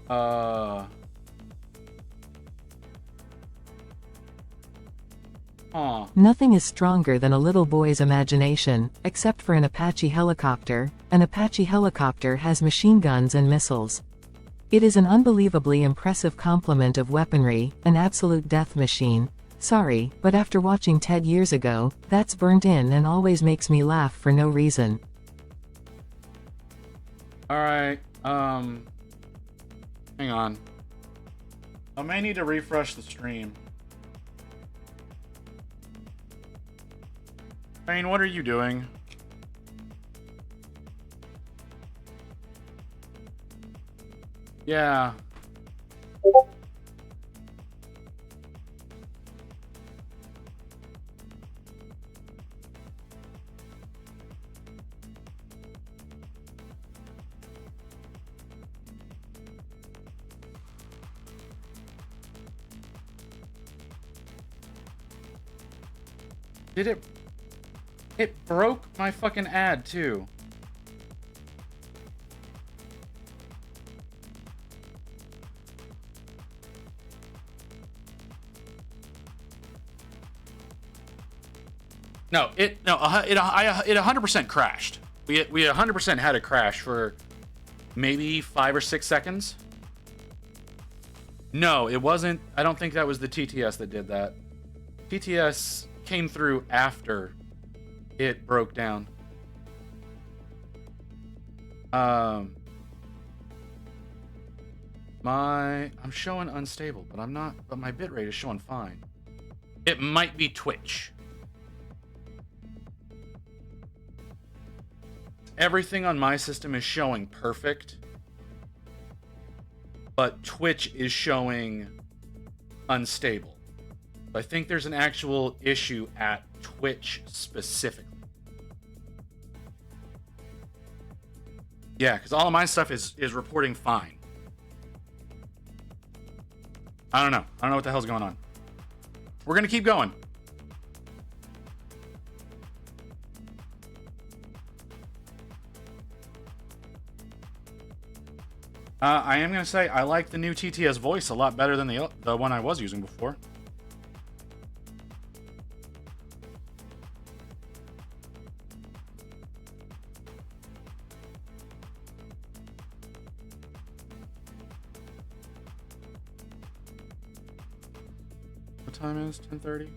Uh. Huh. Nothing is stronger than a little boy's imagination, except for an Apache helicopter. An Apache helicopter has machine guns and missiles. It is an unbelievably impressive complement of weaponry, an absolute death machine. Sorry, but after watching Ted years ago, that's burnt in and always makes me laugh for no reason. Alright, hang on. I may need to refresh the stream. Bane, what are you doing? Yeah. Did it... It broke my fucking ad, too. No, it 100% crashed. We 100% had a crash for maybe 5 or 6 seconds. No, it wasn't. I don't think that was the TTS that did that. TTS came through after it broke down. I'm showing unstable, but I'm not. But my bitrate is showing fine. It might be Twitch. Everything on my system is showing perfect, but Twitch is showing unstable. I think there's an actual issue at Twitch specifically. Yeah, because all of my stuff is reporting fine. I don't know. I don't know what the hell's going on. We're going to keep going. I am going to say I like the new TTS voice a lot better than the one I was using before. What time is 10:30?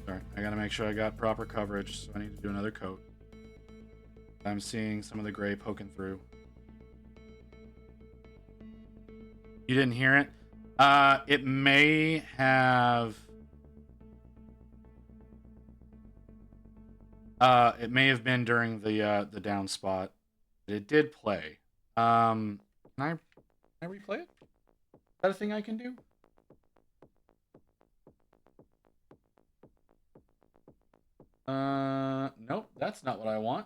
Sorry, I gotta make sure I got proper coverage, so I need to do another coat. I'm seeing some of the gray poking through. You didn't hear it? It may have... it may have been during the down spot. It did play. Can I replay it? Is that a thing I can do? Nope, that's not what I want.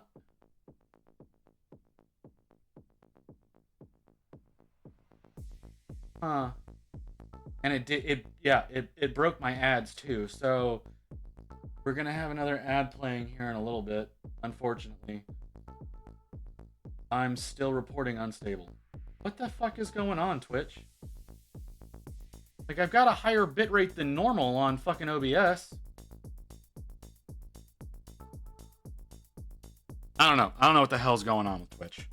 Huh. And it broke my ads too, so we're gonna have another ad playing here in a little bit, unfortunately. I'm still reporting unstable. What the fuck is going on, Twitch? Like, I've got a higher bitrate than normal on fucking OBS. I don't know. I don't know what the hell's going on with Twitch.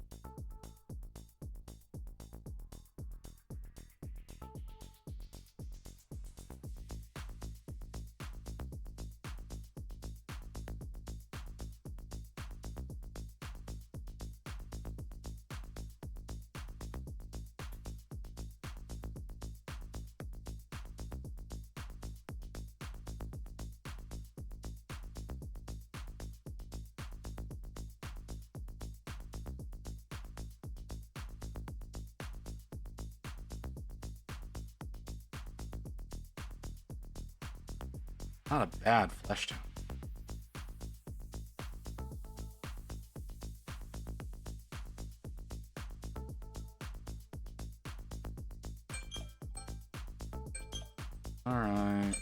Not a bad flesh tone. All right.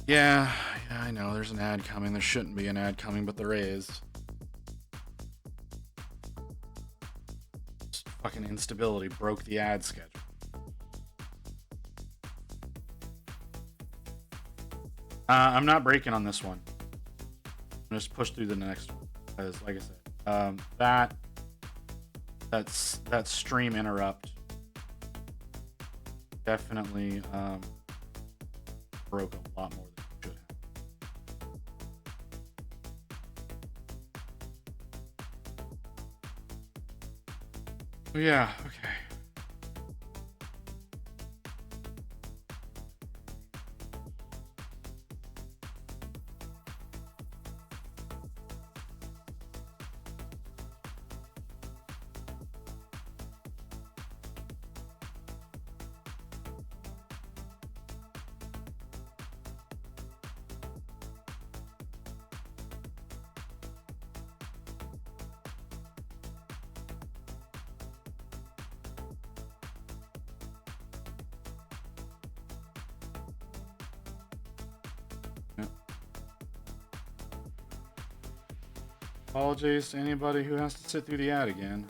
Yeah, yeah, I know. There's an ad coming. There shouldn't be an ad coming, but there is. Just fucking instability broke the ad schedule. I'm not breaking on this one. I'm just push through the next one because, like I said, that stream interrupt definitely broke a lot more than it should have. Yeah. Okay. Yeah. Apologies to anybody who has to sit through the ad again.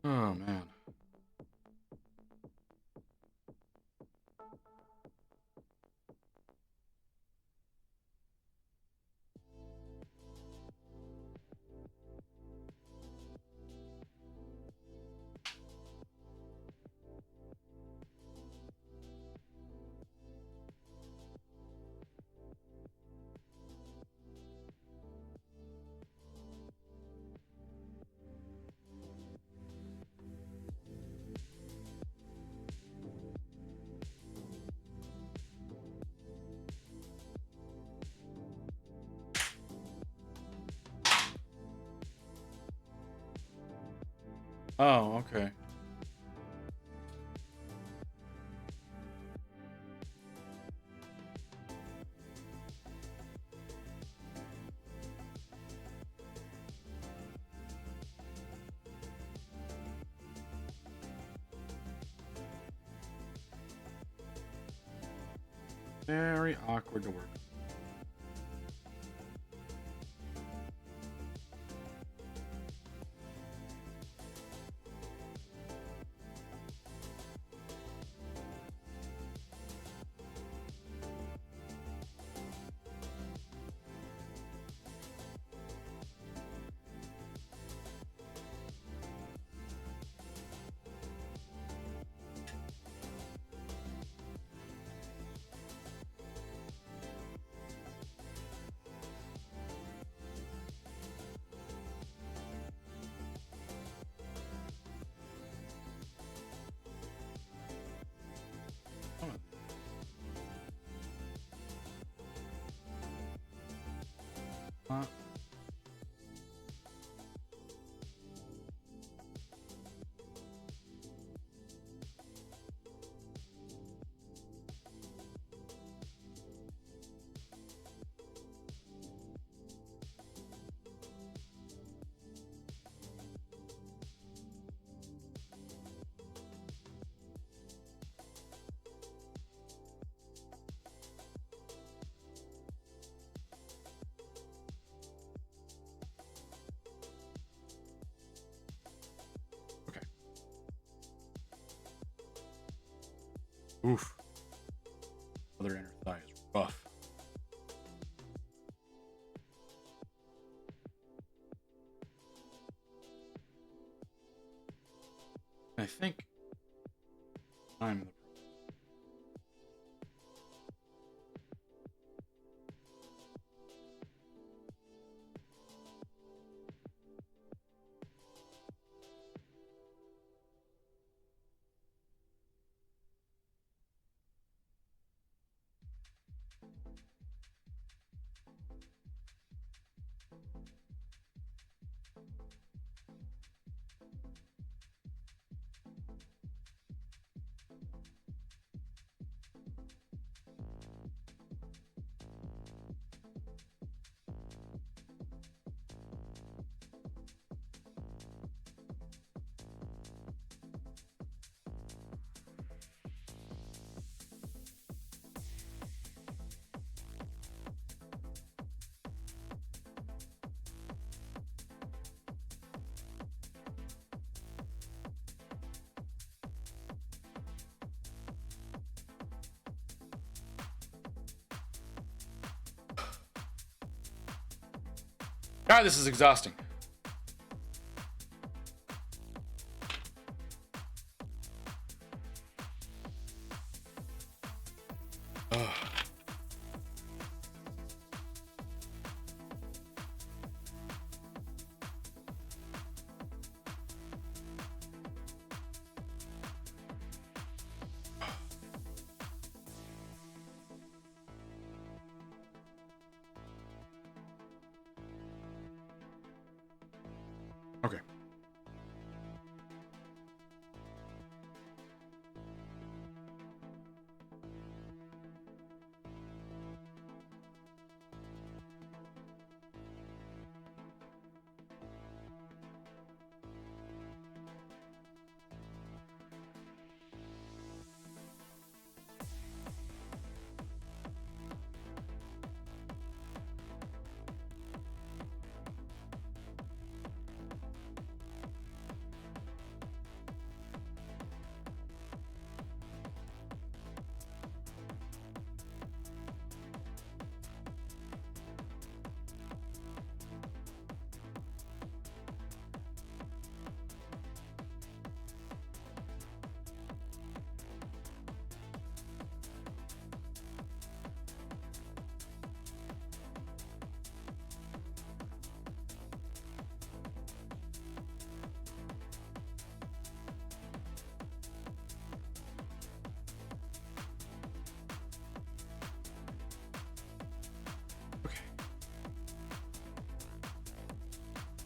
Oh man. Oh, okay. Very awkward to work. Huh? Okay. Oof. Other inner thigh is rough. think I'm the God, this is exhausting. Ugh. Okay.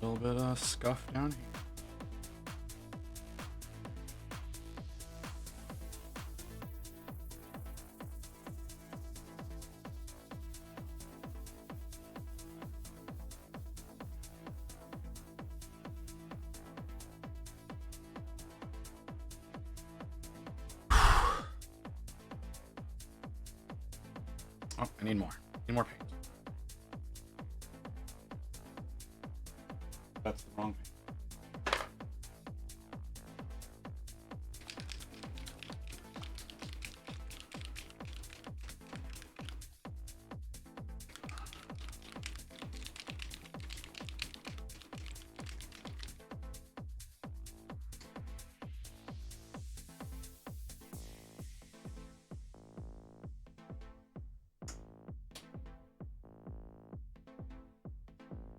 A little bit of scuff down here. Oh, I need more. Need more paint. That's the wrong paint.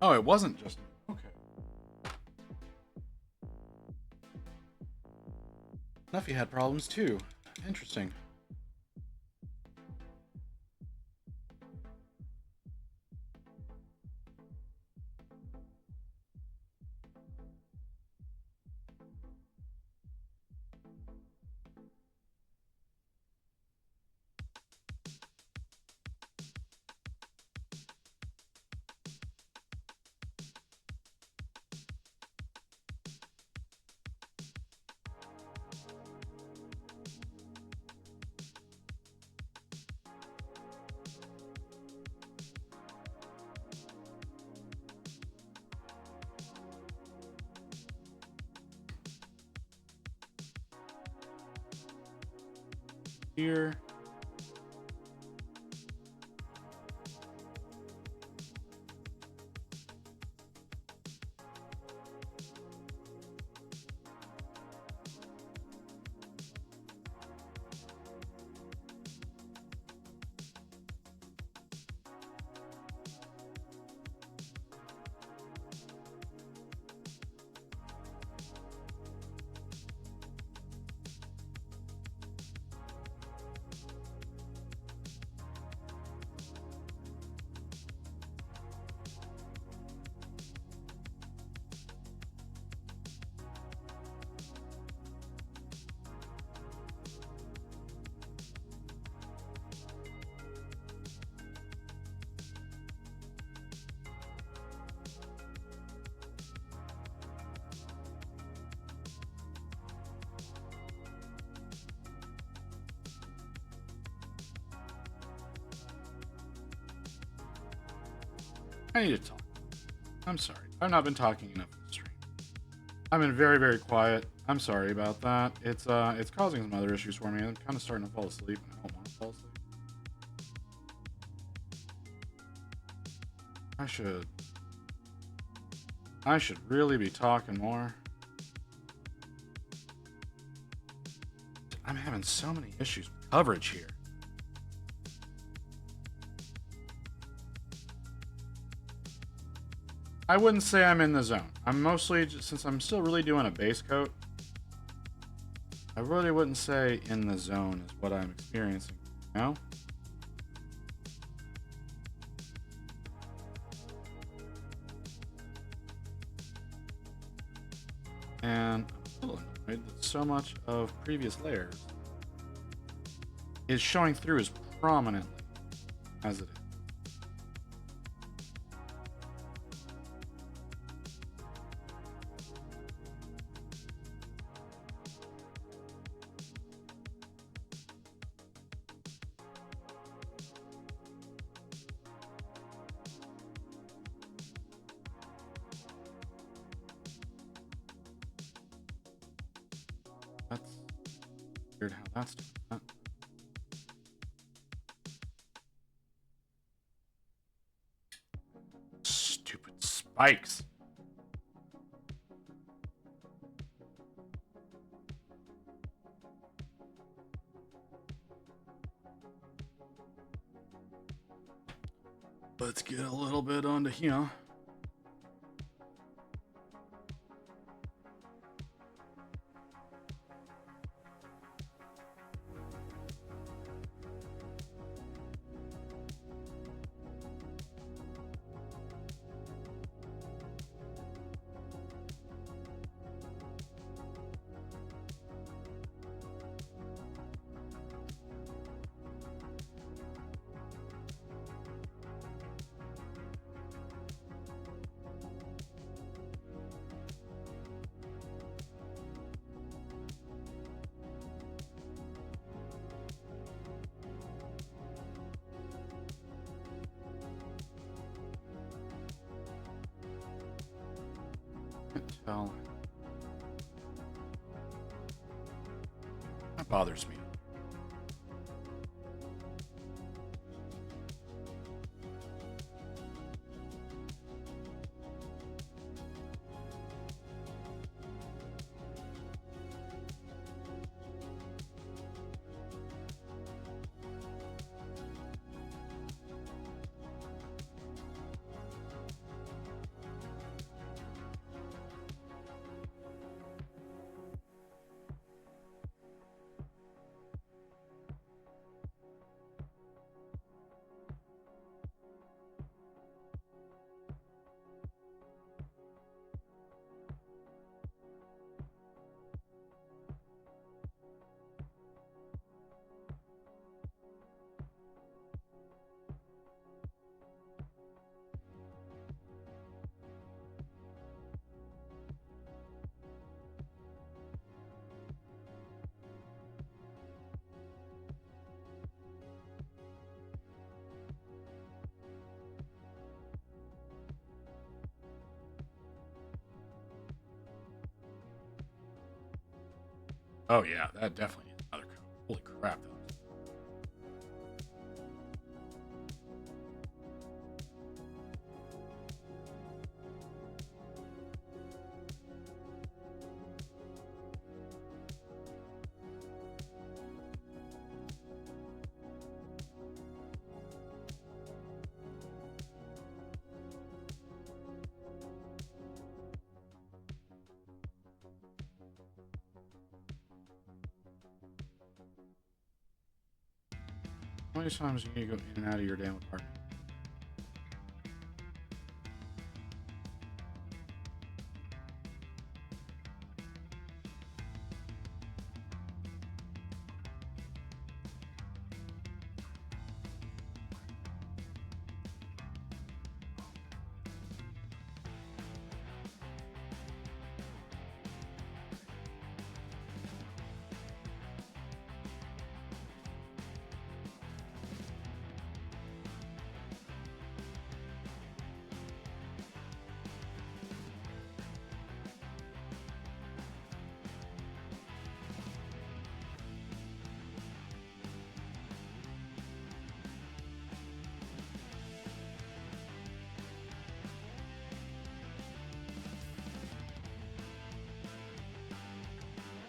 Oh, it wasn't just me. Okay. Snuffy had problems too. Interesting. Here. I need to talk. I'm sorry. I've not been talking enough in the stream. I've been very, very quiet. I'm sorry about that. It's causing some other issues for me. I'm kind of starting to fall asleep, and I don't want to fall asleep. I should really be talking more. I'm having so many issues with coverage here. I wouldn't say I'm in the zone. I'm mostly, just, since I'm still really doing a base coat, I really wouldn't say in the zone is what I'm experiencing, you know? And I'm still annoyed that so much of previous layers is showing through as prominently as it is. That's weird how that's doing that. Stupid spikes. Let's get a little bit onto here. Tell. That bothers me. Oh yeah, that definitely is another code. Holy crap. How many times do you need to go in and out of your damn apartment?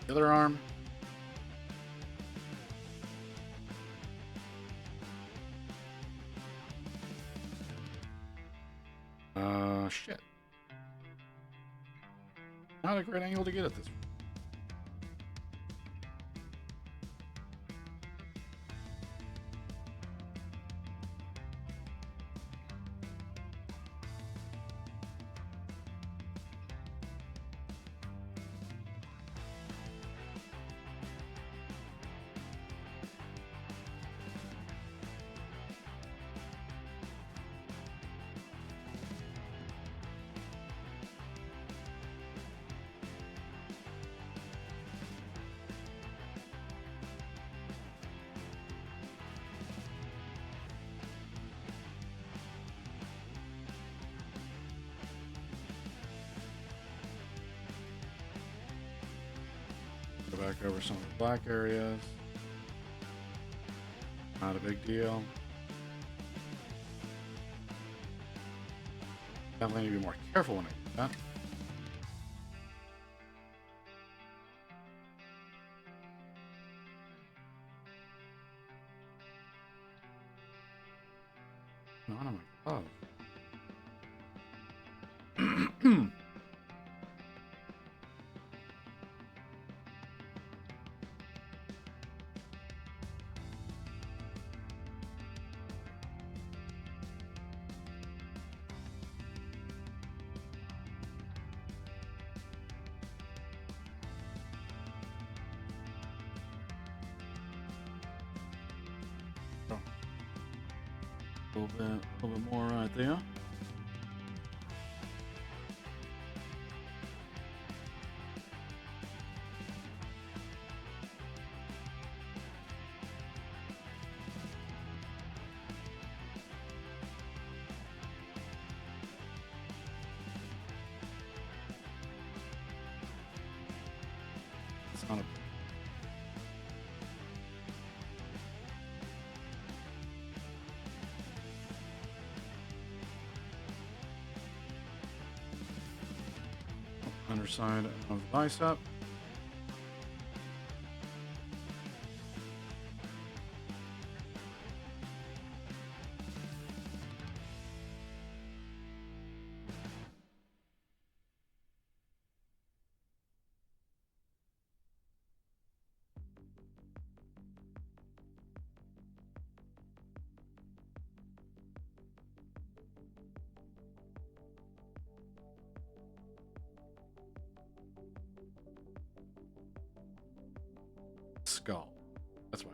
The other arm. Shit. Not a great angle to get at this. Go back over some of the black areas. Not a big deal. Definitely need to be more careful when I do that. Not on my glove. A little bit more right there. It's not a underside of the bicep. Skull. That's why.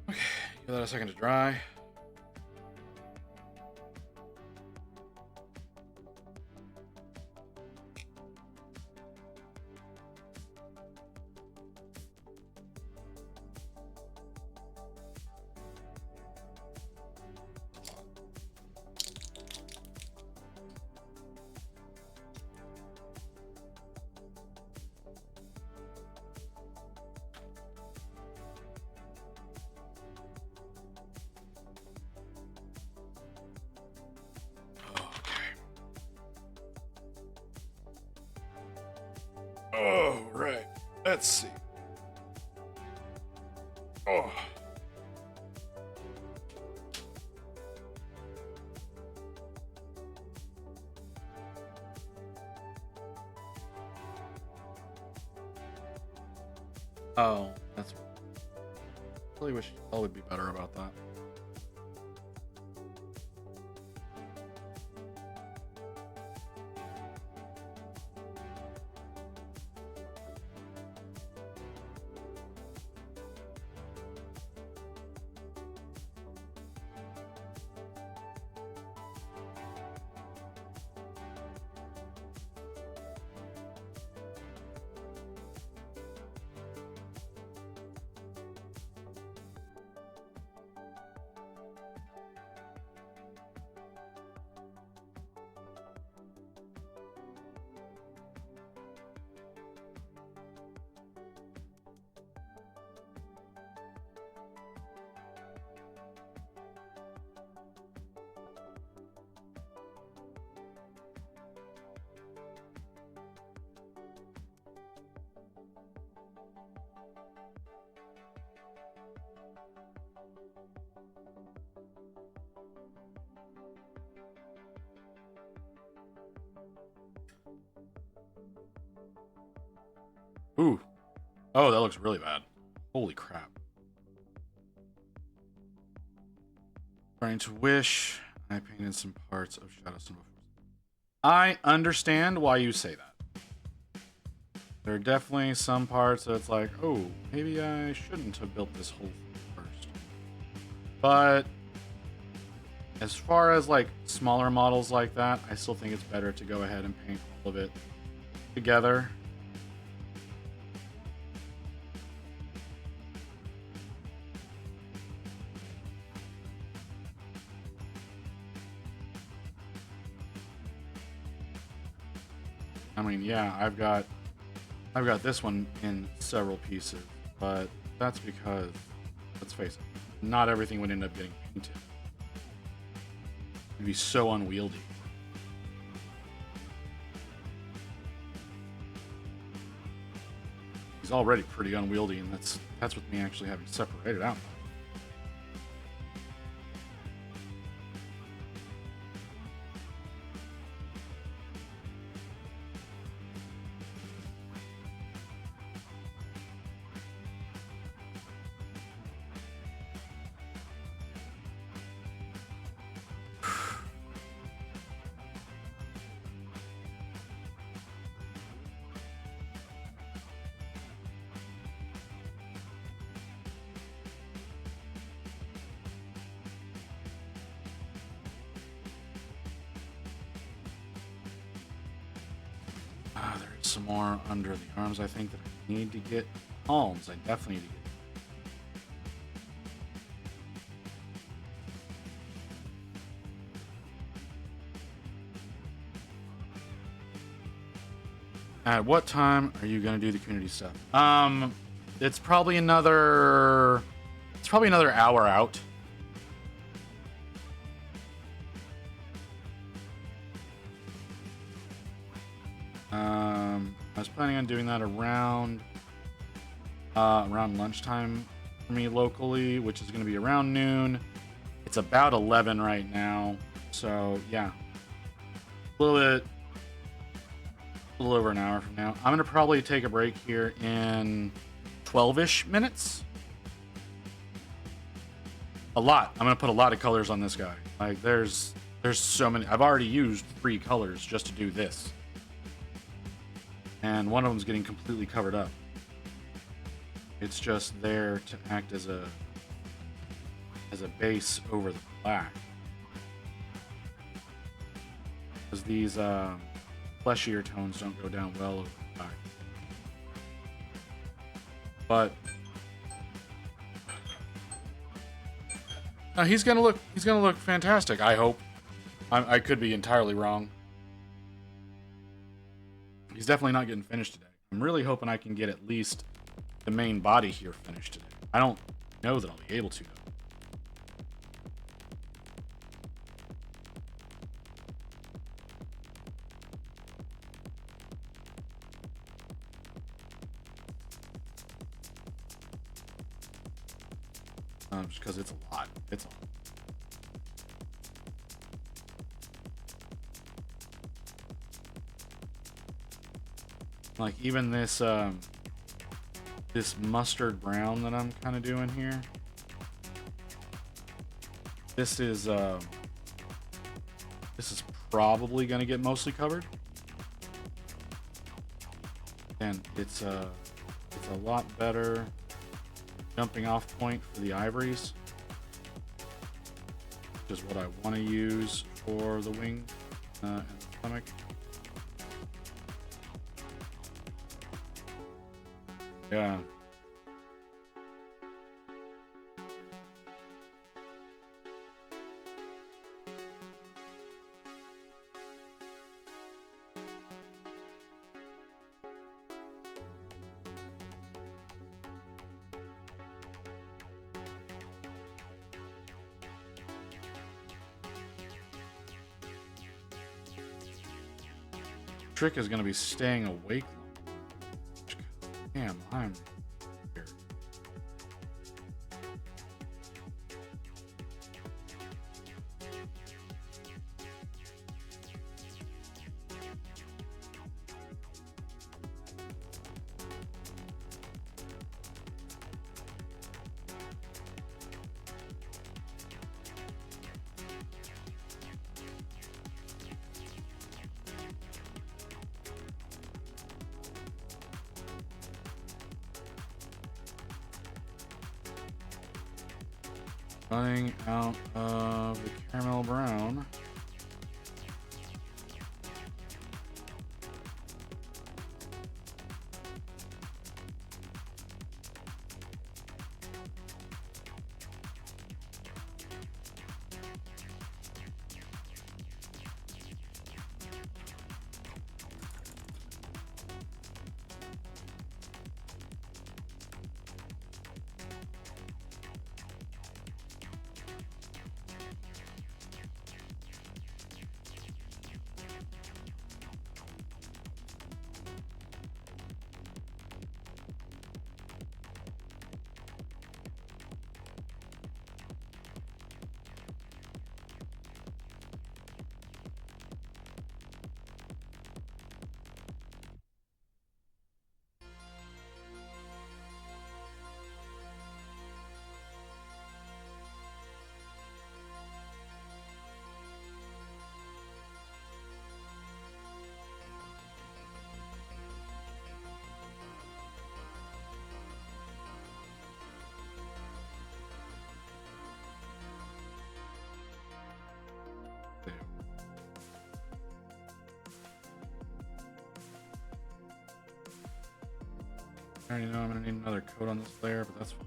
Okay, give that a second to dry. Oh, right. Let's see. Oh. Oh, that's. Really wish I would be better about that. Ooh. Oh, that looks really bad. Holy crap. Trying to wish I painted some parts of Shadows before. I understand why you say that. There are definitely some parts that it's like, oh, maybe I shouldn't have built this whole thing first. But as far as like smaller models like that, I still think it's better to go ahead and paint all of it together. I mean, yeah, I've got this one in several pieces, but that's because, let's face it, not everything would end up getting painted. It'd be so unwieldy. He's already pretty unwieldy, and that's with me actually having separated out. There's some more under the arms, I think, that I need to get. Palms, I definitely need to get. At what time are you going to do the community stuff? It's probably another hour out. I was planning on doing that around lunchtime for me locally, which is going to be around noon. It's about 11 right now, so yeah, a little over an hour from now. I'm going to probably take a break here in 12-ish minutes. A lot. I'm going to put a lot of colors on this guy. Like, there's so many. I've already used 3 colors just to do this. And one of them's getting completely covered up. It's just there to act as a base over the black. Because these fleshier tones don't go down well over the black. But he's gonna look fantastic, I hope. I could be entirely wrong. He's definitely not getting finished today. I'm really hoping I can get at least the main body here finished today. I don't know that I'll be able to, though. Just because it's a lot. It's a lot. Like, even this this mustard brown that I'm kind of doing here. This is probably going to get mostly covered. And it's a lot better jumping off point for the ivories, which is what I want to use for the wing and the stomach. Yeah. Trick is going to be staying awake. Damn, I'm here. Running out of the caramel brown. I already know I'm gonna need another coat on this layer, but that's fine.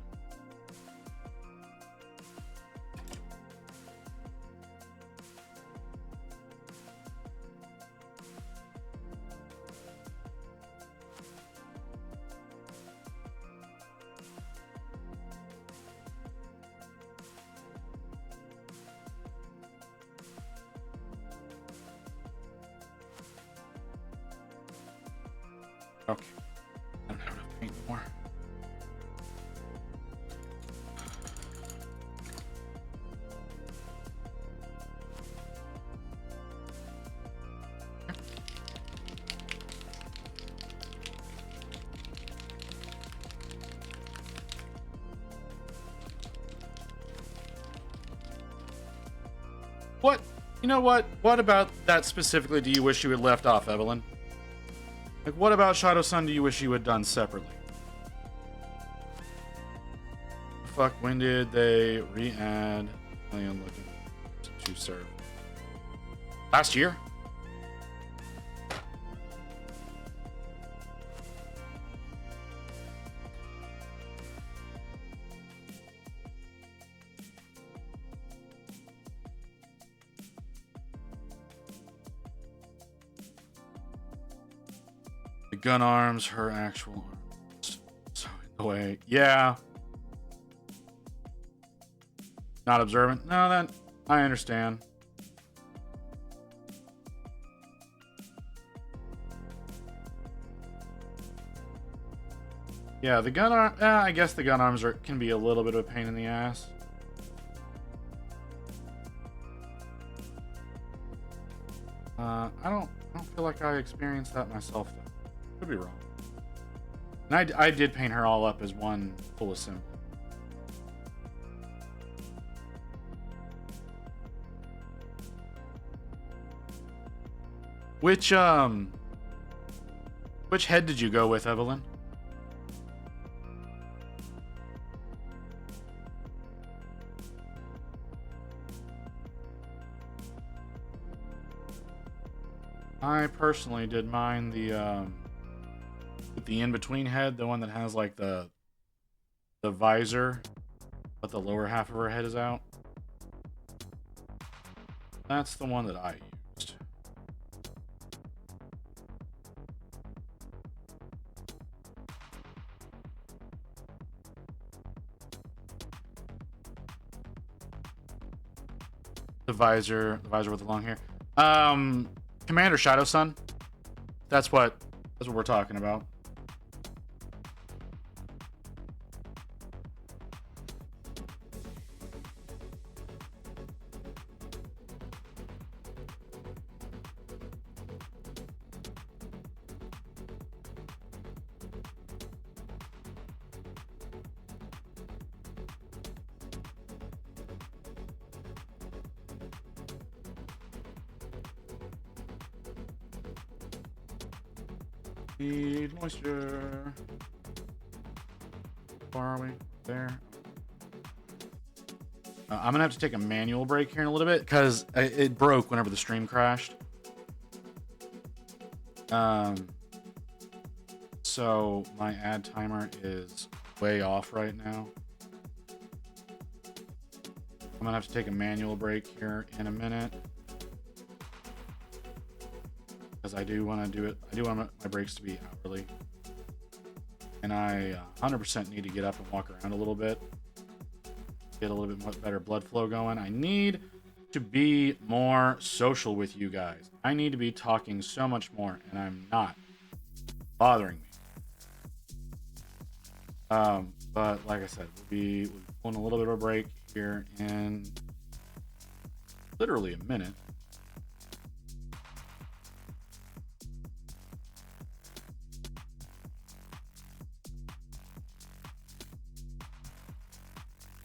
Okay. I don't have enough paint anymore. What? You know what? What about that specifically do you wish you had left off, Evelyn? Like, what about Shadow Sun do you wish you had done separately? Fuck, when did they re-add Alien Looking to serve? Last year? The gun arms, her actual arms. So in the way. Yeah. Not observant? No, that I understand. Yeah, the gun arm. I guess the gun arms can be a little bit of a pain in the ass. I don't feel like I experienced that myself though. Could be wrong. And I did paint her all up as one full assembly. Which head did you go with, Evelyn? I personally did mine with the in-between head, the one that has like the visor, but the lower half of her head is out. That's the one that I used. The visor with the long hair. Commander Shadow Sun. That's what we're talking about. Need moisture. Where are we? There. I'm gonna have to take a manual break here in a little bit because it broke whenever the stream crashed. So my ad timer is way off right now. I'm gonna have to take a manual break here in a minute because I do want to do it. I do want my breaks to be hourly, and I 100% need to get up and walk around a little bit, get a little bit better blood flow going. I need to be more social with you guys. I need to be talking so much more, and I'm not. Bothering me. But like I said, we'll be pulling a little bit of a break here in literally a minute.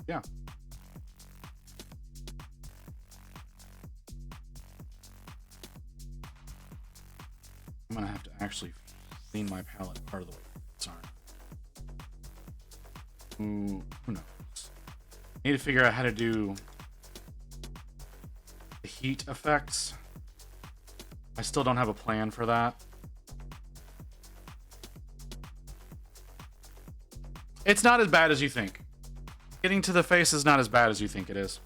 Yeah. I'm gonna have to actually clean my palette part of the way. Sorry. Who knows? Need to figure out how to do the heat effects. I still don't have a plan for that. It's not as bad as you think. Getting to the face is not as bad as you think it is.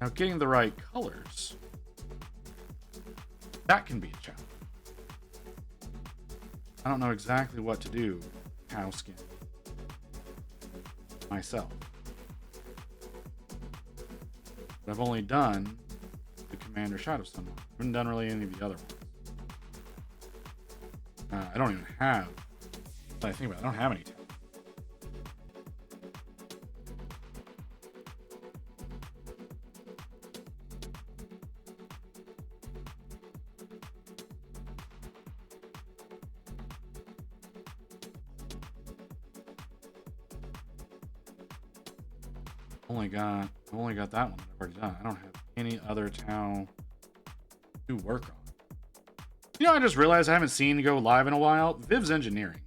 Now, getting the right colors, that can be a challenge. I don't know exactly what to do with cow skin myself. But I've only done the Commander Shadowstone one. I haven't done really any of the other ones. I don't even have, I think about it, I don't have any. I've only got that one that I've already done. I don't have any other Tau to work on. You know, I just realized I haven't seen Go live in a while. Viv's engineering.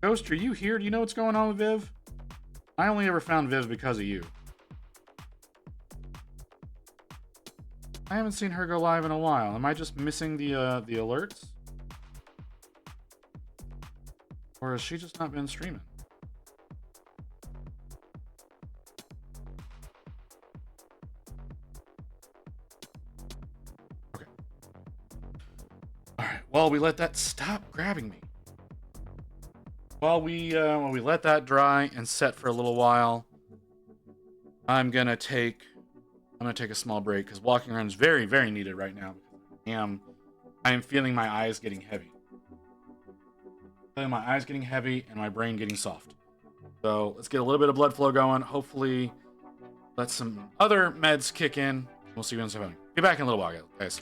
Ghost, are you here? Do you know what's going on with Viv? I only ever found Viv because of you. I haven't seen her go live in a while. Am I just missing the alerts? Or has she just not been streaming? While we let that stop grabbing me. While we let that dry and set for a little while, I'm gonna take a small break because walking around is very, very needed right now. I am feeling my eyes getting heavy. Feeling my eyes getting heavy and my brain getting soft. So let's get a little bit of blood flow going. Hopefully, let some other meds kick in. We'll see you in a second. Be back in a little while, guys.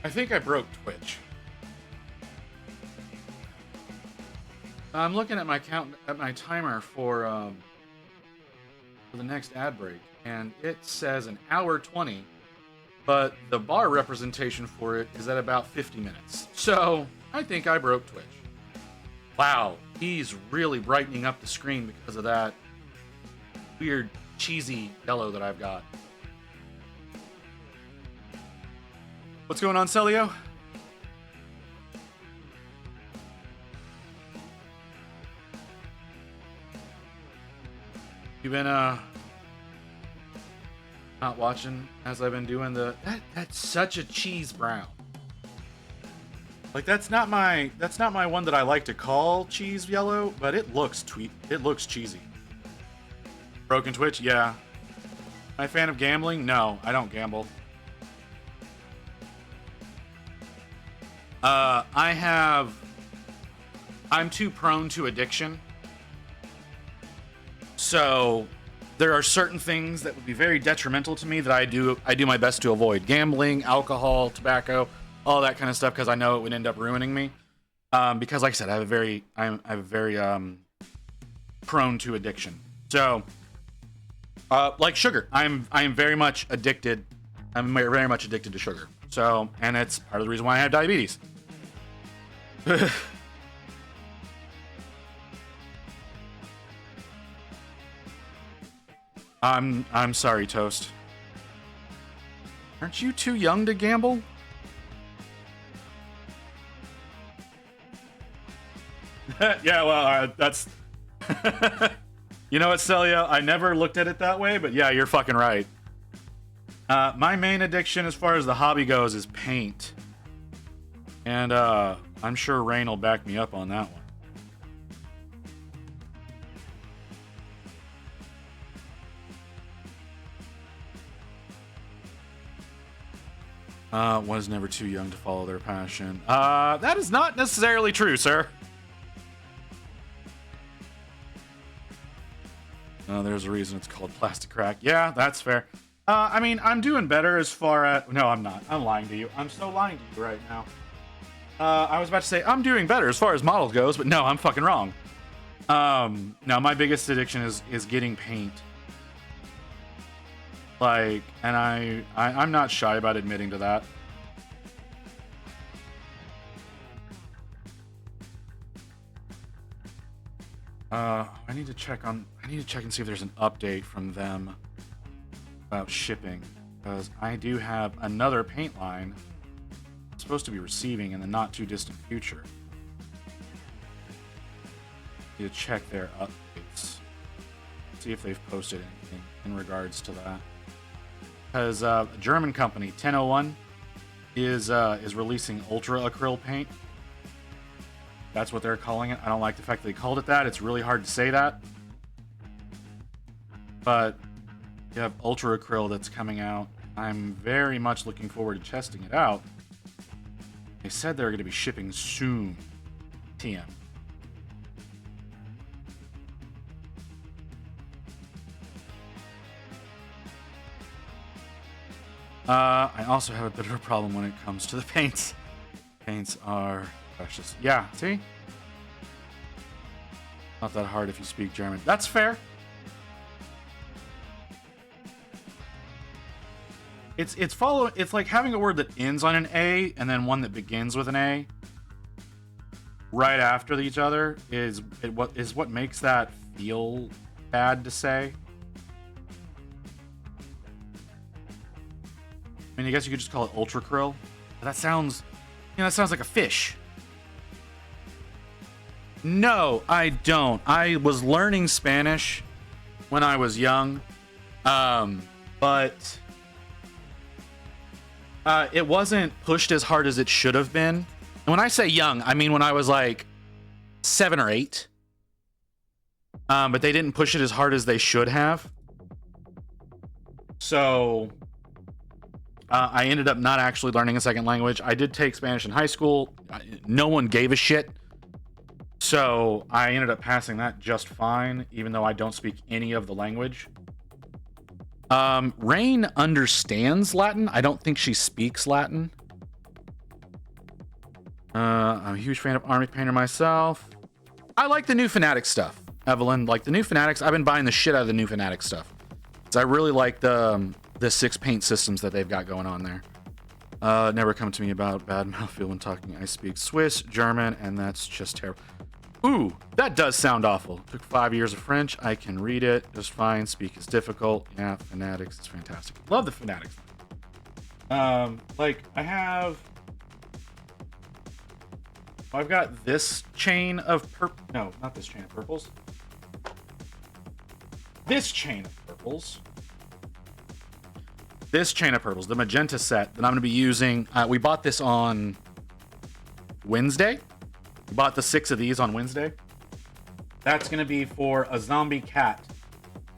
I think I broke Twitch. I'm looking at my count at my timer for the next ad break, and it says an hour 20, but the bar representation for it is at about 50 minutes. So I think I broke Twitch. Wow, he's really brightening up the screen because of that weird cheesy yellow that I've got. What's going on, Celio? You been not watching as I've been doing that's such a cheese brown. Like that's not my one that I like to call cheese yellow, but it looks cheesy. Broken Twitch, yeah. Am I a fan of gambling? No, I don't gamble. I'm too prone to addiction. So there are certain things that would be very detrimental to me that I do my best to avoid. Gambling, alcohol, tobacco, all that kind of stuff, because I know it would end up ruining me. Because like I said, I'm very prone to addiction. So like sugar, I'm very much addicted. I'm very much addicted to sugar. So, and it's part of the reason why I have diabetes. I'm sorry, Toast. Aren't you too young to gamble? Yeah, well, that's... You know what, Celia? I never looked at it that way, but yeah, you're fucking right. My main addiction as far as the hobby goes is paint. And I'm sure Rain will back me up on that one. Was never too young to follow their passion. That is not necessarily true, sir. There's a reason it's called plastic crack. Yeah, that's fair. I mean, I'm doing better as far as... No, I'm not. I'm lying to you. I'm so lying to you right now. I was about to say I'm doing better as far as models goes, but no, I'm fucking wrong. No, my biggest addiction is getting paint. Like, and I'm not shy about admitting to that. I need to check and see if there's an update from them about shipping, because I do have another paint line I'm supposed to be receiving in the not too distant future. Need to check their updates, see if they've posted anything in regards to that. Because a German company, 1001, is releasing ultra acryl paint. That's what they're calling it. I don't like the fact that they called it that. It's really hard to say that. But you have ultra acryl that's coming out. I'm very much looking forward to testing it out. They said they're going to be shipping soon. TM. I also have a bit of a problem when it comes to the paints. Paints are precious. Yeah, see? Not that hard if you speak German. That's fair. It's like having a word that ends on an A and then one that begins with an A right after each other is what makes that feel bad to say. I mean, I guess you could just call it ultra krill. But that sounds like a fish. No, I don't. I was learning Spanish when I was young, but it wasn't pushed as hard as it should have been. And when I say young, I mean when I was like 7 or 8. But they didn't push it as hard as they should have. So I ended up not actually learning a second language. I did take Spanish in high school. No one gave a shit. So I ended up passing that just fine, even though I don't speak any of the language. Rain understands Latin. I don't think she speaks Latin. I'm a huge fan of Army Painter myself. I like the new Fnatic stuff, Evelyn. Like the new Fanatics, I've been buying the shit out of the new Fnatic stuff. So I really like the 6 paint systems that they've got going on there. Never come to me about bad mouthfeel when talking. I speak Swiss, German, and that's just terrible. Ooh, that does sound awful. Took 5 years of French. I can read it just fine. Speak is difficult. Yeah, Fanatics is fantastic. Love the Fanatics. Like I've got this chain of no, not this chain of purples. This chain of purples. This chain of purples, the magenta set that I'm going to be using. We bought this on Wednesday. We bought the 6 of these on Wednesday. That's going to be for a zombie cat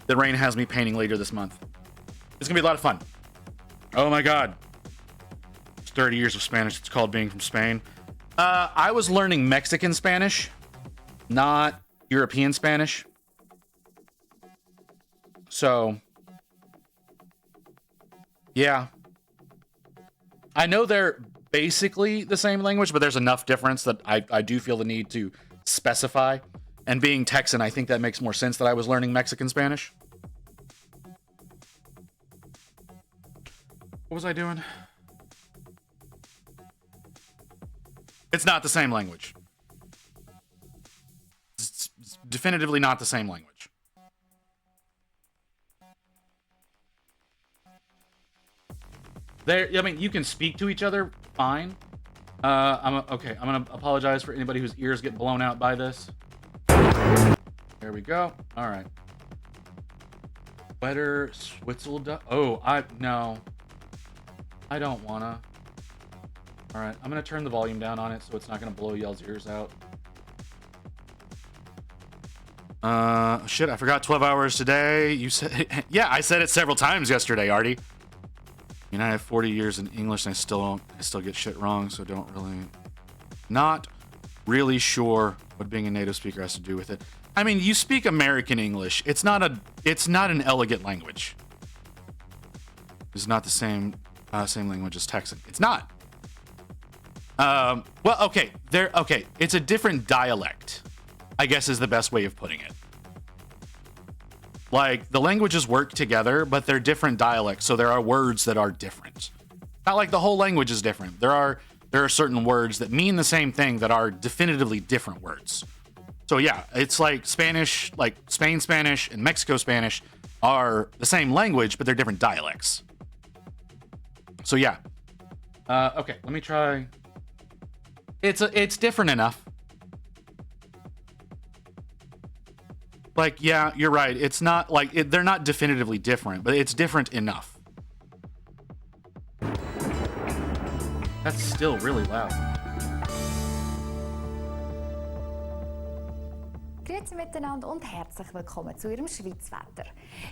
that Rain has me painting later this month. It's going to be a lot of fun. Oh my God. It's 30 years of Spanish. It's called being from Spain. I was learning Mexican Spanish, not European Spanish. So, yeah. I know they're basically the same language, but there's enough difference that I do feel the need to specify. And being Texan, I think that makes more sense that I was learning Mexican Spanish. What was I doing? It's not the same language. It's definitively not the same language. I mean, you can speak to each other fine. I'm gonna apologize for anybody whose ears get blown out by this. There we go. All right. Better Switzel. No. I don't wanna. All right, I'm gonna turn the volume down on it so it's not gonna blow y'all's ears out. Shit, I forgot 12 hours today. You said, yeah, I said it several times yesterday, Artie. I mean, I have 40 years in English and I still get shit wrong, so not really sure what being a native speaker has to do with it. I mean, you speak American English. It's not an elegant language. It's not the same language as Texan. It's not. Well, okay, okay. It's a different dialect, I guess is the best way of putting it. Like, the languages work together, but they're different dialects, so there are words that are different. Not like the whole language is different. There are certain words that mean the same thing that are definitively different words. So yeah, it's like Spanish, like Spain Spanish and Mexico Spanish are the same language, but they're different dialects. So yeah. Okay, let me try. It's different enough. Like, yeah, you're right. It's not like they're not definitively different, but it's different enough. That's still really loud. Grüezi miteinander und herzlich willkommen zu Ihrem Schweizwetter.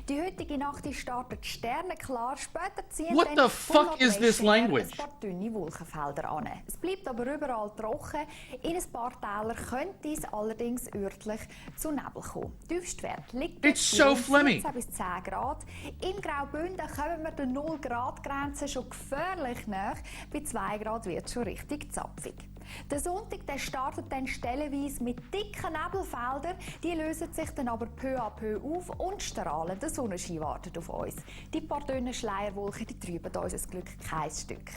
Die heutige Nacht startet sternenklar, später ziehen What the fuck is this language? ein paar dünne Wolkenfelder an. Es bleibt aber überall trocken. In ein paar Tälern könnte es allerdings örtlich zu Nebel kommen. Tiefstwert liegt bei 14 bis 10 Grad. In Graubünden kommen wir der 0-Grad-Grenze schon gefährlich nahe. Bei 2 Grad wird es schon richtig zapfig. Der Sonntag der startet dann stellenweise mit dicken Nebelfeldern. Die lösen sich dann aber peu à peu auf und strahlender Sonnenschein wartet auf uns. Die paar dünnen Schleierwolken die trüben unser Glück kein Stück.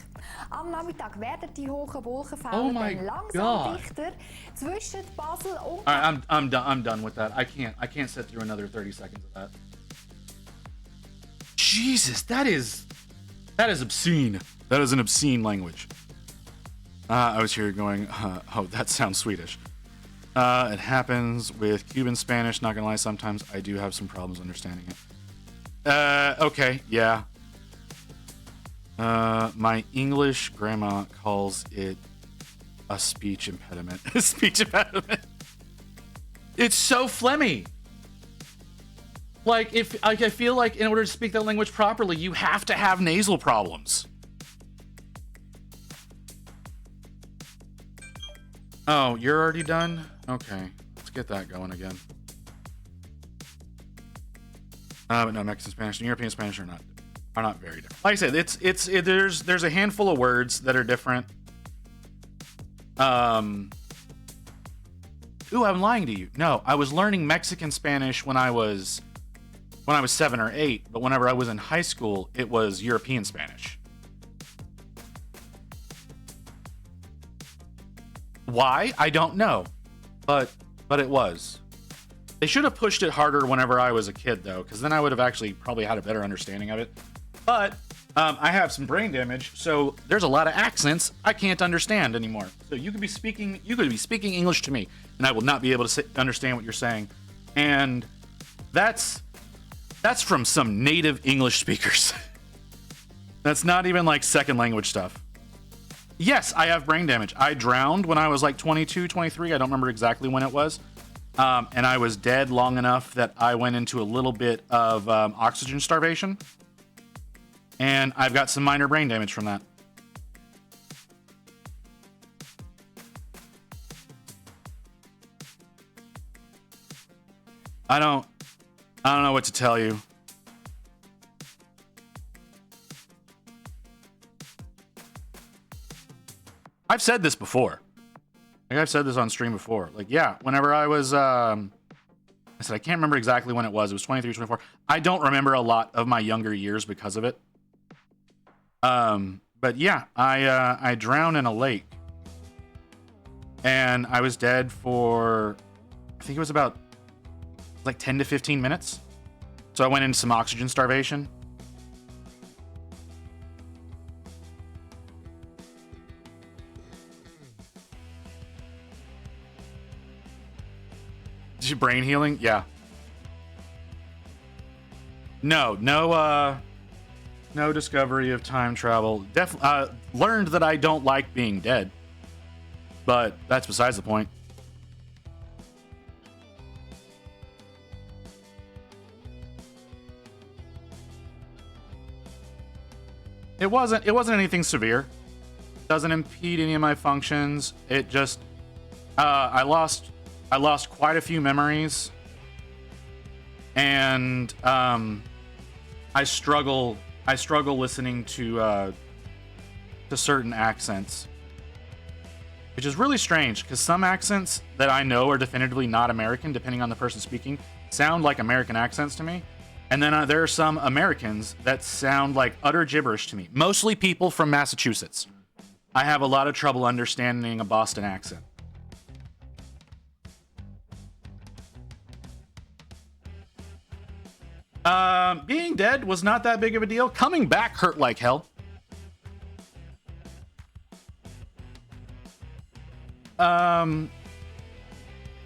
Am Nachmittag werden die hohen Wolkenfelder dann langsam dichter. Zwischen Basel und... I'm done with that. I can't sit through another 30 seconds of that. Jesus, that is obscene. That is an obscene language. I was here going, oh, that sounds Swedish. It happens with Cuban Spanish. Not gonna lie, sometimes I do have some problems understanding it. Okay, yeah. My English grandma calls it a speech impediment. A speech impediment. It's so phlegmy. Like, I feel like in order to speak that language properly, you have to have nasal problems. Oh, you're already done? Okay, let's get that going again. But no, Mexican Spanish and European Spanish are not very different. Like I said, there's a handful of words that are different. Ooh, I'm lying to you. No, I was learning Mexican Spanish when I was 7 or 8, but whenever I was in high school, it was European Spanish. Why? I don't know, but it was. They should have pushed it harder whenever I was a kid, though, because then I would have actually probably had a better understanding of it. But I have some brain damage, so there's a lot of accents I can't understand anymore. So you could be speaking English to me, and I will not be able to understand what you're saying. And that's from some native English speakers. That's not even like second language stuff. Yes, I have brain damage. I drowned when I was like 22, 23. I don't remember exactly when it was. And I was dead long enough that I went into a little bit of oxygen starvation. And I've got some minor brain damage from that. I don't know what to tell you. I've said this before. Like, I've said this on stream before. Like, yeah, whenever I was, I said, I can't remember exactly when it was. It was 23, 24. I don't remember a lot of my younger years because of it. But yeah, I drowned in a lake. And I was dead for, I think it was about like 10 to 15 minutes. So I went into some oxygen starvation. Brain healing? Yeah. No discovery of time travel. Learned that I don't like being dead. But that's besides the point. It wasn't anything severe. Doesn't impede any of my functions. It just I lost quite a few memories, and I struggle listening to certain accents. which is really strange because some accents that I know are definitively not American, depending on the person speaking, sound like American accents to me. And then there are some Americans that sound like utter gibberish to me. Mostly people from Massachusetts. I have a lot of trouble understanding a Boston accent. Being dead was not that big of a deal. Coming back hurt like hell.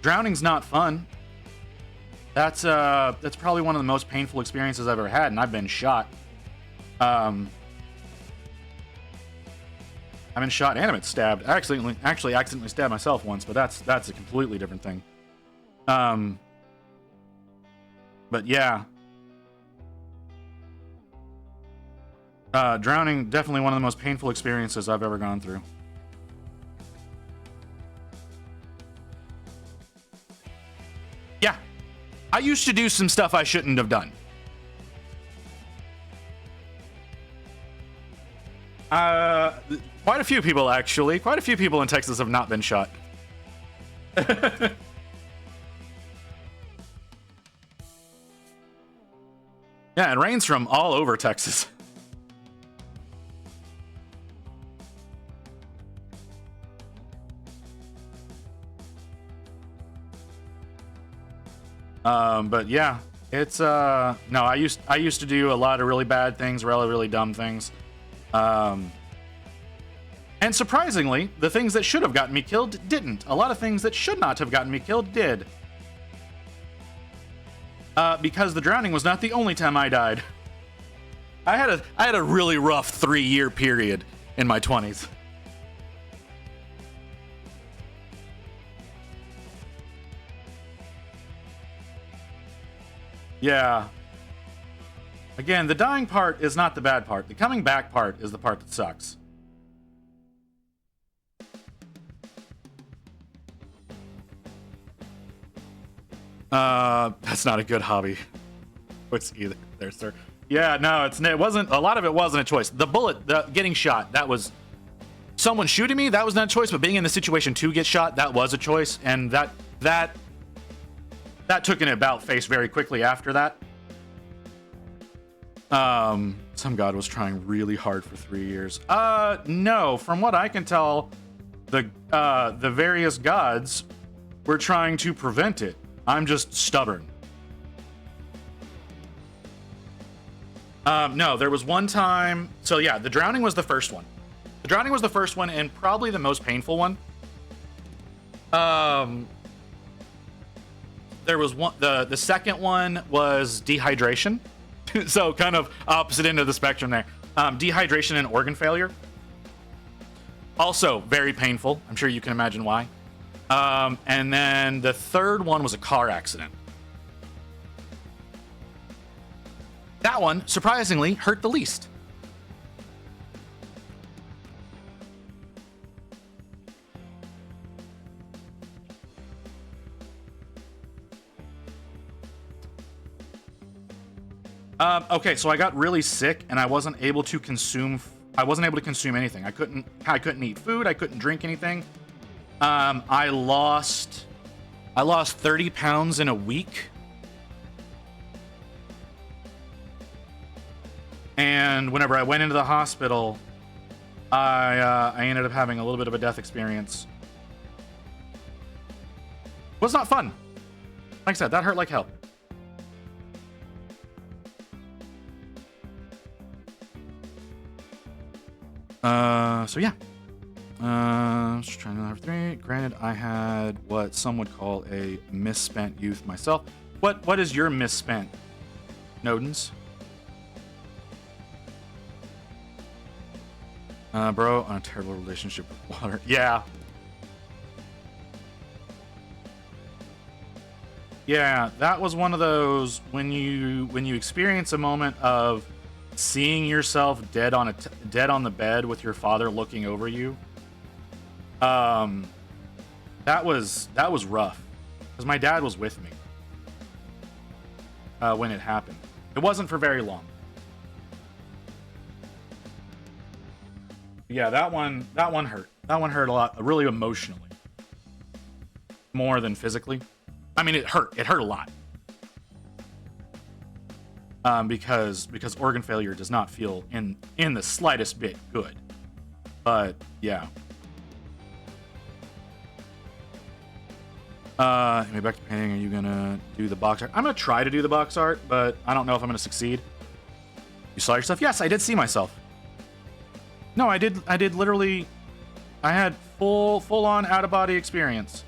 Drowning's not fun. That's probably one of the most painful experiences I've ever had, and I've been shot. I've been shot and I've been stabbed. I actually accidentally stabbed myself once, but that's a completely different thing. But yeah. Drowning, definitely one of the most painful experiences I've ever gone through. Yeah. I used to do some stuff I shouldn't have done. Quite a few people, actually. Quite a few people in Texas have not been shot. Yeah, it rains from all over Texas. But yeah, it's no, I used to do a lot of really bad things, really dumb things. And surprisingly, the things that should have gotten me killed didn't. A lot of things that should not have gotten me killed did. Because the drowning was not the only time I died. I had a really rough 3-year period in my 20s. Yeah. Again, the dying part is not the bad part. The coming back part is the part that sucks. That's not a good hobby. What's either there, sir? Yeah, no, it wasn't. A lot of it wasn't a choice. The bullet, getting shot, that was someone shooting me. That was not a choice. But being in the situation to get shot, that was a choice, and that took an about face very quickly after that. Some god was trying really hard for 3 years. No, from what I can tell, the various gods were trying to prevent it. I'm just stubborn. No, there was one time. So yeah, the drowning was the first one. The drowning was the first one and probably the most painful one. There was one. The second one was dehydration. So kind of opposite end of the spectrum there. Dehydration and organ failure. Also very painful. I'm sure you can imagine why. And then the third one was a car accident. That one, surprisingly, hurt the least. Okay, so I got really sick and I wasn't able to consume anything. I couldn't eat food, I couldn't drink anything. I lost 30 pounds in a week. And whenever I went into the hospital, I ended up having a little bit of a death experience. It was not fun. Like I said, that hurt like hell. So yeah. Just trying to number 3. Granted, I had what some would call a misspent youth myself. What is your misspent, Nodens? Bro, on a terrible relationship with water. Yeah. Yeah, that was one of those when you experience a moment of seeing yourself dead on the bed with your father looking over you. That was rough because my dad was with me when it happened. It wasn't for very long. Yeah, that one hurt. That one hurt a lot, really emotionally. More than physically. I mean, it hurt. It hurt a lot. Because organ failure does not feel in the slightest bit good. But yeah. Anyway, back to painting. Are you gonna do the box art? I'm gonna try to do the box art, but I don't know if I'm gonna succeed. You saw yourself? Yes, I did see myself. No, I did literally. I had full on out of body experience.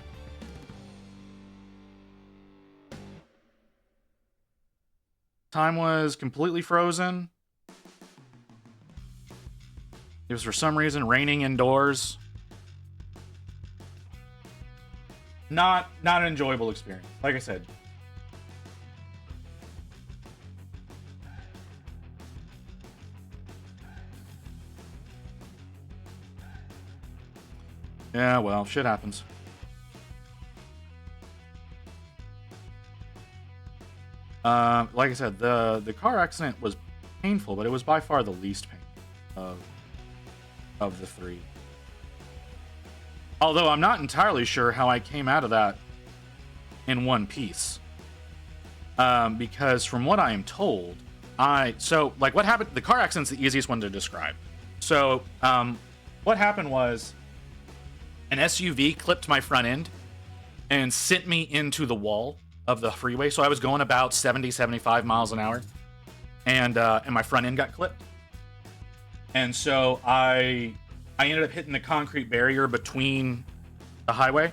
Time was completely frozen. It was for some reason raining indoors. Not an enjoyable experience. Like I said. Yeah, well, shit happens. Like I said, the car accident was painful, but it was by far the least painful of the three. Although I'm not entirely sure how I came out of that in one piece. Because from what I am told, what happened, the car accident's the easiest one to describe. So, what happened was an SUV clipped my front end and sent me into the wall of the freeway. So I was going about 70, 75 miles an hour, and my front end got clipped. And so I ended up hitting the concrete barrier between the highway,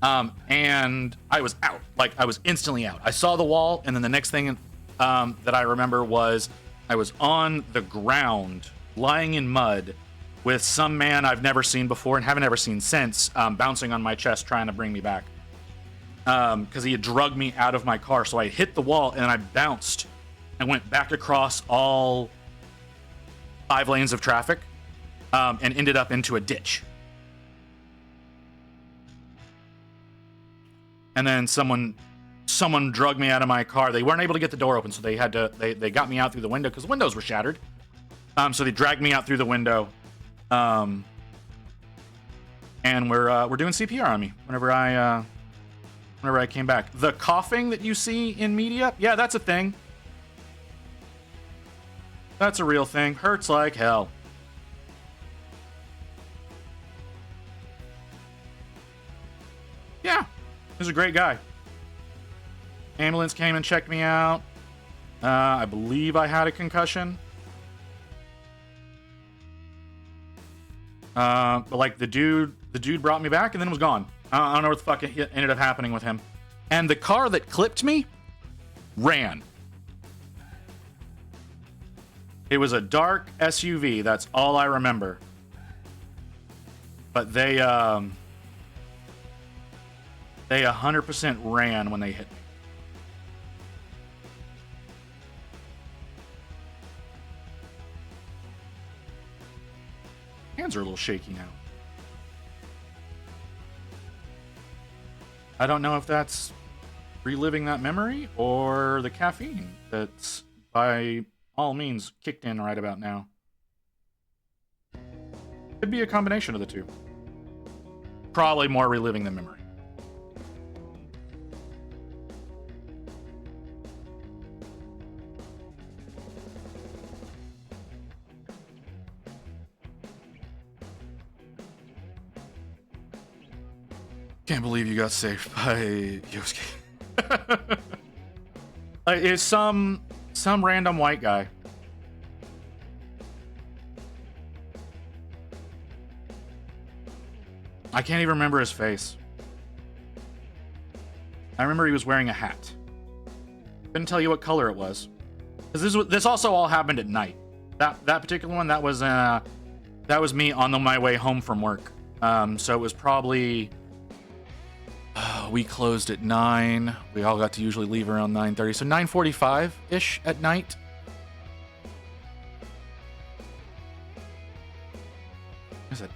and I was out. Like, I was instantly out. I saw the wall, and then the next thing that I remember was I was on the ground, lying in mud, with some man I've never seen before and haven't ever seen since, bouncing on my chest trying to bring me back. Because he had drugged me out of my car. So I hit the wall and I bounced and went back across all 5 lanes of traffic, and ended up into a ditch. And then someone drugged me out of my car. They weren't able to get the door open, so they had to they got me out through the window because the windows were shattered. So they dragged me out through the window. And we're doing CPR on me whenever I came back. The coughing that you see in media, yeah, that's a thing. That's a real thing. Hurts like hell. Yeah, he was a great guy. Ambulance came and checked me out. I believe I had a concussion. But like the dude brought me back and then was gone. I don't know what the fuck ended up happening with him. And the car that clipped me ran. It was a dark SUV. That's all I remember. But they 100% ran when they hit me. Hands are a little shaky now. I don't know if that's reliving that memory or the caffeine that's by all means kicked in right about now. Could be a combination of the two. Probably more reliving the memory. Can't believe you got saved by Yosuke. It's some random white guy. I can't even remember his face. I remember he was wearing a hat. Couldn't tell you what color it was. Because this also all happened at night. That particular one, that was me on my way home from work. So it was probably we closed at 9. We all got to usually leave around 9:30, so 9:45-ish at night.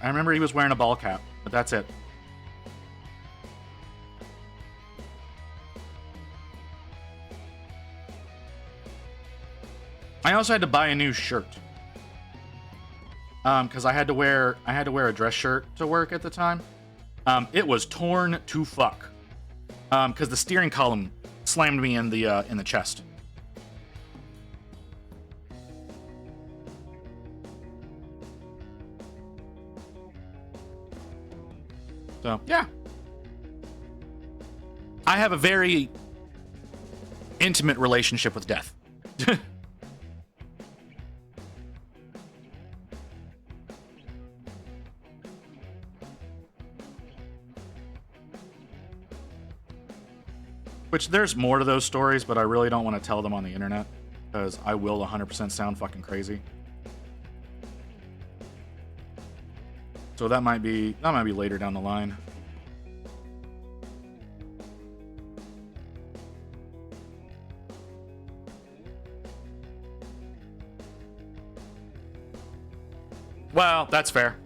I remember he was wearing a ball cap, but that's it. I also had to buy a new shirt. because I had to wear a dress shirt to work at the time. It was torn to fuck. Because the steering column slammed me in the chest. So yeah, I have a very intimate relationship with death. Which there's more to those stories, but I really don't want to tell them on the internet because I will 100% sound fucking crazy. So that might be later down the line. Well, that's fair.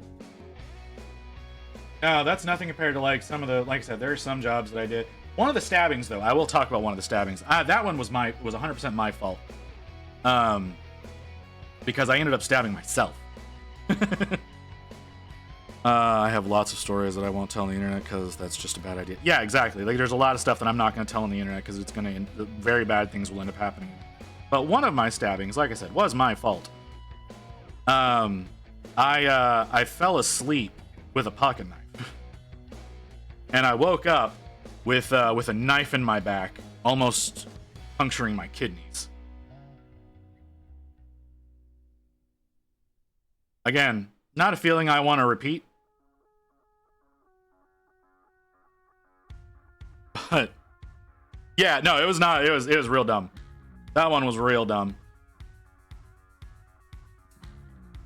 No, that's nothing compared to like some of the, like I said, there are some jobs that I did. One of the stabbings, though, I will talk about one of the stabbings. That one was 100% my fault. Because I ended up stabbing myself. I have lots of stories that I won't tell on the internet because that's just a bad idea. Yeah, exactly. Like, there's a lot of stuff that I'm not going to tell on the internet because very bad things will end up happening. But one of my stabbings, like I said, was my fault. I fell asleep with a pocket knife, and I woke up with a knife in my back, almost puncturing my kidneys. Again, not a feeling I want to repeat. But yeah, no, it was not. It was real dumb. That one was real dumb.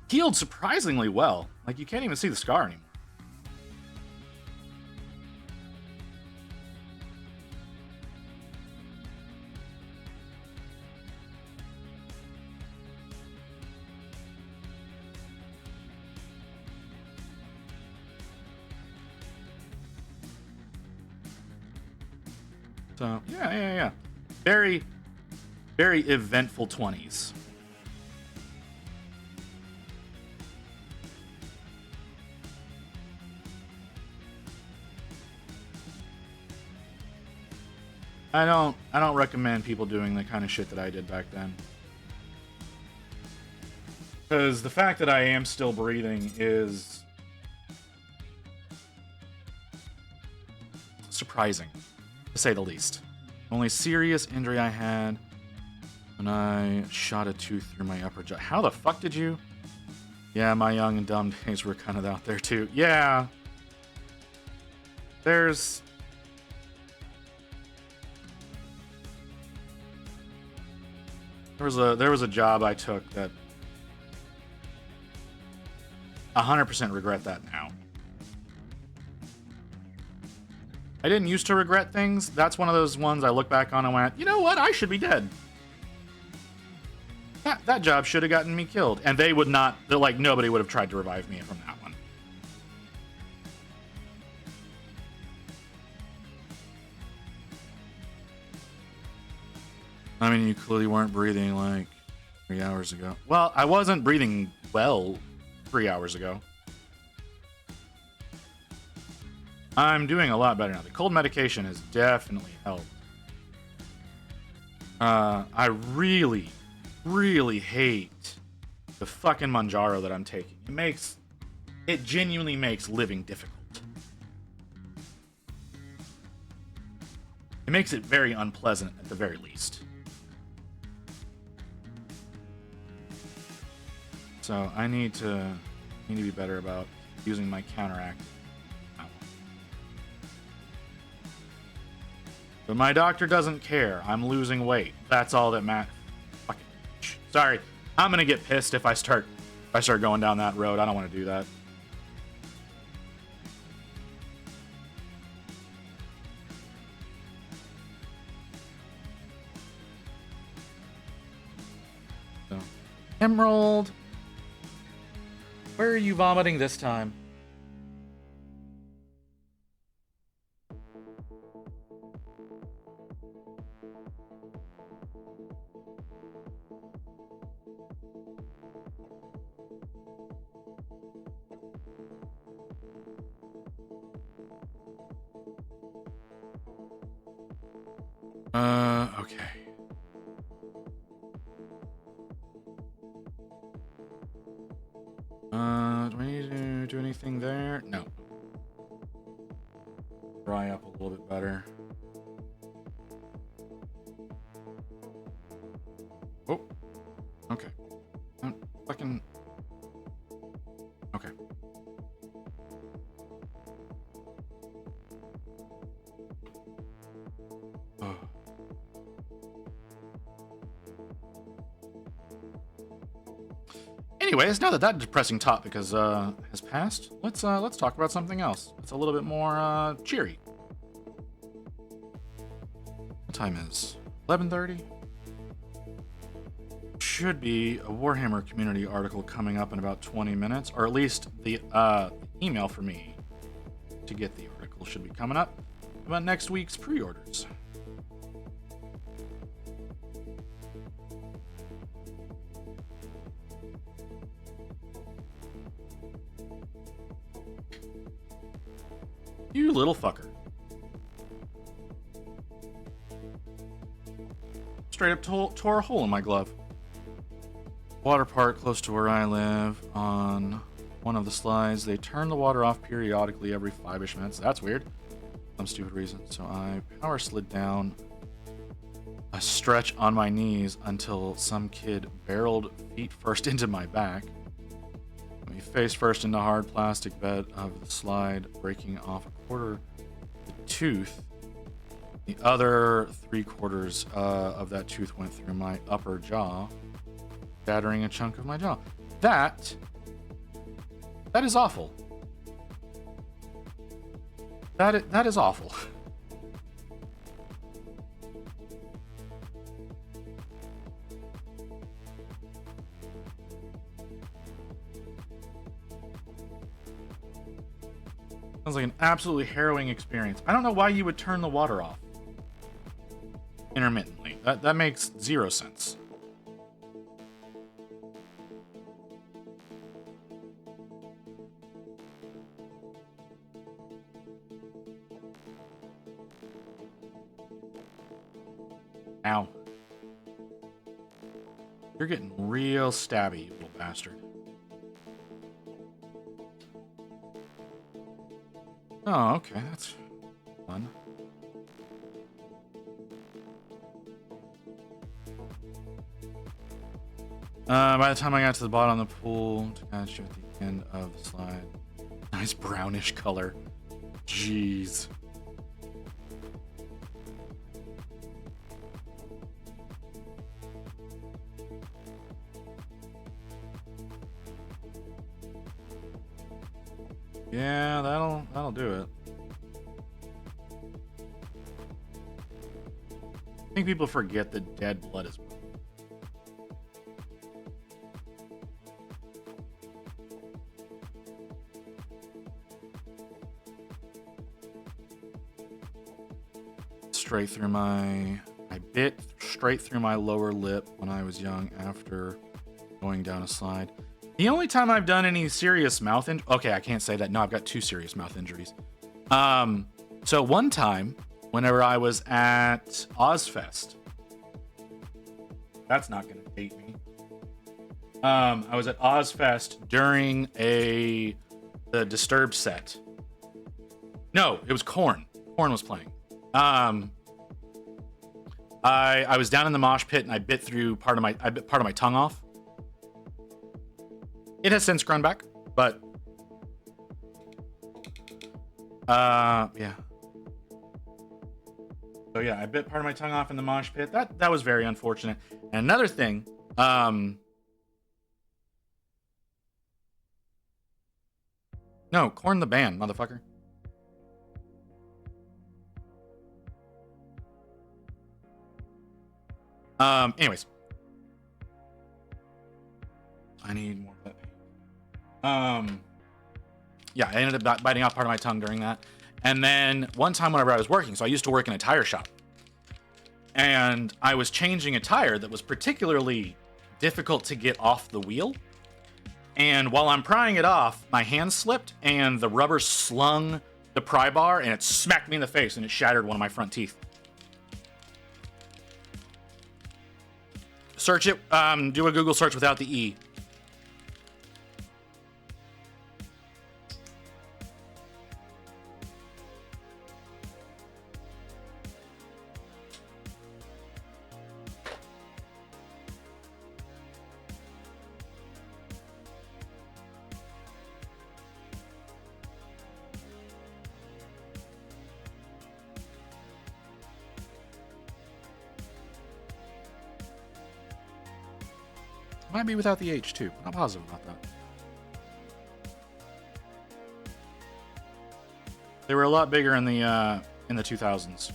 Healed surprisingly well. Like, you can't even see the scar anymore. So, yeah. Very, very eventful 20s. I don't recommend people doing the kind of shit that I did back then. Because the fact that I am still breathing is surprising, to say the least. Only serious injury I had when I shot a tooth through my upper jaw. How the fuck did you? Yeah, my young and dumb days were kind of out there too. Yeah. There was a job I took that 100% regret that now. I didn't used to regret things. That's one of those ones I look back on and went, you know what? I should be dead. That job should have gotten me killed. And they would not, nobody would have tried to revive me from that one. I mean, you clearly weren't breathing like 3 hours ago. Well, I wasn't breathing well 3 hours ago. I'm doing a lot better now. The cold medication has definitely helped. I really, really hate the fucking Mounjaro that I'm taking. It genuinely makes living difficult. It makes it very unpleasant at the very least. So I need to be better about using my counteract. But my doctor doesn't care. I'm losing weight. That's all that matters. Fucking bitch. Sorry. I'm gonna get pissed if I start going down that road. I don't want to do that. So, Emerald. Where are you vomiting this time? Okay. Do we need to do anything there? No. Dry up a little bit better. Oh. Okay. Fucking. Okay. Oh. Anyways, now that that depressing topic has passed, let's talk about something else. It's a little bit more cheery. What time is 11:30? Should be a Warhammer community article coming up in about 20 minutes, or at least the email for me to get the article should be coming up about next week's pre-orders. You little fucker. Straight up tore a hole in my glove. Water park close to where I live. On one of the slides, they turn the water off periodically every 5-ish minutes. That's weird. Some stupid reason. So I power slid down a stretch on my knees until some kid barreled feet first into my back. We face first into hard plastic bed of the slide, breaking off a quarter of the tooth. The other 3/4 of that tooth went through my upper jaw, shattering a chunk of my jaw. That is awful. That is awful. Sounds like an absolutely harrowing experience. I don't know why you would turn the water off intermittently. That makes zero sense. Ow. You're getting real stabby, you little bastard. Oh, okay, that's fun. By the time I got to the bottom of the pool, to catch you at the end of the slide. Nice brownish color. Jeez. Yeah, that'll do it. I think people forget that dead blood is. Straight through my. I bit straight through my lower lip when I was young after going down a slide. The only time I've done any serious mouth okay, I can't say that. No, I've got 2 serious mouth injuries. So one time, whenever I was at Ozfest, that's not going to date me. I was at Ozfest during the Disturbed set. No, it was Korn. Korn was playing. I was down in the mosh pit and I bit part of my tongue off. It has since grown back, but yeah. So yeah, I bit part of my tongue off in the mosh pit. That was very unfortunate. And another thing, no, Korn the band, motherfucker. Anyways, I need more. Yeah, I ended up biting off part of my tongue during that. And then one time whenever I was working, so I used to work in a tire shop, and I was changing a tire that was particularly difficult to get off the wheel. And while I'm prying it off, my hand slipped and the rubber slung the pry bar and it smacked me in the face and it shattered one of my front teeth. Search it, do a Google search without the E. Might be without the H too. I'm not positive about that. They were a lot bigger in the 2000s.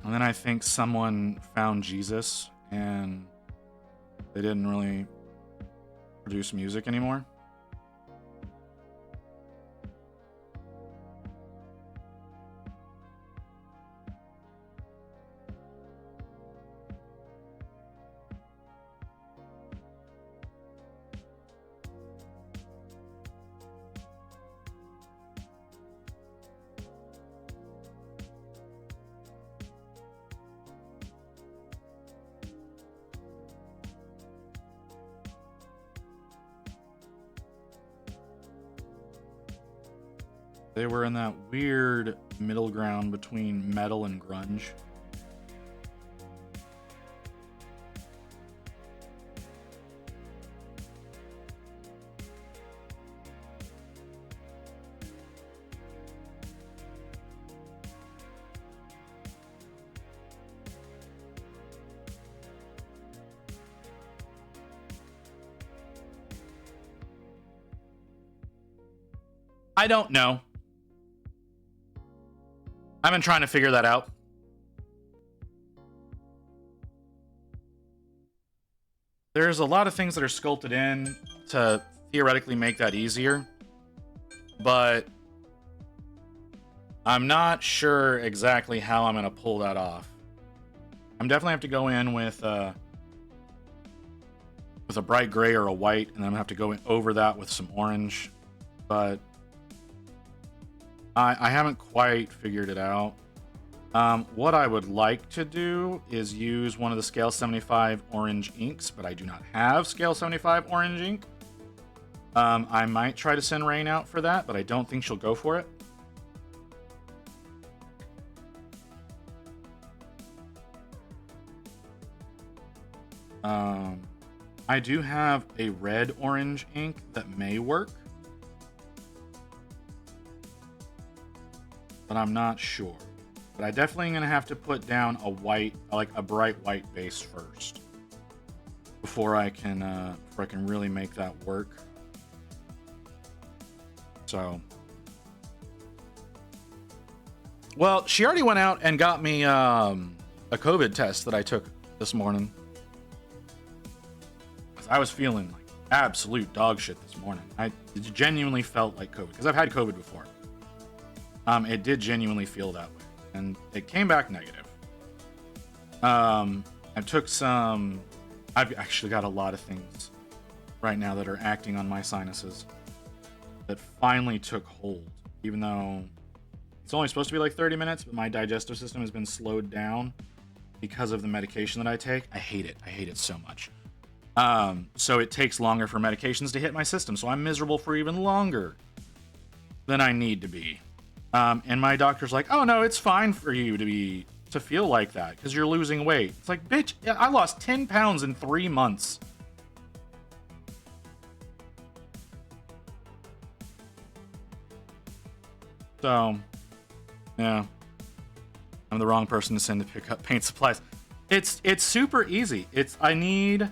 And then I think someone found Jesus and they didn't really produce music anymore. They were in that weird middle ground between metal and grunge. I don't know. I've been trying to figure that out. There's a lot of things that are sculpted in to theoretically make that easier, but I'm not sure exactly how I'm going to pull that off. I'm definitely have to go in with a bright gray or a white, and then I'm going to have to go in over that with some orange, but I haven't quite figured it out. What I would like to do is use one of the Scale 75 orange inks, but I do not have Scale 75 orange ink. I might try to send Rain out for that, but I don't think she'll go for it. I do have a red orange ink that may work, but I'm not sure. But I definitely am gonna have to put down a white, like a bright white base first, before I can really make that work. So, well, she already went out and got me a COVID test that I took this morning. I was feeling like absolute dog shit this morning. I genuinely felt like COVID because I've had COVID before. It did genuinely feel that way, and it came back negative. I took some. I've actually got a lot of things right now that are acting on my sinuses that finally took hold, even though it's only supposed to be like 30 minutes, but my digestive system has been slowed down because of the medication that I take. I hate it. I hate it so much. So it takes longer for medications to hit my system, so I'm miserable for even longer than I need to be. And my doctor's like, oh no, it's fine for you to feel like that because you're losing weight. It's like, bitch, I lost 10 pounds in 3 months. So, yeah, I'm the wrong person to send to pick up paint supplies. It's super easy. I need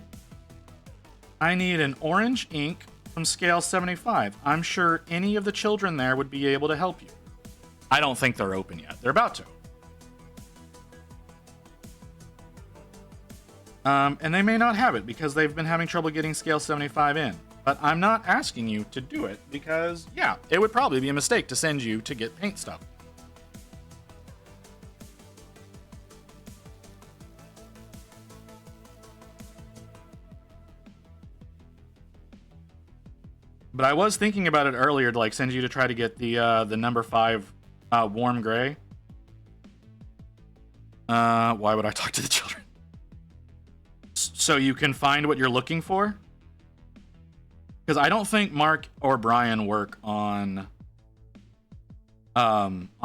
an orange ink from Scale 75. I'm sure any of the children there would be able to help you. I don't think they're open yet. They're about to. And they may not have it because they've been having trouble getting scale 75 in. But I'm not asking you to do it because, yeah, it would probably be a mistake to send you to get paint stuff. But I was thinking about it earlier to like send you to try to get the number 5 warm gray. Why would I talk to the children? So you can find what you're looking for? Because I don't think Mark or Brian work on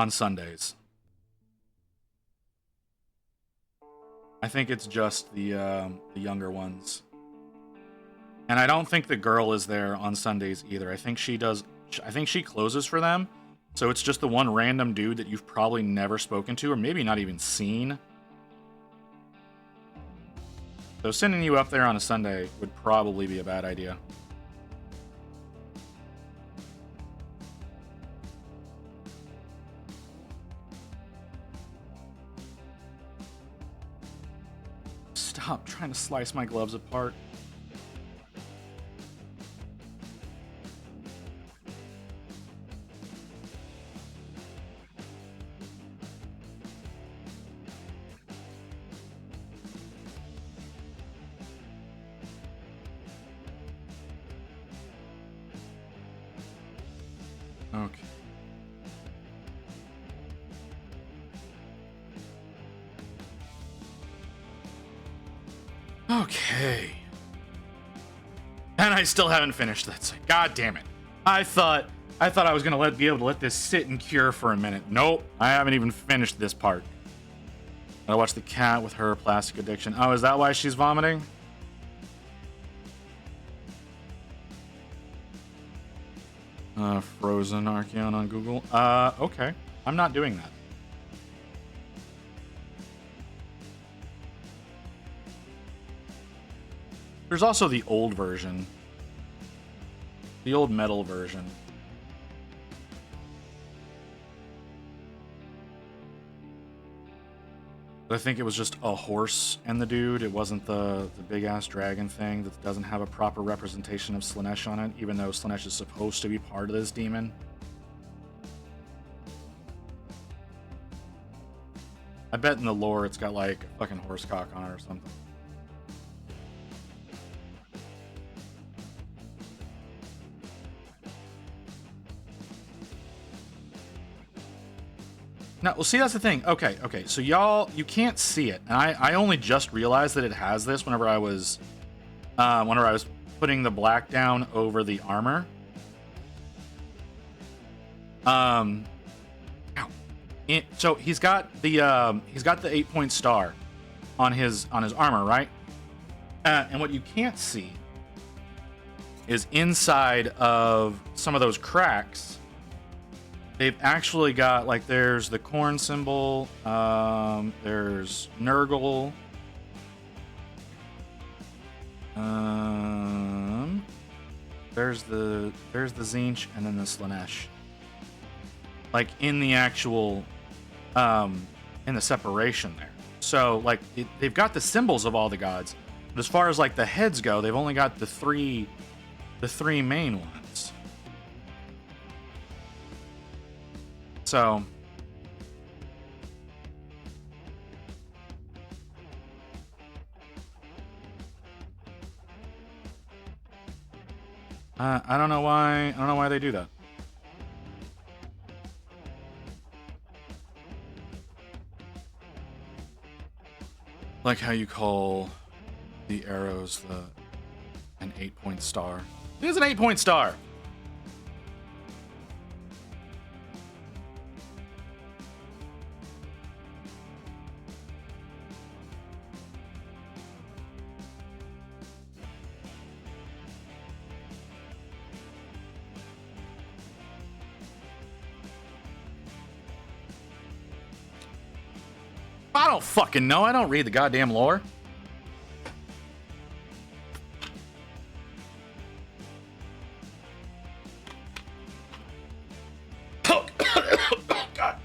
Sundays. I think it's just the younger ones. And I don't think the girl is there on Sundays either. I think she does. I think she closes for them. So it's just the one random dude that you've probably never spoken to or maybe not even seen. So sending you up there on a Sunday would probably be a bad idea. Stop trying to slice my gloves apart. Okay. Okay. And I still haven't finished that. God damn it. I thought I was gonna be able to let this sit and cure for a minute. Nope. I haven't even finished this part. I watched the cat with her plastic addiction. Oh, is that why she's vomiting? Frozen Archeon on Google. Okay. I'm not doing that. There's also the old version. The old metal version. But I think it was just a horse and the dude. It wasn't the big-ass dragon thing that doesn't have a proper representation of Slaanesh on it, even though Slaanesh is supposed to be part of this demon. I bet in the lore it's got like a fucking horse cock on it or something. No, well, see, that's the thing. Okay, so y'all, you can't see it, and I only just realized that it has this whenever I was putting the black down over the armor. So he's got the 8-point star on his armor, right? And what you can't see is inside of some of those cracks. They've actually got, like, there's the corn symbol, there's Nurgle, there's the Tzeentch, and then the Slaanesh. Like, in the actual, in the separation there. So, like, they've got the symbols of all the gods, but as far as, like, the heads go, they've only got the three main ones. So I don't know why they do that. Like how you call the arrows an 8-point star. It is an 8-point star. I don't fucking know. I don't read the goddamn lore. Oh, God.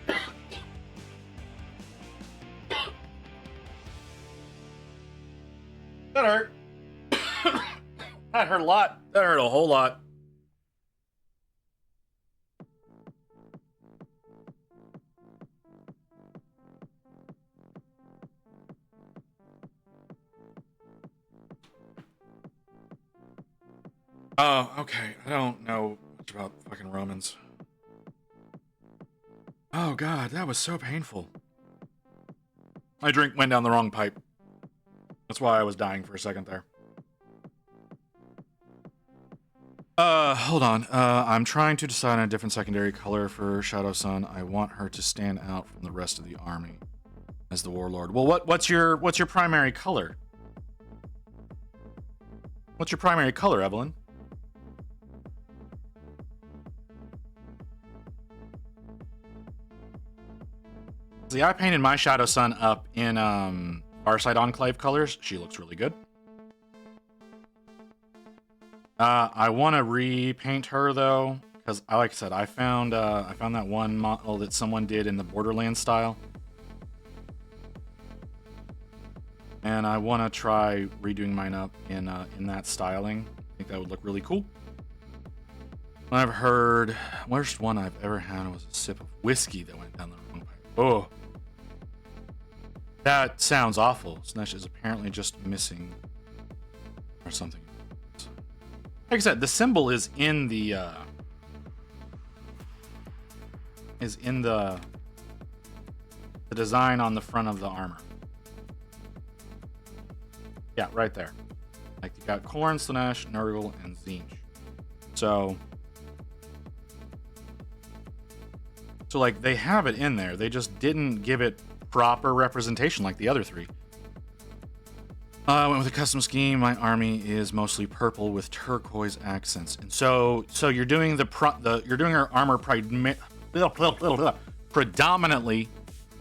That hurt. That hurt a lot. That hurt a whole lot. Oh, okay. I don't know much about fucking Romans. Oh god, that was so painful. My drink went down the wrong pipe. That's why I was dying for a second there. Hold on. I'm trying to decide on a different secondary color for Shadow Sun. I want her to stand out from the rest of the army as the warlord. Well, what's your primary color? What's your primary color, Evelyn? See, I painted my Shadow Sun up in Farsight Enclave colors. She looks really good. I want to repaint her though, because like I said, I found that one model that someone did in the Borderlands style, and I want to try redoing mine up in that styling. I think that would look really cool. I've heard worst one I've ever had was a sip of whiskey that went down the wrong pipe. Oh, that sounds awful. Snesh is apparently just missing or something. Like I said, the symbol is in the design on the front of the armor. Yeah, right there. Like you got Khorne, Slaanesh, Nurgle, and Tzeentch. So like they have it in there. They just didn't give it proper representation like the other three. I went with a custom scheme. My army is mostly purple with turquoise accents, and so you're doing you're doing our armor predominantly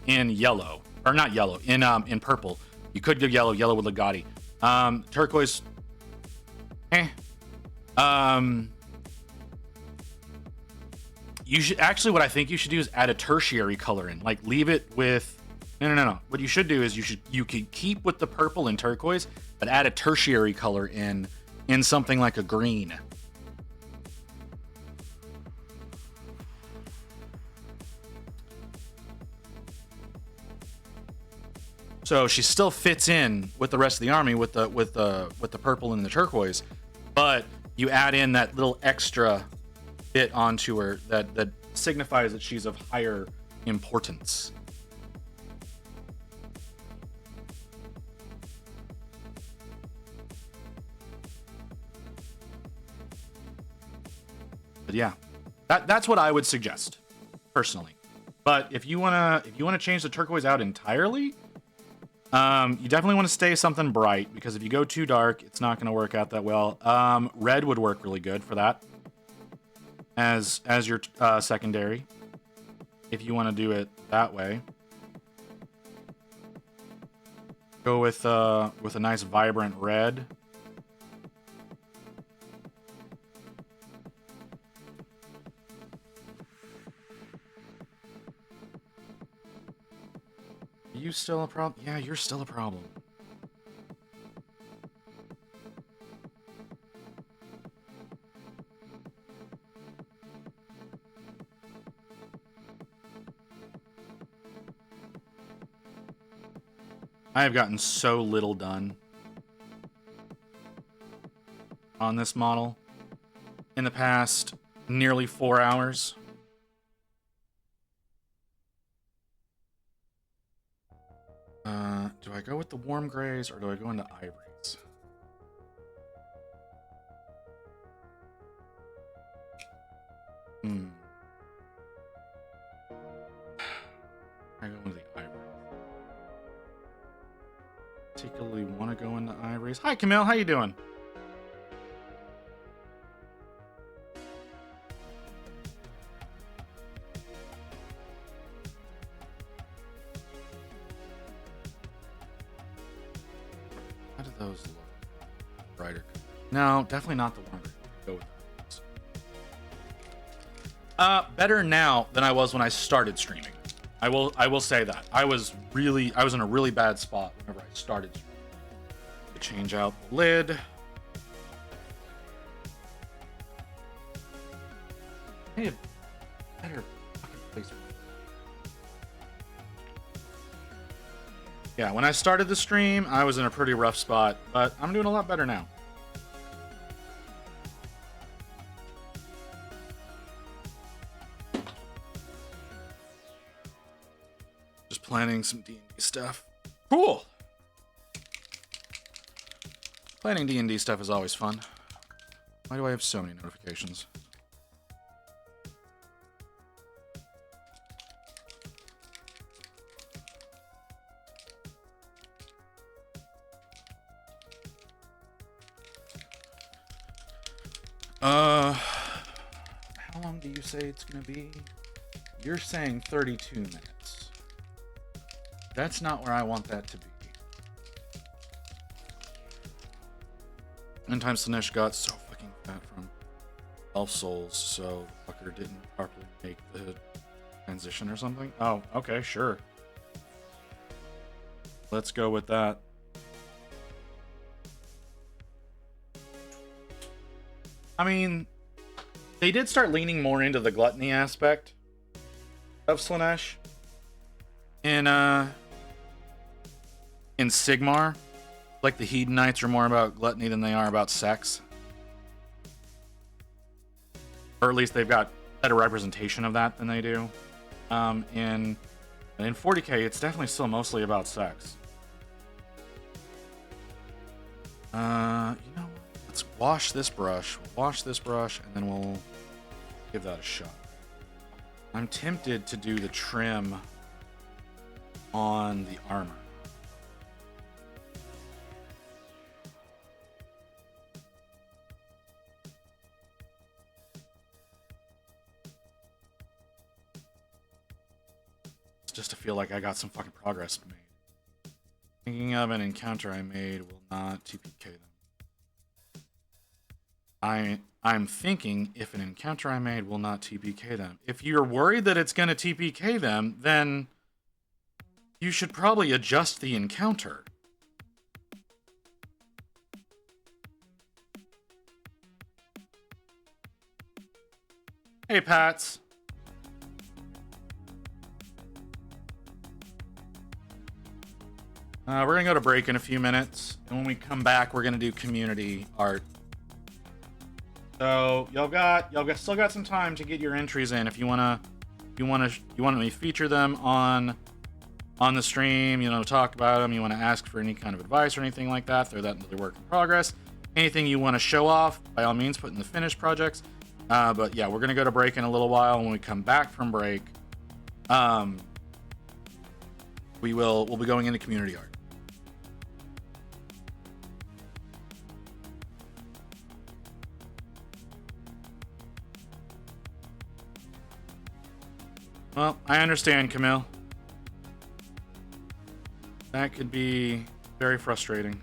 in yellow, or not yellow, in purple. You could go yellow. Yellow would look gaudy. Turquoise. You should actually. What I think you should do is add a tertiary color in. Like leave it with. No. What you should do is you could keep with the purple and turquoise, but add a tertiary color in something like a green. So she still fits in with the rest of the army with the purple and the turquoise, but you add in that little extra bit onto her that signifies that she's of higher importance. But yeah, that's what I would suggest personally. But if you wanna change the turquoise out entirely, you definitely want to stay something bright, because if you go too dark, it's not going to work out that well. Red would work really good for that as your secondary, if you want to do it that way. Go with a nice vibrant red. You still a problem? Yeah, you're still a problem. I have gotten so little done on this model in the past nearly 4 hours. Do I go with the warm grays or do I go into ivories? I go into the ivories. Particularly want to go into ivories. Hi, Camille. How you doing? Those look brighter. No, definitely not the warm gray. Go with those. Better now than I was when I started streaming. I will say that. I was in a really bad spot whenever I started streaming. change out the lid. I need a better fucking place. Yeah, when I started the stream, I was in a pretty rough spot, but I'm doing a lot better now. Just planning some D&D stuff. Cool! Planning D&D stuff is always fun. Why do I have so many notifications? How long do you say it's gonna be? You're saying 32 minutes. That's not where I want that to be. One time Slanesh got so fucking fat from Elf Souls, so the fucker didn't properly make the transition or something. Oh, okay, sure. Let's go with that. I mean, they did start leaning more into the gluttony aspect of Slanesh in Sigmar. Like the Hedonites are more about gluttony than they are about sex. Or at least they've got better representation of that than they do. In 40k, it's definitely still mostly about sex. You know, let's wash this brush, and then we'll give that a shot. I'm tempted to do the trim on the armor. Just to feel like I got some fucking progress made. Thinking of an encounter I made will not TPK them. I'm thinking if an encounter I made will not TPK them. If you're worried that it's going to TPK them, then you should probably adjust the encounter. Hey, Pats. We're going to go to break in a few minutes, and when we come back, we're going to do community art. So y'all still got some time to get your entries in if you want me to feature them on the stream, you know, talk about them, you want to ask for any kind of advice or anything like that, throw that into the work in progress. Anything you want to show off, by all means, put in the finished projects. But yeah, we're going to go to break in a little while. When we come back from break, we'll be going into community art. Well, I understand, Camille. That could be very frustrating.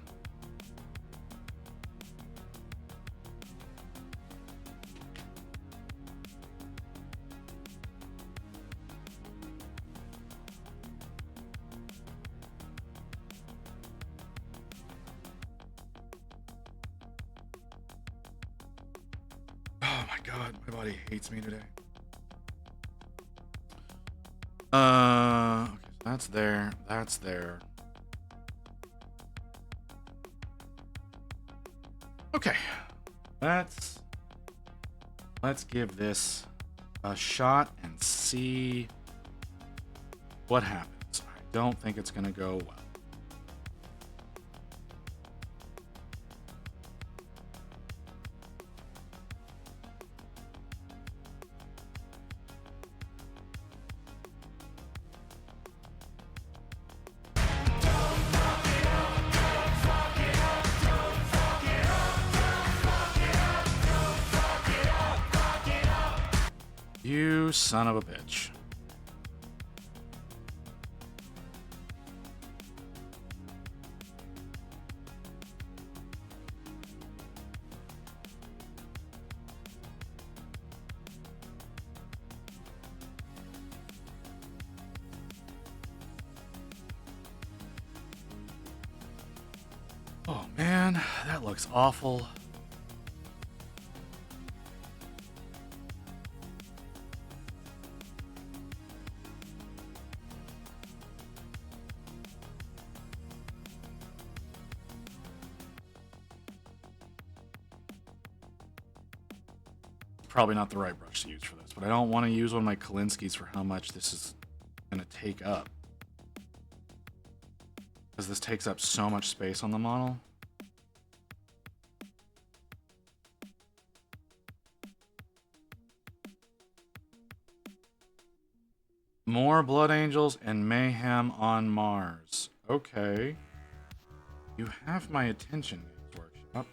Oh my god, my body hates me today. Okay, so that's there. Okay, let's give this a shot and see what happens. I don't think it's gonna go well. You son of a bitch. Oh man, that looks awful. Probably not the right brush to use for this, but I don't want to use one of my Kolinsky's for how much this is going to take up. Because this takes up so much space on the model. More Blood Angels and Mayhem on Mars. Okay. You have my attention, Games Workshop.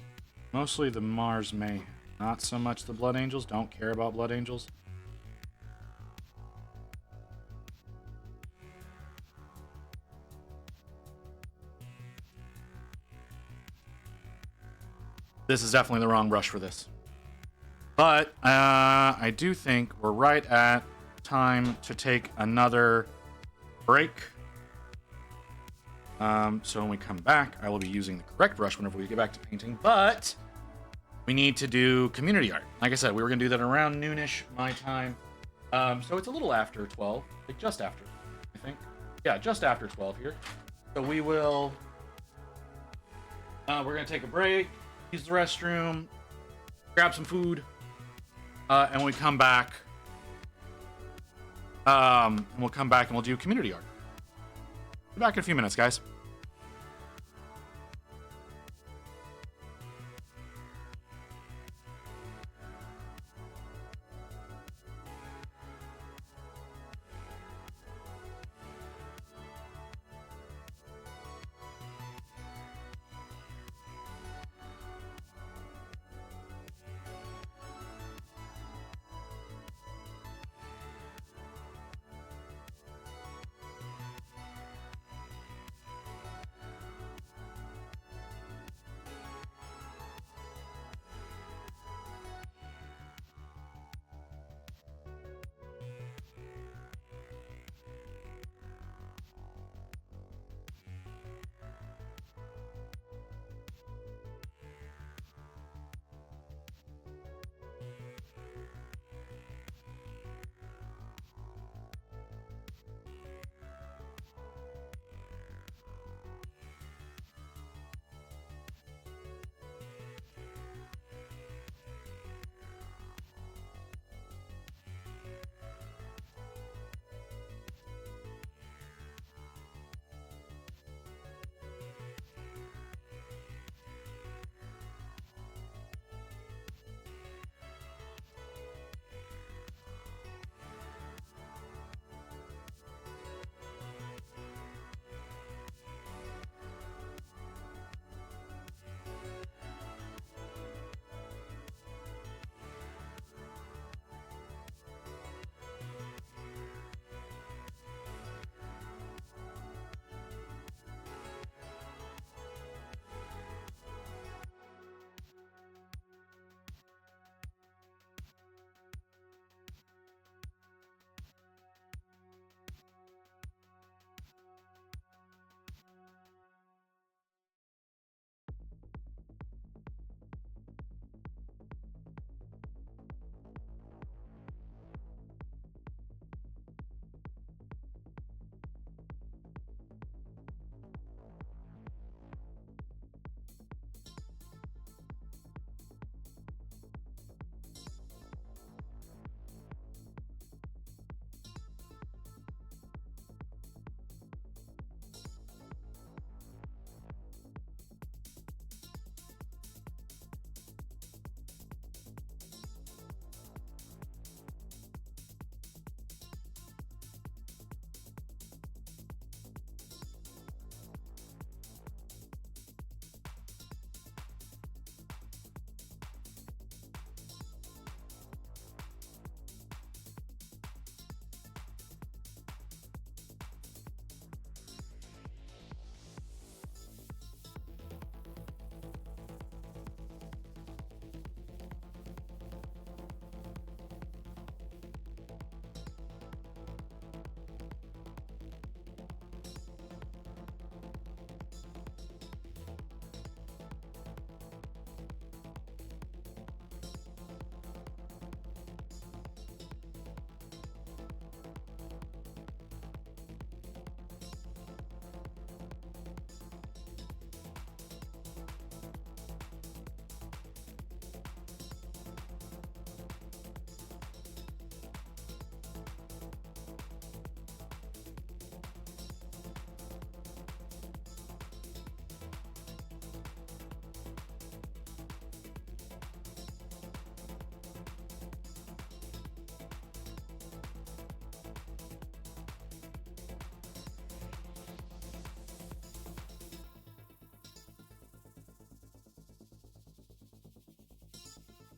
Mostly the Mars Mayhem. Not so much the Blood Angels. Don't care about Blood Angels. This is definitely the wrong brush for this. But I do think we're right at time to take another break. So when we come back, I will be using the correct brush whenever we get back to painting. But we need to do community art. Like I said, we were going to do that around noonish my time. So it's a little after 12. Like just after, I think. Yeah, just after 12 here. So we will... we're going to take a break, use the restroom, grab some food, and when we come back... we'll come back and we'll do community art. Be back in a few minutes, guys.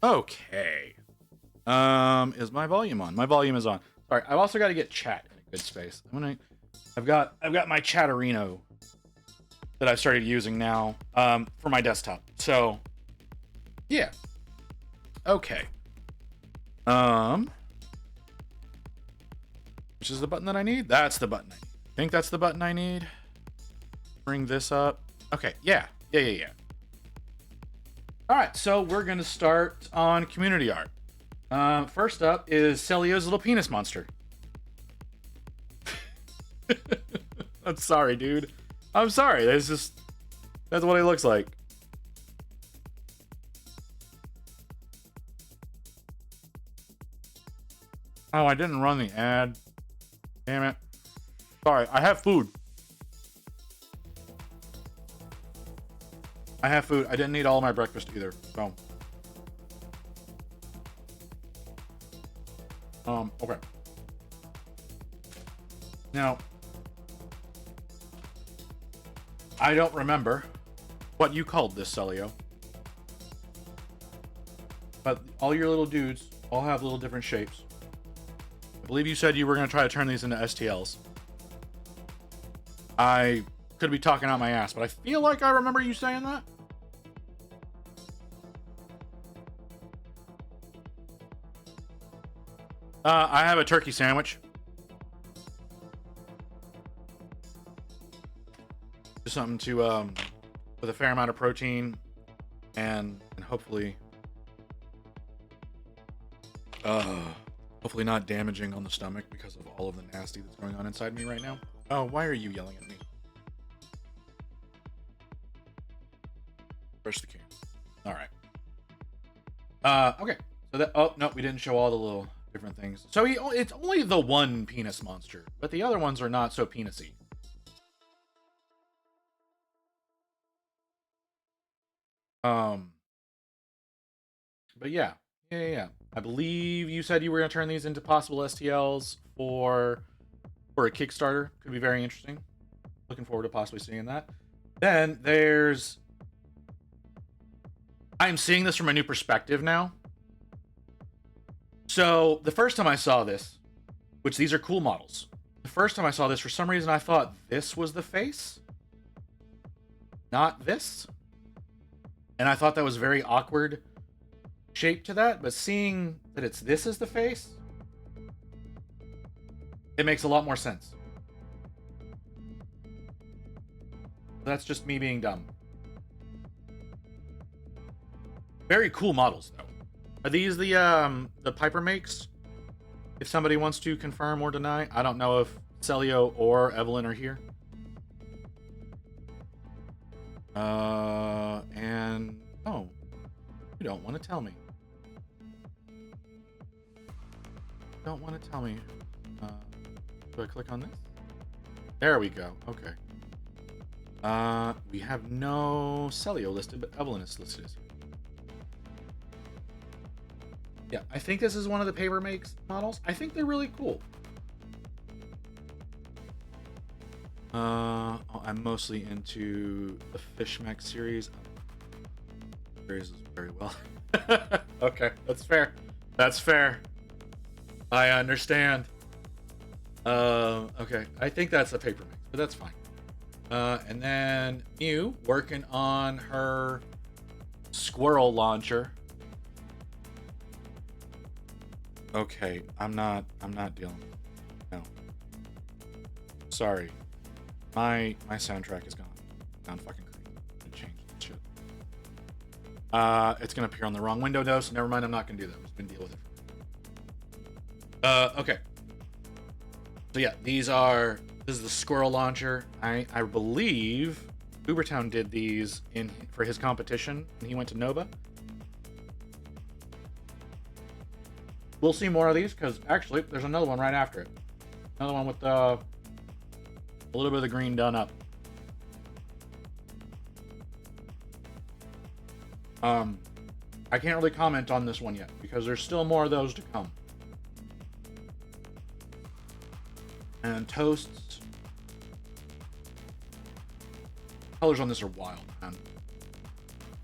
Okay. Is my volume on? My volume is on. Sorry, I've also got to get chat in a good space. I've got my Chatterino that I've started using now for my desktop. So, yeah. Okay. Which is the button that I need? That's the button I need. I think that's the button I need. Bring this up. Okay, yeah. All right, so we're gonna start on community art. First up is Celio's little penis monster. I'm sorry, dude. I'm sorry. That's what he looks like. Oh, I didn't run the ad. Damn it. Sorry, I have food. I didn't eat all of my breakfast either. So. Okay. Now, I don't remember what you called this, Celio. But all your little dudes all have little different shapes. I believe you said you were going to try to turn these into STLs. I could be talking out my ass, but I feel like I remember you saying that. I have a turkey sandwich. Just something to, with a fair amount of protein and hopefully, hopefully not damaging on the stomach because of all of the nasty that's going on inside me right now. Oh, why are you yelling at me? Push the camera. All right. Okay. So that, oh, no, we didn't show all the little different things. So it's only the one penis monster, but the other ones are not so penisy. But yeah. I believe you said you were going to turn these into possible STLs for a Kickstarter. Could be very interesting. Looking forward to possibly seeing that. Then there's... I'm seeing this from a new perspective now. So the first time I saw this, which these are cool models. The first time I saw this, for some reason I thought this was the face, not this. And I thought that was very awkward shape to that, but seeing that this is the face, it makes a lot more sense. That's just me being dumb. Very cool models, though. Are these the Piper makes? If somebody wants to confirm or deny, I don't know if Celio or Evelyn are here. And oh, you don't want to tell me. Don't want to tell me. Do I click on this? There we go. Okay. We have no Celio listed, but Evelyn is listed as here. Yeah, I think this is one of the Paper Makes models. I think they're really cool. I'm mostly into the Fishmech series. Series is very well. Okay, that's fair. That's fair. I understand. Okay, I think that's a Paper Mix, but that's fine. And then Mew working on her squirrel launcher. Okay, I'm not dealing. No. Sorry. My soundtrack is gone fucking crazy. I'm gonna change that shit. It's gonna appear on the wrong window though, so never mind, I'm not gonna do that. I'm just gonna deal with it. Okay. So yeah, this is the squirrel launcher. I believe Ubertown did these for his competition when he went to Nova. We'll see more of these because actually there's another one right after it. Another one with a little bit of the green done up. I can't really comment on this one yet because there's still more of those to come. And toasts. Colors on this are wild, man.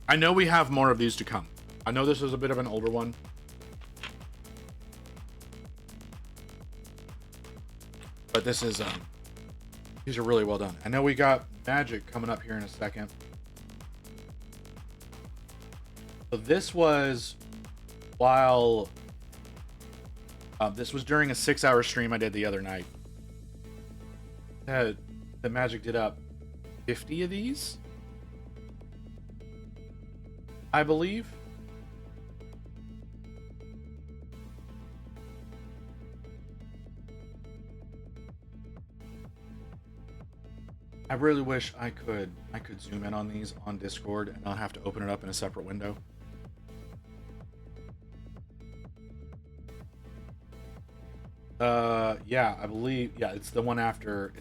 I know we have more of these to come. I know this is a bit of an older one. But this is, these are really well done. I know we got Magic coming up here in a second. So this was while, this was during a 6-hour stream I did the other night. The Magic did up 50 of these, I believe. I really wish I could zoom in on these on Discord and not have to open it up in a separate window. Yeah, I believe, yeah, it's the one after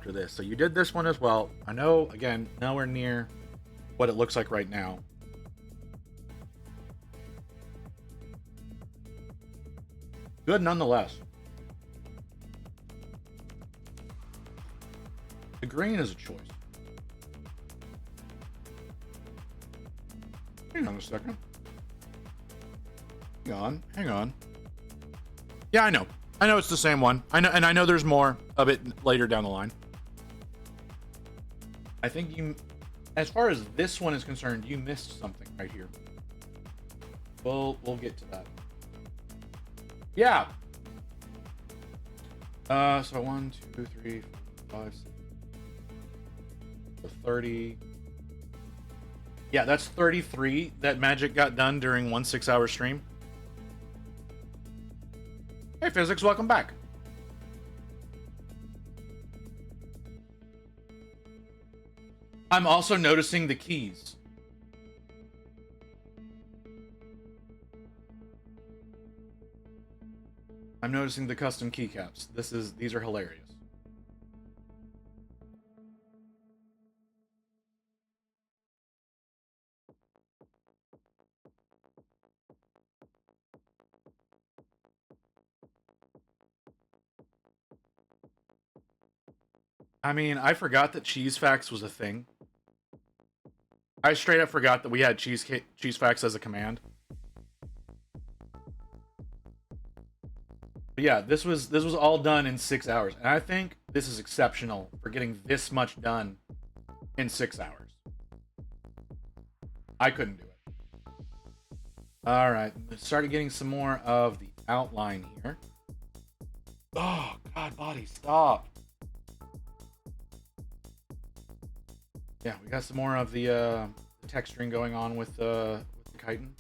this. So you did this one as well. I know, again, nowhere near what it looks like right now. Good nonetheless. The green is a choice. Hang on a second. Hang on. Yeah, I know it's the same one. I know, and I know there's more of it later down the line. I think you, as far as this one is concerned, you missed something right here. We'll get to that. Yeah. So 1, 2, 3, 4, 5, 6. 30. Yeah, that's 33 that Magic got done during one 6-hour stream. Hey, Physics, welcome back. I'm also noticing the keys. I'm noticing the custom keycaps. These are hilarious. I mean, I forgot that cheese facts was a thing. I straight up forgot that we had cheese facts as a command. But yeah, this was all done in 6 hours, and I think this is exceptional for getting this much done in 6 hours. I couldn't do it. All right, started getting some more of the outline here. Oh God, body, stop. Yeah, we got some more of the texturing going on with the chitin.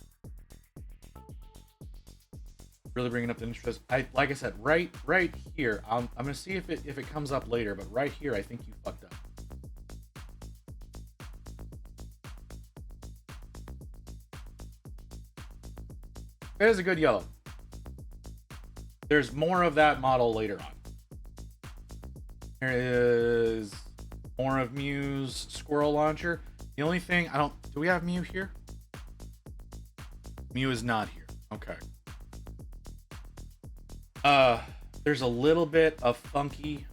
Really bringing up the interest. Like I said, right here. I'm gonna see if it comes up later, but right here, I think you fucked up. It is a good yellow. There's more of that model later on. Here is more of Mew's squirrel launcher. The only thing do we have Mew here? Mew is not here. Okay. There's a little bit of funky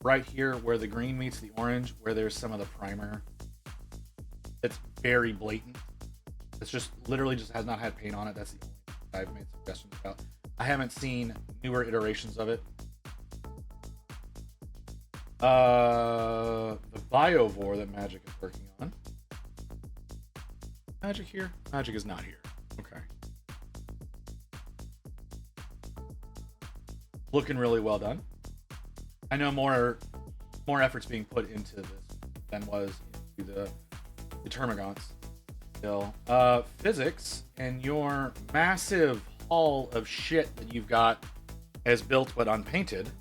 right here where the green meets the orange, where there's some of the primer. It's very blatant. It's just literally just has not had paint on it. That's the only thing I've made suggestions about. I haven't seen newer iterations of it. The Biovore that Magic is working on. Magic here? Magic is not here. Okay. Looking really well done. I know more efforts being put into this than was into the Termagants. Still, Physics and your massive haul of shit that you've got as built but unpainted.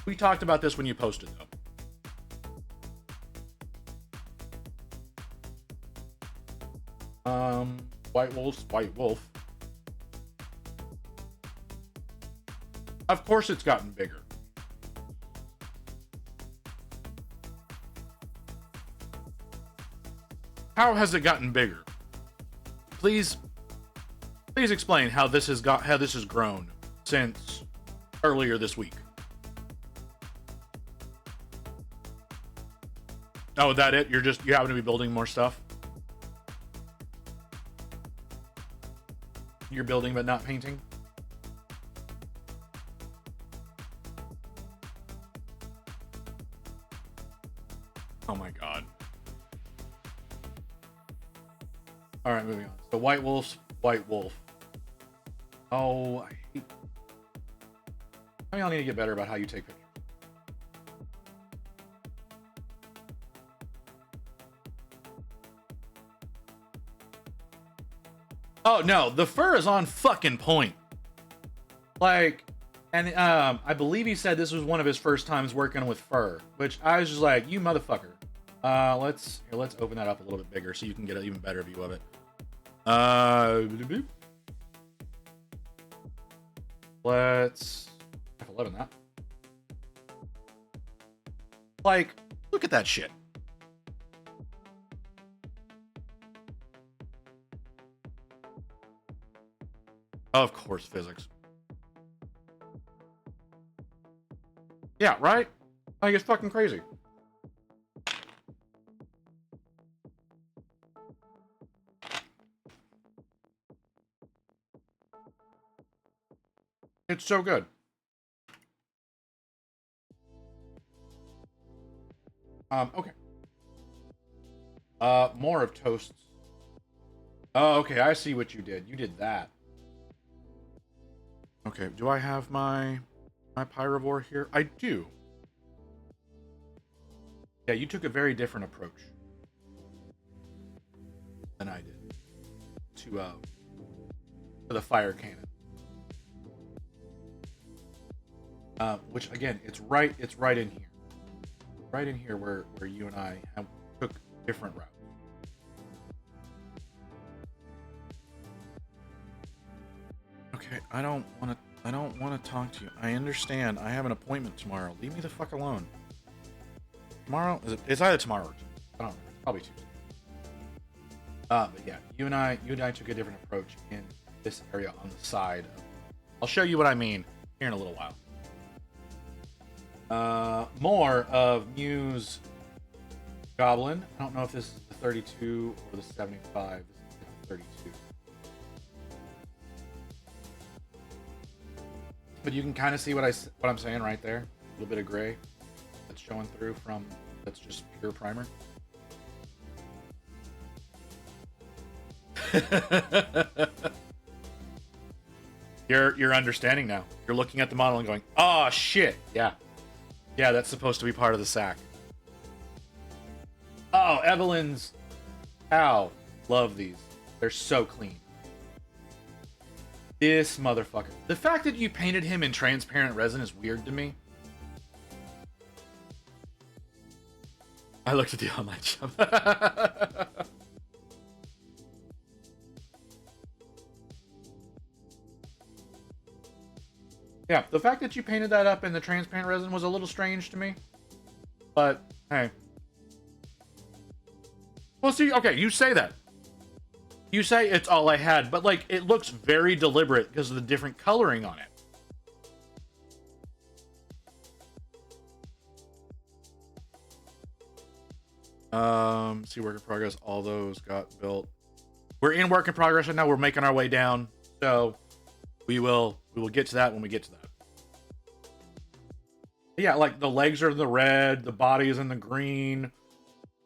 We talked about this when you posted, though. White Wolf. Of course it's gotten bigger. How has it gotten bigger? Please explain how this has grown since earlier this week. Oh, that it? You happen to be building more stuff? You're building but not painting? Oh my god. Alright, moving on. So White Wolf. Oh, I hate... I mean, I'll need to get better about how you take pictures. Oh, no. The fur is on fucking point. Like, and I believe he said this was one of his first times working with fur, which I was just like, you motherfucker. Let's open that up a little bit bigger so you can get an even better view of it. Let's F11 that. Like, look at that shit. Of course, physics. Yeah, right? Like, it's fucking crazy. It's so good. Okay. More of toasts. Oh, okay, I see what you did. You did that. Okay, do I have my pyrovore here? I do. Yeah, you took a very different approach than I did to the fire cannon. Which again, it's right in here. Right in here where you and I took different routes. Okay, I don't want to talk to you. I understand. I have an appointment tomorrow. Leave me the fuck alone. Tomorrow? It's either tomorrow or Tuesday. I don't remember. It's probably Tuesday. But yeah, you and I took a different approach in this area on the side. I'll show you what I mean here in a little while. More of Muse Goblin. I don't know if this is the 32 or the 75. This is the 32. But you can kind of see what I'm saying right there. A little bit of gray that's showing through from that's just pure primer. You're understanding now. You're looking at the model and going, "Oh shit, yeah, that's supposed to be part of the sack." Oh, Evelyn's cow. Love these. They're so clean. This motherfucker. The fact that you painted him in transparent resin is weird to me. I looked at the online shop. Yeah, the fact that you painted that up in the transparent resin was a little strange to me. But, hey. Well, see, okay, you say that. You say it's all I had, but, like, it looks very deliberate because of the different coloring on it. See, work in progress. All those got built. We're in work in progress right now. We're making our way down. So, we will get to that when we get to that. Yeah, like, the legs are in the red. The body is in the green.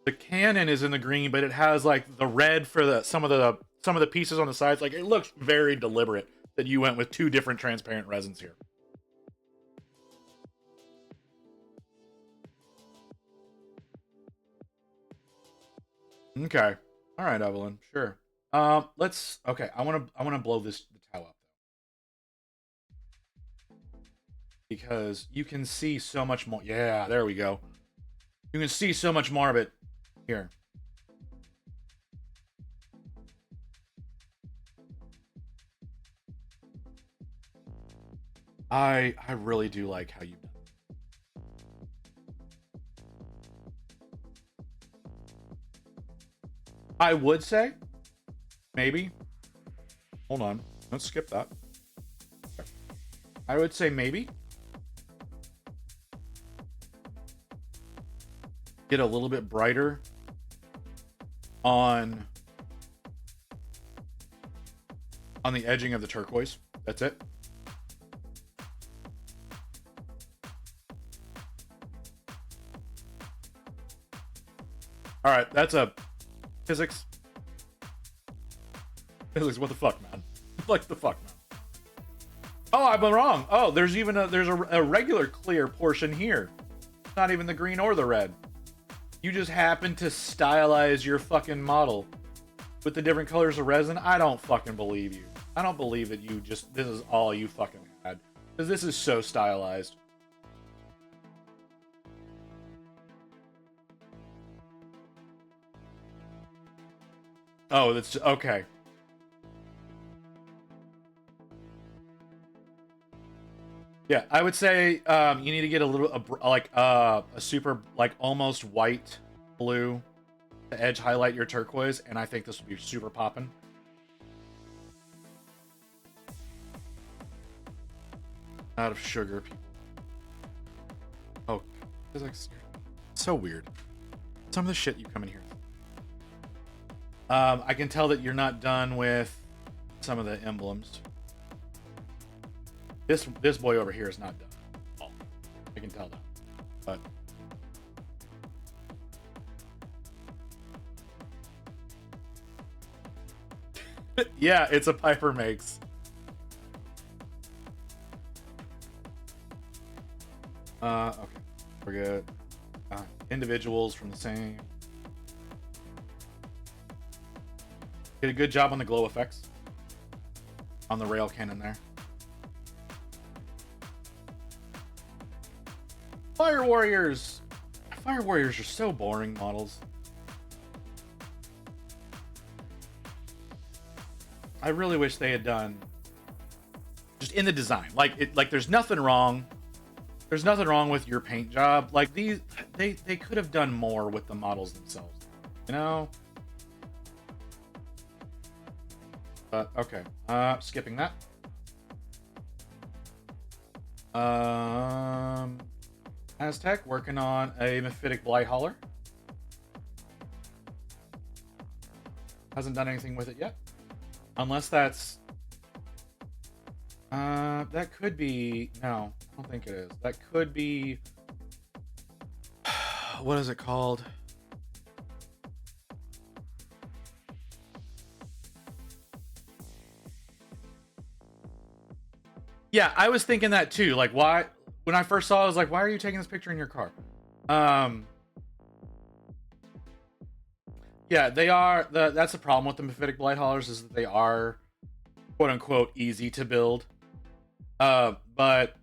The cannon is in the green, but it has like the red for some of the pieces on the sides. Like, it looks very deliberate that you went with two different transparent resins here. Okay. All right, Evelyn. Sure. Okay. I want to blow the towel up though, because you can see so much more. Yeah, there we go. You can see so much more of it here. I really do like how you've done it. I would say maybe. Hold on. Let's skip that. I would say maybe. get a little bit brighter on the edging of the turquoise. That's it. All right, that's a physics. Physics, what the fuck, man? What the fuck, man? Oh, I've been wrong. Oh, there's even a regular clear portion here. Not even the green or the red. You just happen to stylize your fucking model with the different colors of resin. I don't fucking believe you. I don't believe that you just, this is all you fucking had. Because this is so stylized. Oh, that's okay. Yeah, I would say you need to get a little a super like almost white blue to edge highlight your turquoise, and I think this will be super poppin'. Out of sugar, people. Oh, it's like so weird. Some of the shit you come in here. I can tell that you're not done with some of the emblems. This boy over here is not done. Oh, I can tell that. But yeah, it's a Piper Makes. Okay, we're good. Individuals from the same. Did a good job on the glow effects on the rail cannon there. Fire Warriors! Fire Warriors are so boring models. I really wish they had done just in the design. Like there's nothing wrong. There's nothing wrong with your paint job. Like these, they could have done more with the models themselves. You know? But okay. Skipping that. Aztec working on a Mephitic Blyhauler. Hasn't done anything with it yet. Unless that's... that could be... No, I don't think it is. That could be... What is it called? Yeah, I was thinking that too. Like, why... When I first saw it, I was like, why are you taking this picture in your car? Yeah, they are... That's the problem with the Mephitic Blighthaulers, is that they are, quote-unquote, easy to build. But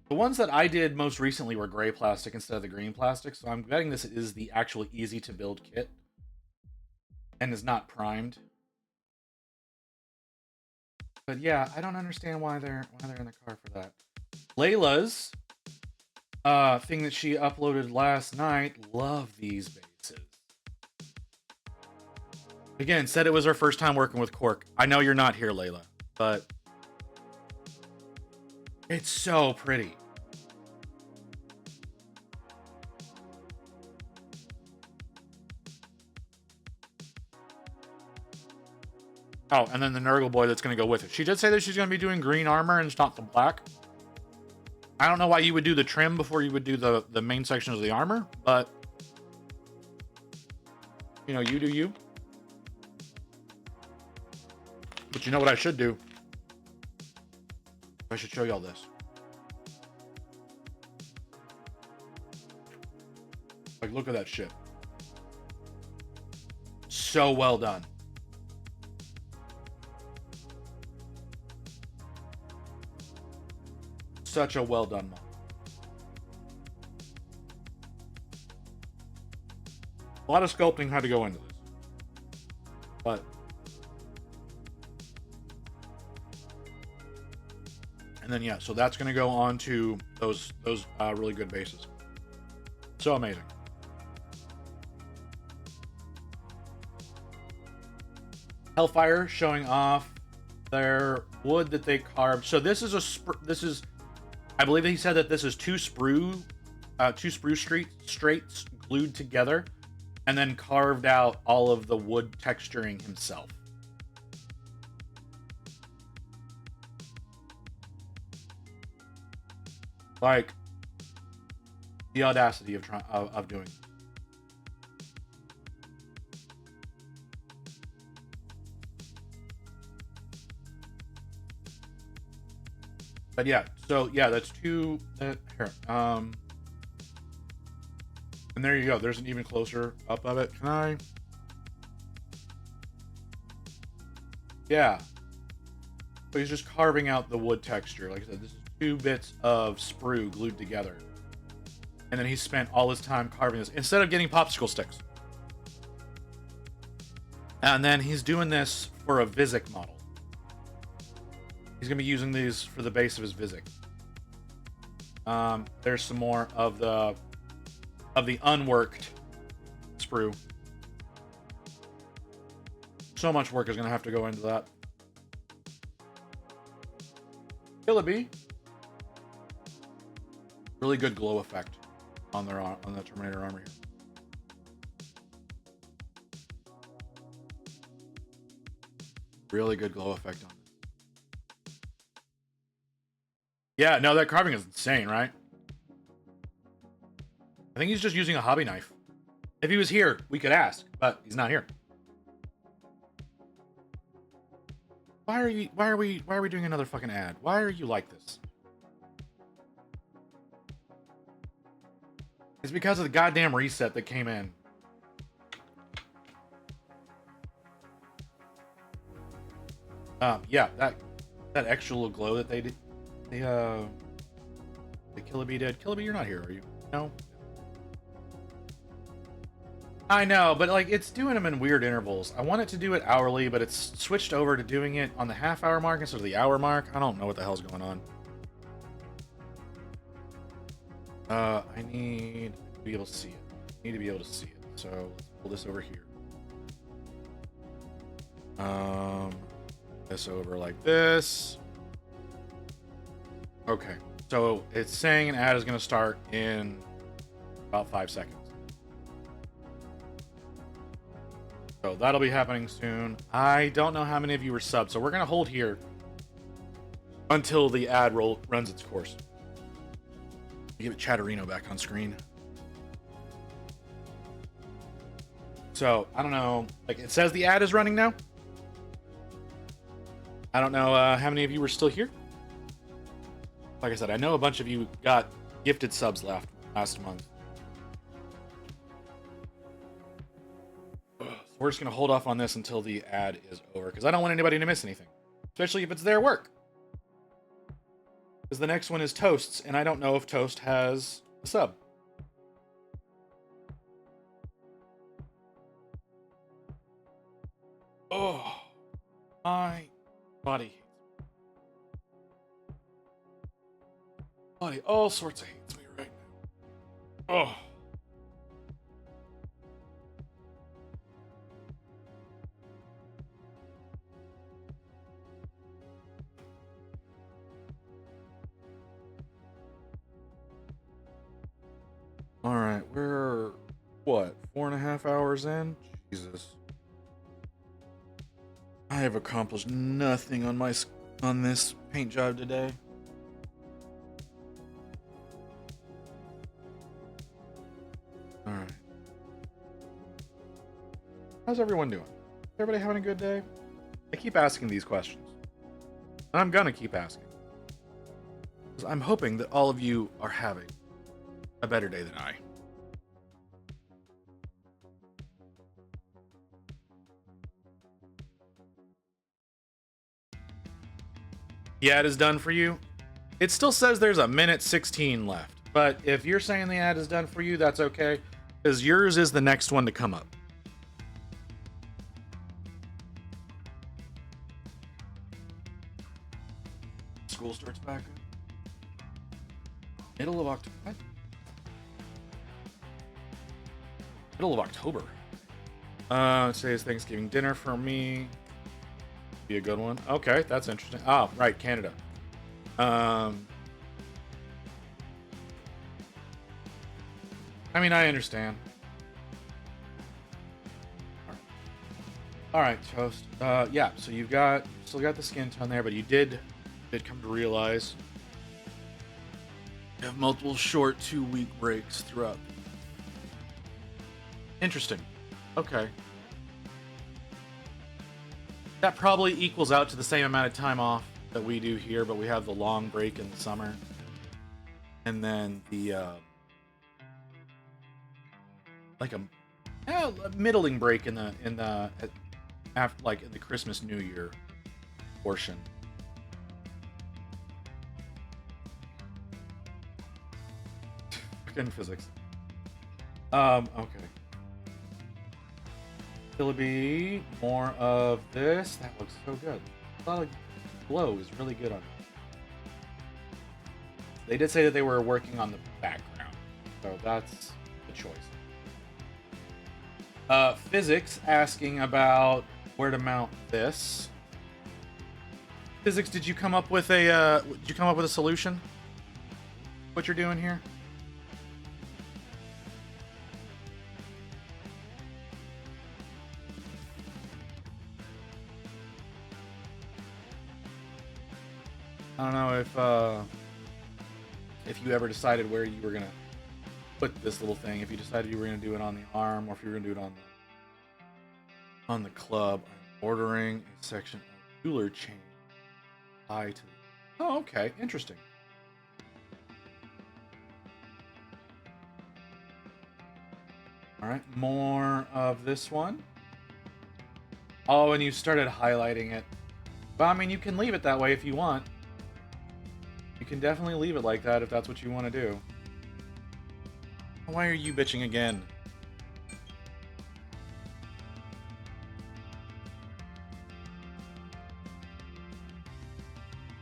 the ones that I did most recently were gray plastic instead of the green plastic, so I'm betting this is the actual easy-to-build kit and is not primed. But yeah, I don't understand why they're in the car for that. Layla's thing that she uploaded last night, love these bases. Again, said it was her first time working with cork. I know you're not here, Layla, but it's so pretty. Oh, and then the Nurgle boy that's going to go with it. She did say that she's going to be doing green armor and not the black. I don't know why you would do the trim before you would do the main section of the armor, but you know, you do you. But you know what I should do? I should show y'all this. Like, look at that shit. So well done. Such a well done model. A lot of sculpting had to go into this, but and then yeah, so that's going to go on to those really good bases. So amazing. Hellfire showing off their wood that they carved. So this is I believe he said that this is 2 sprue two sprue straights glued together, and then carved out all of the wood texturing himself. Like, the audacity of doing it. But yeah, so yeah, that's two here. And there you go. There's an even closer up of it. Can I? Yeah. So he's just carving out the wood texture. Like I said, this is 2 bits of sprue glued together. And then he spent all his time carving this instead of getting popsicle sticks. And then he's doing this for a Vizsla model. He's going to be using these for the base of his Vizsla. There's some more of the unworked sprue. So much work is going to have to go into that. Killaby. Really good glow effect on the Terminator armor here. Really good glow effect on it. Yeah, no, that carving is insane, right? I think he's just using a hobby knife. If he was here, we could ask, but he's not here. Why are we doing another fucking ad? Why are you like this? It's because of the goddamn reset that came in. Yeah, that extra little glow that they did. The Killaby did. Killaby, you're not here, are you? No. I know, but like it's doing them in weird intervals. I want it to do it hourly, but it's switched over to doing it on the half-hour mark instead of the hour mark. I don't know what the hell's going on. I need to be able to see it. I need to be able to see it. So let's pull this over here. This over like this. Okay, so it's saying an ad is going to start in about 5 seconds. So that'll be happening soon. I don't know how many of you were subbed, so we're going to hold here until the ad runs its course. Give it Chatterino back on screen. So, I don't know. Like, it says the ad is running now. I don't know how many of you were still here. Like I said, I know a bunch of you got gifted subs last month. So we're just going to hold off on this until the ad is over, because I don't want anybody to miss anything. Especially if it's their work. Because the next one is Toast's, and I don't know if Toast has a sub. Oh, my body. Body all sorts of hates me right now. Oh. All right, we're what, 4.5 hours in? Jesus. I have accomplished nothing on this paint job today. All right. How's everyone doing? Everybody having a good day? I keep asking these questions. And I'm gonna keep asking. Because I'm hoping that all of you are having a better day than I. The ad is done for you. It still says there's a minute 16 left. But if you're saying the ad is done for you, that's okay. Because yours is the next one to come up. School starts back middle of October. Middle of October. Today's Thanksgiving dinner for me. Be a good one. Okay, that's interesting. Oh, right, Canada. I mean, I understand. All right, Toast. Yeah. So you've still got the skin tone there, but you did come to realize you have multiple short 2-week breaks throughout. Interesting. Okay. That probably equals out to the same amount of time off that we do here, but we have the long break in the summer, and then the like a middling break in the after, like in the Christmas New Year portion. Fucking physics. Okay. Will it be more of this? That looks so good. A lot of glow is really good on it. They did say that they were working on the background, so that's the choice. Physics asking about where to mount this. Physics, did you come up with a solution? What you're doing here? I don't know if you ever decided where you were gonna put this little thing. If you decided you were gonna do it on the arm, or if you were gonna do it on the club. I'm ordering a section of ruler chain tie to. Oh, okay, interesting. All right, more of this one. Oh, and you started highlighting it. Well, I mean, you can leave it that way if you want. You can definitely leave it like that if that's what you want to do. Why are you bitching again?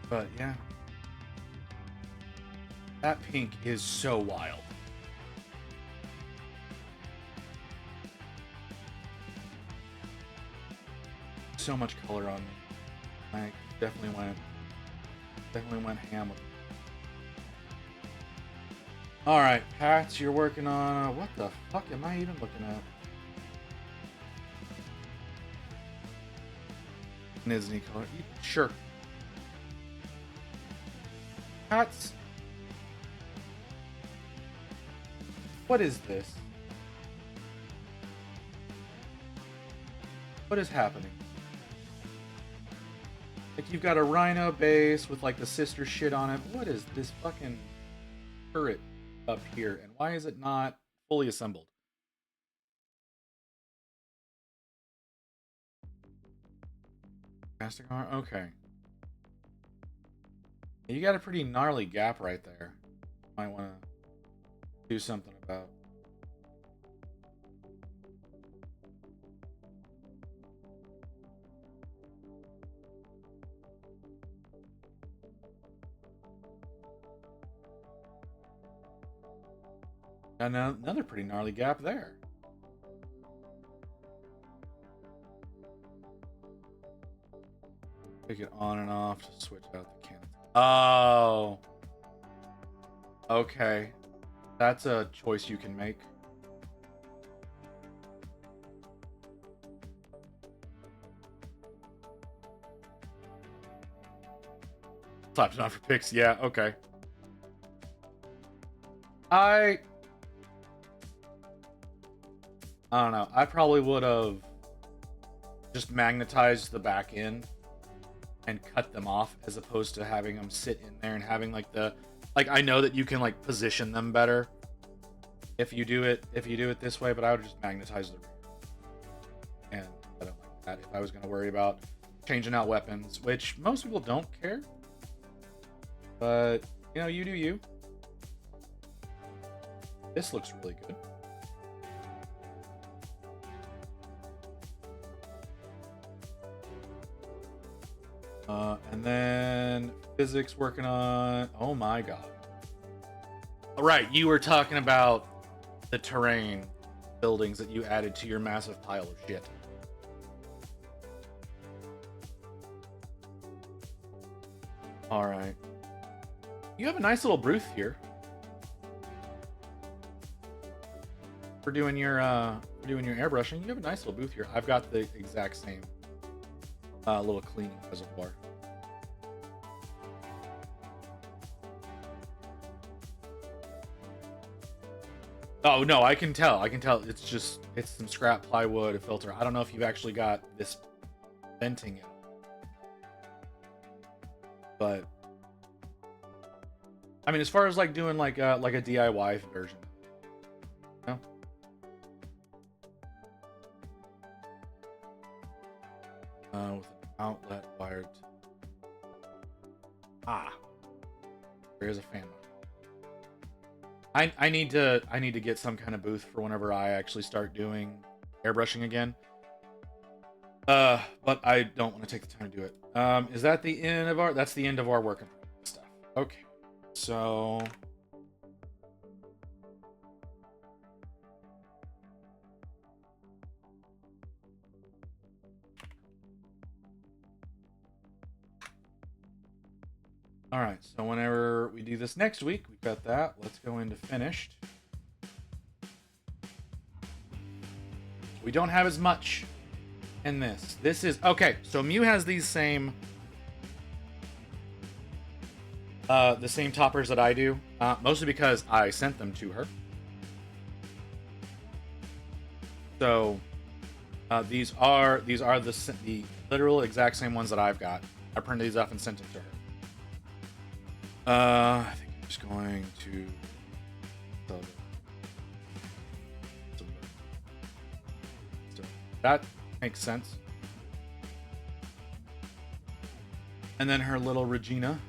But yeah. That pink is so wild. So much color on me. I definitely went ham with it. All right, Pats, you're working on what the fuck am I even looking at? Disney color, sure. Pats, what is this? What is happening? Like, you've got a rhino base with like the sister shit on it. What is this fucking turret up here, and why is it not fully assembled? Casting armor? Okay. You got a pretty gnarly gap right there. Might want to do something about. And another pretty gnarly gap there. Take it on and off to switch out the cannon. Oh. Okay. That's a choice you can make. Slapped it on for picks. Yeah, okay. I don't know. I probably would have just magnetized the back end and cut them off, as opposed to having them sit in there and having like I know that you can like position them better if you do it this way, but I would just magnetize the rear. And I don't like that if I was going to worry about changing out weapons, which most people don't care. But you know, you do you. This looks really good. And then physics working on. Oh my god! All right, you were talking about the terrain buildings that you added to your massive pile of shit. All right, you have a nice little booth here. for doing your airbrushing. You have a nice little booth here. I've got the exact same little cleaning reservoir. Oh no, I can tell. It's some scrap plywood, a filter. I don't know if you've actually got this venting it, but I mean, as far as like doing like a DIY version, you know? With an outlet wired. There is a fan. I need to get some kind of booth for whenever I actually start doing airbrushing again. But I don't want to take the time to do it. Is that the end of our? That's the end of our work in progress stuff. Okay, so. All right, so whenever we do this next week, we've got that. Let's go into finished. We don't have as much in this. This is, okay, so Mew has these same, the same toppers that I do, mostly because I sent them to her. So, these are the literal exact same ones that I've got. I printed these off and sent them to her. I think I'm just going to so that makes sense. And then her little Regina.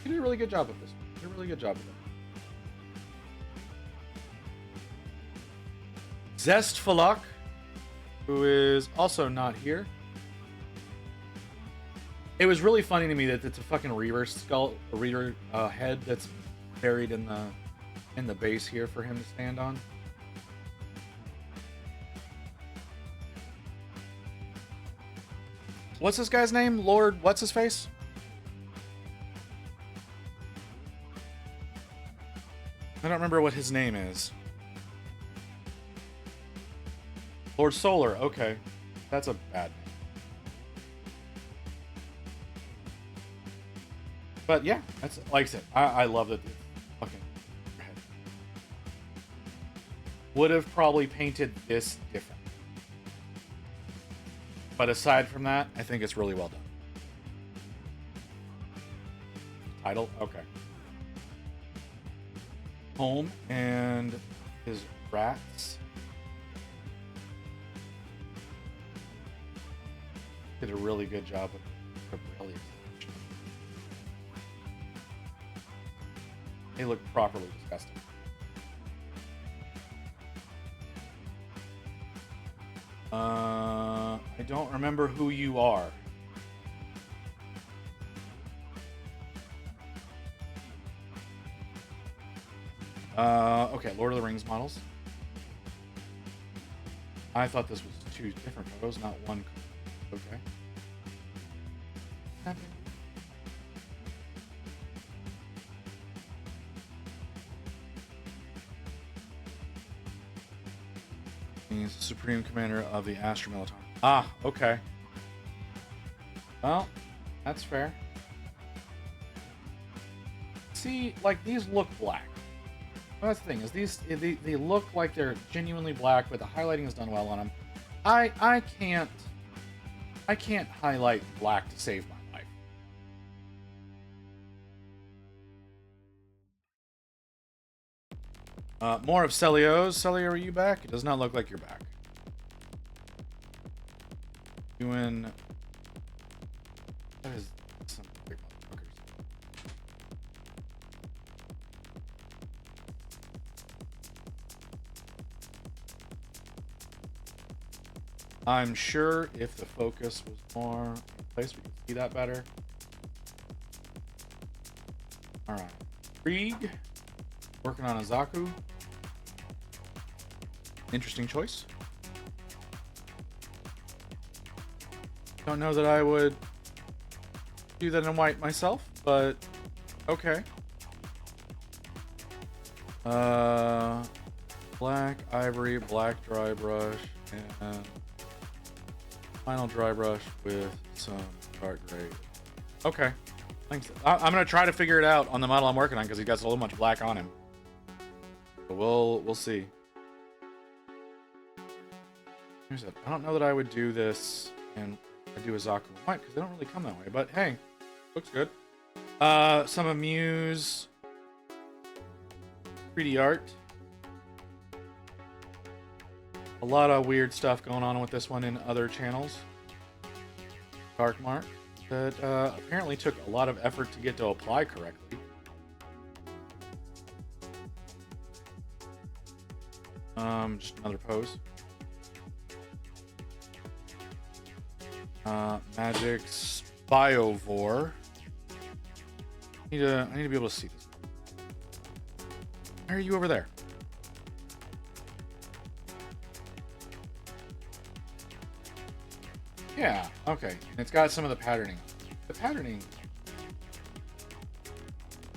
You did a really good job with this one. You did a really good job with it. Zest Falak, who is also not here. It was really funny to me that it's a fucking Reaver skull, a Reaver head that's buried in the base here for him to stand on. What's this guy's name? Lord, what's his face? I don't remember what his name is. Lord Solar, okay. That's a bad name. But yeah, that's like I said, I love that. Fucking head. Would have probably painted this different. But aside from that, I think it's really well done. Title? Okay. Home and his rats. Did a really good job of brilliant. They look properly disgusting. I don't remember who you are. Okay, Lord of the Rings models. I thought this was two different photos, not one. Okay. He's the Supreme Commander of the Astra Militar. Ah, okay. Well, that's fair. See, like, these look black. Well, that's the thing, is they look like they're genuinely black, but the highlighting is done well on them. I can't highlight black to save my life. More of Celio's. Celio, are you back? It does not look like you're back. Doing... That is some big motherfuckers. I'm sure if the focus was more in place, we could see that better. Alright. Krieg. Working on a Zaku. Interesting choice. Don't know that I would do that in white myself, but okay. Black ivory, black dry brush, and final dry brush with some dark gray. Okay, thanks. I'm gonna try to figure it out on the model I'm working on because he got so much black on him. But we'll see. Here's it. I don't know that I would do this and I do a Zaku white because they don't really come that way. But hey, looks good. Some Amuse 3D art. A lot of weird stuff going on with this one in other channels. Dark Mark that apparently took a lot of effort to get to apply correctly. Just another pose. Magic's Biovore. I need to be able to see this. Why are you over there? Yeah, okay. And it's got some of the patterning. The patterning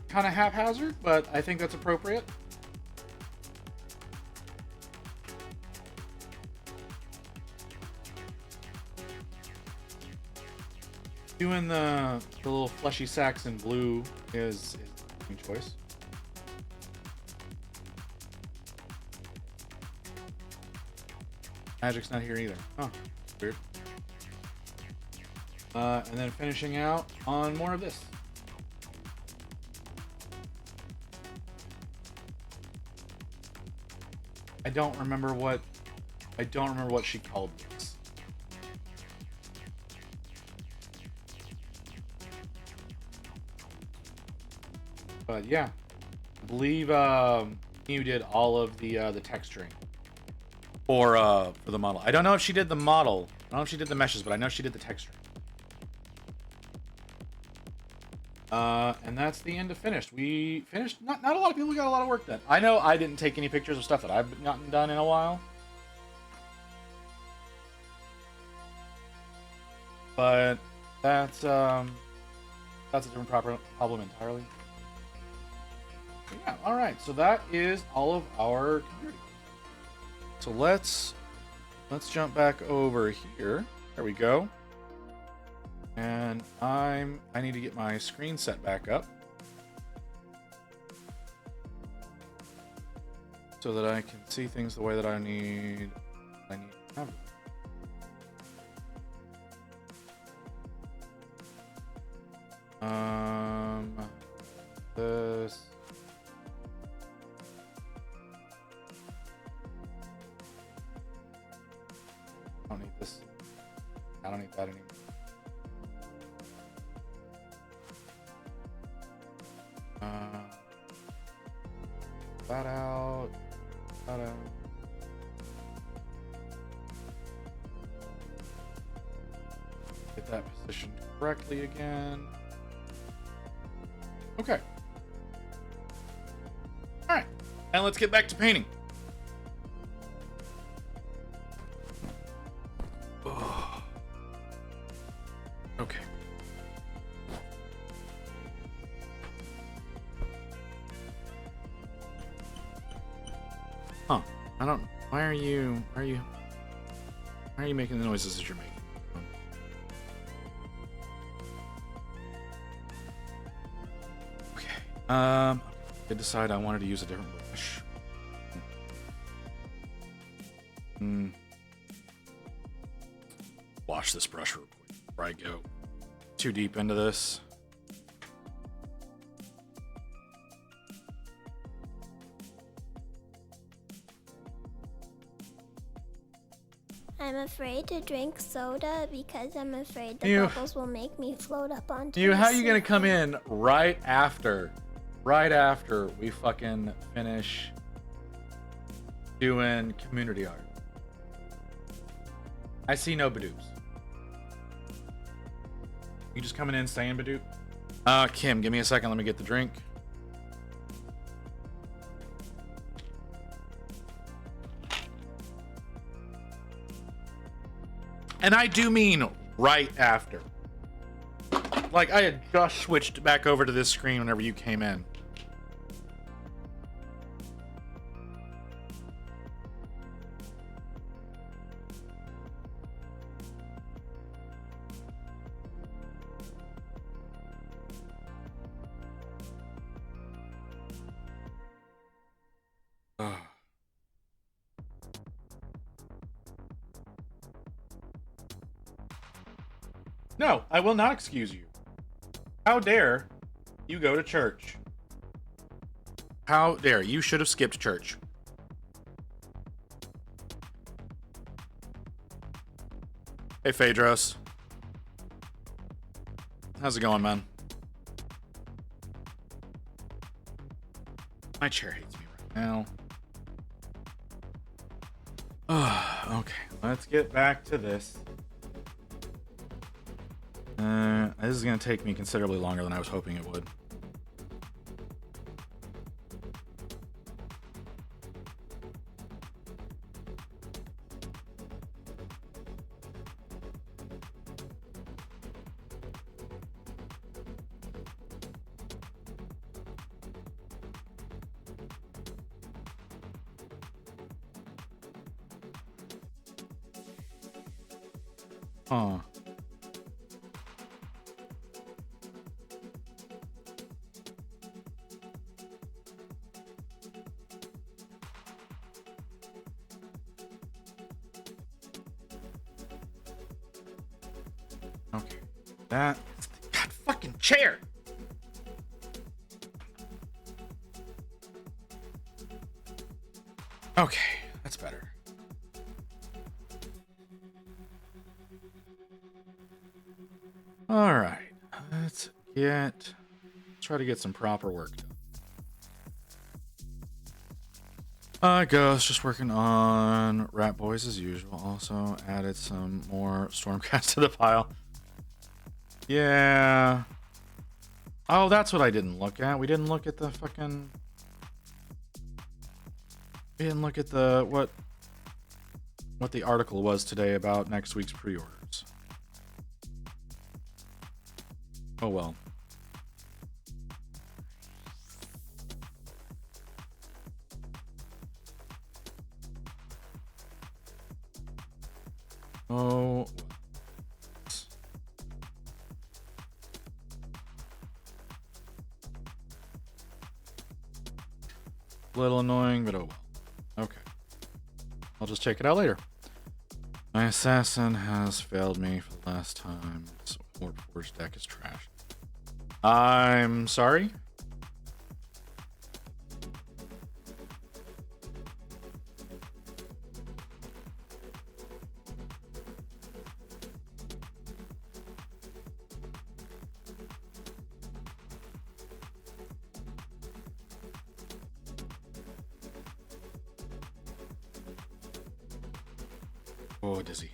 kind of haphazard, but I think that's appropriate. Doing the little fleshy sacks in blue is a good choice. Magic's not here either. Oh, weird. And then finishing out on more of this. I don't remember what she called this. But yeah, I believe you did all of the texturing for the model. I don't know if she did the model. I don't know if she did the meshes, but I know she did the texturing. And that's the end of finished. We finished. Not a lot of people got a lot of work done. I know I didn't take any pictures of stuff that I've gotten done in a while. But that's a different problem entirely. But yeah, all right. So that is all of our community. So let's jump back over here. There we go. And I need to get my screen set back up so that I can see things the way that I need to have them. This. I don't need this. I don't need that anymore. That out. That out. Get that positioned correctly again. Okay. All right. And let's get back to painting. Oh. Okay. Huh. I don't. Why are you making the noises that you're making? Okay. I did decide I wanted to use a different brush. Wash this brush real quick before I go too deep into this. I'm afraid to drink soda because I'm afraid the bubbles will make me float up onto How are you gonna come in right after we fucking finish doing community art? I see no Badoobs. You just coming in saying Badoob? Kim, give me a second, let me get the drink. And I do mean right after. Like, I had just switched back over to this screen whenever you came in. No, I will not excuse you. How dare you go to church? How dare you? Should have skipped church. Hey, Phaedros. How's it going, man? My chair hates me right now. Okay, let's get back to this. This is going to take me considerably longer than I was hoping it would. Huh. Okay. That God fucking chair. Okay, that's better. All right, let's try to get some proper work done. Ghost just working on Rat Boys as usual. Also added some more Stormcast to the pile. Yeah. Oh, that's what I didn't look at. We didn't look at the fucking. We didn't look at the what the article was today about next week's pre-orders. Oh well. Oh. A little annoying, but oh well. Okay. I'll just check it out later. My assassin has failed me for the last time. So Warforged deck is trash. I'm sorry. Oh, dizzy.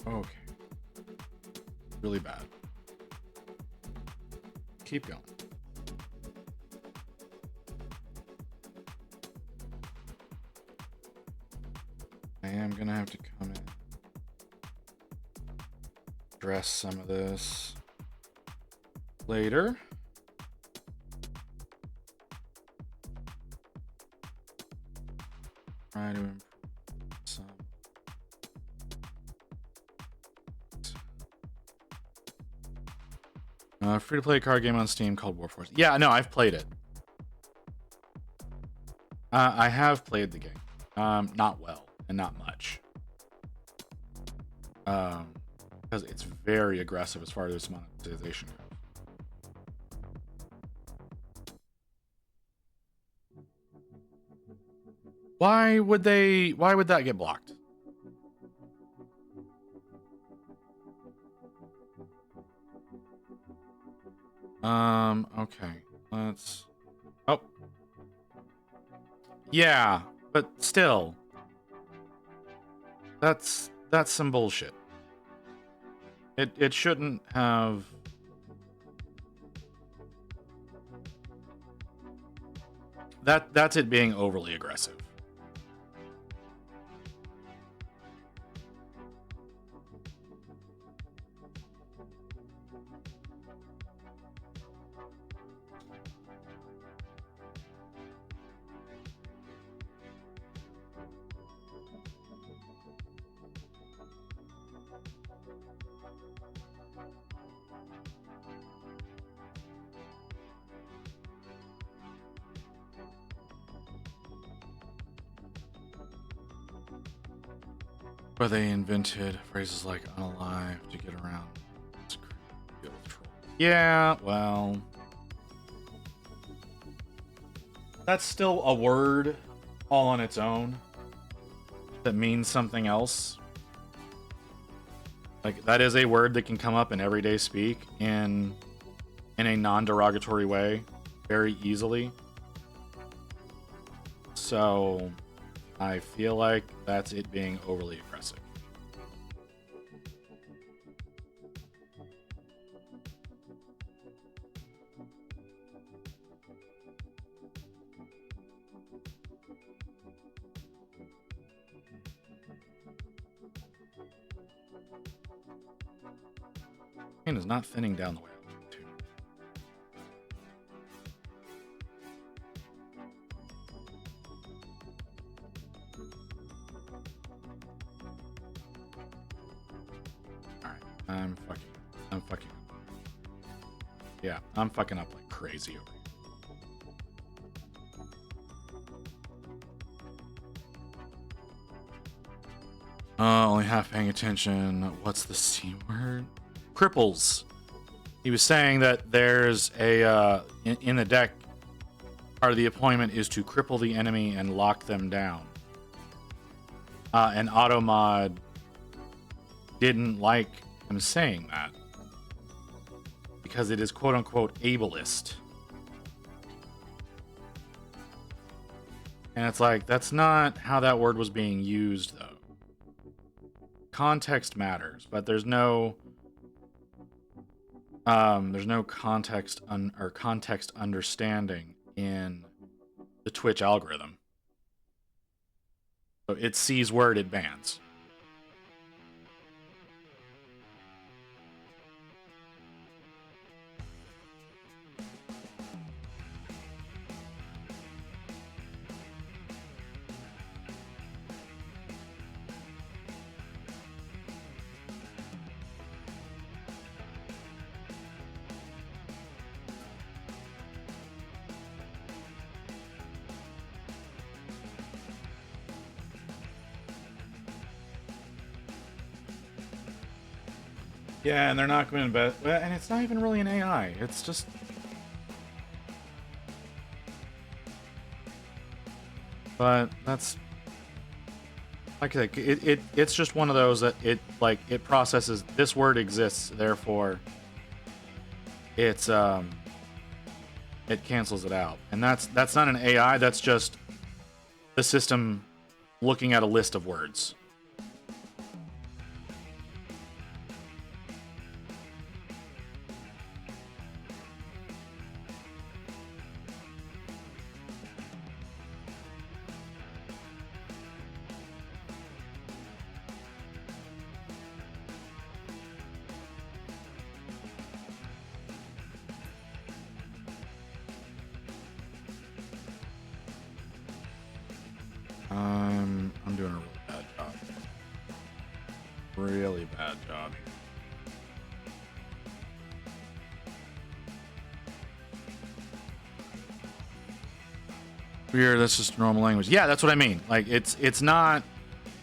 Okay. Really bad. Keep going. I am gonna have to come in, address some of this later. Try to improve some. Free-to-play card game on Steam called Warforged. Yeah, no, I've played it. I have played the game. Not well. And not much. Because it's very aggressive as far as monetization goes. Why would that get blocked? Okay. Oh. Yeah, but still. That's some bullshit. It shouldn't have. That's it being overly aggressive. Where they invented phrases like unalive to get around. Yeah, well, that's still a word all on its own that means something else. Like, that is a word that can come up in everyday speak in a non-derogatory way very easily. So I feel like that's it being overly aggressive. Pain is not thinning down the way I want it to. Alright, I'm fucking. Yeah, I'm fucking up like crazy over here. Only half paying attention. What's the C word? Cripples. He was saying that there's a in the deck, part of the appointment is to cripple the enemy and lock them down. And Automod didn't like him saying that because it is quote unquote ableist. And it's like, that's not how that word was being used though. Context matters, but there's no context or context understanding in the Twitch algorithm. So it sees word, it bans. Yeah, and they're not going to bet, and it's not even really an AI. It's just, but that's like I said, it's just one of those that it processes this word exists, therefore it cancels it out, and that's not an AI. That's just the system looking at a list of words. I'm doing a really bad job. Really bad job. Weird, that's just normal language. Yeah, that's what I mean. Like, it's not...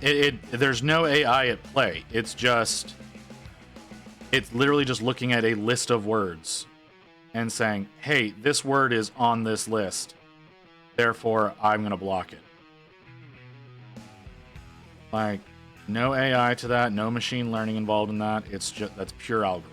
There's no AI at play. It's literally just looking at a list of words and saying, hey, this word is on this list, therefore I'm going to block it. Like, no AI to that, no machine learning involved in that. It's just, that's pure algorithm.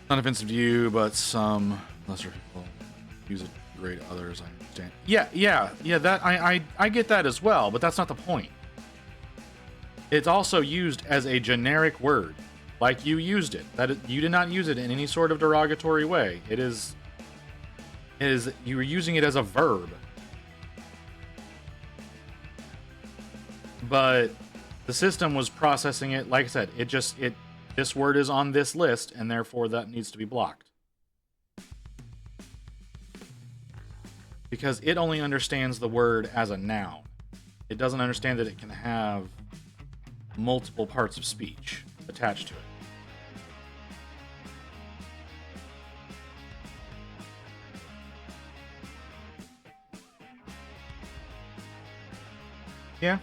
Not offensive to you, but some lesser people use it to degrade others. I understand. Yeah. That I get that as well, but that's not the point. It's also used as a generic word, like you used it. You did not use it in any sort of derogatory way. It is you were using it as a verb. But The system was processing it. Like I said, this word is on this list, and therefore that needs to be blocked. Because it only understands the word as a noun. It doesn't understand that it can have multiple parts of speech attached to it. Yeah.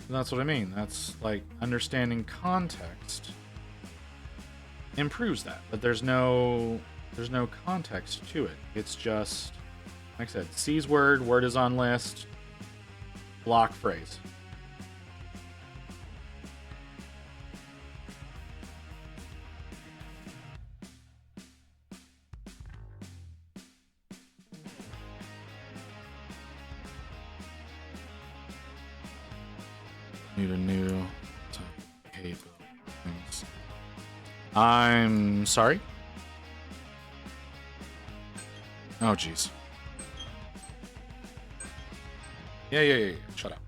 And that's what I mean. That's like understanding context improves that, but there's no context to it. It's just, like I said, sees word, word is on list, block phrase. Need a new type of things. I'm sorry? Oh, jeez. Yeah. Shut up.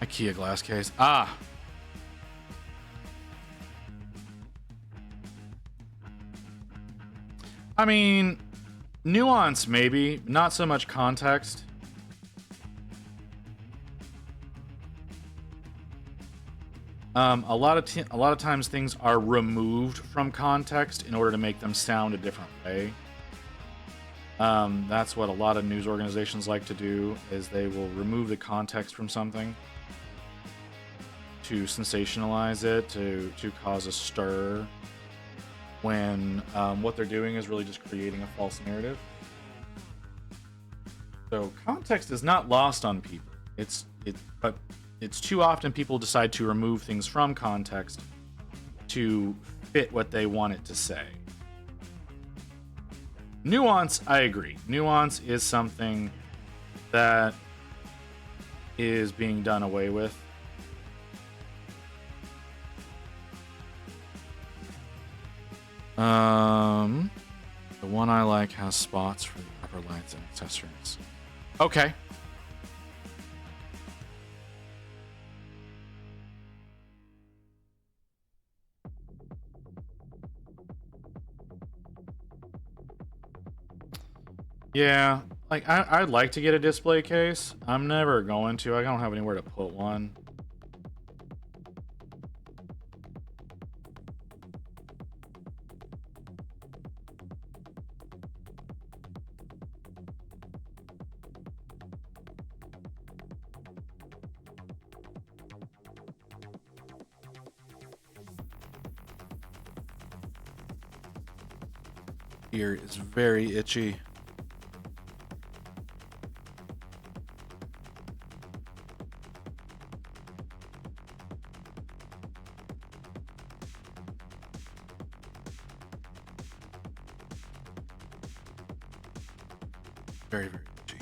IKEA glass case. Ah. I mean, nuance maybe, not so much context. A lot of times things are removed from context in order to make them sound a different way. That's what a lot of news organizations like to do, is they will remove the context from something to sensationalize it, to cause a stir, when what they're doing is really just creating a false narrative. So context is not lost on people. But it's too often people decide to remove things from context to fit what they want it to say. Nuance, I agree. Nuance is something that is being done away with. The one I like has spots for the upper lights and accessories. Okay. Yeah, like I'd like to get a display case. I'm never going to. I don't have anywhere to put one. Ear is very itchy. Very, very itchy.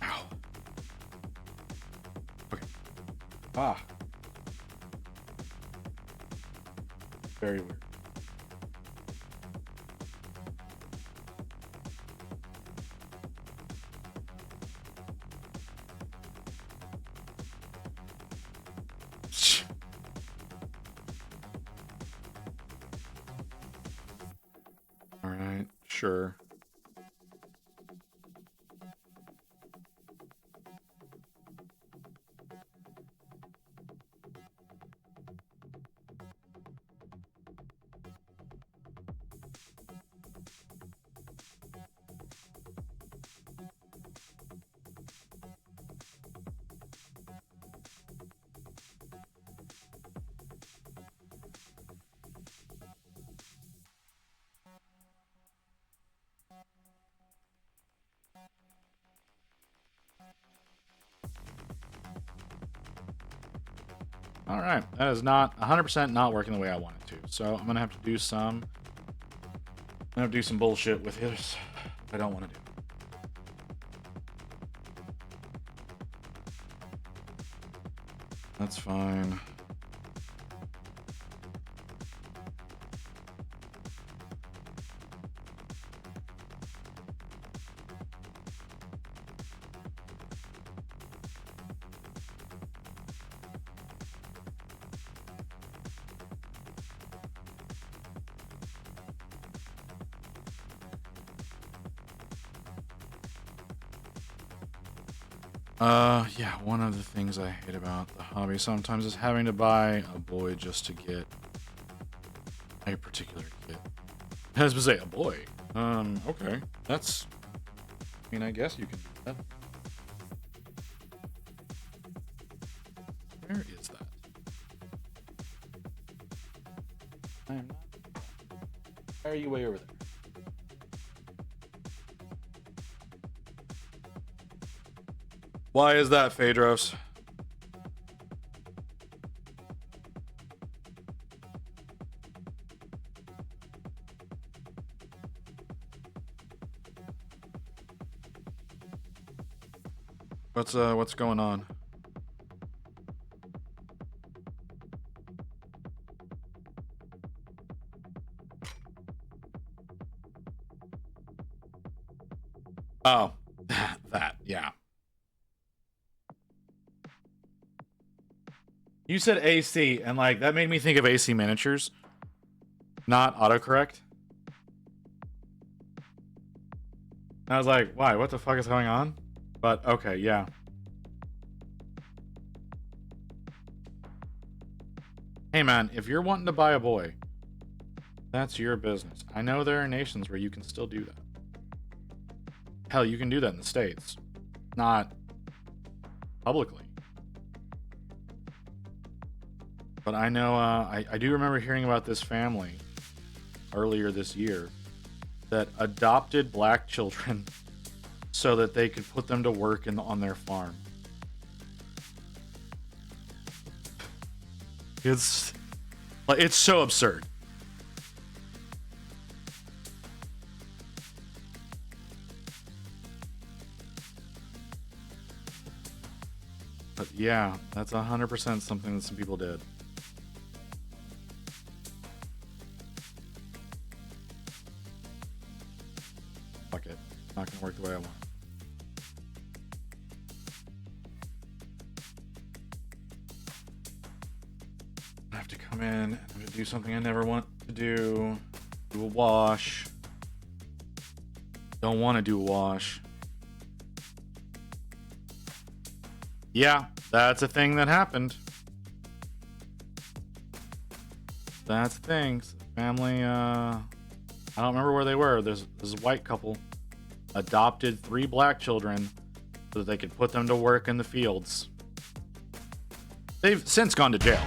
Ow. Okay. Ah. Very weird. All right, sure. All right, that is not 100% not working the way I want it to. So I'm gonna have to do some. I'm gonna have to do some bullshit with his. I don't want to do. That's fine. Yeah, one of the things I hate about the hobby sometimes is having to buy a boy just to get a particular kit. I was supposed to say, a boy. Okay. That's... I mean, I guess you can do that. Where is that? I am not... Why are you way over there? Why is that, Phaedros? What's going on? Oh, that, yeah. You said AC, and like that made me think of AC miniatures, not autocorrect. And I was like, why? What the fuck is going on? But okay, yeah. Hey man, if you're wanting to buy a boy, that's your business. I know there are nations where you can still do that. Hell, you can do that in the States. Not publicly. But I know, I do remember hearing about this family earlier this year that adopted black children so that they could put them to work on their farm. It's so absurd. But yeah, that's 100% something that some people did. Fuck it. Not gonna work the way I want. I have to come in and I'm gonna do something I never want to do. Do a wash. Don't want to do a wash. Yeah, that's a thing that happened. That's a thing. Family, I don't remember where they were. There's a white couple adopted 3 black children so that they could put them to work in the fields. They've since gone to jail.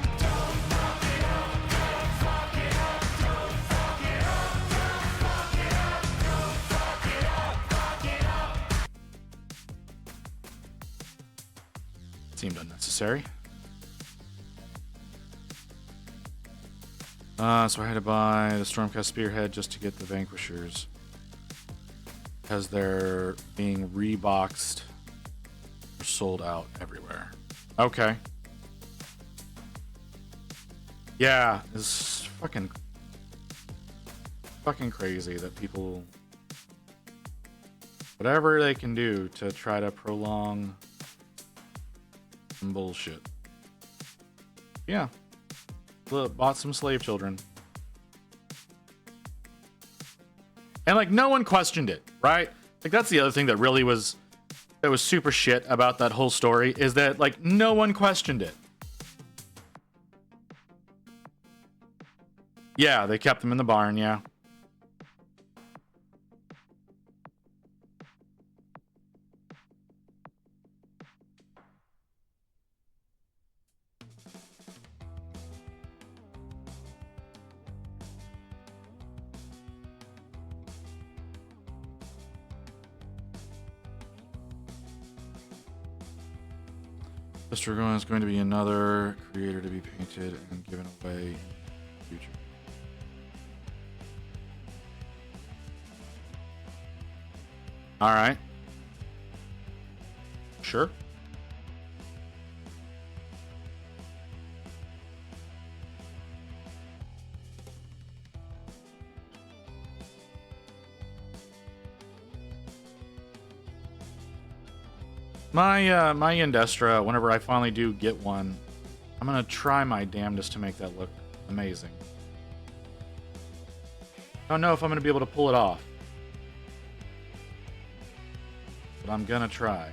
Seemed unnecessary. So I had to buy the Stormcast Spearhead just to get the Vanquishers. Because they're being reboxed or sold out everywhere. Okay. Yeah, it's fucking crazy that people... whatever they can do to try to prolong some bullshit. Yeah. Look, bought some slave children. And like no one questioned it, right? Like that's the other thing that really was super shit about that whole story is that like no one questioned it. Yeah, they kept them in the barn, yeah. Mr. Goin is going to be another creator to be painted and given away in the future. All right. Sure. My Yandestra, whenever I finally do get one, I'm gonna try my damnedest to make that look amazing. I don't know if I'm gonna be able to pull it off, but I'm gonna try.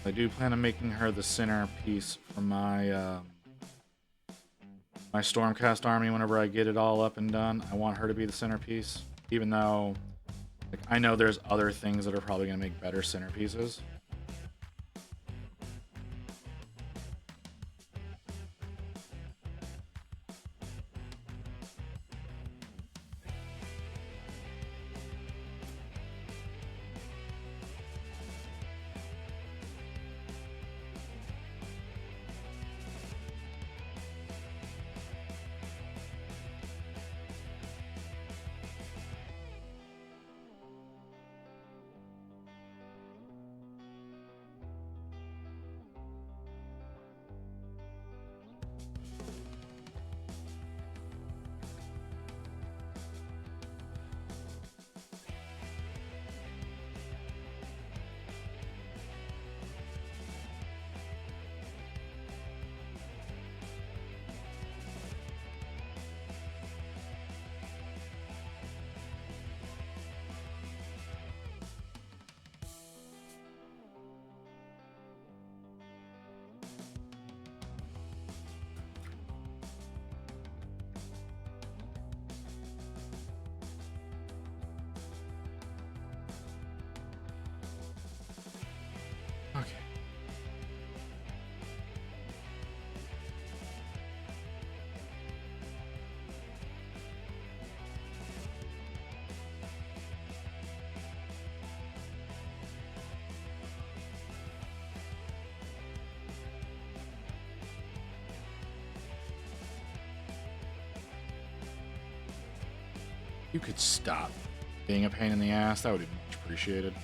I do plan on making her the centerpiece for my my Stormcast army whenever I get it all up and done. I want her to be the centerpiece, even though like, I know there's other things that are probably going to make better centerpieces. Okay. You could stop being a pain in the ass. That would be much appreciated.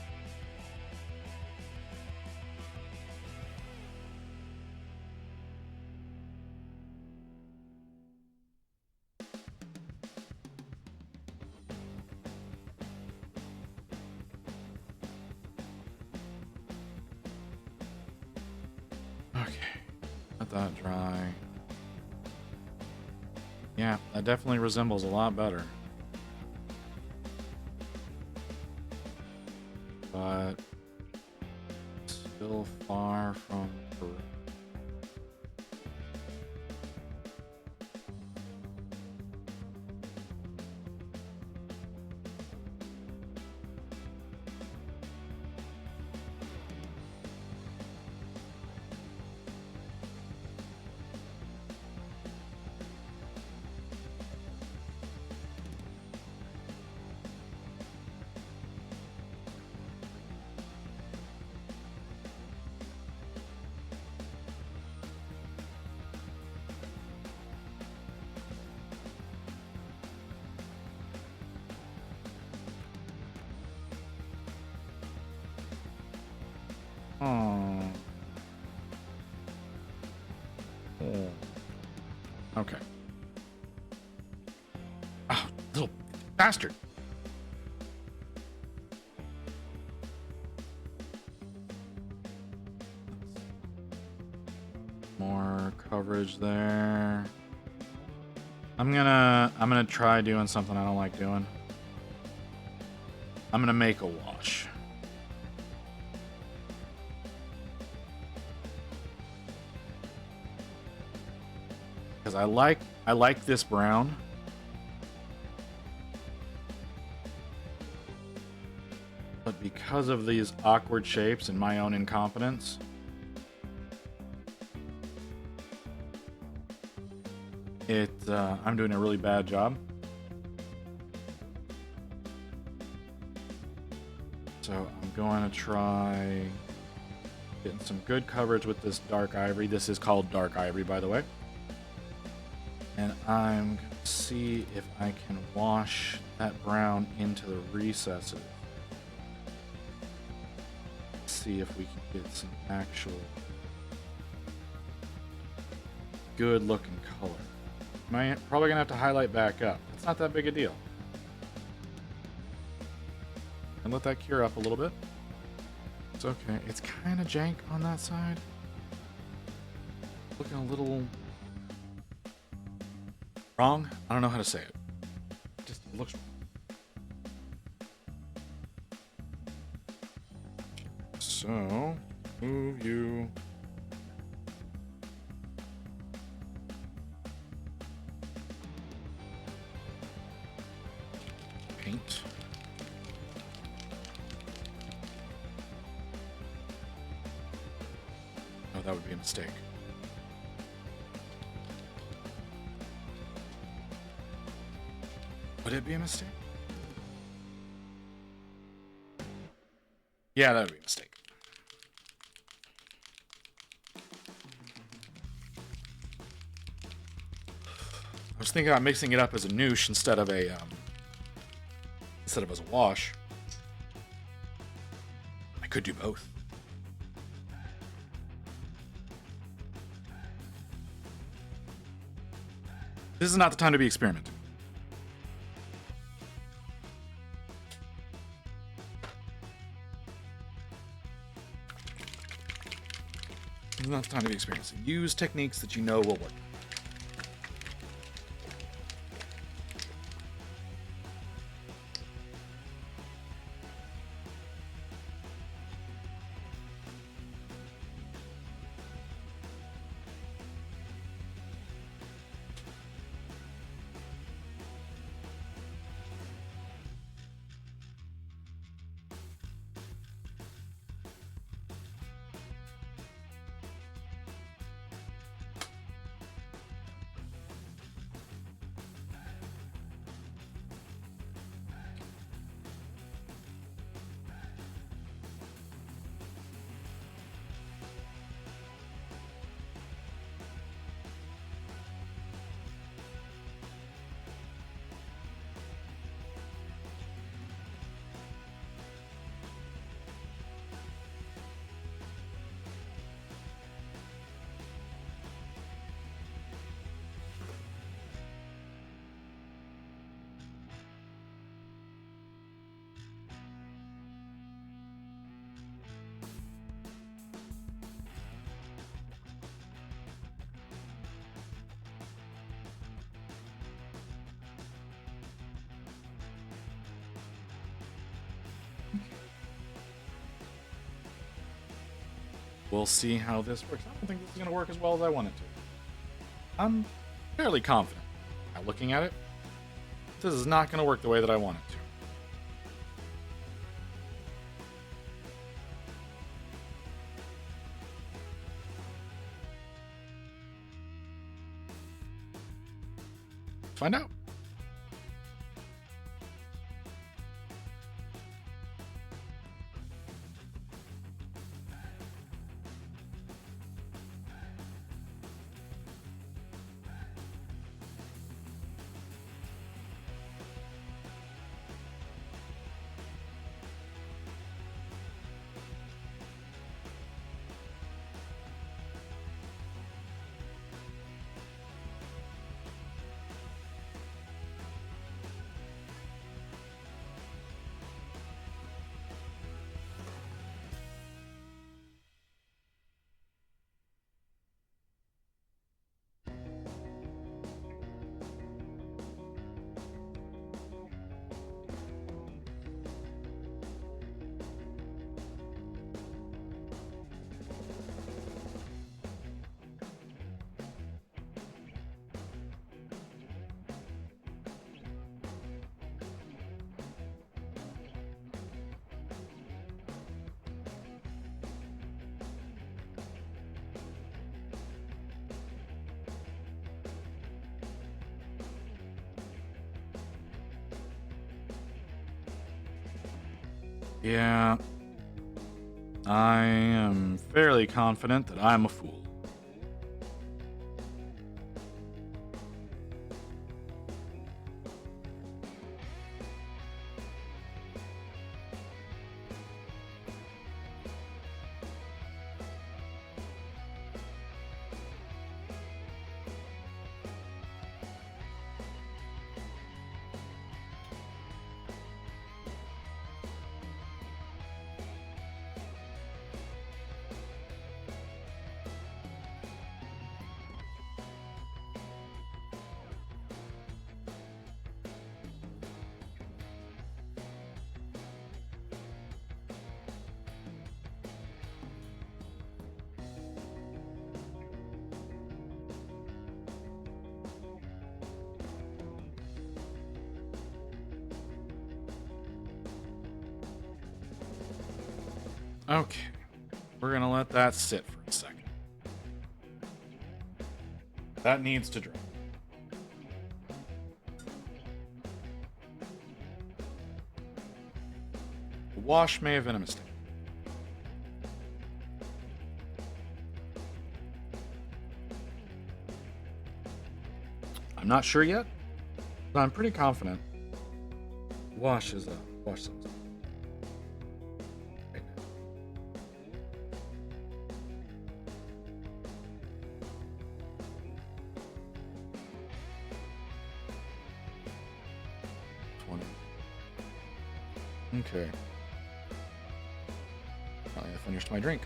Okay, let that dry. Yeah, that definitely resembles a lot better. But still far from correct. Oh. Okay. Oh, little bastard. More coverage there. I'm gonna try doing something I don't like doing. I'm gonna make a wash. Because I like this brown. But because of these awkward shapes and my own incompetence, I'm doing a really bad job. So I'm going to try getting some good coverage with this dark ivory. This is called dark ivory, by the way. And I'm going to see if I can wash that brown into the recesses. See if we can get some actual good looking color. Probably gonna have to highlight back up. It's not that big a deal. And let that cure up a little bit. It's okay. It's kind of jank on that side. Looking a little wrong. I don't know how to say it. Just it looks wrong. So, move you. Paint. Oh, that would be a mistake. Would it be a mistake? Yeah, that would be a mistake. I was thinking about mixing it up as a noosh instead of as a wash. I could do both. This is not the time to be experimenting. This is not the time to be experiencing. Use techniques that you know will work. We'll see how this works. I don't think this is going to work as well as I want it to. I'm fairly confident. Now, looking at it, this is not going to work the way that I want it to. Let's find out. Yeah. I am fairly confident that I'm a fool. Okay. We're gonna let that sit for a second. That needs to dry. The wash may have been a mistake. I'm not sure yet, but I'm pretty confident. Wash is a wash sounds. Right now. Okay. I finished my drink.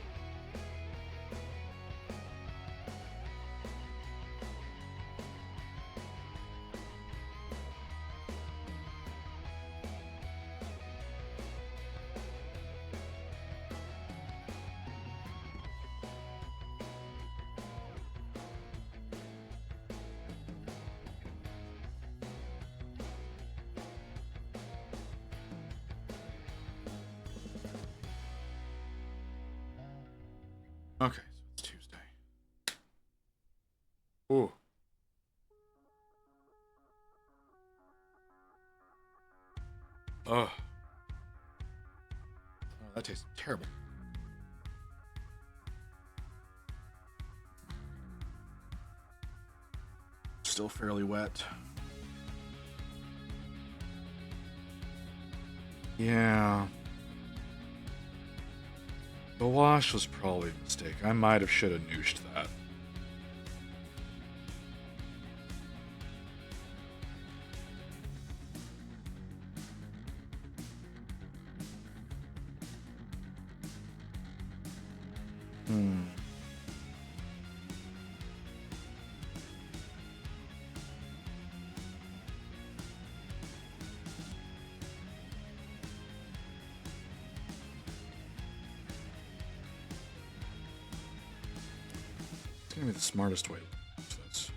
Okay, so it's Tuesday. Ooh. Oh, that tastes terrible. Still fairly wet. Yeah. The wash was probably a mistake. I might have should have nooshed that. It's gonna be the smartest way to use this.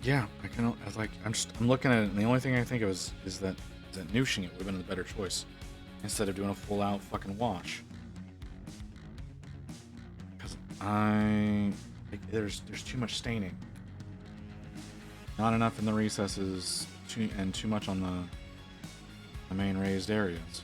Yeah, I can. I'm looking at it, and the only thing I think of is that nooshing it would have been the better choice instead of doing a full out fucking wash. Because there's too much staining. Not enough in the recesses, and too much on the main raised areas.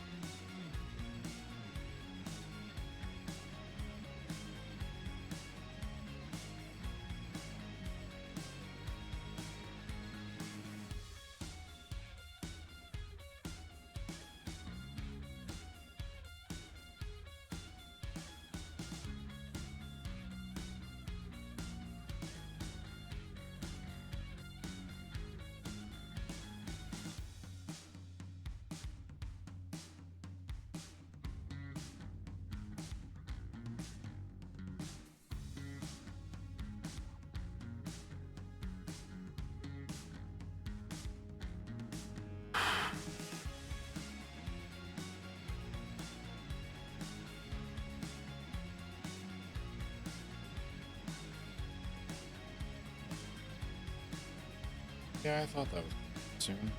Yeah, I thought that was soon.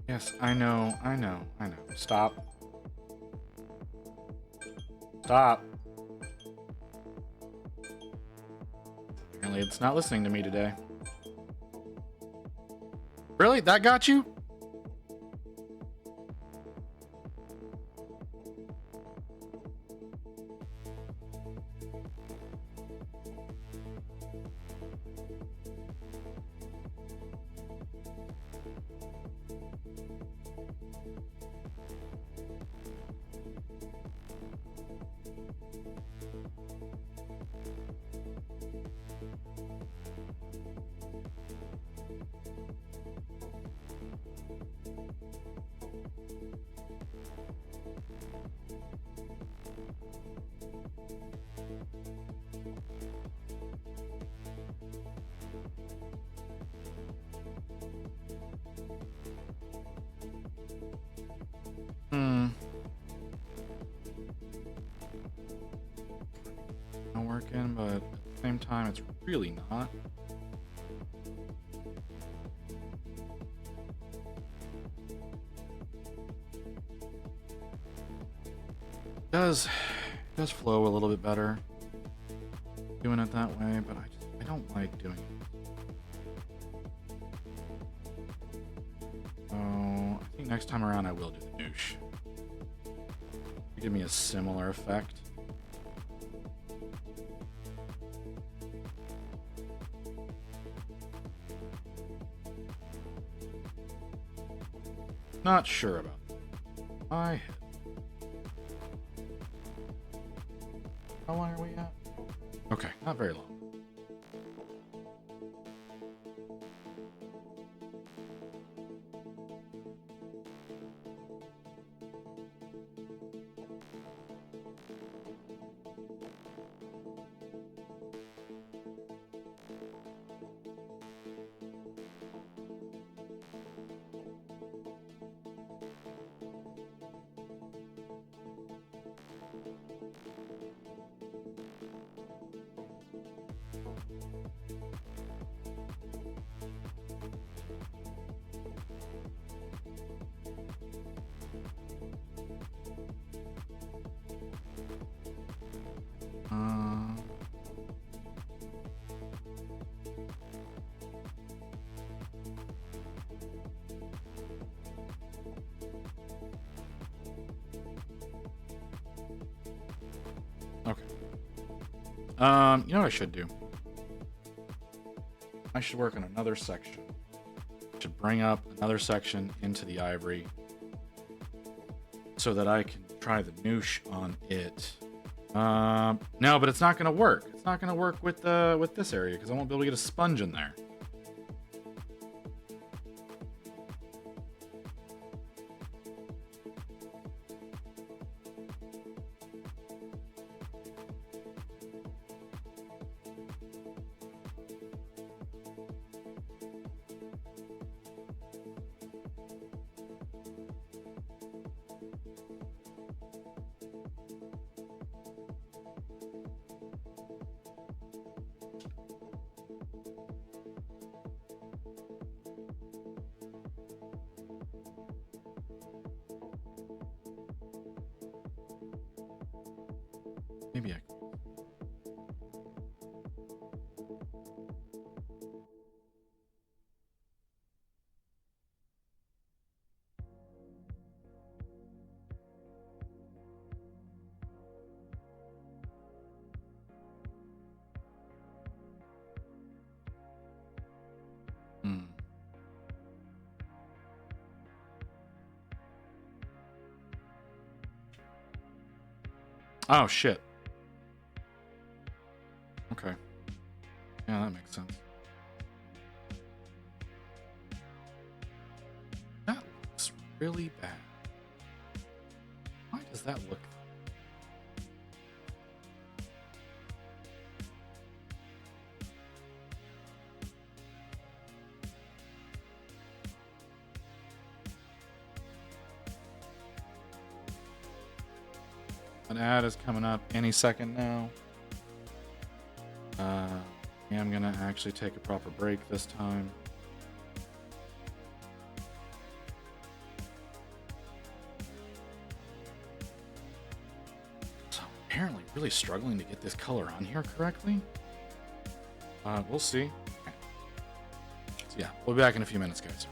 Yes, I know. Stop. Stop. Apparently it's not listening to me today. Really? That got you? Not working, but at the same time, it's really not. It does flow a little bit better doing it that way, but I don't like doing it. So I think next time around I will do the noosh. Give me a similar effect. Not sure about that. My head. How long are we at? Okay, not very long. Okay. You know what I should do? I should work on another section. I should bring up another section into the ivory so that I can try the noosh on it. No, but it's not going to work. It's not going to work with this area because I won't be able to get a sponge in there. Maybe I can. Hmm. Oh, shit. Okay. Yeah, that makes sense. That looks really bad. Why does that look... An ad is coming up any second now. Yeah, I'm gonna actually take a proper break this time. So apparently really struggling to get this color on here correctly. We'll see. Okay. So yeah, we'll be back in a few minutes, guys.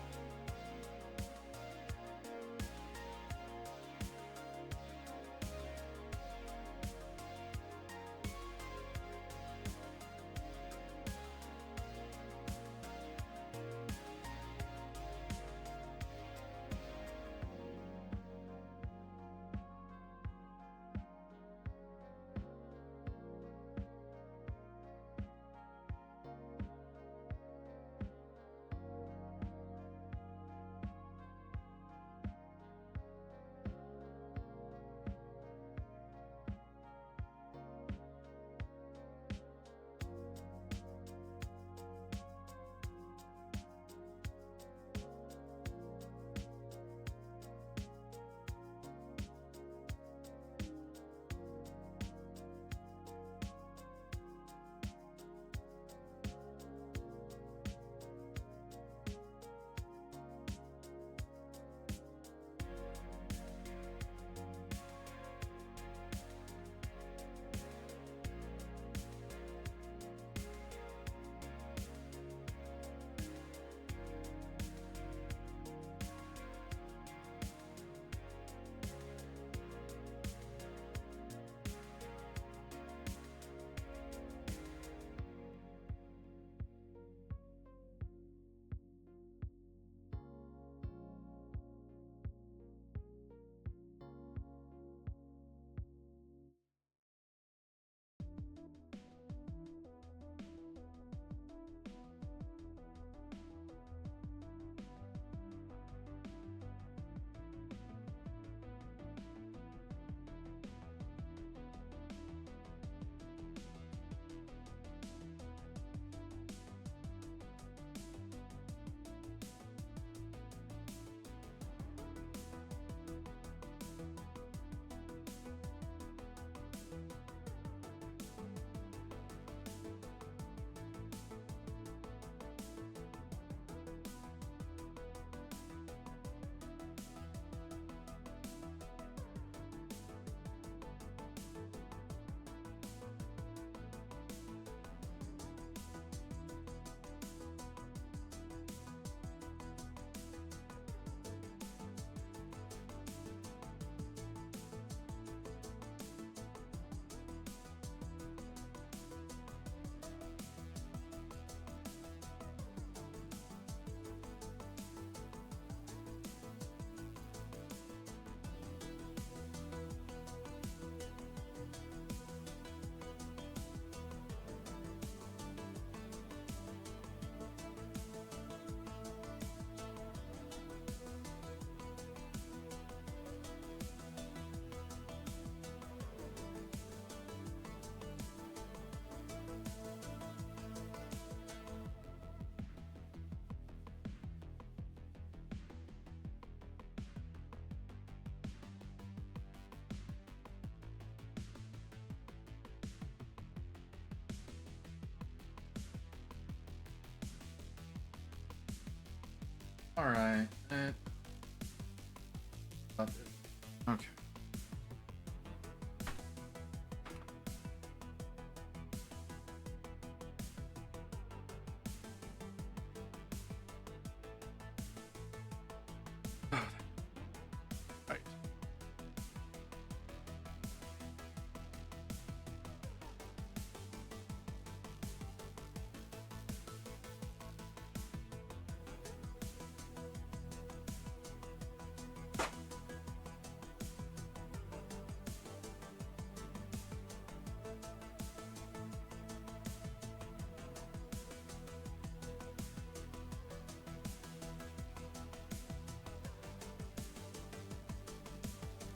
All right. Okay. Right.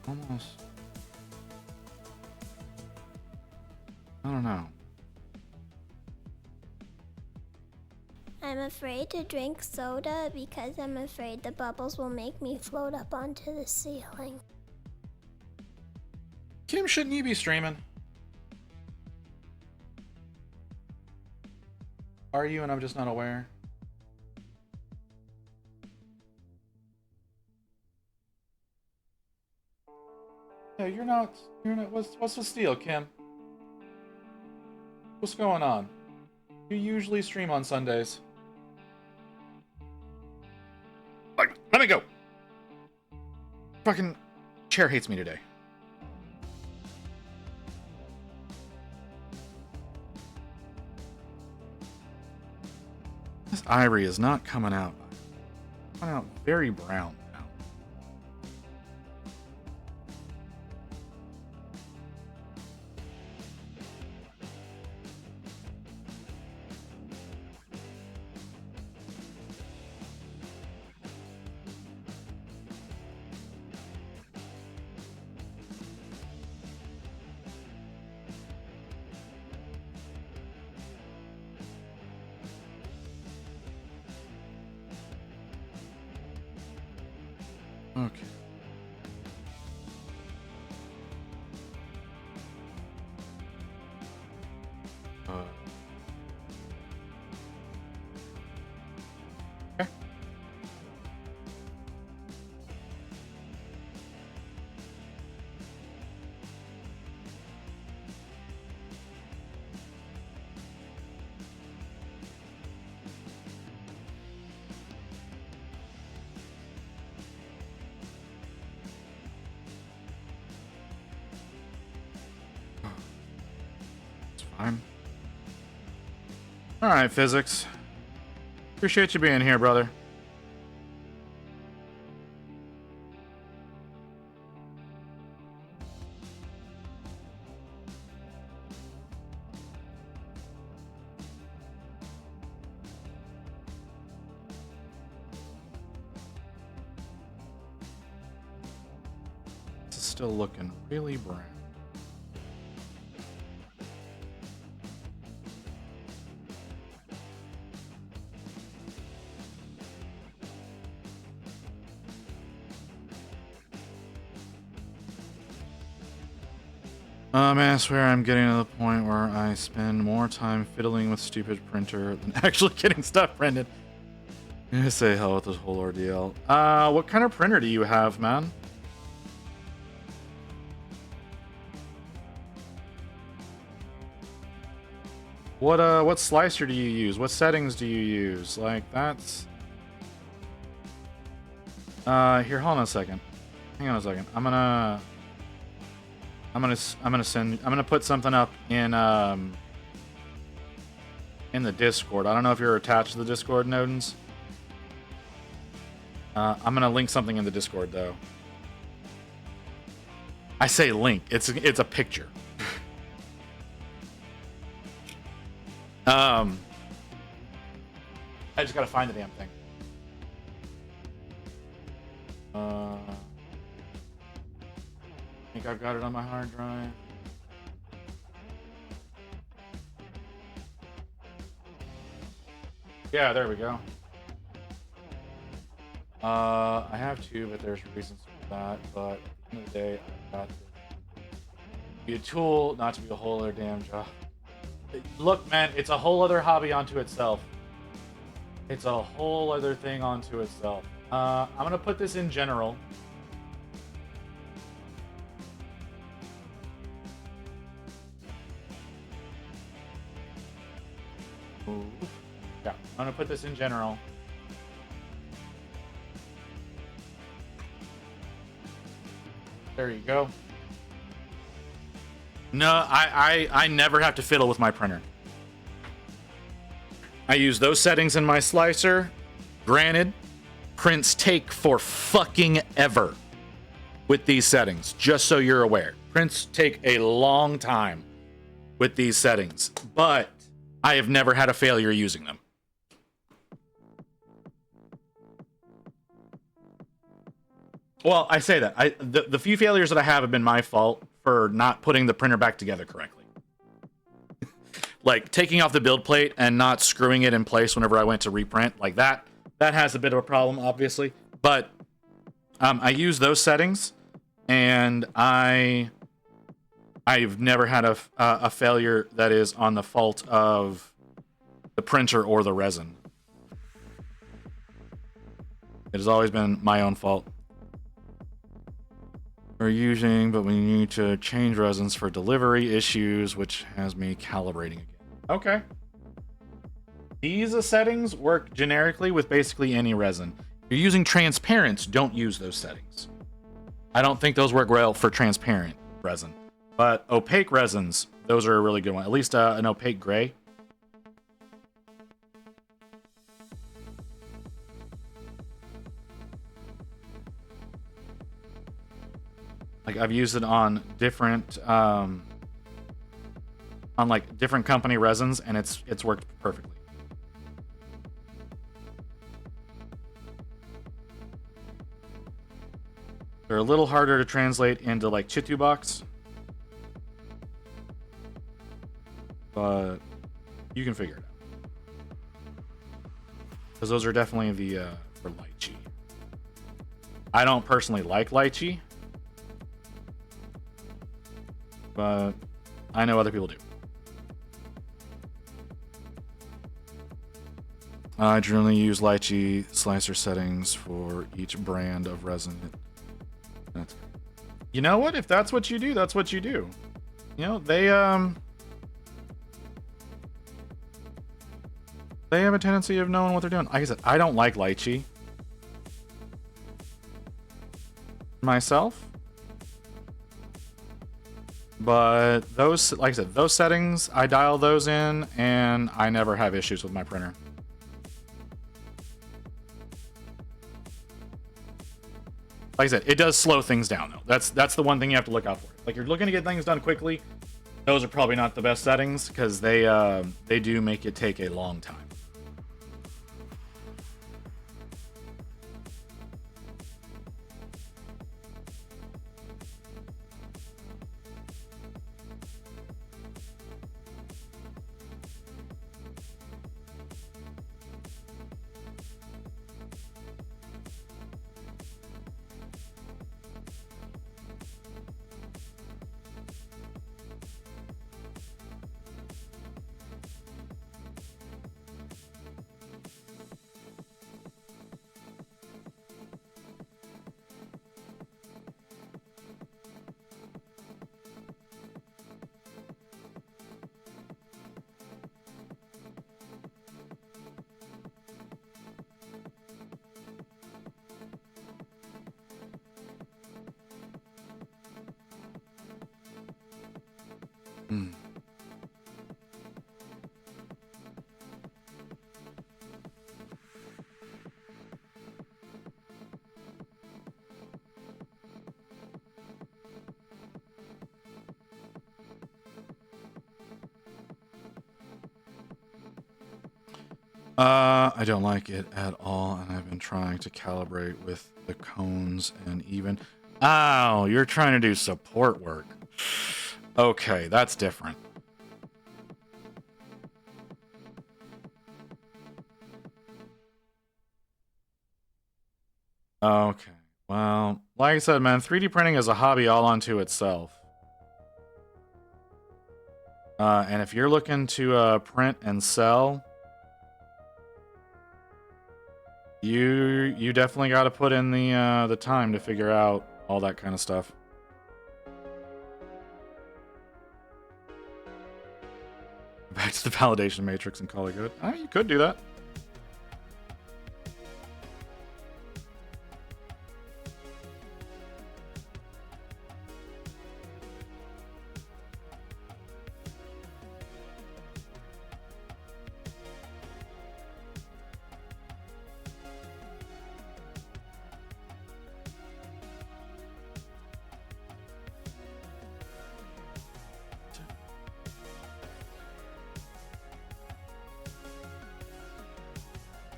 almost. I don't know. I'm afraid to drink soda because I'm afraid the bubbles will make me float up onto the ceiling. Kim, shouldn't you be streaming? Are you and I'm just not aware? Yeah, you're not, what's the deal, Kim? What's going on? You usually stream on Sundays. Like, let me go! Fucking chair hates me today. This ivory is not coming out. It's coming out very brown now. Okay. Okay. Fine. All right, physics. Appreciate you being here, brother. This is still looking really brown. Man, I swear I'm getting to the point where I spend more time fiddling with stupid printer than actually getting stuff printed. I'm gonna say hell with this whole ordeal. What kind of printer do you have, man? What slicer do you use? What settings do you use? Like, that's... Here, hold on a second. Hang on a second. I'm gonna put something up in the Discord. I don't know if you're attached to the Discord, Nodens. I'm gonna link something in the Discord though. I say link. It's a picture. I just gotta find the damn thing. I think I've got it on my hard drive. Yeah, there we go. I have two, but there's reasons for that. But at the end of the day, I've got to be a tool, not to be a whole other damn job. Look, man, it's a whole other hobby onto itself. It's a whole other thing onto itself. I'm gonna put this in general. Ooh. Yeah, I'm gonna put this in general. There you go. No, I never have to fiddle with my printer. I use those settings in my slicer. Granted, prints take for fucking ever with these settings, just so you're aware. Prints take a long time with these settings, but I have never had a failure using them. Well, I say that the few failures that I have been my fault for not putting the printer back together correctly. Like taking off the build plate and not screwing it in place whenever I went to reprint, like that has a bit of a problem, obviously. But I use those settings, and I've never had a failure that is on the fault of the printer or the resin. It has always been my own fault. We're using, but we need to change resins for delivery issues, which has me calibrating again. Okay. These settings work generically with basically any resin. If you're using transparents, don't use those settings. I don't think those work well for transparent resin. But opaque resins, those are a really good one. At least an opaque gray. Like I've used it on different on like different company resins, and it's worked perfectly. They're a little harder to translate into like Chitu box, but you can figure it out. Because those are definitely the for lychee. I don't personally like lychee, but I know other people do. I generally use lychee slicer settings for each brand of resin. That's, you know what? If that's what you do, that's what you do. You know, they have a tendency of knowing what they're doing. Like I said, I don't like lychee myself. But those, like I said, those settings, I dial those in, and I never have issues with my printer. Like I said, it does slow things down, though. That's the one thing you have to look out for. Like, you're looking to get things done quickly, those are probably not the best settings, because they do make it take a long time. Hmm. I don't like it at all, and I've been trying to calibrate with the cones and even... Ow, you're trying to do support work. Okay, that's different. Okay, well, like I said, man, 3D printing is a hobby all unto itself. And if you're looking to print and sell, you definitely got to put in the time to figure out all that kind of stuff. Back to the validation matrix and call it good. You could do that.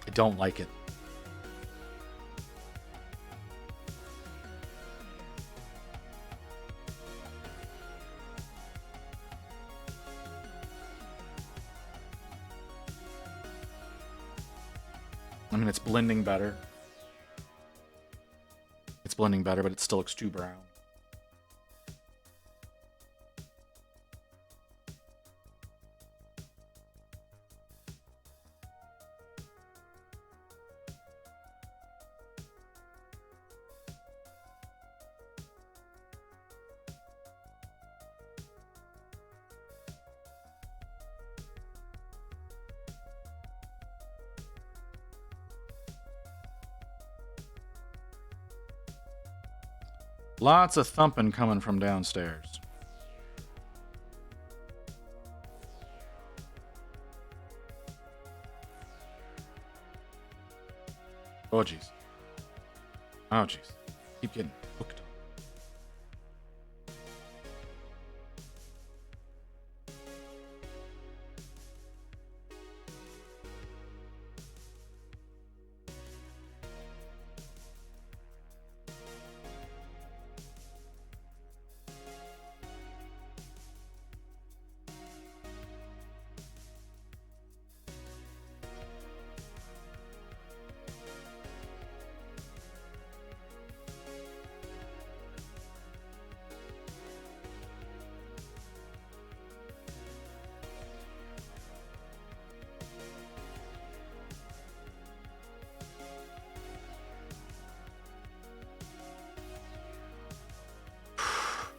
I don't like it. I mean, it's blending better. It's blending better, but it still looks too brown. Lots of thumping coming from downstairs. Oh, jeez. Oh, jeez. Keep getting hooked.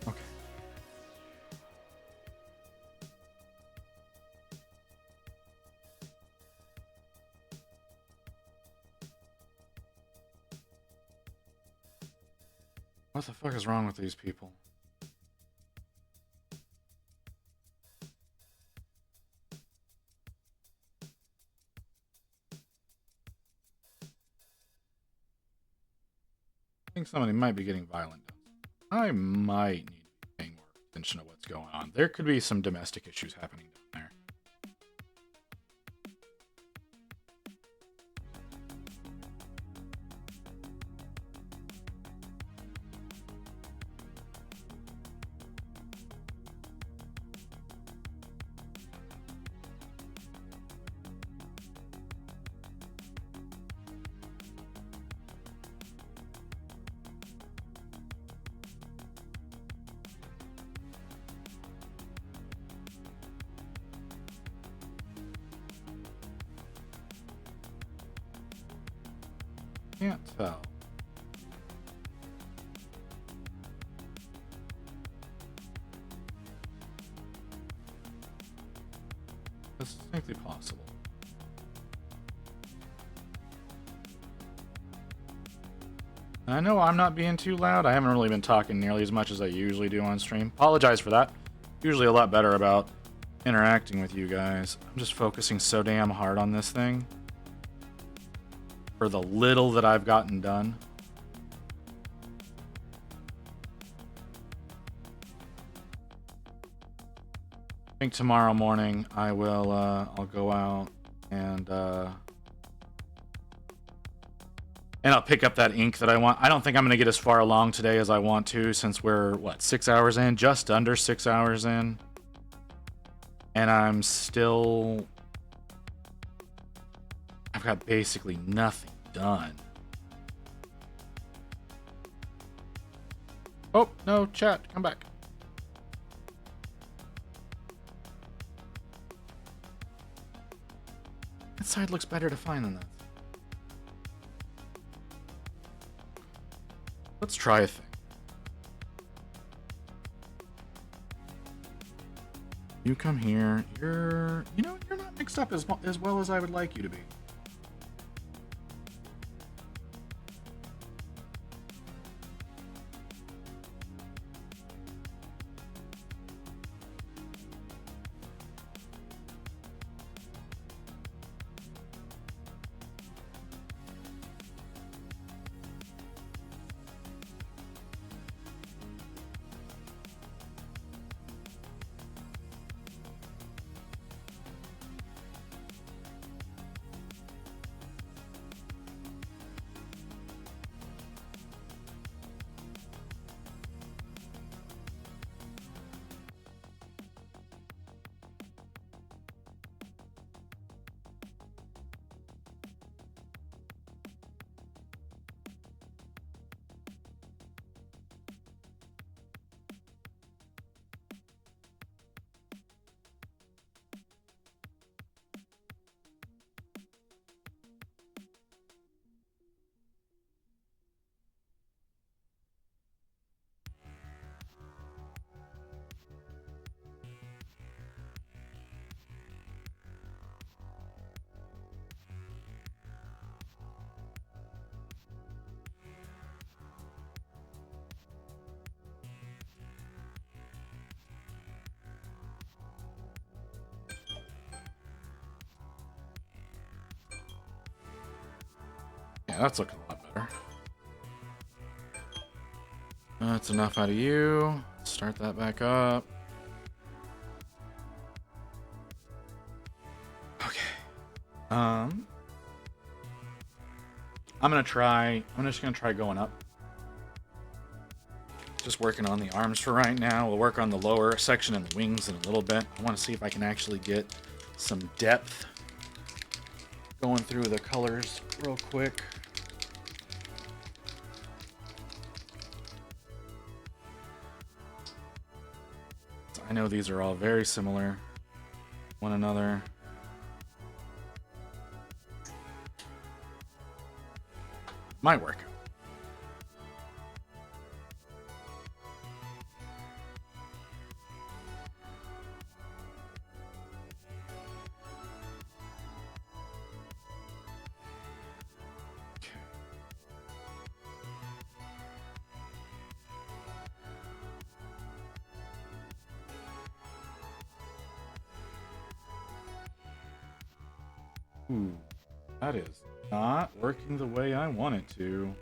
Okay. What the fuck is wrong with these people? I think somebody might be getting violent. I might need to be paying more attention to what's going on. There could be some domestic issues happening down there. Can't tell. That's distinctly possible. I know I'm not being too loud. I haven't really been talking nearly as much as I usually do on stream. Apologize for that. Usually a lot better about interacting with you guys. I'm just focusing so damn hard on this thing. For the little that I've gotten done. I think tomorrow morning I will I'll go out and I'll pick up that ink that I want. I don't think I'm gonna get as far along today as I want to, since we're what, 6 hours in, just under 6 hours in. And I'm still, I've got basically nothing done. Oh, no, chat, come back. That side looks better to find than that. Let's try a thing. You come here. You're not mixed up as well as I would like you to be. that's looking a lot better. That's enough out of you. Start that back up. Okay. I'm just gonna try going up. Just working on the arms for right now. We'll work on the lower section and the wings in a little bit. I want to see if I can actually get some depth going through the colors real quick. I know these are all very similar one another. Might work. Ooh, that is not working the way I want it to.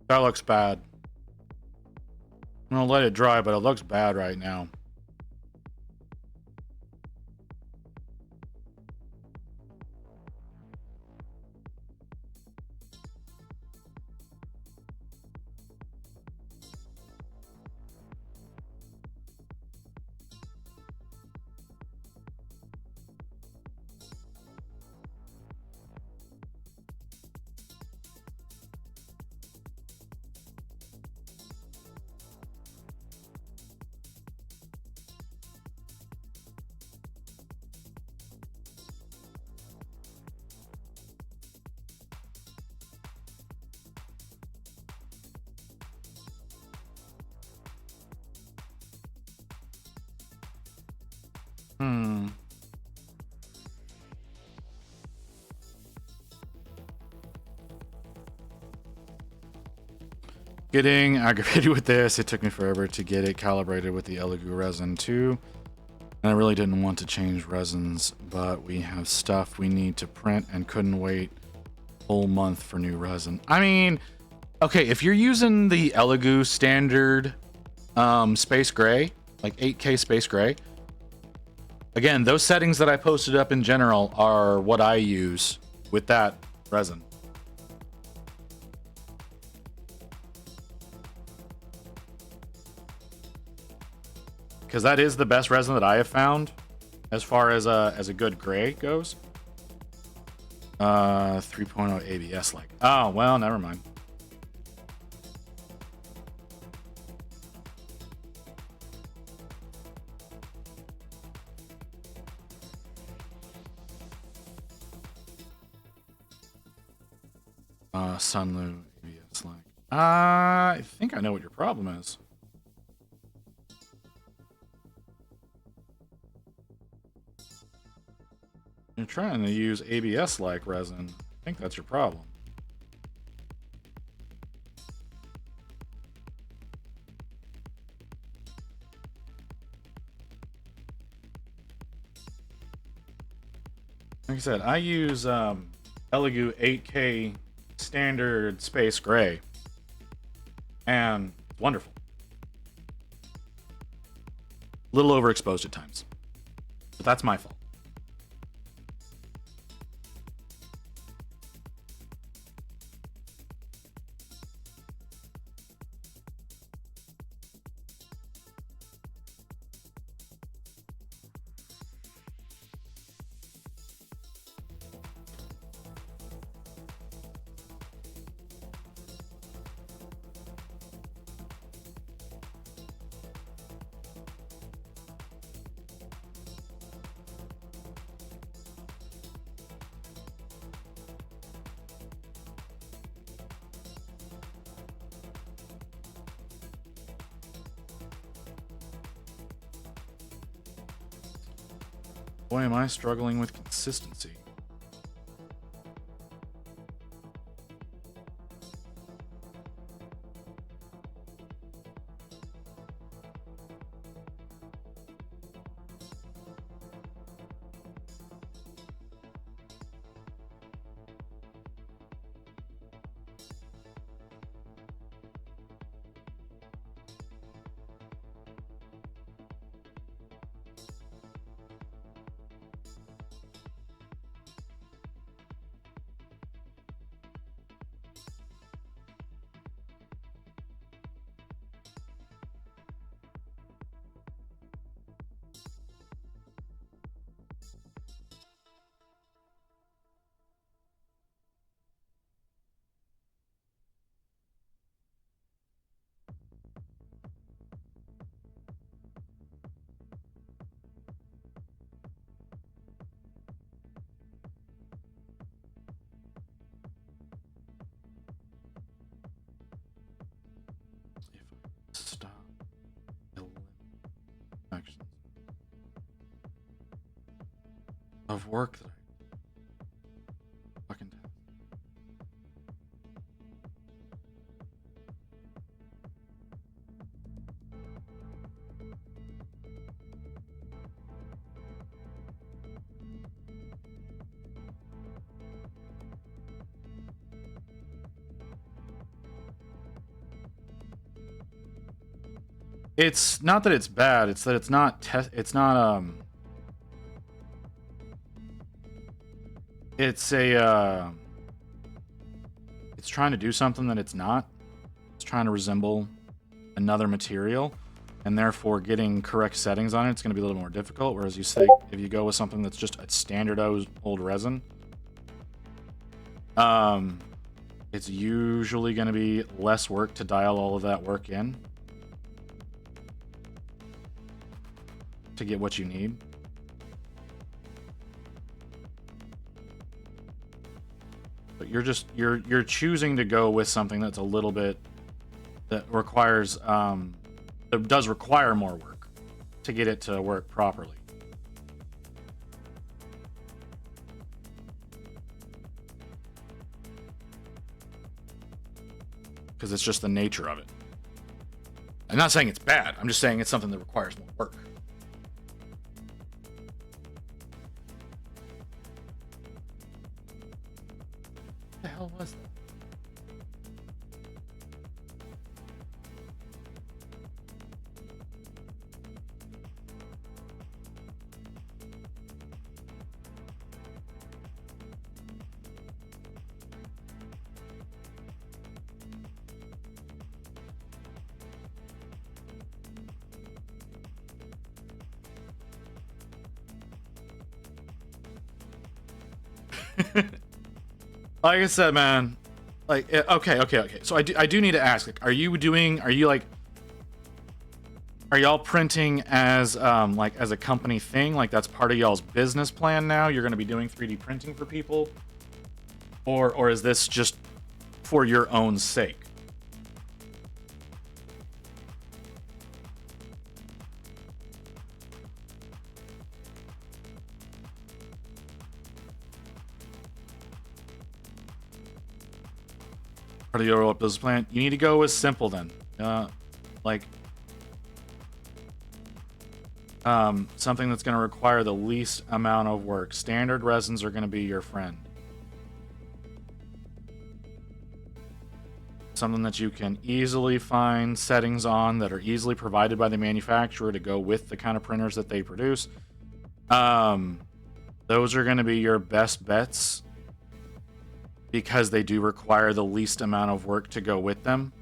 That looks bad. I'm gonna let it dry, but it looks bad right now. Getting aggravated with this. It took me forever to get it calibrated with the Elegoo resin too. And I really didn't want to change resins, but we have stuff we need to print and couldn't wait a whole month for new resin. I mean, okay, if you're using the Elegoo standard space gray, like 8K space gray, again, those settings that I posted up in general are what I use with that resin. Because that is the best resin that I have found as far as a good gray goes. 3.0 ABS like. Oh, well, never mind. Sunlu ABS like. I think I know what your problem is. You're trying to use ABS-like resin. I think that's your problem. Like I said, I use Elegoo 8K standard space gray, and it's wonderful. A little overexposed at times, but that's my fault. Boy, am I struggling with consistency. Stop. Actions of work that I fucking did. It's not that it's bad, it's that it's not it's trying to do something that it's not. It's trying to resemble another material, and therefore getting correct settings on it, it's going to be a little more difficult. Whereas you say if you go with something that's just a standard old resin, it's usually going to be less work to dial all of that work in to get what you need. But you're choosing to go with something that's a little bit that requires that does require more work to get it to work properly. Because it's just the nature of it. I'm not saying it's bad. I'm just saying it's something that requires more work. What the hell was that? Like I said, man, like, okay. So I do need to ask, like, are y'all printing as like as a company thing? Like that's part of y'all's business plan now? You're going to be doing 3D printing for people? Or is this just for your own sake? Part of your business plan. You need to go with simple then. Like Something that's going to require the least amount of work. Standard resins are going to be your friend. Something that you can easily find settings on that are easily provided by the manufacturer to go with the kind of printers that they produce. Those are going to be your best bets because they do require the least amount of work to go with them.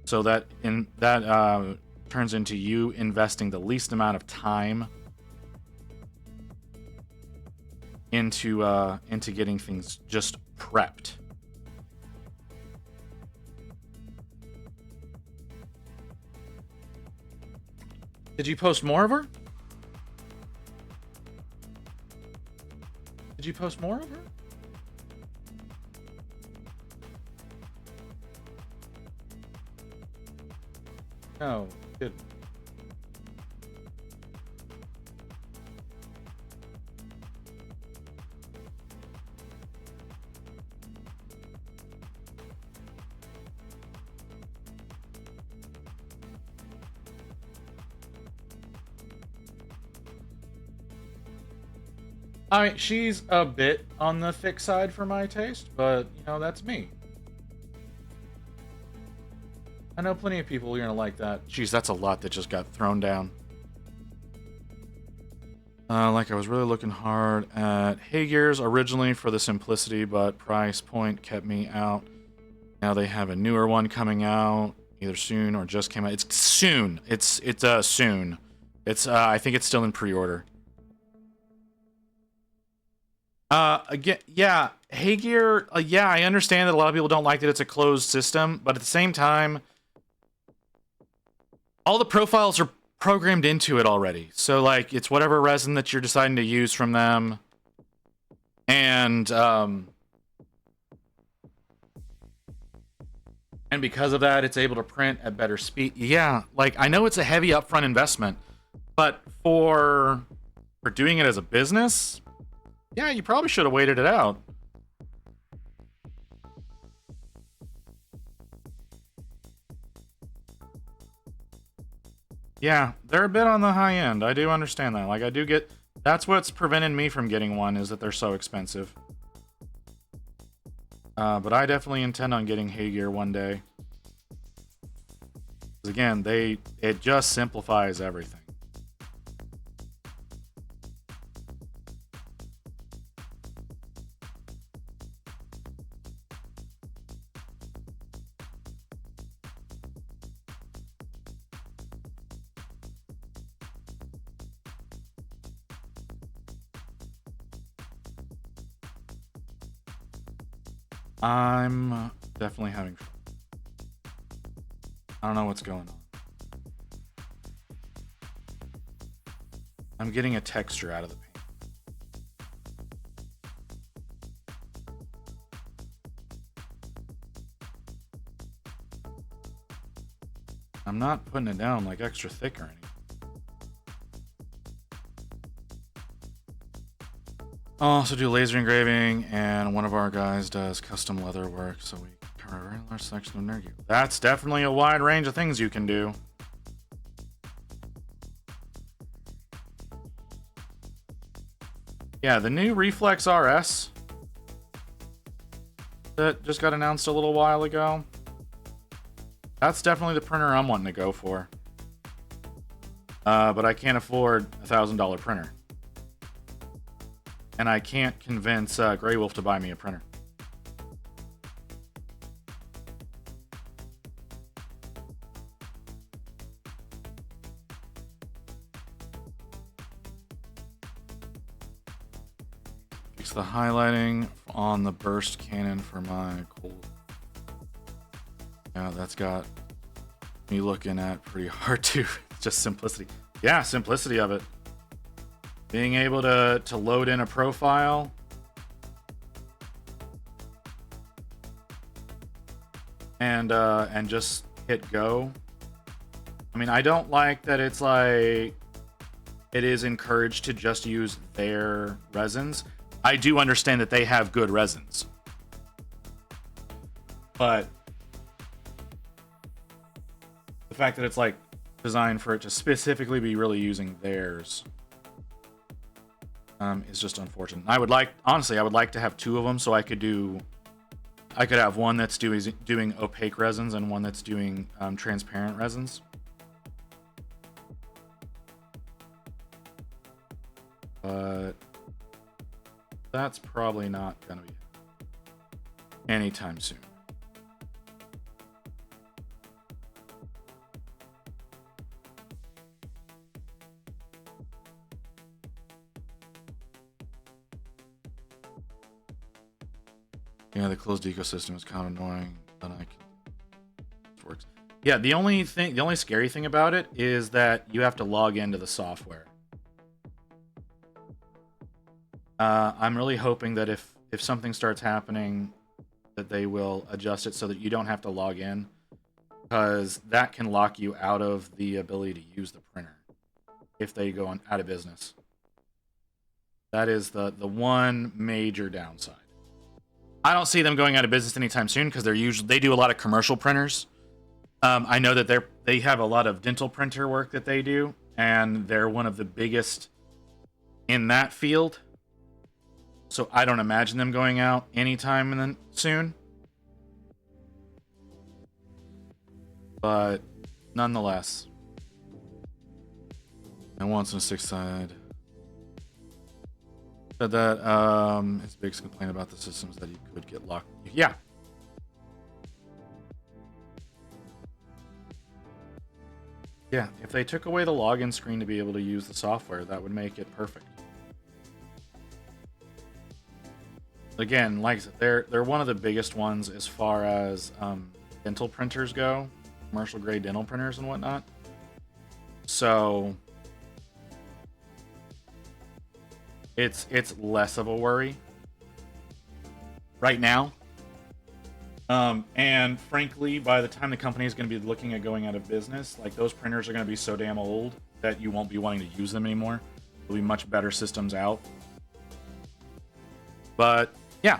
So that turns into you investing the least amount of time into getting things just prepped. Did you post more of her? Did you post more of her? No, didn't. She's a bit on the thick side for my taste, but, you know, that's me. I know plenty of people are gonna like that. Jeez, that's a lot that just got thrown down. Like I was really looking hard at Hagears originally for the simplicity, but price point kept me out. Now they have a newer one coming out, either soon or just came out. It's soon. It's soon. It's I think it's still in pre-order. Again, yeah, Hagear, yeah, I understand that a lot of people don't like that it's a closed system, but at the same time, all the profiles are programmed into it already. So, like, it's whatever resin that you're deciding to use from them. And because of that, it's able to print at better speed. Yeah, like, I know it's a heavy upfront investment, but for doing it as a business, yeah, you probably should have waited it out. Yeah, they're a bit on the high end. I do understand that. Like, I do get... That's what's prevented me from getting one, is that they're so expensive. But I definitely intend on getting Hagear one day. Because again, it just simplifies everything. I'm definitely having fun. I don't know what's going on. I'm getting a texture out of the paint. I'm not putting it down like extra thick or anything. I'll also do laser engraving, and one of our guys does custom leather work, so we cover a very large section of nerd gear. That's definitely a wide range of things you can do. Yeah, the new Reflex RS that just got announced a little while ago. That's definitely the printer I'm wanting to go for. But I can't afford a $1,000 printer. And I can't convince Grey Wolf to buy me a printer. Fix the highlighting on the burst cannon for my cold. Yeah, that's got me looking at pretty hard too. Just simplicity. Yeah, simplicity of it. Being able to load in a profile. And just hit go. I mean, I don't like that it's like it is encouraged to just use their resins. I do understand that they have good resins. But the fact that it's like designed for it to specifically be really using theirs is just unfortunate. Honestly, I would like to have two of them so I could have one that's doing opaque resins and one that's doing transparent resins. But that's probably not going to be anytime soon. Yeah, the closed ecosystem is kind of annoying, but it works. Yeah, the only scary thing about it is that you have to log into the software. I'm really hoping that if something starts happening, that they will adjust it so that you don't have to log in, because that can lock you out of the ability to use the printer if they go out of business. That is the one major downside. I don't see them going out of business anytime soon because they do a lot of commercial printers. I know that they have a lot of dental printer work that they do, and they're one of the biggest in that field. So I don't imagine them going out anytime soon. But nonetheless, I want some 6-side. Said that his biggest complaint about the system is that he could get locked. Yeah. Yeah, if they took away the login screen to be able to use the software, that would make it perfect. Again, like I said, they're one of the biggest ones as far as dental printers go, commercial grade dental printers and whatnot. So it's less of a worry right now. And frankly, by the time the company is going to be looking at going out of business, like those printers are going to be so damn old that you won't be wanting to use them anymore. There'll be much better systems out. But yeah,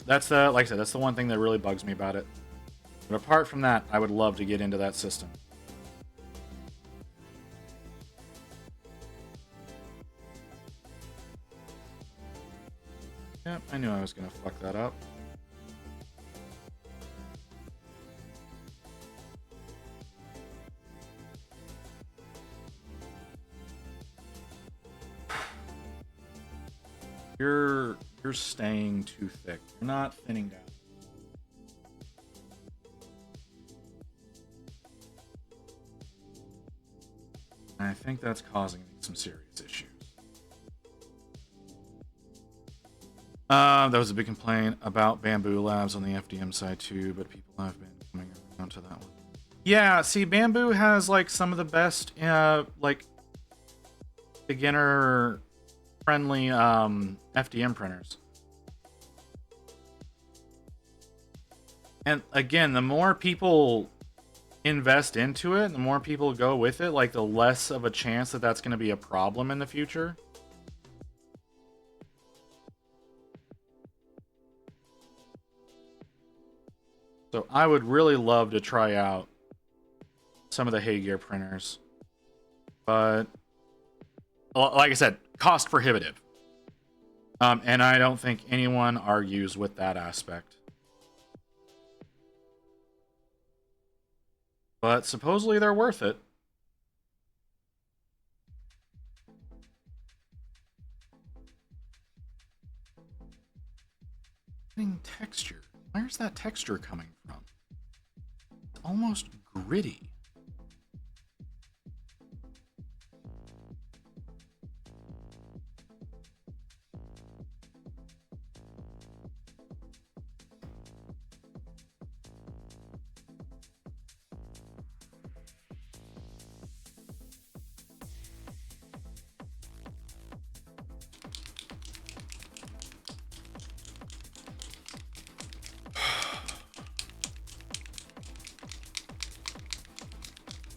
that's like I said, that's the one thing that really bugs me about it. But apart from that, I would love to get into that system. Yep, I knew I was gonna fuck that up. You're staying too thick. You're not thinning down. I think that's causing some serious issues. That was a big complaint about Bamboo Labs on the FDM side too, but people have been coming around to that one. Yeah, see, Bamboo has like some of the best like beginner friendly FDM printers. And again, the more people invest into it, the more people go with it, like the less of a chance that that's going to be a problem in the future. So I would really love to try out some of the Hey-Gear printers, but like I said, cost prohibitive. And I don't think anyone argues with that aspect. But supposedly they're worth it. Texture. Where's that texture coming from? It's almost gritty.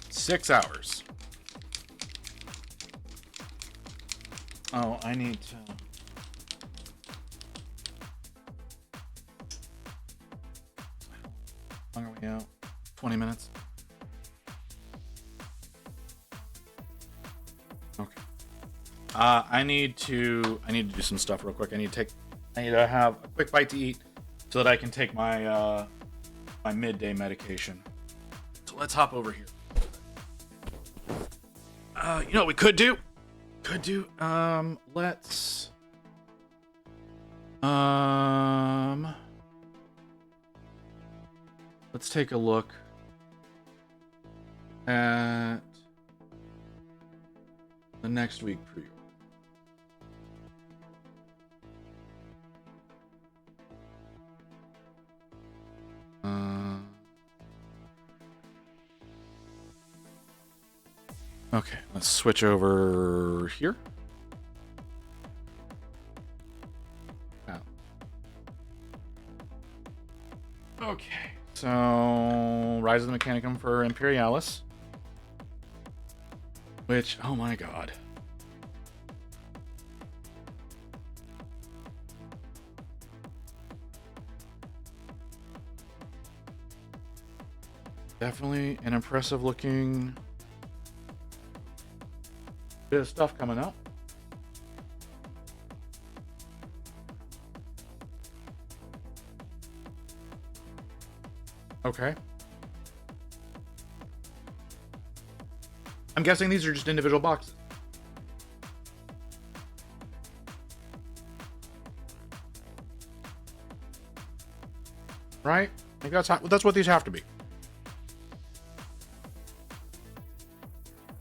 Six hours. Oh, I need to... How long are we out? 20 minutes. I need to do some stuff real quick. I need to have a quick bite to eat so that I can take my my midday medication. So let's hop over here. You know what we could do? Let's take a look at the next week preview. Okay, let's switch over here. Oh. Okay, so Rise of the Mechanicum for Imperialis. Which, oh my god. Definitely an impressive looking bit of stuff coming up. Okay. I'm guessing these are just individual boxes. Right? I think that's what these have to be.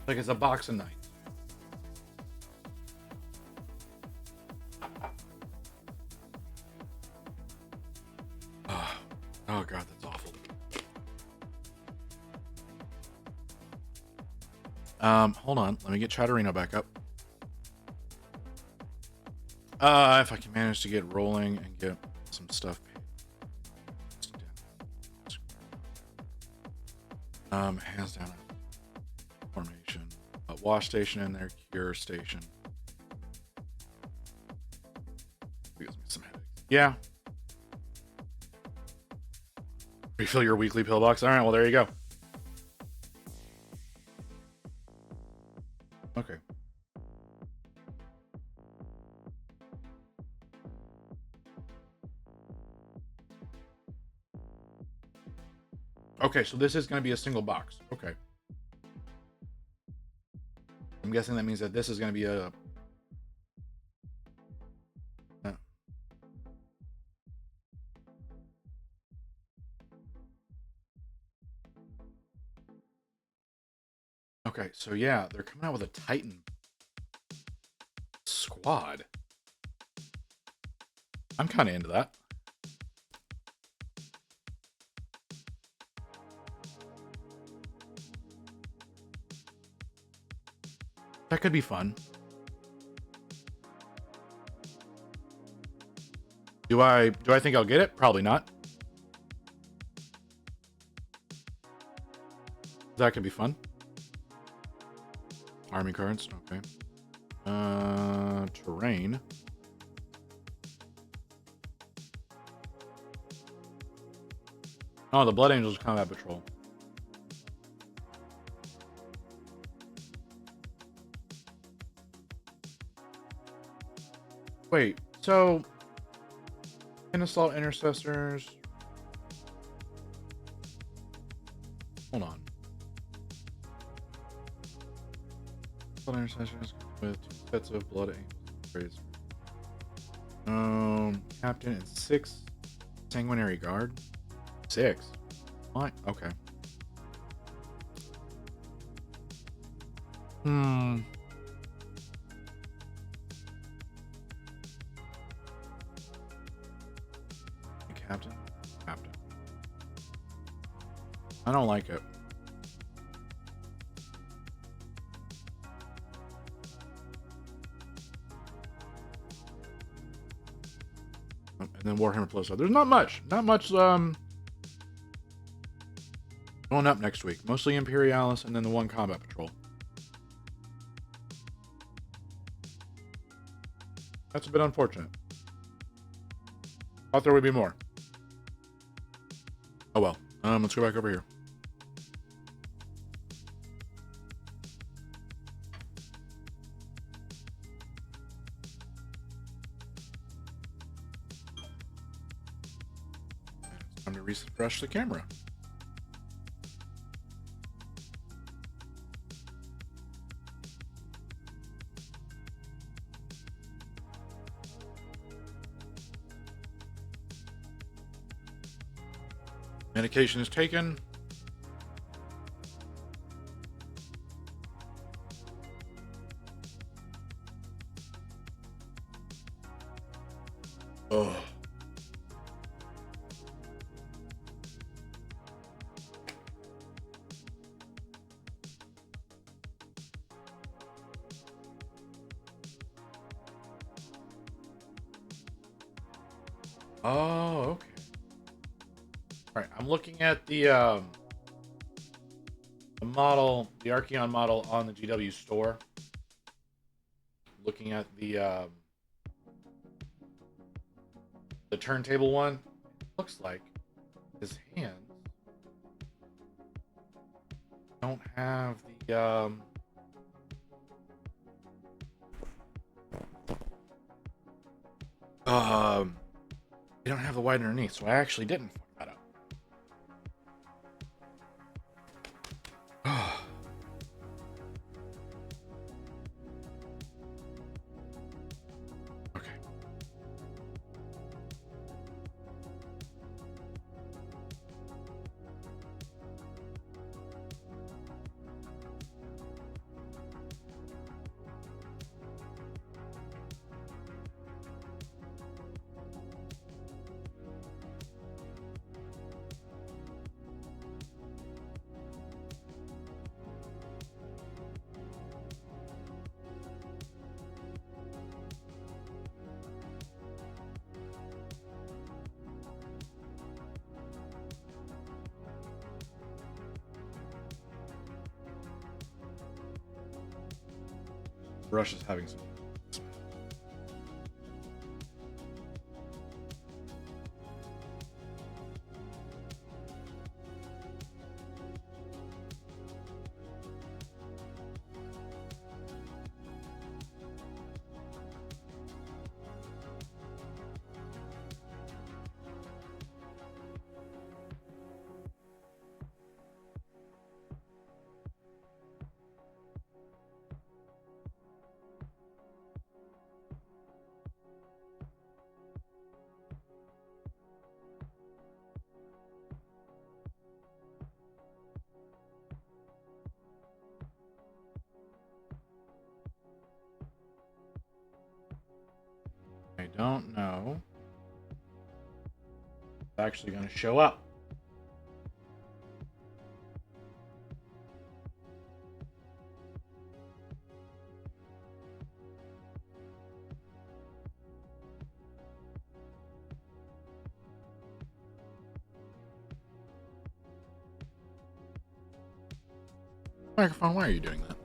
Like it's a box of knights. Oh god, that's awful. Hold on. Let me get Chatterino back up. If I can manage to get rolling and get some stuff paid. Hands down formation. Wash station in there, cure station. Gives me some headaches. Yeah. Refill your weekly pill box. All right, well, there you go. Okay. Okay, so this is going to be a single box. Okay. I'm guessing that means that this is going to be a... Okay, so yeah, they're coming out with a Titan squad. I'm kind of into that. That could be fun. Do I think I'll get it? Probably not. That could be fun. Army cards, okay. Terrain. Oh, the Blood Angels Combat Patrol. Wait, so Assault Intercessors. Hold on. Blood Intercessors with 2 sets of Blood Angels. Captain and 6 Sanguinary Guard. 6. What? Okay. Captain. I don't like it. And then Warhammer Plus. There's not much going up next week. Mostly Imperialis and then the 1 Combat Patrol. That's a bit unfortunate. Thought there would be more. Oh well. Let's go back over here. Time to refresh the camera. Medication is taken. Oh. Oh, okay. All right, I'm looking at the model, the Archeon model on the GW store. Looking at the turntable one. It looks like his hands don't have the they don't have the white underneath, so I actually didn't fuck that up. Okay. Brush is having some. I don't know. It's actually going to show up. Microphone, why are you doing that?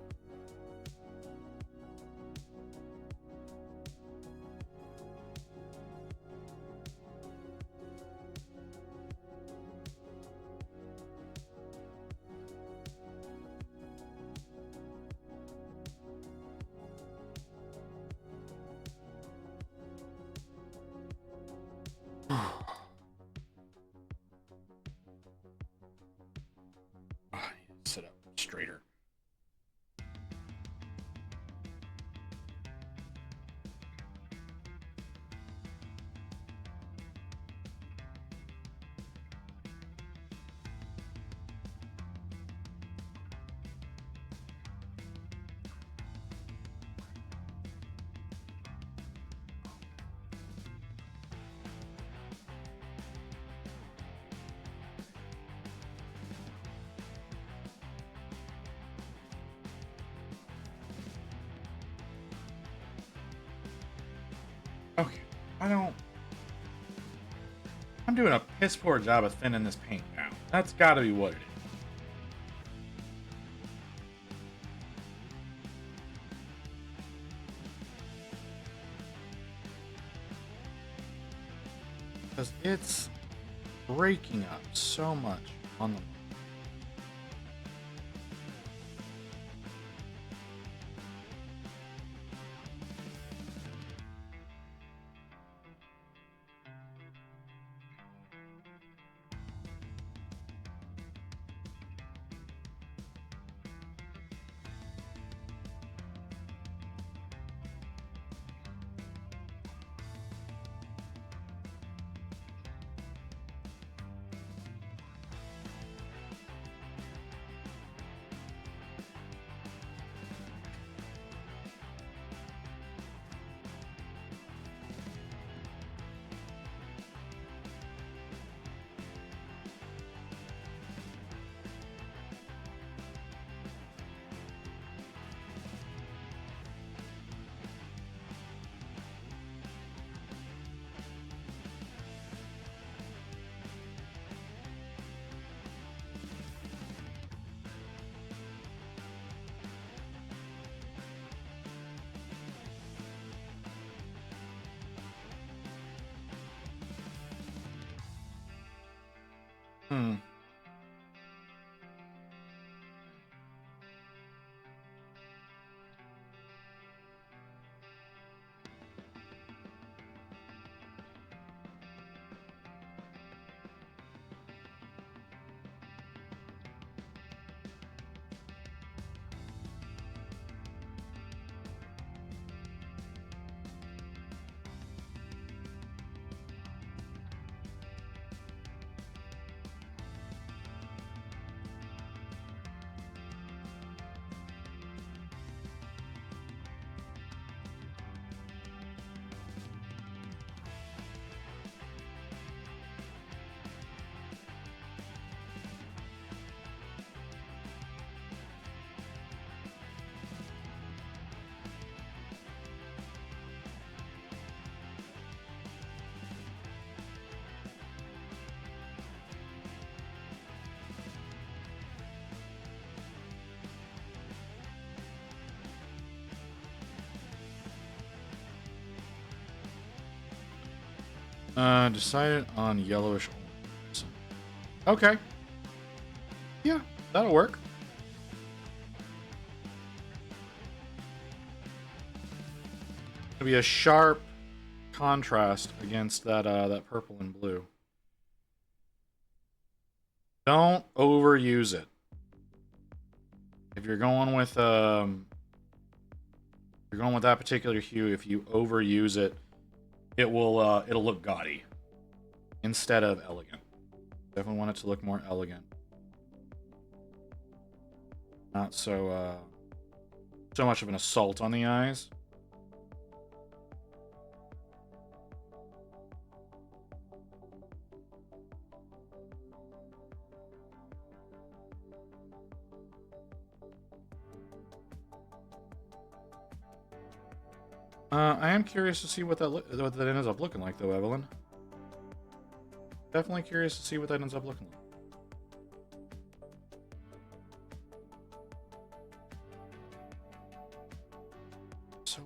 Sit up straighter. Okay, I'm doing a piss poor job of thinning this paint down. That's gotta be what it is. Because it's breaking up so much on the Hmm. Decided on yellowish orange. Okay. Yeah, that'll work. It'll be a sharp contrast against that that purple and blue. Don't overuse it. If you're going with that particular hue, if you overuse it, it will it'll look gaudy instead of elegant. Definitely want it to look more elegant. Not so so much of an assault on the eyes. I am curious to see what that ends up looking like, though, Evelyn. Definitely curious to see what that ends up looking like. So.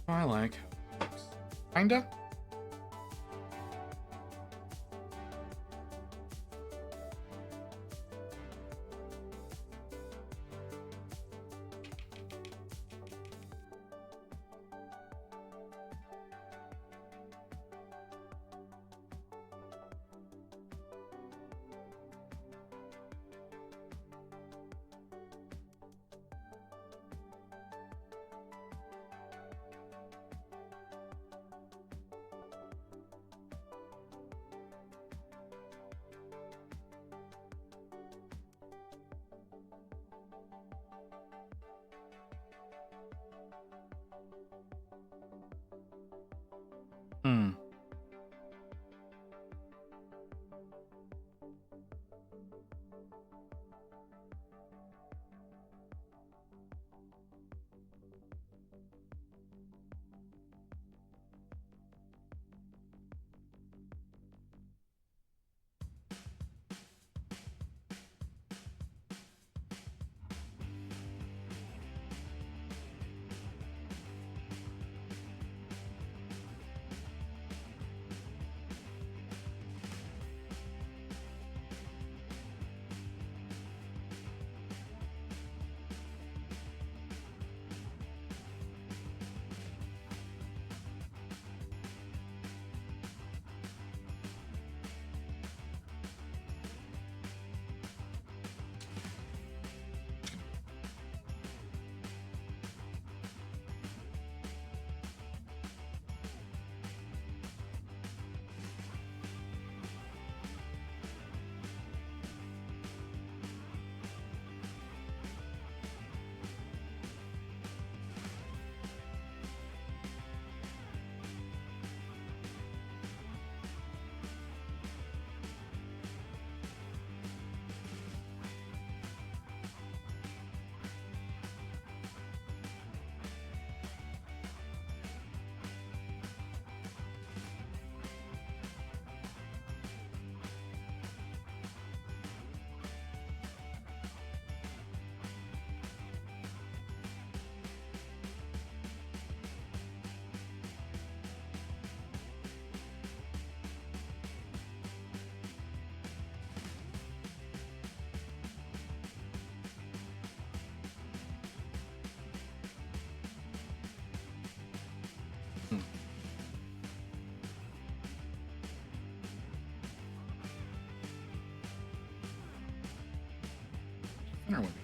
I like how it looks. Kinda. partner with me.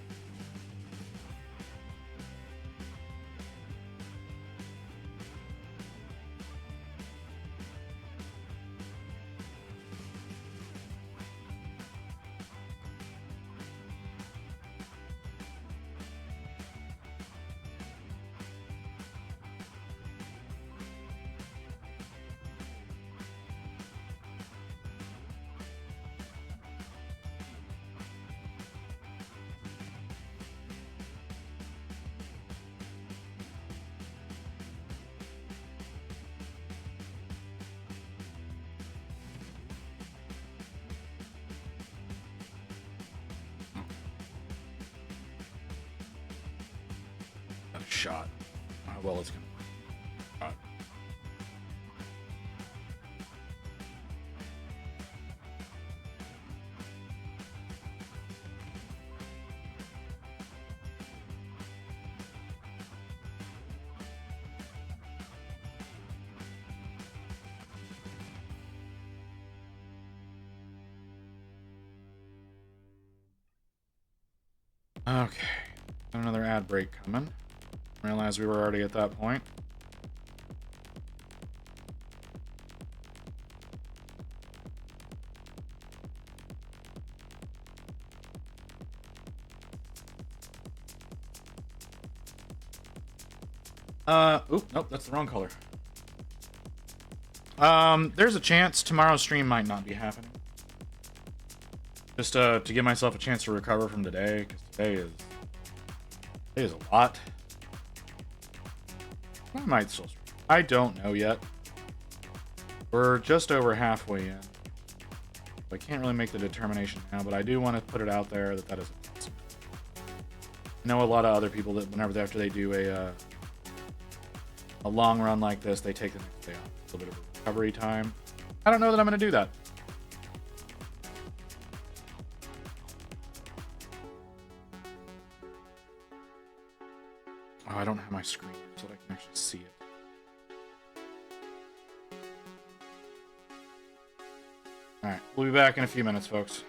Shot. How well it's gonna work. Okay. Got another ad break coming. Realized we were already at that point. Oop, nope, that's the wrong color. There's a chance tomorrow's stream might not be happening. Just to give myself a chance to recover from today, because today is a lot. I might still stream. I don't know yet. We're just over halfway in. I can't really make the determination now, but I do want to put it out there that is a chance. I know a lot of other people that after they do a long run like this, they take the next day off. A little bit of recovery time. I don't know that I'm going to do that. Oh, I don't have my screen so that I can actually see it. Alright, we'll be back in a few minutes, folks.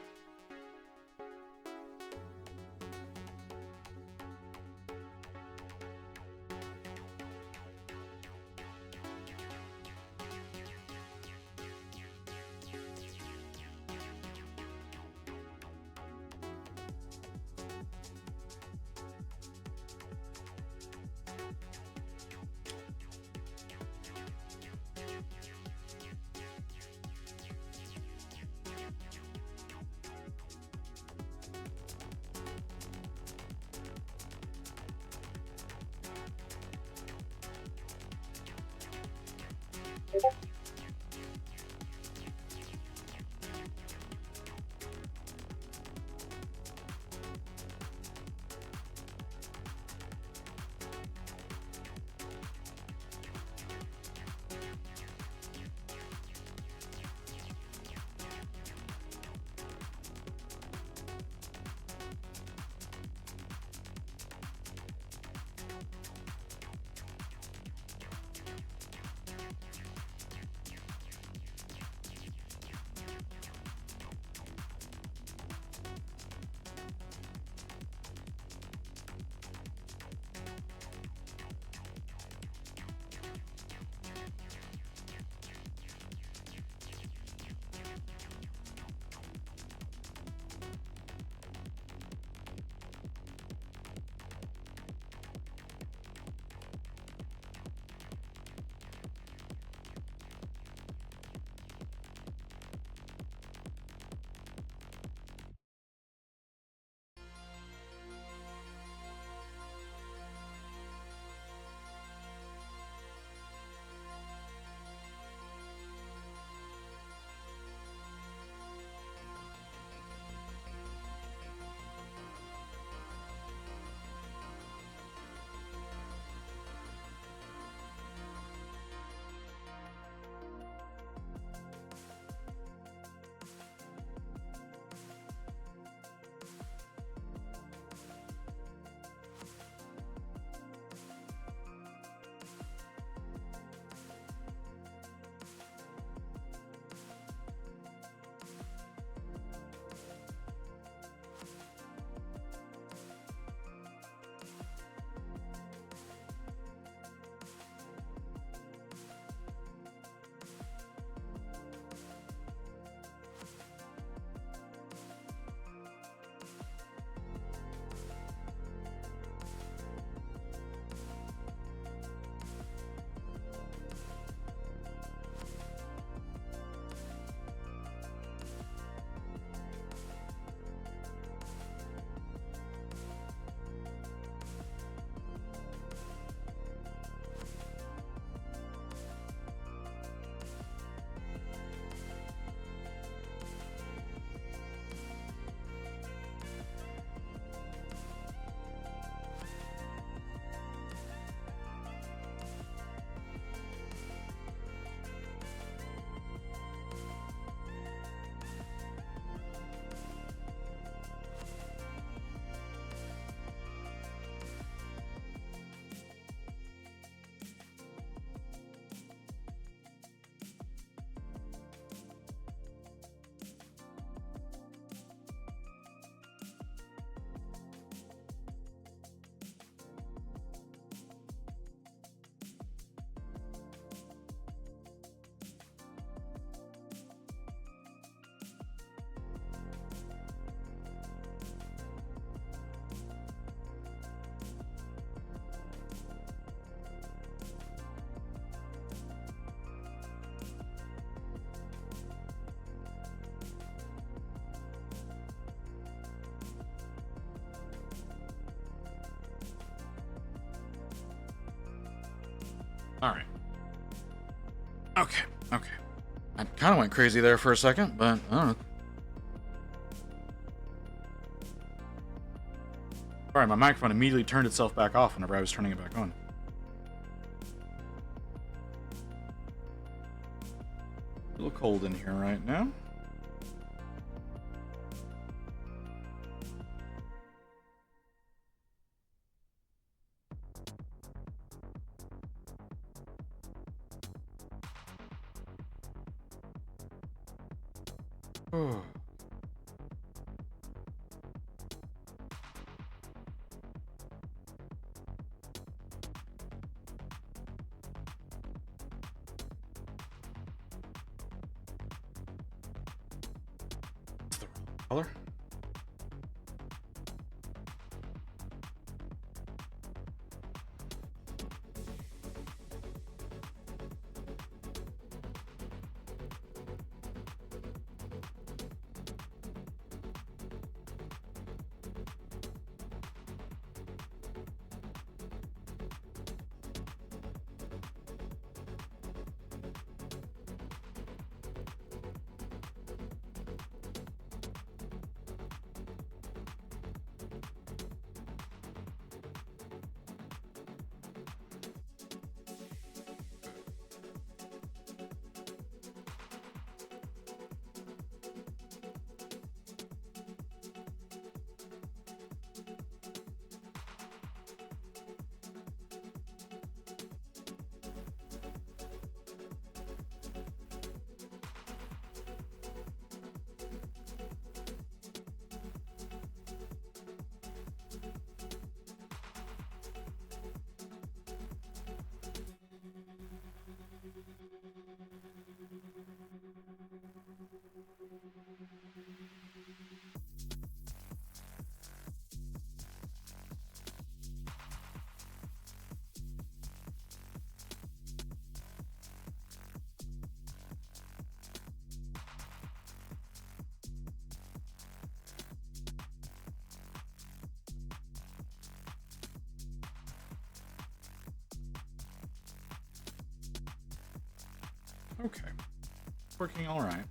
Alright. Okay, okay. I kind of went crazy there for a second, but I don't know. Sorry, my microphone immediately turned itself back off whenever I was turning it back on. A little cold in here right now. Oh. It's the wrong color. Okay. Working alright.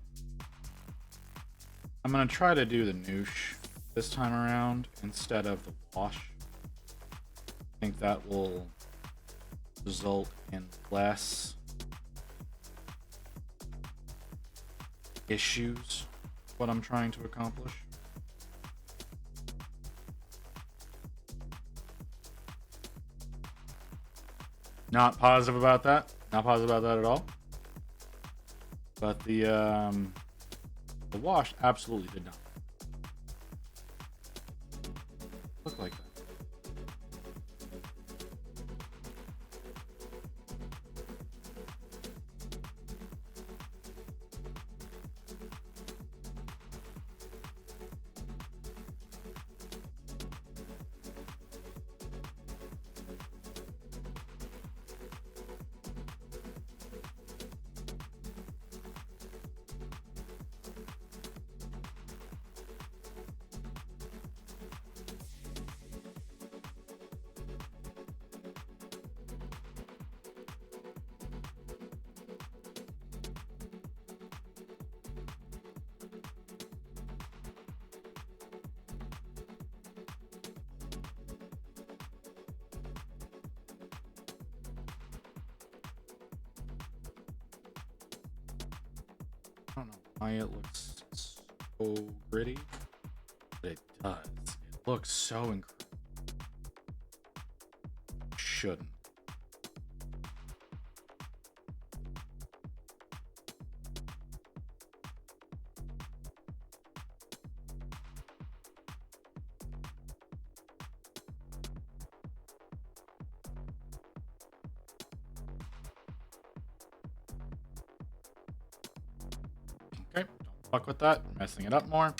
I'm gonna try to do the noosh this time around instead of the wash. I think that will result in less issues, what I'm trying to accomplish. Not positive about that. Not positive about that at all. But the wash absolutely did not look like that. I don't know why it looks so gritty, but it does. It looks so incredible. Shouldn't. Okay, don't fuck with that. We're messing it up more.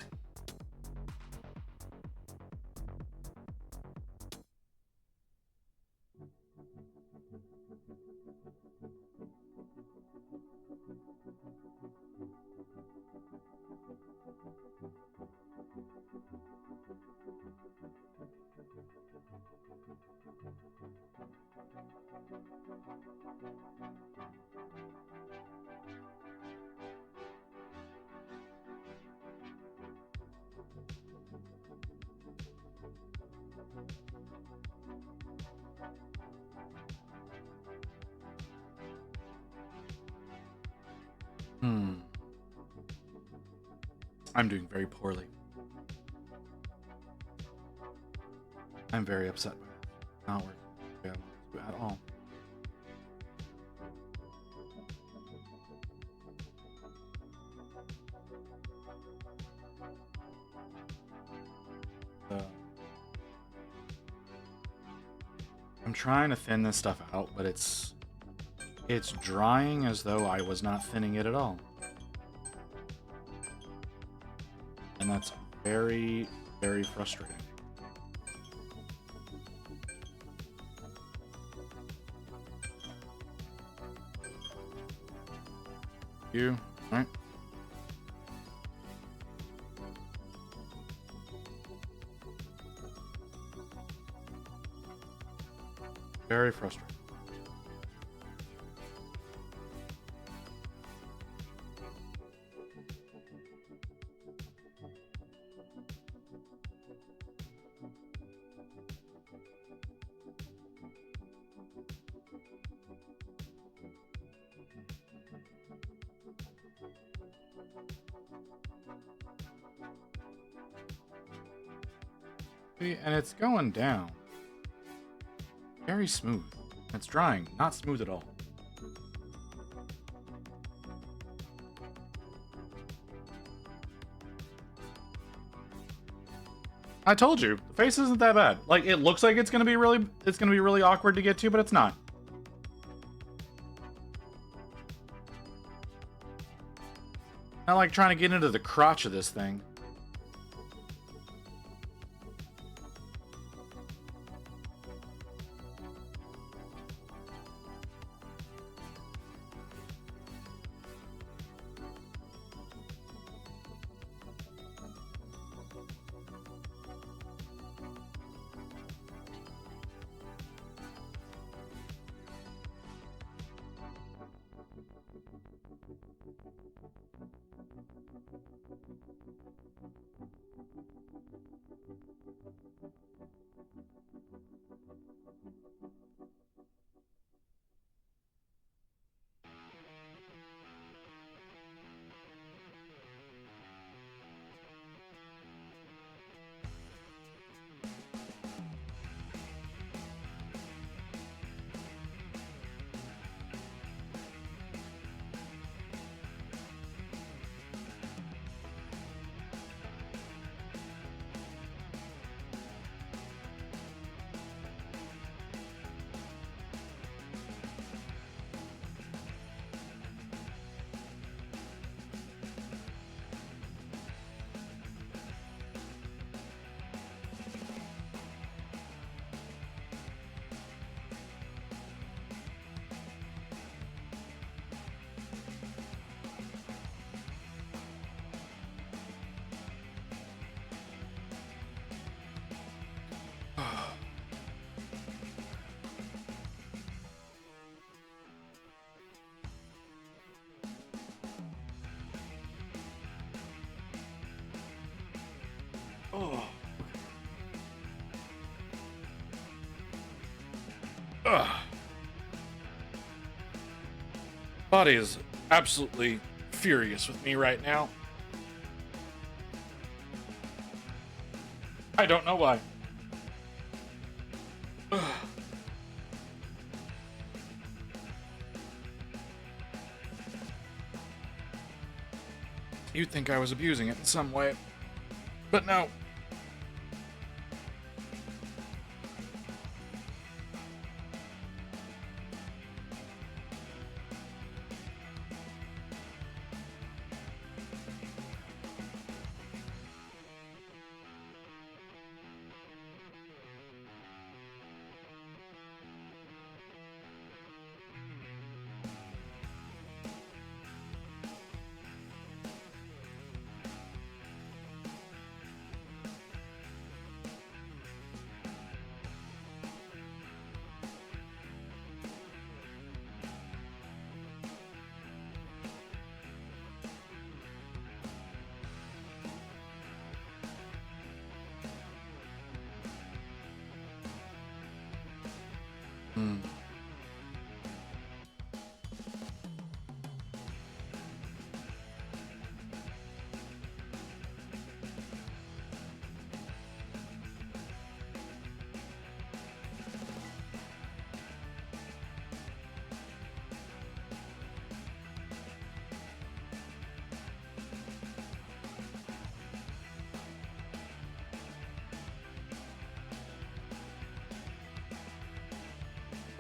I'm doing very poorly. I'm very upset by it. Not working the way I want it to at all. I'm trying to thin this stuff out, but it's drying as though I was not thinning it at all. And that's very, very frustrating. You, all right? Very frustrating. See, and it's going down. Very smooth. It's drying, not smooth at all. I told you, the face isn't that bad. Like, it looks like it's gonna be really awkward to get to, but it's not. Not like trying to get into the crotch of this thing. Oh. Ugh. Body is absolutely furious with me right now. I don't know why. Ugh. You'd think I was abusing it in some way, but no.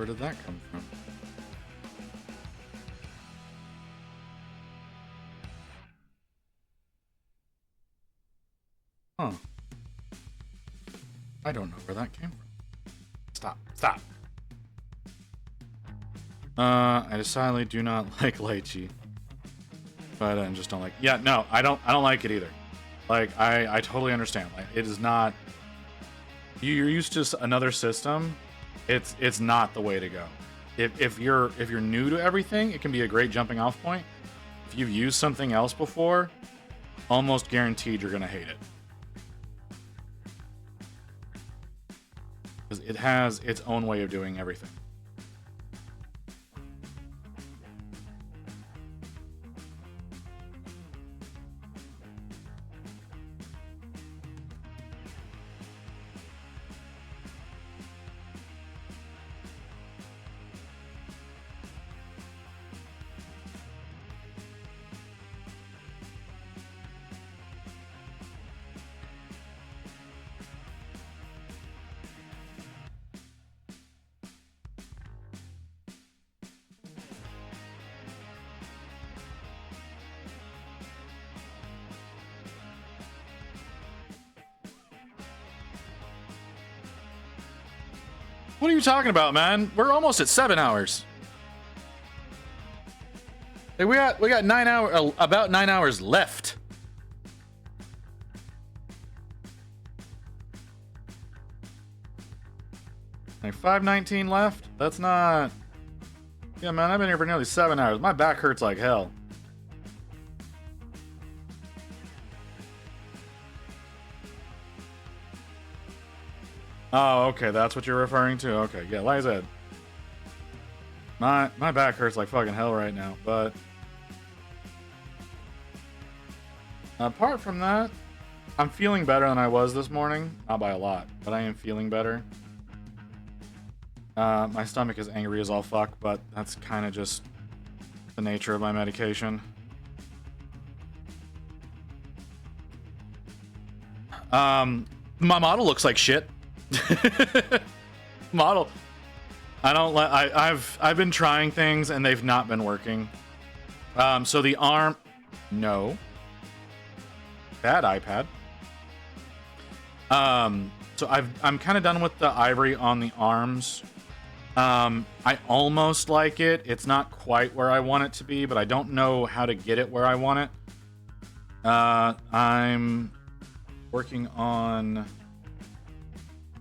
Where did that come from? Huh. I don't know where that came from. Stop. Stop. I decidedly do not like lychee. But I just don't like. Yeah, no, I don't like it either. Like, I totally understand. Like, it is not. You're used to another system. It's not the way to go. If you're new to everything, it can be a great jumping off point. If you've used something else before, almost guaranteed you're gonna hate it. Because it has its own way of doing everything. What are you talking about, man? We're almost at 7 hours. Hey, we got 9 hours, about 9 hours left. Like 5:19 left. That's not. Yeah, man, I've been here for nearly 7 hours. My back hurts like hell. Oh, okay, that's what you're referring to. Okay, yeah, like I said, my back hurts like fucking hell right now. But apart from that, I'm feeling better than I was this morning. Not by a lot, but I am feeling better. My stomach is angry as all fuck, but that's kind of just the nature of my medication. My model looks like shit. Model. I don't let. I've been trying things and they've not been working. So the arm. No. Bad iPad. So I'm kind of done with the ivory on the arms. I almost like it. It's not quite where I want it to be, but I don't know how to get it where I want it. I'm working on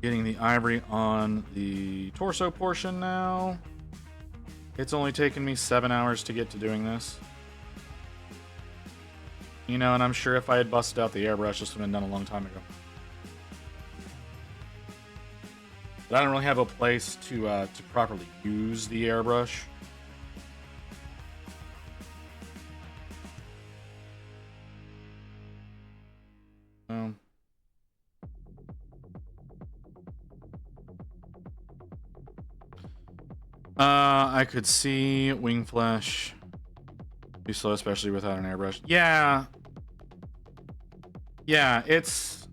getting the ivory on the torso portion now. It's only taken me 7 hours to get to doing this. You know, and I'm sure if I had busted out the airbrush, this would have been done a long time ago. But I don't really have a place to properly use the airbrush. I could see wing flesh be slow, especially without an airbrush. Yeah. Yeah, it's...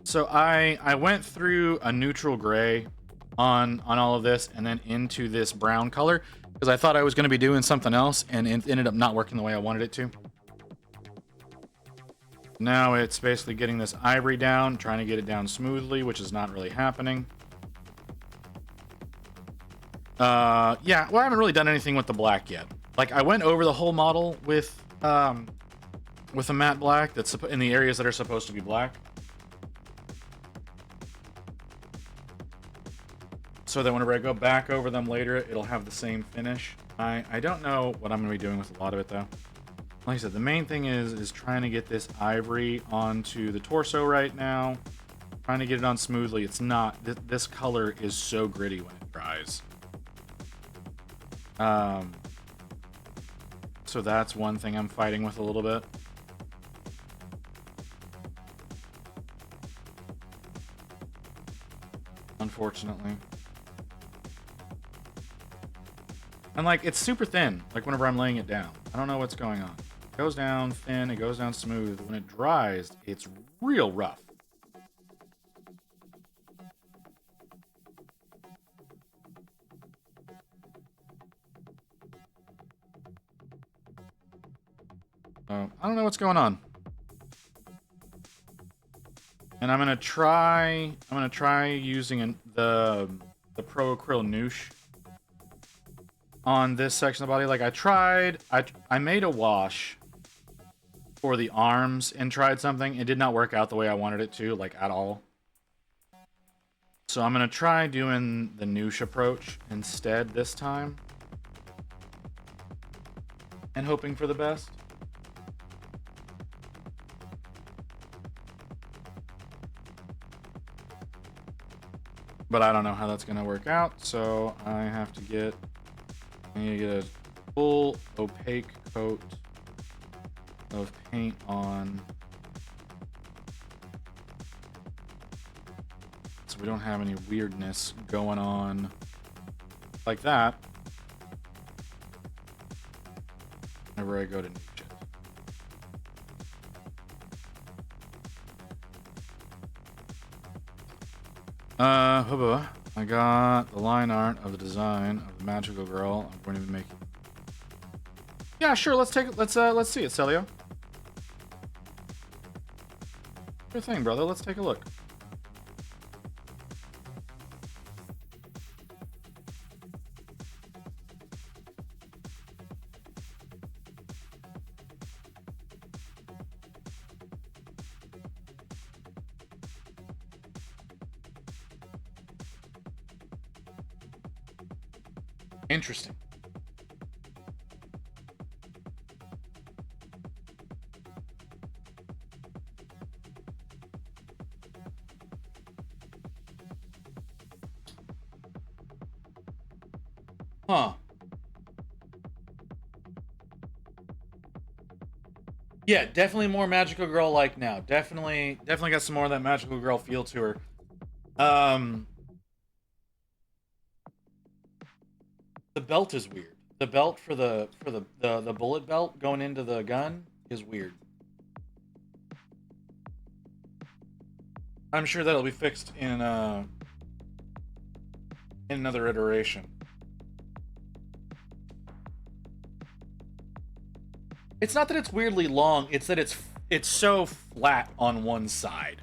So I went through a neutral gray on all of this and then into this brown color because I thought I was going to be doing something else and it ended up not working the way I wanted it to. Now it's basically getting this ivory down, trying to get it down smoothly, which is not really happening. Yeah, well, I haven't really done anything with the black yet. Like, I went over the whole model with a matte black that's in the areas that are supposed to be black. So that whenever I go back over them later, it'll have the same finish. I don't know what I'm going to be doing with a lot of it, though. Like I said, the main thing is trying to get this ivory onto the torso right now. Trying to get it on smoothly. It's not. This color is so gritty when it dries. So that's one thing I'm fighting with a little bit. Unfortunately. And like, it's super thin, like whenever I'm laying it down. I don't know what's going on. It goes down thin, it goes down smooth. When it dries, it's real rough. I don't know what's going on. And I'm gonna try using the Pro Acryl Noosh on this section of the body. Like I made a wash for the arms and tried something. It did not work out the way I wanted it to, like at all. So I'm gonna try doing the Noosh approach instead this time. And hoping for the best. But I don't know how that's gonna work out, so I need to get a full opaque coat of paint on, so we don't have any weirdness going on like that whenever I go to Noosh it. I got the line art of the design of the magical girl I'm going to be making. Yeah, sure, let's see it, Celio. Sure thing, brother, let's take a look. Interesting. Huh. Yeah, definitely more magical girl like now. Definitely got some more of that magical girl feel to her. The belt is weird. The belt for the bullet belt going into the gun is weird. I'm sure that'll be fixed in another iteration. It's not that it's weirdly long, it's that it's so flat on one side.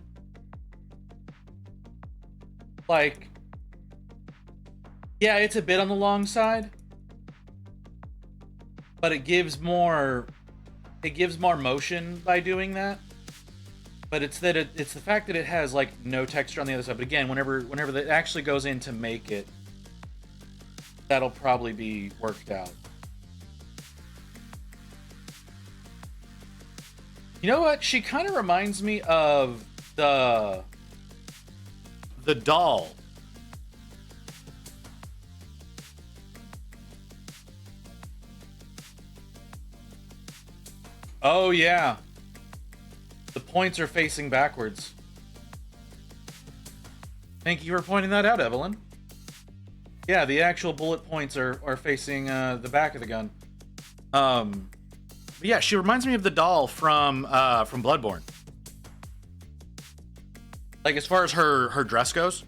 Like, yeah, it's a bit on the long side, but it gives more motion by doing that. But it's the fact that it has like no texture on the other side. But again, whenever that actually goes in to make it, that'll probably be worked out. You know what? She kind of reminds me of the doll. Oh yeah. The points are facing backwards. Thank you for pointing that out, Evelyn. Yeah, the actual bullet points are facing the back of the gun. But yeah, she reminds me of the doll from Bloodborne. Like, as far as her dress goes.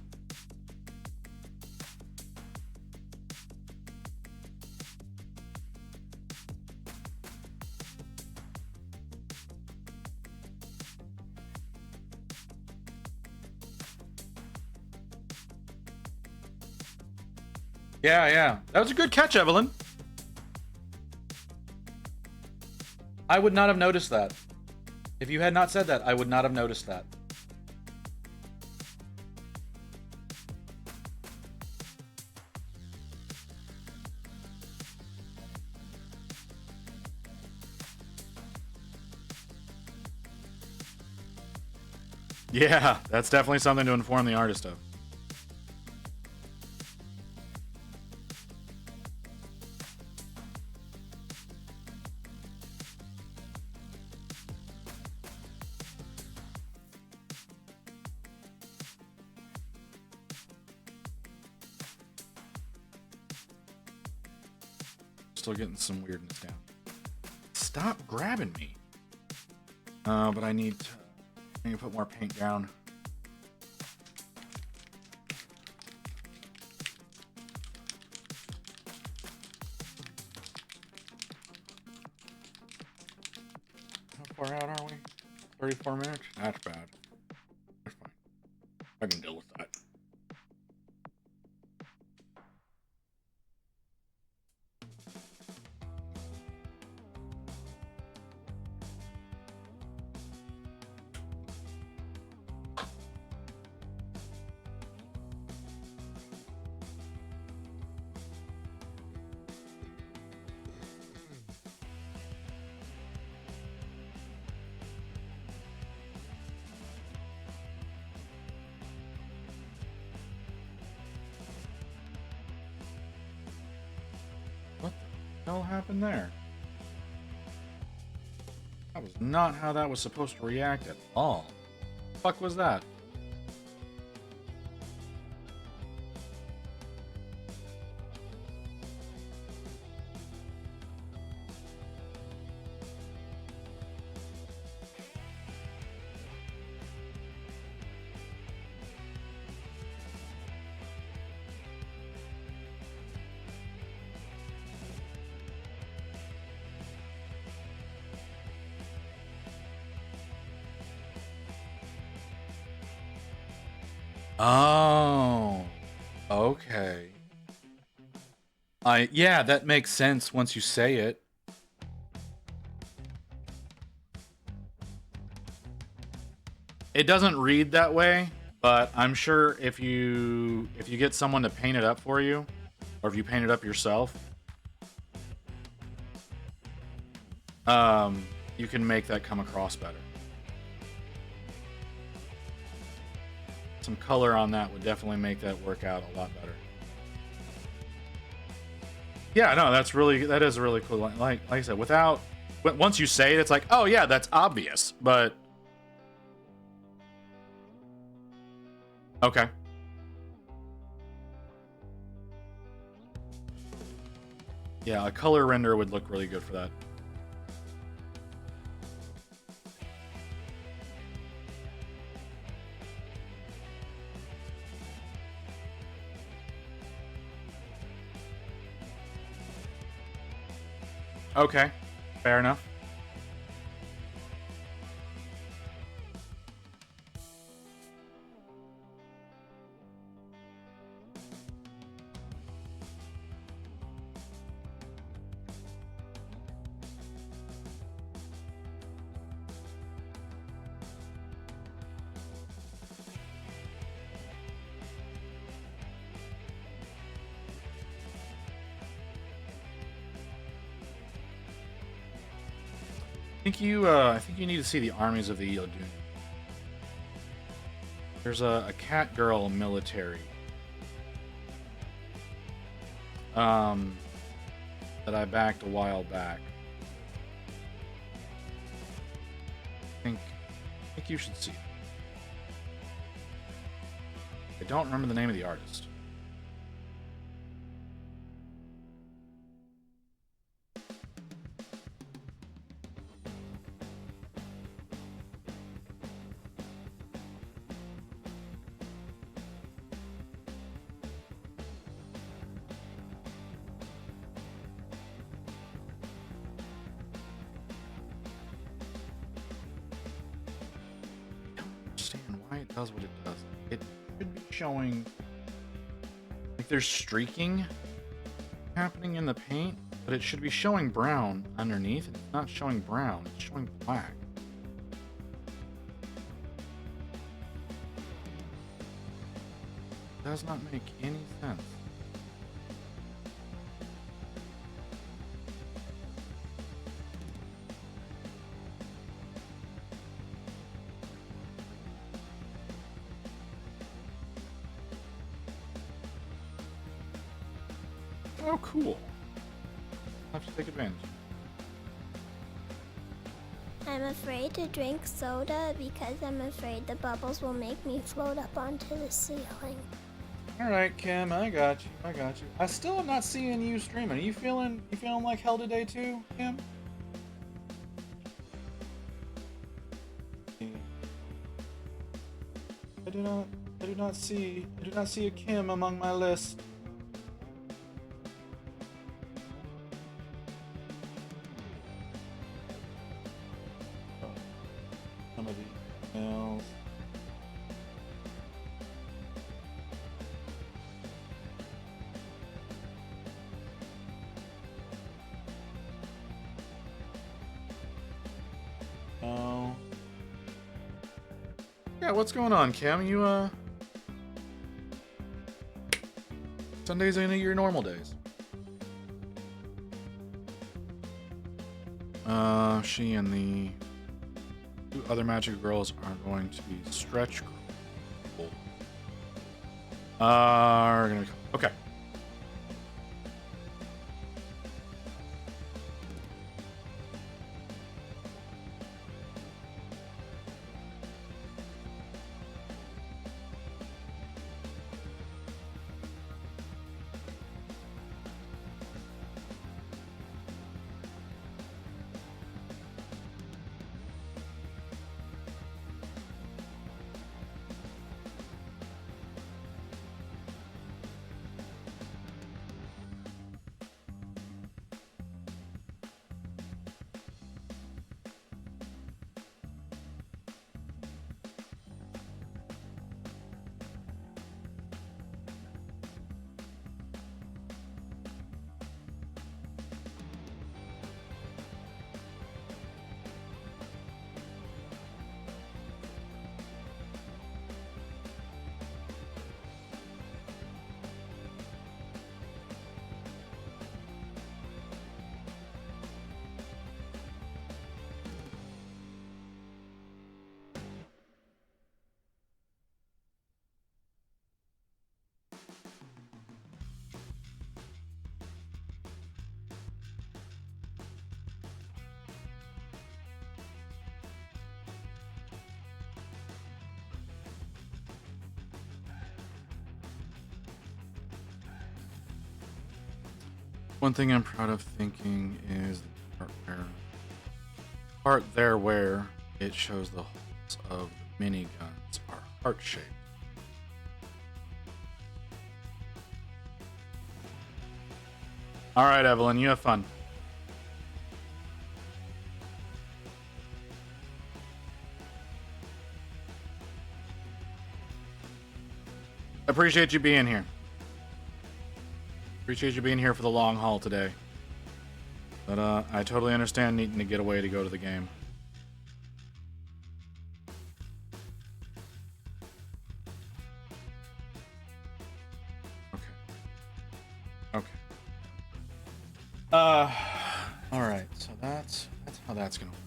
Yeah. That was a good catch, Evelyn. I would not have noticed that. If you had not said that, I would not have noticed that. Yeah, that's definitely something to inform the artist of. Still getting some weirdness down. Stop grabbing me. But I need to put more paint down. far out, are we? 34 minutes? That's bad. That's fine. I can deal with that. What the hell happened there? That was not how that was supposed to react at all. The fuck was that? Oh, okay. Yeah, that makes sense once you say it. It doesn't read that way, but I'm sure if you get someone to paint it up for you, or if you paint it up yourself, you can make that come across better. Some color on that would definitely make that work out a lot better. Yeah, no, that is really cool. Like I said, once you say it, it's like, oh yeah, that's obvious. But okay. Yeah, a color render would look really good for that. Okay, fair enough. I think you need to see the armies of the Yodun. There's a cat girl military. That I backed a while back. I think you should see it. I don't remember the name of the artist. Does what it does. It should be showing like there's streaking happening in the paint, but it should be showing brown underneath. It's not showing brown, it's showing black. It does not make any sense. Oh, cool. I'll have to take advantage. I'm afraid to drink soda because I'm afraid the bubbles will make me float up onto the ceiling. Alright, Kim, I got you. I still am not seeing you streaming. Are you feeling like hell today too, Kim? I do not see a Kim among my list. Yeah, what's going on, Cam? You, Sundays ain't your normal days. She and the 2 other magic girls are going to be stretch goals. Are gonna be okay. One thing I'm proud of thinking is the part there where it shows the holes of the miniguns are heart-shaped. All right, Evelyn, you have fun. Appreciate you being here. Appreciate you being here for the long haul today. But I totally understand needing to get away to go to the game. Okay. Okay. All right. So that's how that's gonna work.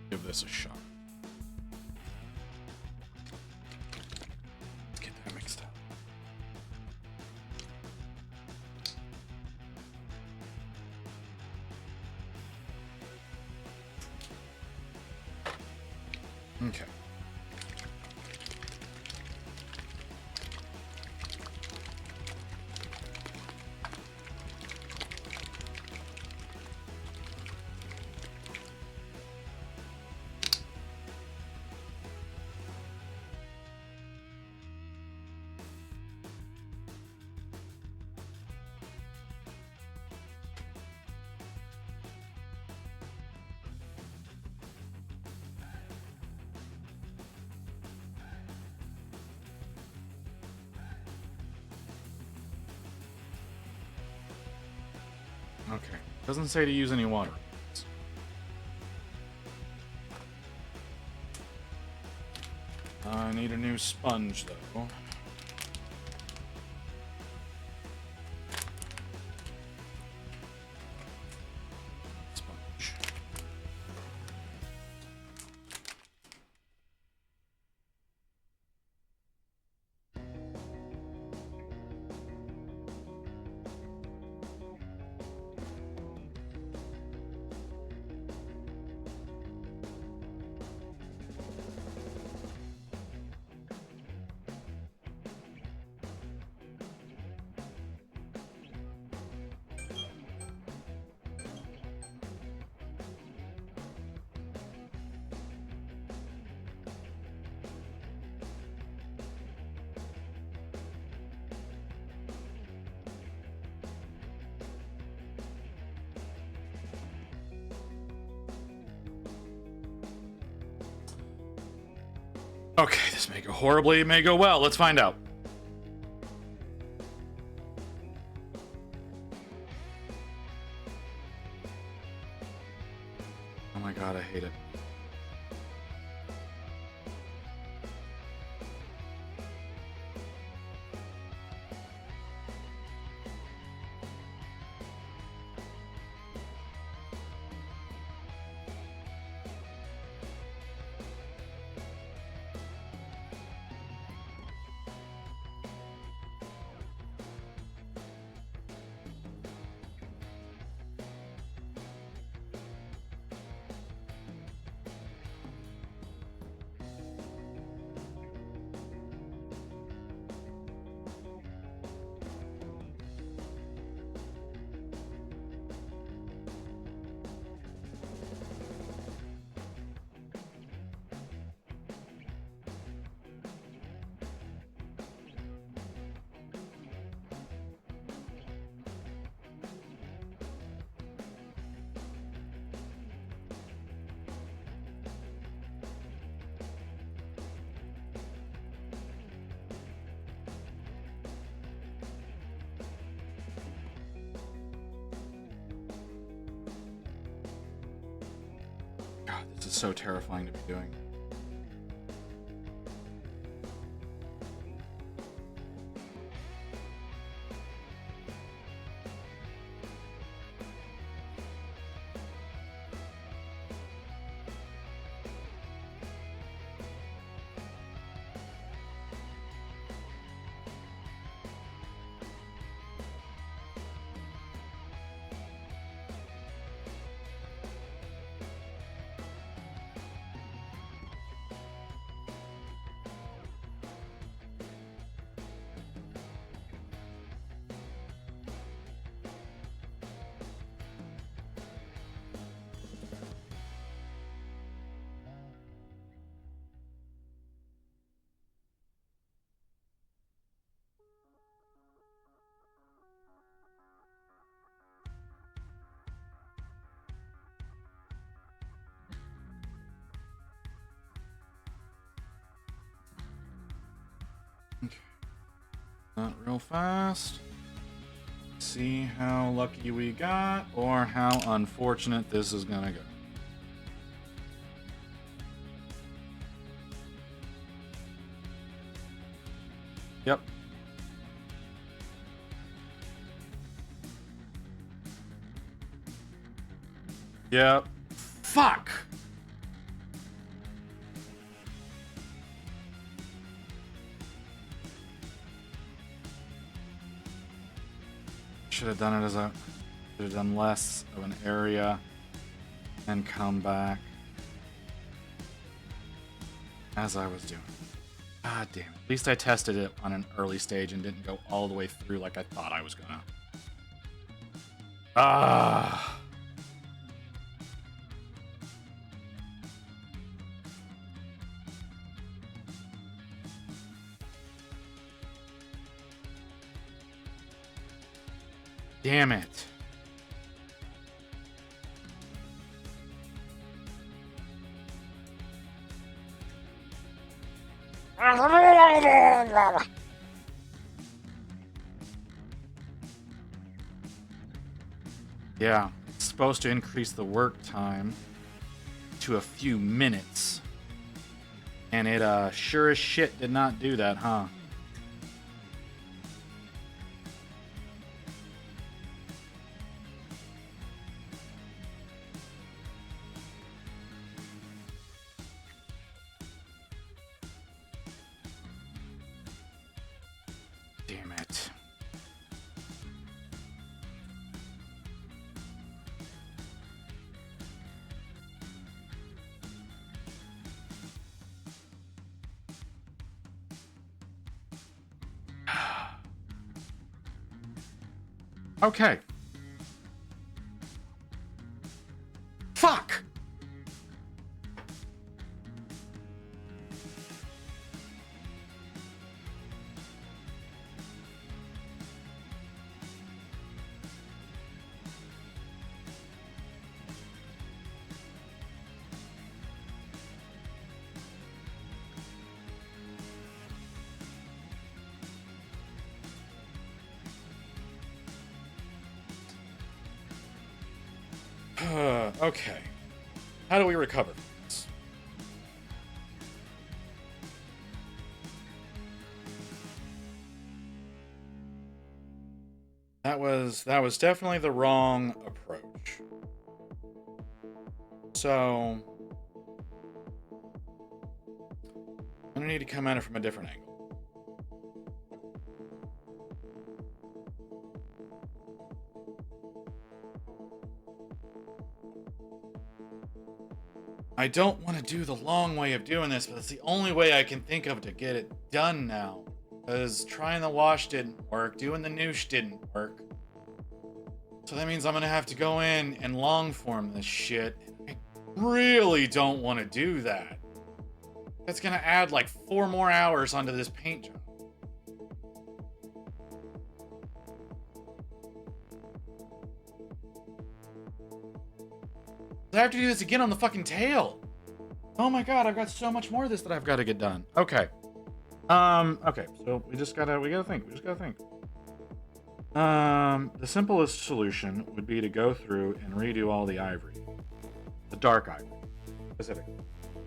Give this a shot. Let's get that mixed up. Okay. Okay. Doesn't say to use any water. I need a new sponge, though. Sponge. Okay, this may go horribly, it may go well. Let's find out. Oh my god, I hate it. God, this is so terrifying to be doing. Okay. Not real fast. See how lucky we got, or how unfortunate this is gonna go. Yep. Yep. Fuck! Should have done it as a... Should have done less of an area and come back as I was doing. God damn it. At least I tested it on an early stage and didn't go all the way through like I thought I was gonna. Ah. Damn it. Yeah, it's supposed to increase the work time to a few minutes. And it sure as shit did not do that, huh? Damn it. Okay. Fuck! Okay. How do we recover from this? That was definitely the wrong approach. So I'm gonna need to come at it from a different angle. I don't want to do the long way of doing this, but it's the only way I can think of to get it done now. Because trying the wash didn't work, doing the noosh didn't work. So that means I'm going to have to go in and long form this shit. I really don't want to do that. That's going to add like 4 more hours onto this paint job. I have to do this again on the fucking tail. Oh my god, I've got so much more of this that I've got to get done. Okay. Okay, so we just gotta think. The simplest solution would be to go through and redo all the ivory. The dark ivory. Specifically.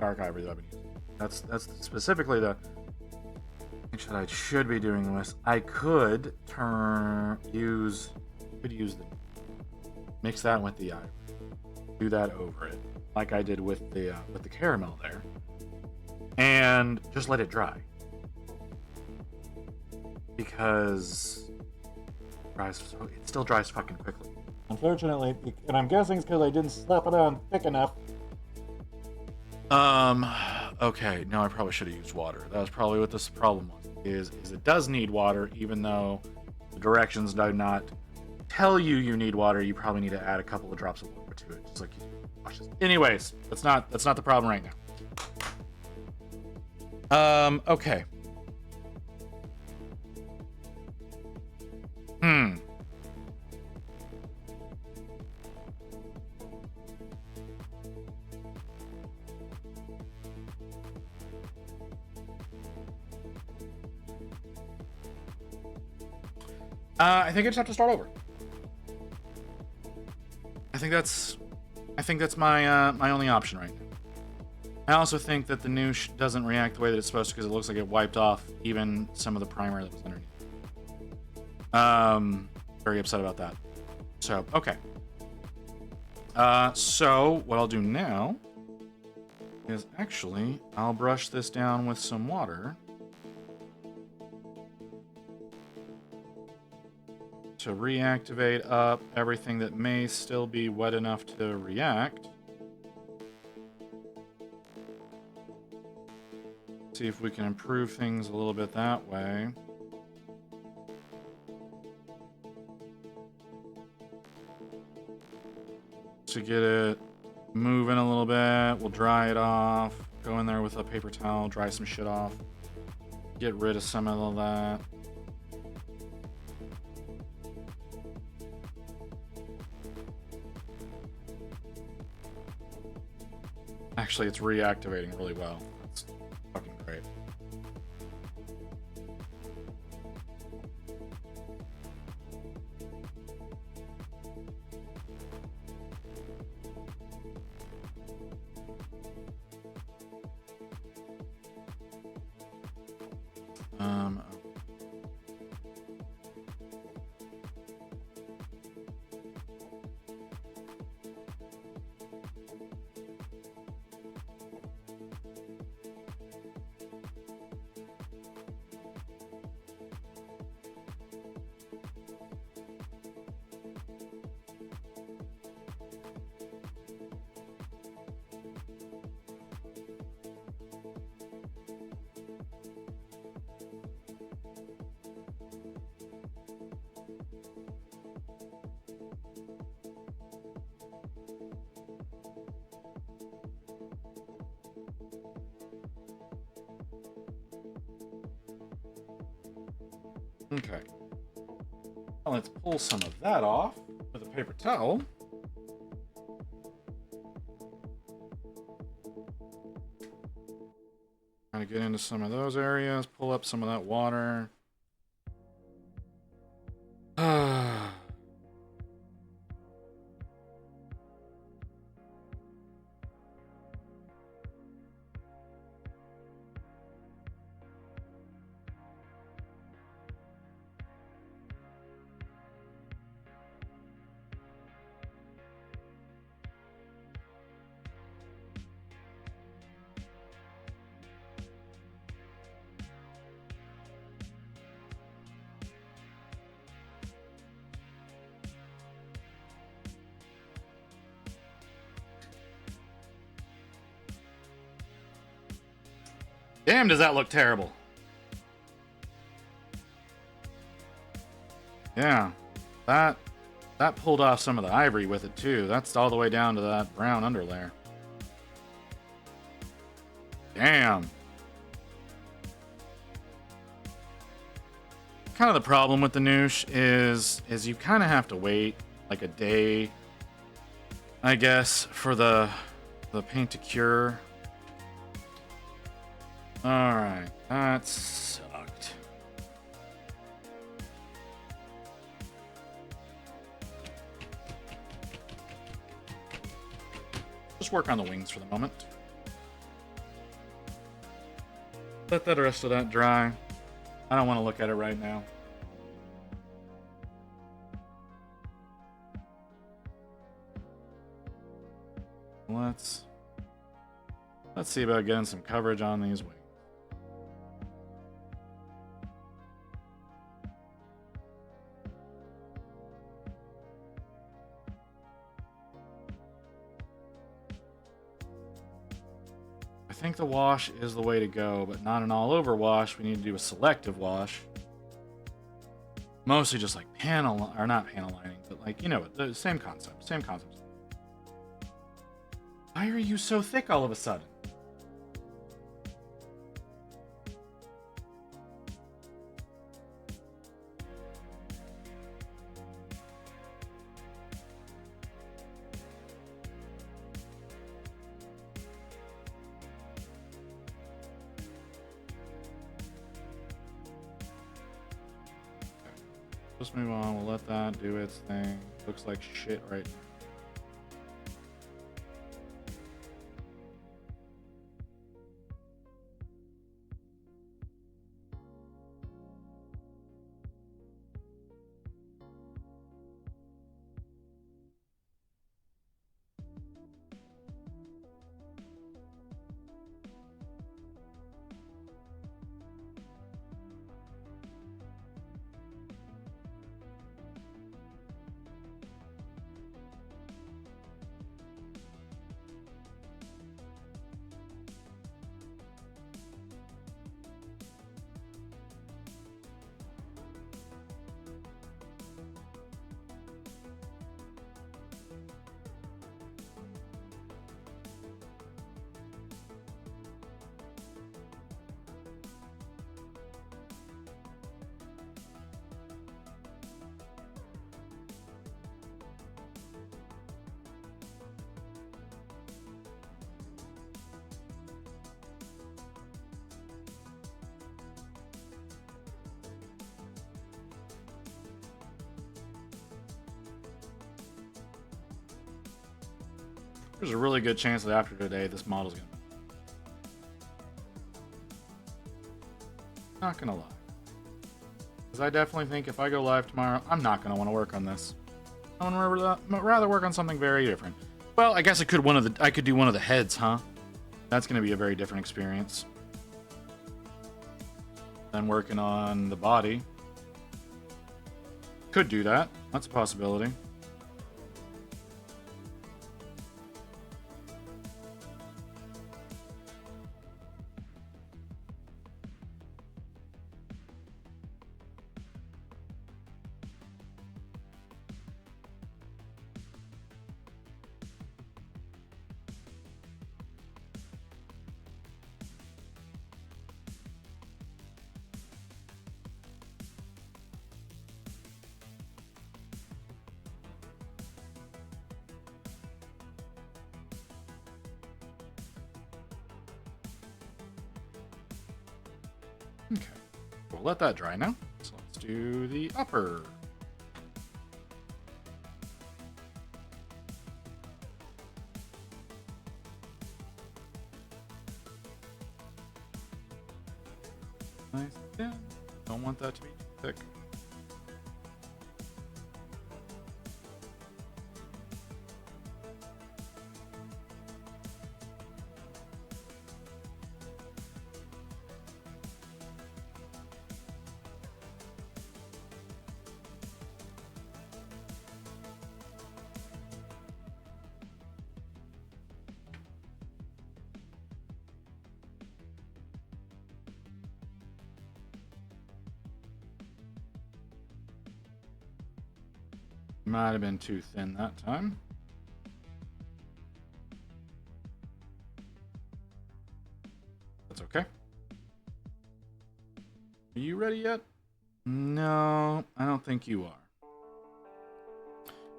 Dark ivory that I've been using. That's specifically the thing that I should be doing this. I could mix that with the ivory. Do that over it, like I did with the caramel there, and just let it dry because it still dries fucking quickly. Unfortunately, and I'm guessing it's because I didn't slap it on thick enough. Okay, no, I probably should have used water. That was probably what this problem was. Is it does need water, even though the directions do not tell you need water. You probably need to add a couple of drops of water to it, just like you do. Anyways, that's not the problem right now. Okay. I think I just have to start over. I think that's my my only option right now. I also think that the noosh doesn't react the way that it's supposed to because it looks like it wiped off even some of the primer that was underneath. Very upset about that. So, okay. So what I'll do now is actually I'll brush this down with some water to reactivate up everything that may still be wet enough to react. See if we can improve things a little bit that way. To get it moving a little bit, we'll dry it off. Go in there with a paper towel, dry some shit off. Get rid of some of that. Actually, it's reactivating really well. That's fucking great. Okay. Well, let's pull some of that off with a paper towel. Trying to get into some of those areas, pull up some of that water. Damn, does that look terrible. Yeah, that pulled off some of the ivory with it too. That's all the way down to that brown underlayer. Damn. Kind of the problem with the Noosh is you kind of have to wait like a day, I guess, for the paint to cure. Alright, that sucked. Just work on the wings for the moment. Let the rest of that dry. I don't want to look at it right now. Let's see about getting some coverage on these wings. I think the wash is the way to go, but not an all-over wash. We need to do a selective wash. Mostly just like panel, or not panel lining, but like, you know, the same concept, same concept. Why are you so thick all of a sudden? Let's move on. We'll let that do its thing. Looks like shit right now. There's a really good chance that after today, this model's gonna... Not gonna lie. Because I definitely think if I go live tomorrow, I'm not gonna want to work on this. I want to rather work on something very different. Well, I guess I could do one of the heads, huh? That's gonna be a very different experience than working on the body. Could do that. That's a possibility. Okay, we'll let that dry now. So let's do the upper. Nice and thin. Don't want that to be too thick. Might have been too thin that time. That's okay. Are you ready yet? No, I don't think you are.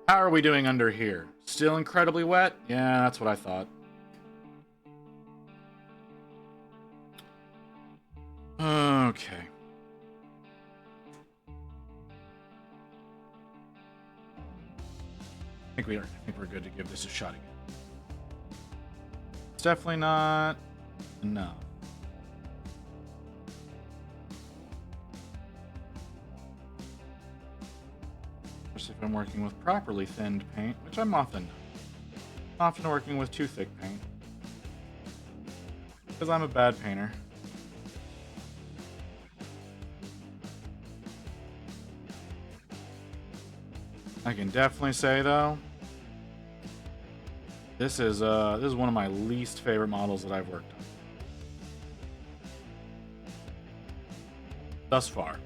How are we doing under here? Still incredibly wet? Yeah, that's what I thought. Okay. I think we're good to give this a shot again. It's definitely not enough. Especially if I'm working with properly thinned paint, which I'm often working with too thick paint. Because I'm a bad painter. I can definitely say though, this is one of my least favorite models that I've worked on thus far.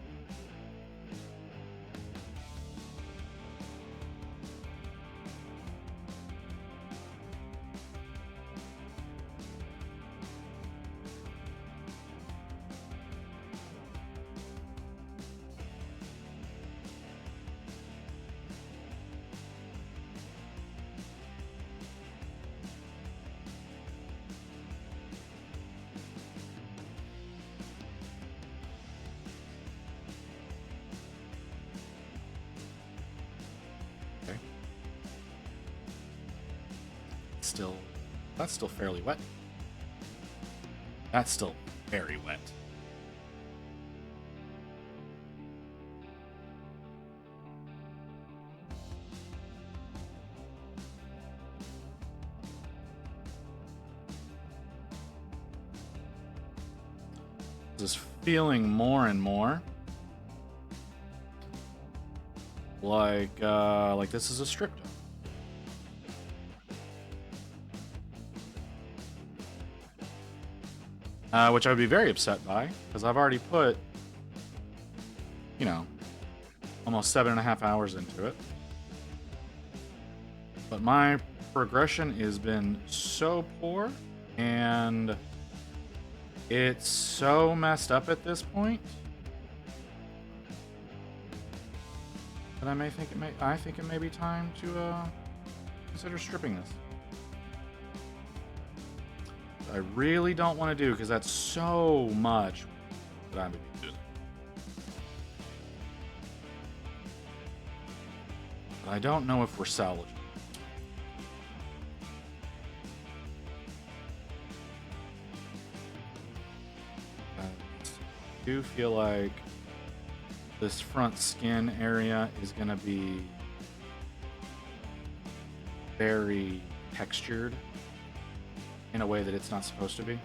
That's still fairly wet. That's still very wet. Just feeling more and more like this is a strip job. Which I would be very upset by, because I've already put, you know, almost 7.5 hours into it. But my progression has been so poor, and it's so messed up at this point that I think it may be time to consider stripping this. I really don't want to do, because that's so much that I'm doing. But I don't know if we're salvageable. I do feel like this front skin area is going to be very textured in a way that it's not supposed to be.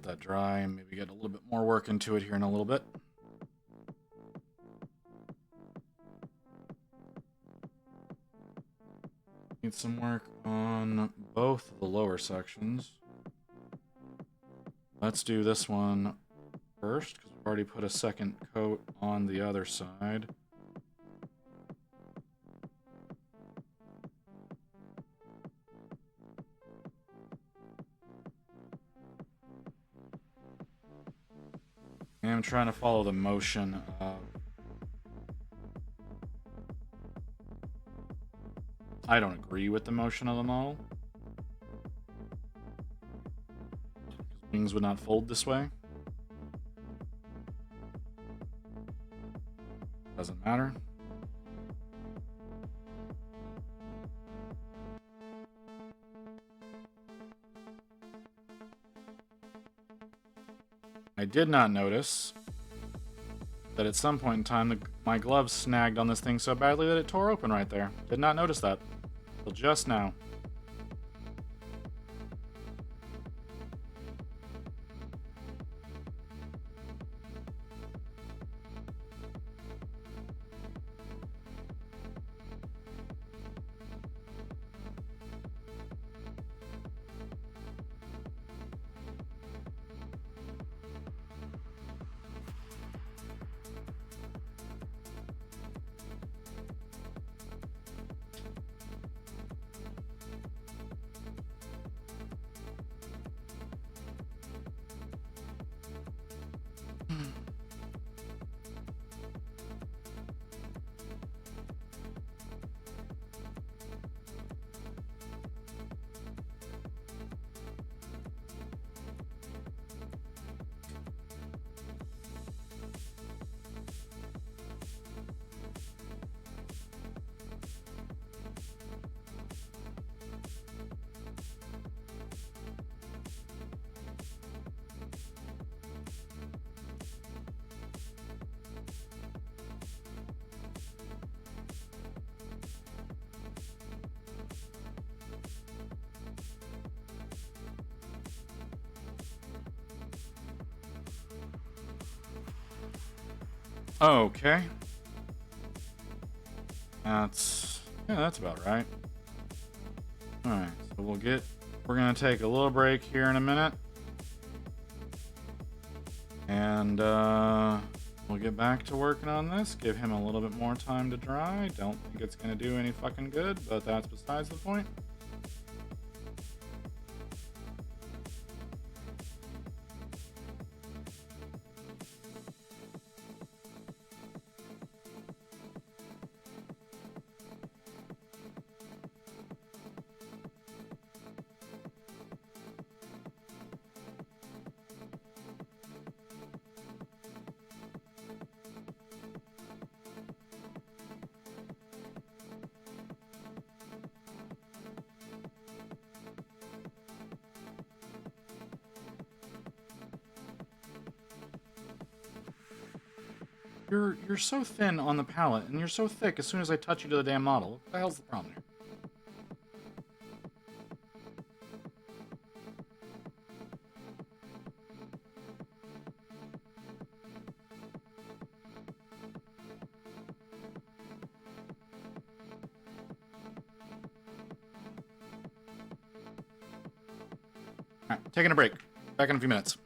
Let that dry and maybe get a little bit more work into it here in a little bit. Need some work on both of the lower sections. Let's do this one first, because we've already put a second coat on the other side. I'm trying to follow the motion of... I don't agree with the motion of the model. Wings would not fold this way. Doesn't matter. I did not notice that at some point in time my glove snagged on this thing so badly that it tore open right there. Did not notice that till just now. Okay. That's about right. Alright, so we're gonna take a little break here in a minute. And we'll get back to working on this. Give him a little bit more time to dry. Don't think it's gonna do any fucking good, but that's besides the point. You're so thin on the palette, and you're so thick as soon as I touch you to the damn model. What the hell's the problem here? Alright, taking a break. Back in a few minutes.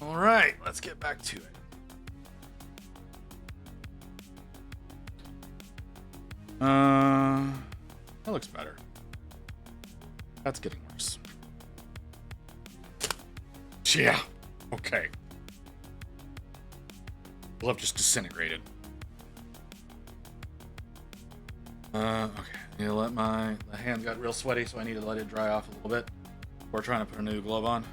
All right, let's get back to it. That looks better. That's getting worse. Yeah. Okay. Love just disintegrated. Okay. I need to let the hand got real sweaty, so I need to let it dry off a little bit before trying to put a new glove on.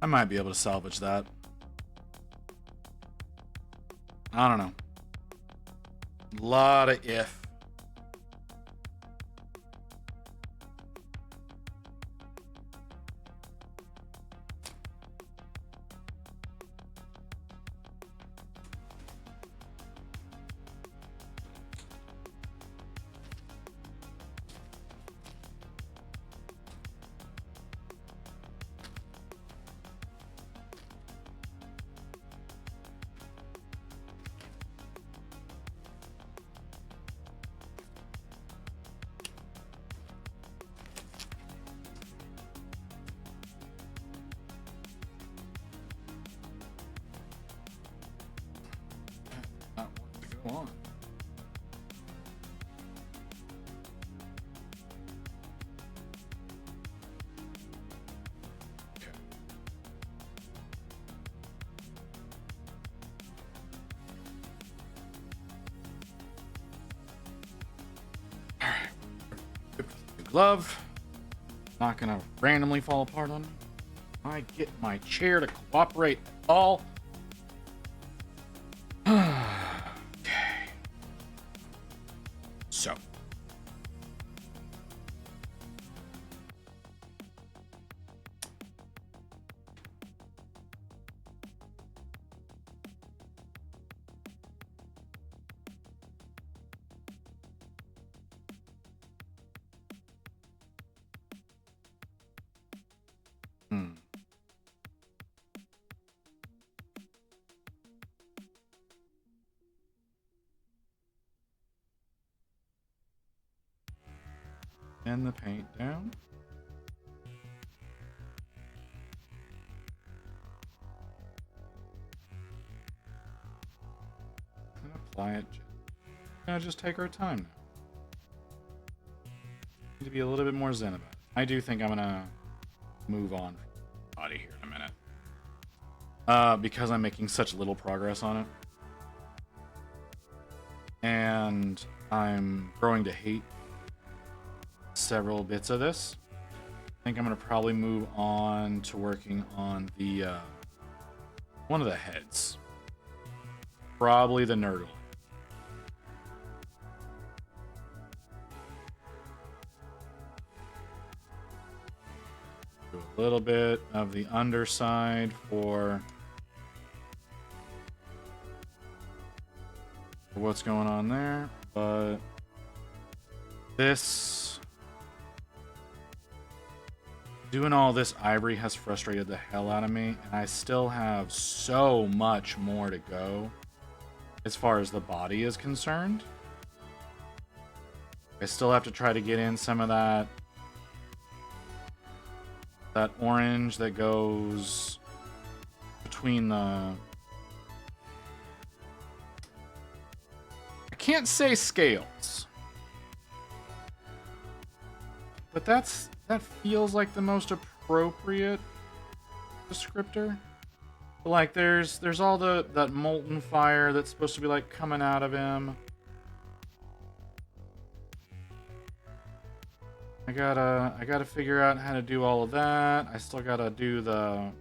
I might be able to salvage that. I don't know. Lot of if. Not want to go on. Okay. All right. New glove. Not gonna randomly fall apart on me. I get my chair to cooperate at all. Okay. So. And the paint down. And apply it. Gonna just take our time now. Need to be a little bit more zen about it. I do think I'm gonna move on from the body here in a minute. Because I'm making such little progress on it. And I'm growing to hate several bits of this. I think I'm going to probably move on to working on the one of the heads. Probably the Nurgle. Do a little bit of the underside for what's going on there, but doing all this ivory has frustrated the hell out of me, and I still have so much more to go as far as the body is concerned. I still have to try to get in some of that orange that goes between the... I can't say scales, but that feels like the most appropriate descriptor. Like there's all that molten fire that's supposed to be like coming out of him. I gotta figure out how to do all of that. I still gotta do the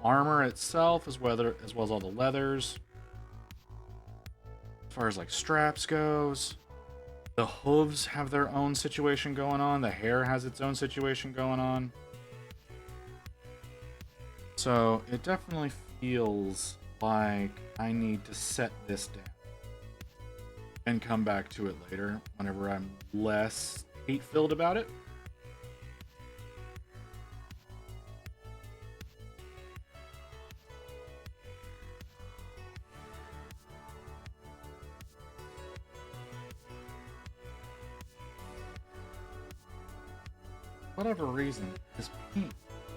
armor itself as well as all the leathers. As far as like straps goes. The hooves have their own situation going on. The hair has its own situation going on. So it definitely feels like I need to set this down. and come back to it later whenever I'm less hate-filled about it. For whatever reason, this paint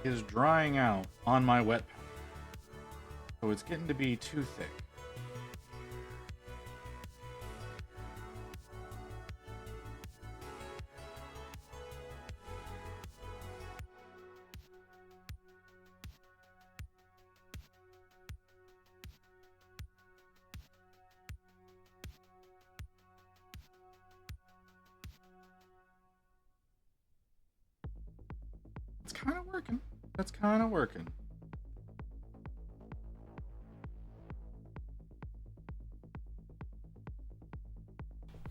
is drying out on my wet palette. So it's getting to be too thick. It's kind of working. That's kind of working.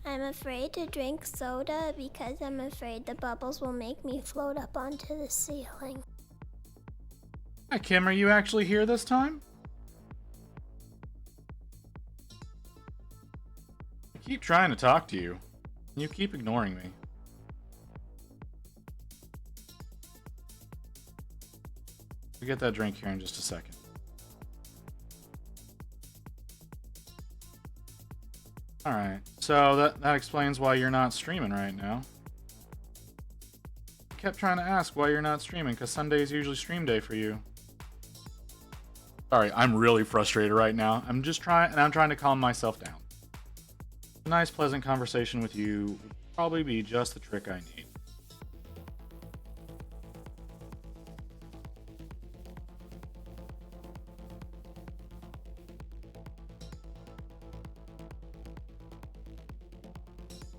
I'm afraid to drink soda because I'm afraid the bubbles will make me float up onto the ceiling. Hi, Kim. Are you actually here this time? I keep trying to talk to you, and you keep ignoring me. We'll get that drink here in just a second. Alright, so that explains why you're not streaming right now. I kept trying to ask why you're not streaming, because Sunday is usually stream day for you. Sorry, I'm really frustrated right now. I'm trying to calm myself down. A nice, pleasant conversation with you would probably be just the trick I need.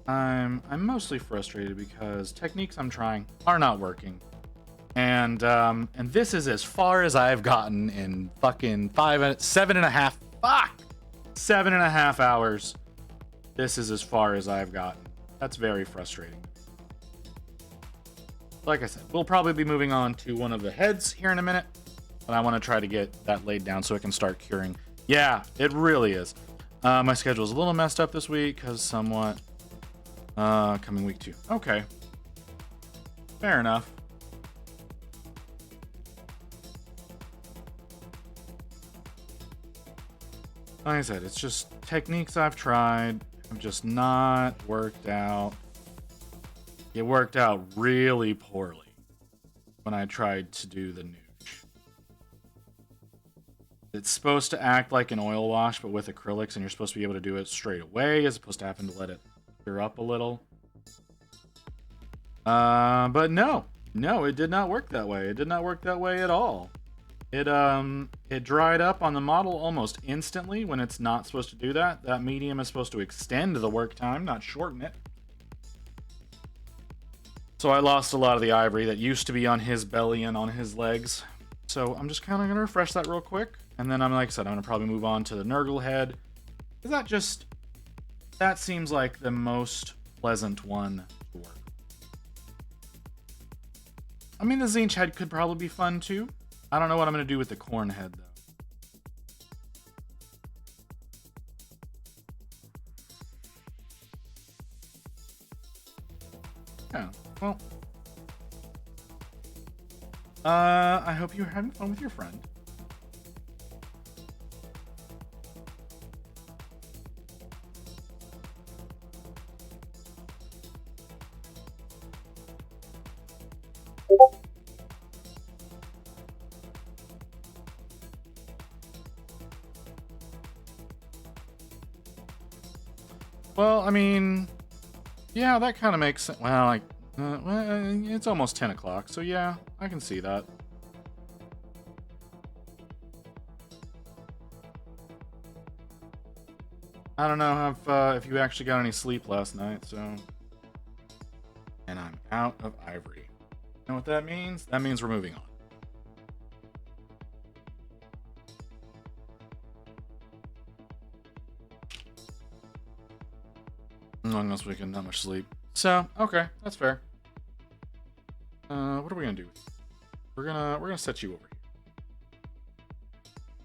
I'm mostly frustrated because techniques I'm trying are not working. And this is as far as I've gotten in fucking 7.5 hours. This is as far as I've gotten. That's very frustrating. Like I said, we'll probably be moving on to one of the heads here in a minute, but I want to try to get that laid down so it can start curing. Yeah, it really is. My schedule's a little messed up this week because somewhat coming week 2. Okay. Fair enough. Like I said, it's just techniques I've tried have just not worked out. It worked out really poorly when I tried to do the nooch. It's supposed to act like an oil wash, but with acrylics, and you're supposed to be able to do it straight away, as opposed to having to let it cure up a little. But no, it did not work that way. It did not work that way at all. It dried up on the model almost instantly when it's not supposed to do that. That medium is supposed to extend the work time, not shorten it. So I lost a lot of the ivory that used to be on his belly and on his legs. So I'm just kind of going to refresh that real quick. And then like I said, I'm going to probably move on to the Nurgle head. That seems like the most pleasant one to work. I mean, the Zinch head could probably be fun too. I don't know what I'm going to do with the corn head, though. Yeah, well. I hope you're having fun with your friend. Well, I mean, yeah, that kind of makes sense. Well, like, it's almost 10 o'clock, so yeah, I can see that. I don't know if you actually got any sleep last night, so... And I'm out of ivory. You know what that means? That means we're moving on. Unless we can not much sleep. So, okay, that's fair. What are we gonna do? We're gonna set you over here.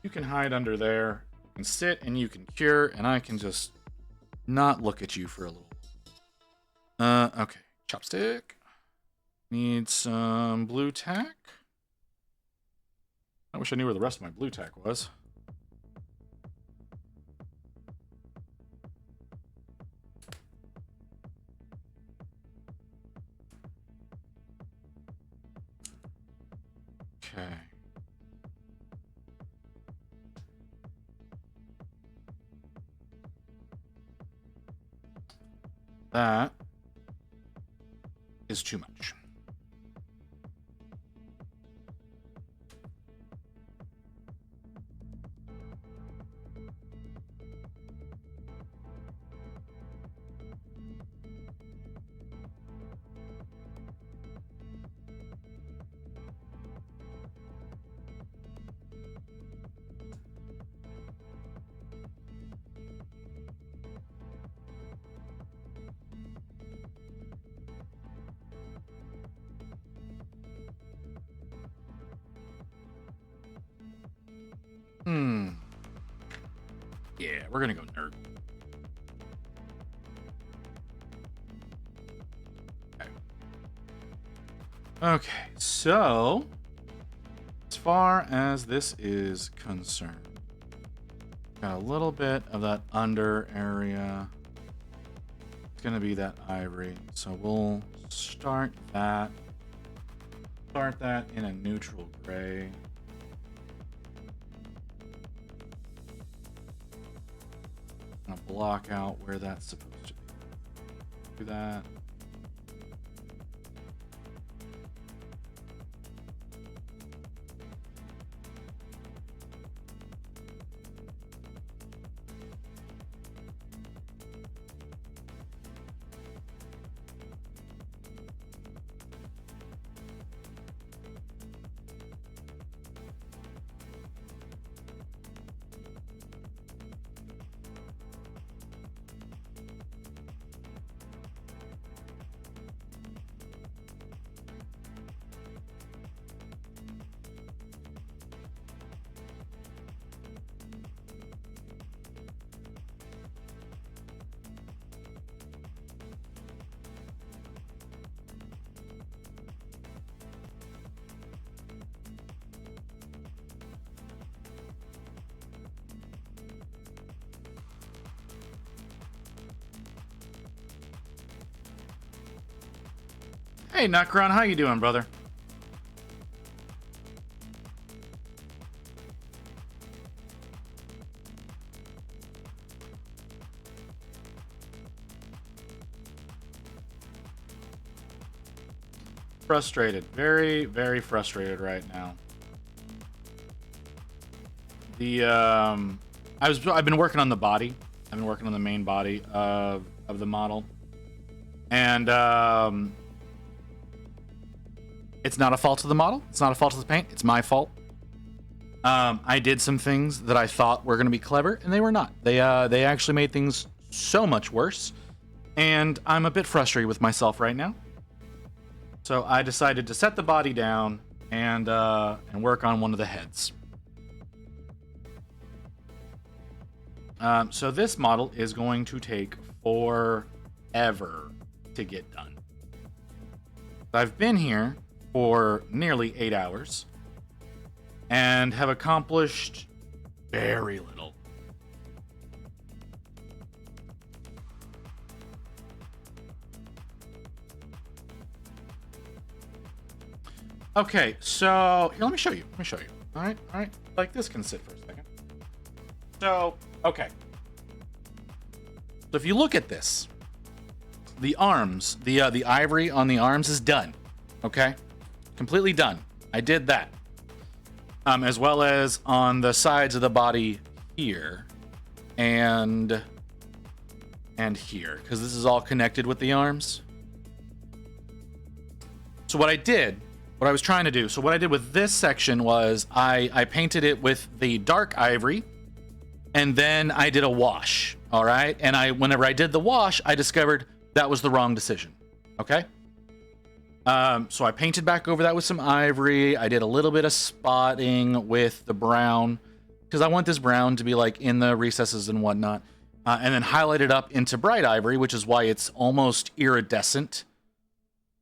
You can hide under there and sit and you can cure, and I can just not look at you for a little. Okay. Chopstick. Need some blue tack. I wish I knew where the rest of my blue tack was. Okay. That is too much. Yeah, we're gonna go nerd. Okay, so as far as this is concerned, got a little bit of that under area. It's gonna be that ivory, so we'll start that. Start that in a neutral gray. Block out where that's supposed to be. Do that. Hey, Nutcron, how you doing, brother? Frustrated. Very, very frustrated right now. I've been working on the body. I've been working on the main body of the model. And it's not a fault of the model. It's not a fault of the paint. It's my fault. I did some things that I thought were going to be clever, and they were not. They actually made things so much worse, and I'm a bit frustrated with myself right now. So I decided to set the body down and work on one of the heads. So this model is going to take forever to get done. I've been here for nearly 8 hours and have accomplished very little. Okay, so here, let me show you. All right. Like this can sit for a second. So, okay. So if you look at this, the arms, the ivory on the arms is done. Okay, completely done. I did that. As well as on the sides of the body here and here, because this is all connected with the arms. So what I was trying to do, so what I did with this section was I painted it with the dark ivory, and then I did a wash. All right, and whenever I did the wash, I discovered that was the wrong decision. Okay. So I painted back over that with some ivory. I did a little bit of spotting with the brown because I want this brown to be like in the recesses and whatnot. and then highlight it up into bright ivory, which is why it's almost iridescent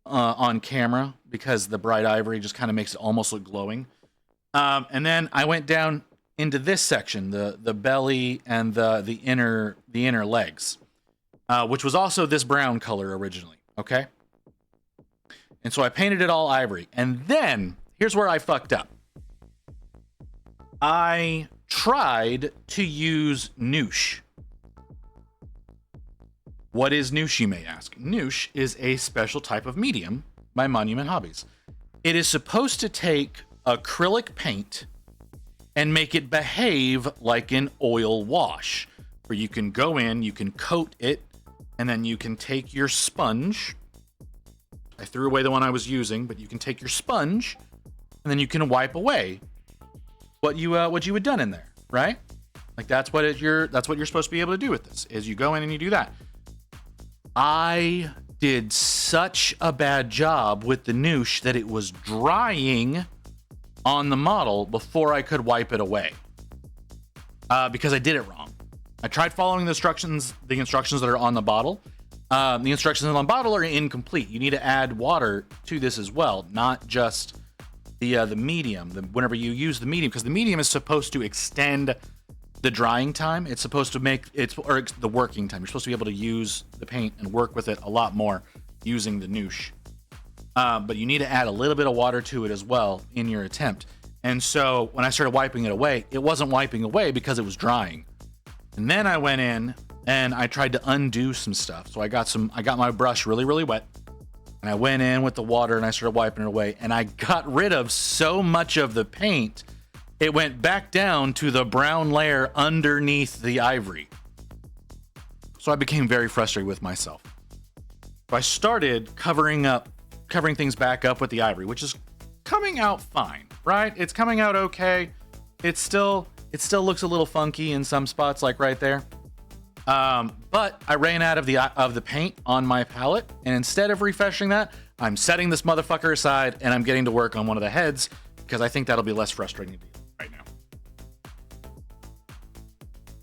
on camera, because the bright ivory just kind of makes it almost look glowing. And then I went down into this section, the belly and the inner legs, which was also this brown color originally. Okay. And so I painted it all ivory. And then here's where I fucked up. I tried to use Noosh. What is Noosh, you may ask? Noosh is a special type of medium by Monument Hobbies. It is supposed to take acrylic paint and make it behave like an oil wash, where you can go in, you can coat it, and then you can take your sponge. I threw away the one I was using, but you can take your sponge, and then you can wipe away what you had done in there, right? Like that's what you're supposed to be able to do with this, is you go in and you do that. I did such a bad job with the Noosh that it was drying on the model before I could wipe it away, because I did it wrong. I tried following the instructions that are on the bottle. The instructions on the bottle are incomplete. You need to add water to this as well, not just the medium. Whenever you use the medium, because the medium is supposed to extend the drying time. It's supposed to make or the working time. You're supposed to be able to use the paint and work with it a lot more using the Noosh. But you need to add a little bit of water to it as well in your attempt. And so when I started wiping it away, it wasn't wiping away because it was drying. And then I went in and I tried to undo some stuff. So I got my brush really, really wet. And I went in with the water and I started wiping it away. And I got rid of so much of the paint, it went back down to the brown layer underneath the ivory. So I became very frustrated with myself. So I started covering things back up with the ivory, which is coming out fine, right? It's coming out okay. It still looks a little funky in some spots, like right there. But I ran out of the paint on my palette, and instead of refreshing that, I'm setting this motherfucker aside and I'm getting to work on one of the heads, because I think that'll be less frustrating to do right now.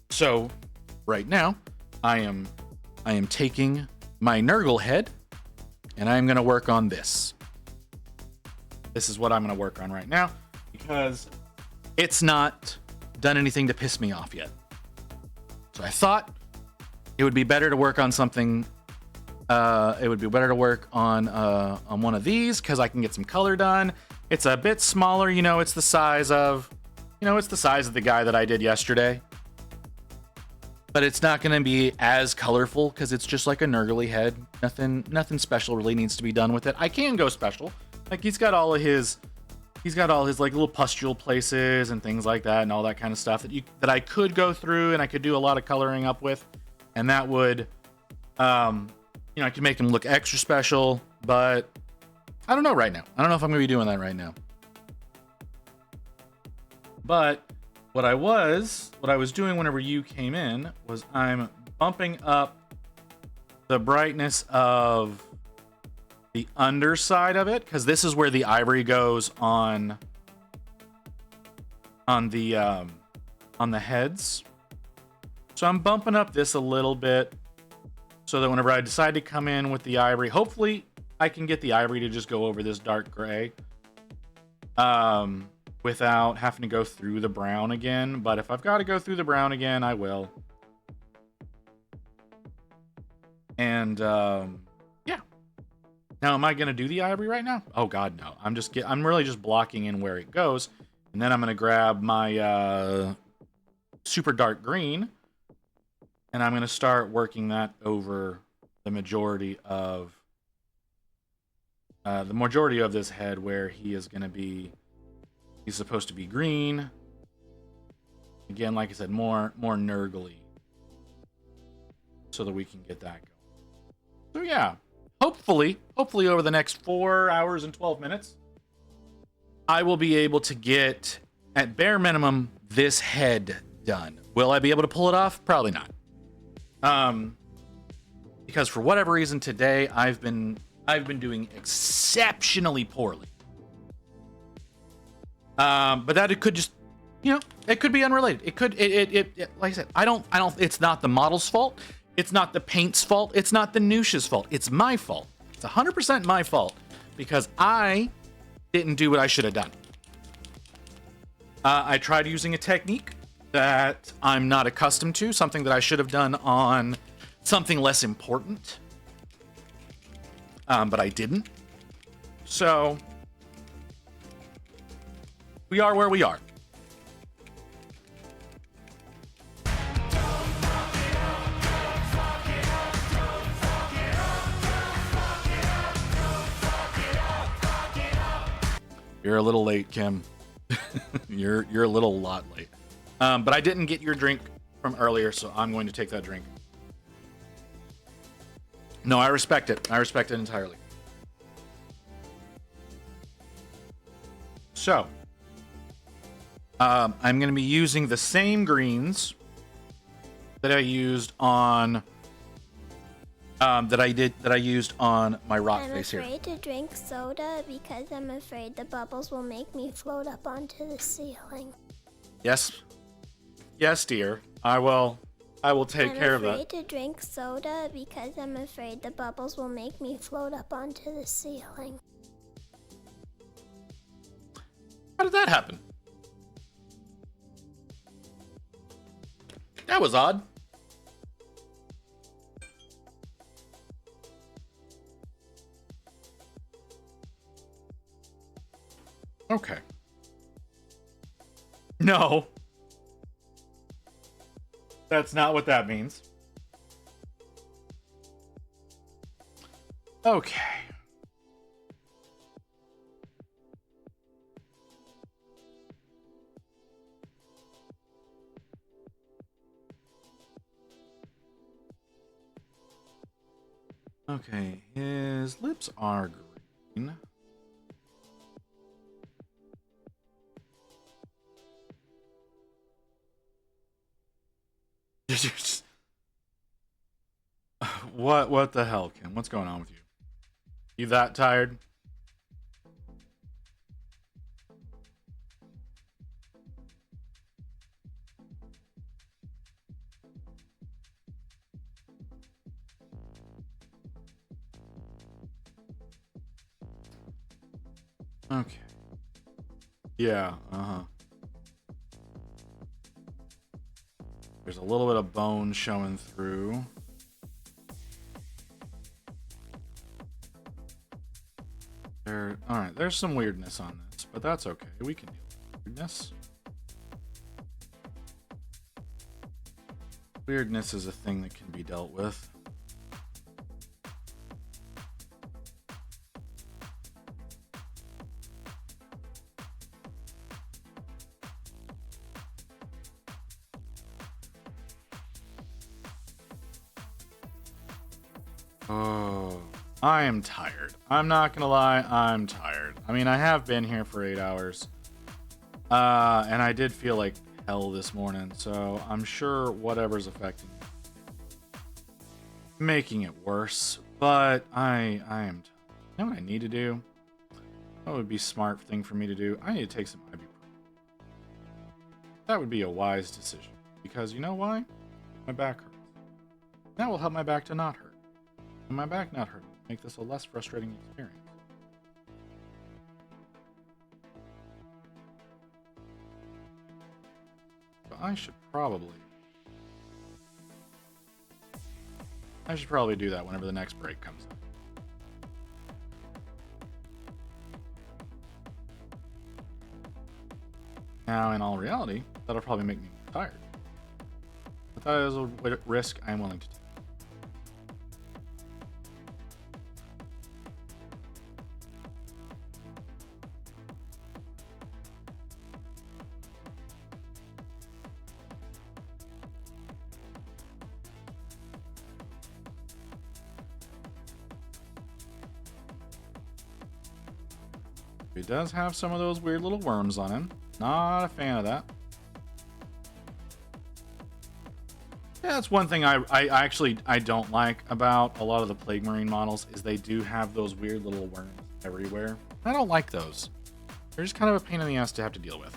So right now, I am taking my Nurgle head and I'm going to work on this. This is what I'm going to work on right now, because it's not done anything to piss me off yet. So I thought it would be better to work on something. It would be better to work on one of these, because I can get some color done. It's a bit smaller, it's the size of the guy that I did yesterday. But it's not going to be as colorful, because it's just like a Nurgly head. Nothing special really needs to be done with it. I can go special. Like he's got all his like little pustule places and things like that, and all that kind of stuff that I could go through and I could do a lot of coloring up with, and that would, I could make him look extra special. But I don't know right now. I don't know if I'm going to be doing that right now. But what I was doing whenever you came in was I'm bumping up the brightness of the underside of it, because this is where the ivory goes on the heads. So I'm bumping up this a little bit so that whenever I decide to come in with the ivory, hopefully I can get the ivory to just go over this dark gray without having to go through the brown again. But if I've got to go through the brown again, I will. And yeah. Now, am I going to do the ivory right now? Oh God, no. I'm really just blocking in where it goes. And then I'm going to grab my super dark green, and I'm going to start working that over the majority of this head, where he's supposed to be green. Again, like I said, more Nurgly, so that we can get that going. So yeah, hopefully over the next 4 hours and 12 minutes, I will be able to get, at bare minimum, this head done. Will I be able to pull it off? Probably not. Because for whatever reason today, I've been doing exceptionally poorly. But that You know, it could be unrelated. It could, like I said, I don't, it's not the model's fault. It's not the paint's fault. It's not the Noosh's fault. It's my fault. It's 100% my fault because I didn't do what I should have done. I tried using a technique that I'm not accustomed to, something that I should have done on something less important. But I didn't. So we are where we are. You're a little late, Kim. you're a little lot late. But I didn't get your drink from earlier, so I'm going to take that drink. No, I respect it. I respect it entirely. So, I'm going to be using the same greens that I used on that I used on my rock face here. I'm afraid to drink soda because I'm afraid the bubbles will make me float up onto the ceiling. Yes. Yes, dear. I will take care of that. I'm afraid to drink soda because I'm afraid the bubbles will make me float up onto the ceiling. How did that happen? That was odd. Okay. No. That's not what that means. Okay. Okay, his lips are green. What the hell, Kim? What's going on with you? You that tired? Okay. Yeah, There's a little bit of bone showing through. Alright, there's some weirdness on this, but that's okay. We can deal with weirdness. Weirdness is a thing that can be dealt with. Oh, I am tired. I'm not gonna lie, I'm tired. I mean, I have been here for 8 hours. And I did feel like hell this morning, so I'm sure whatever's affecting me, making it worse. But I am tired. You know what I need to do? What would be a smart thing for me to do? I need to take some ibuprofen. That would be a wise decision. Because you know why? My back hurts. That will help my back to not hurt. And my back not hurting. Make this a less frustrating experience. So I should probably do that whenever the next break comes up. Now, in all reality, that'll probably make me tired. But that is a risk I'm willing to take. It does have some of those weird little worms on him. Not a fan of that. Yeah, that's one thing I actually don't like about a lot of the Plague Marine models is they do have those weird little worms everywhere. I don't like those. They're just kind of a pain in the ass to have to deal with.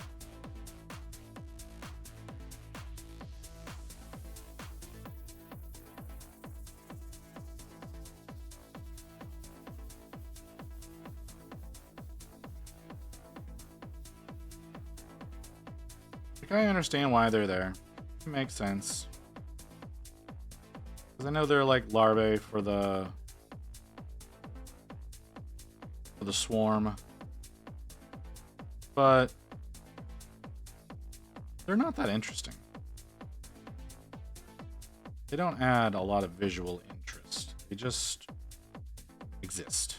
Like, I understand why they're there. It makes sense. Because I know they're like larvae for the swarm. But they're not that interesting. They don't add a lot of visual interest. They just exist.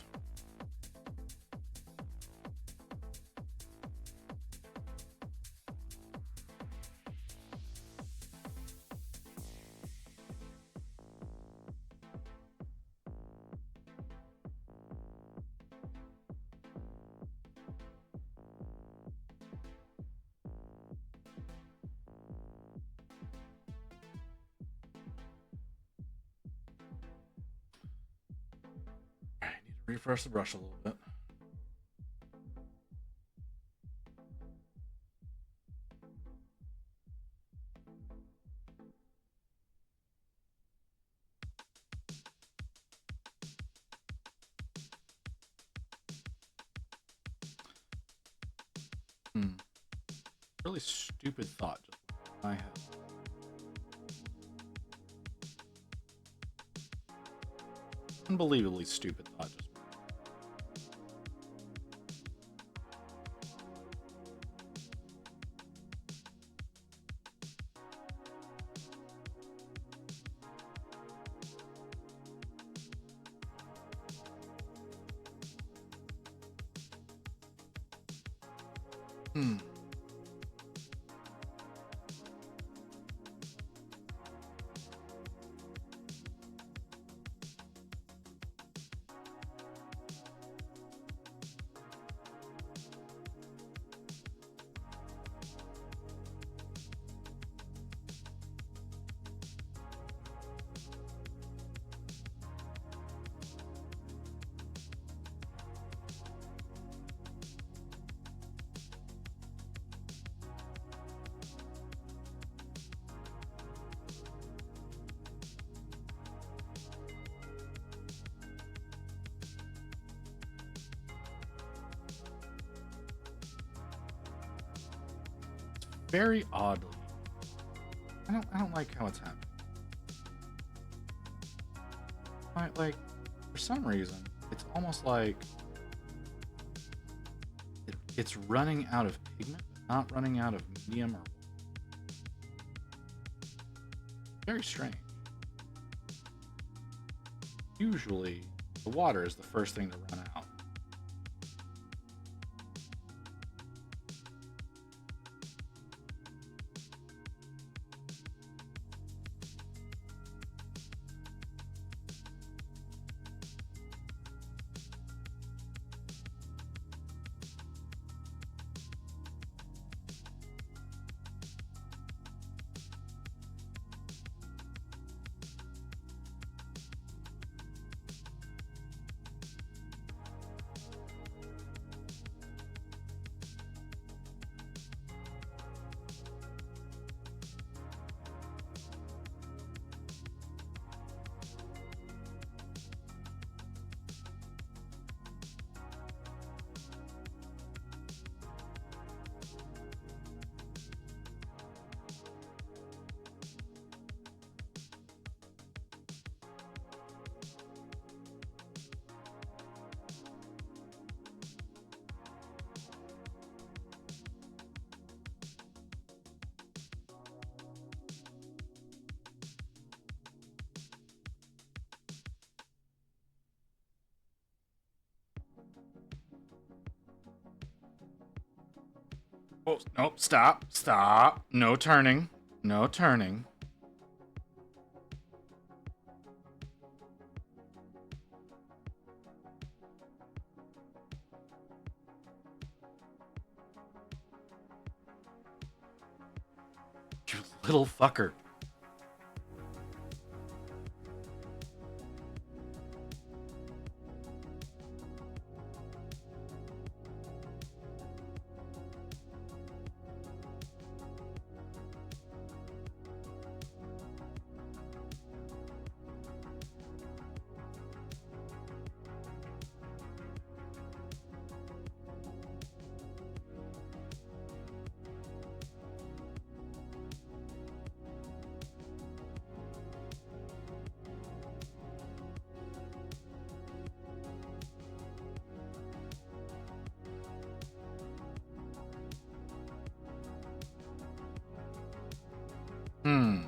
I need to refresh the brush a little bit. Really stupid thought just went through my head. Unbelievably stupid thought just. Very oddly. I don't like how it's happening. Like, for some reason, it's almost like it's running out of pigment, not running out of medium or very strange. Usually, the water is the first thing to run out. Oh, nope, stop, stop. No turning. No turning. You little fucker. Hmm.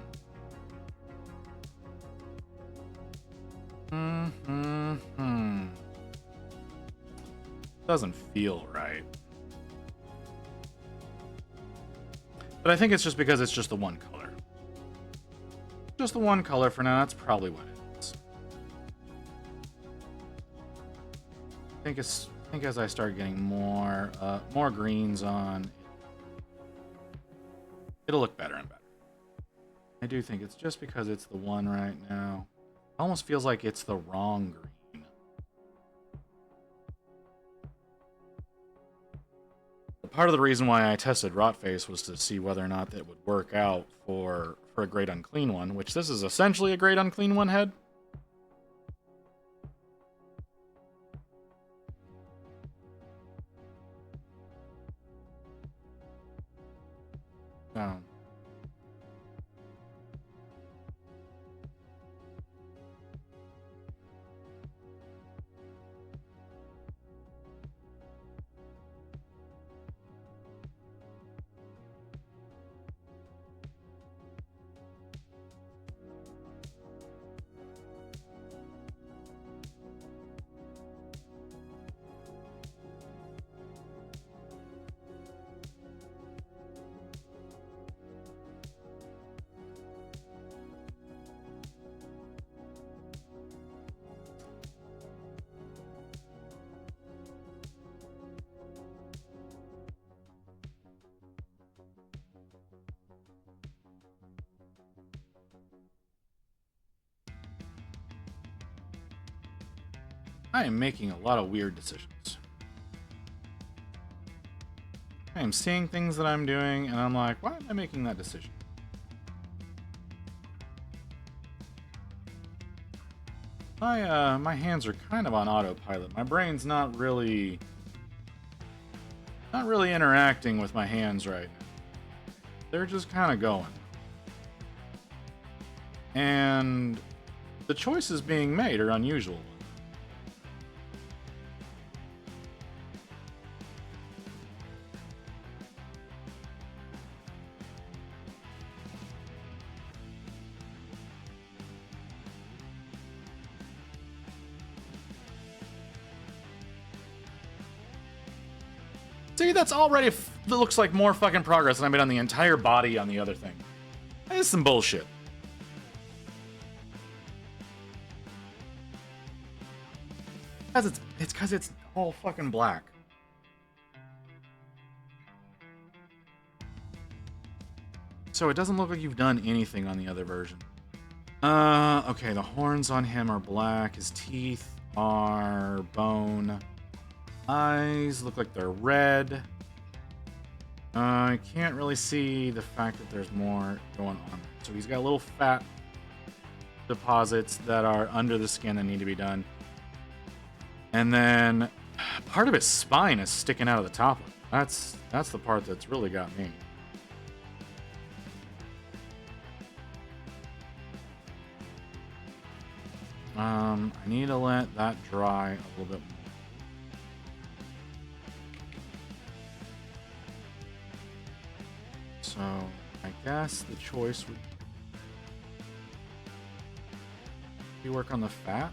Hmm. Doesn't feel right. But I think it's just because it's just the one color. Just the one color for now. That's probably what it is. I think as I start getting more greens on, it'll look better and better. I do think it's just because it's the one right now. It almost feels like it's the wrong green. Part of the reason why I tested Rotface was to see whether or not that would work out for a Great Unclean One, which this is essentially a Great Unclean One head. Oh. I am making a lot of weird decisions. I am seeing things that I'm doing, and I'm like, why am I making that decision? My hands are kind of on autopilot. My brain's not really interacting with my hands right now. They're just kind of going. And the choices being made are unusual. See, that's already that looks like more fucking progress than I made on the entire body on the other thing. That is some bullshit. It's because it's all fucking black. So it doesn't look like you've done anything on the other version. Okay, the horns on him are black. His teeth are bone. Eyes look like they're red. I can't really see the fact that there's more going on. So he's got little fat deposits that are under the skin that need to be done. And then part of his spine is sticking out of the top of it. That's the part that's really got me. I need to let that dry a little bit more. So, I guess the choice would be work on the fat.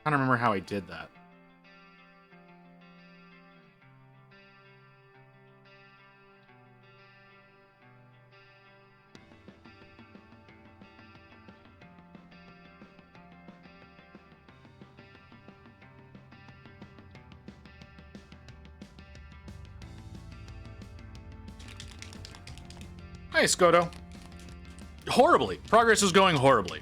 I don't remember how I did that. Hi, Skoto. Horribly. Progress is going horribly.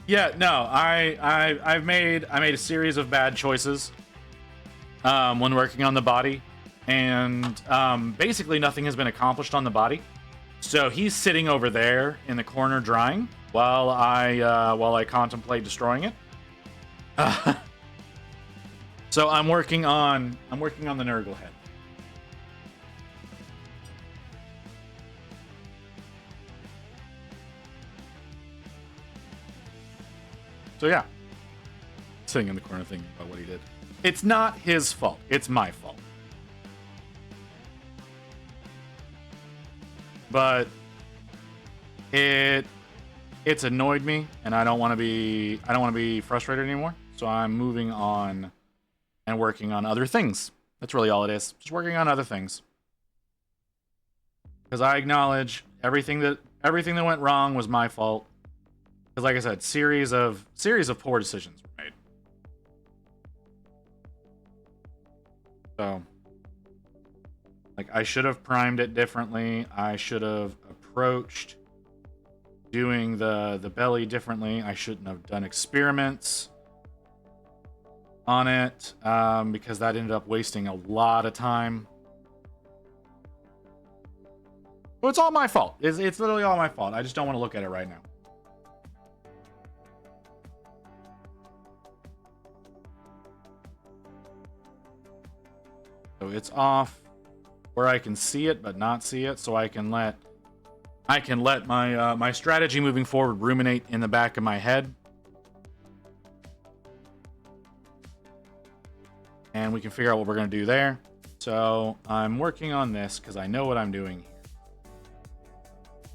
Yeah, no, I made a series of bad choices when working on the body, and basically nothing has been accomplished on the body. So he's sitting over there in the corner drying while I contemplate destroying it. So I'm working on the Nurgle head. So yeah, sitting in the corner thinking about what he did. It's not his fault. It's my fault. But it's annoyed me, and I don't want to be frustrated anymore. So I'm moving on and working on other things. That's really all it is. Just working on other things. Because I acknowledge everything that went wrong was my fault. Because like I said, series of poor decisions were made. So like I should have primed it differently. I should have approached doing the belly differently. I shouldn't have done experiments on it because that ended up wasting a lot of time. But it's all my fault. It's literally all my fault. I just don't want to look at it right now. So it's off where I can see it but not see it, so I can let my my strategy moving forward ruminate in the back of my head. And we can figure out what we're going to do there. So I'm working on this because I know what I'm doing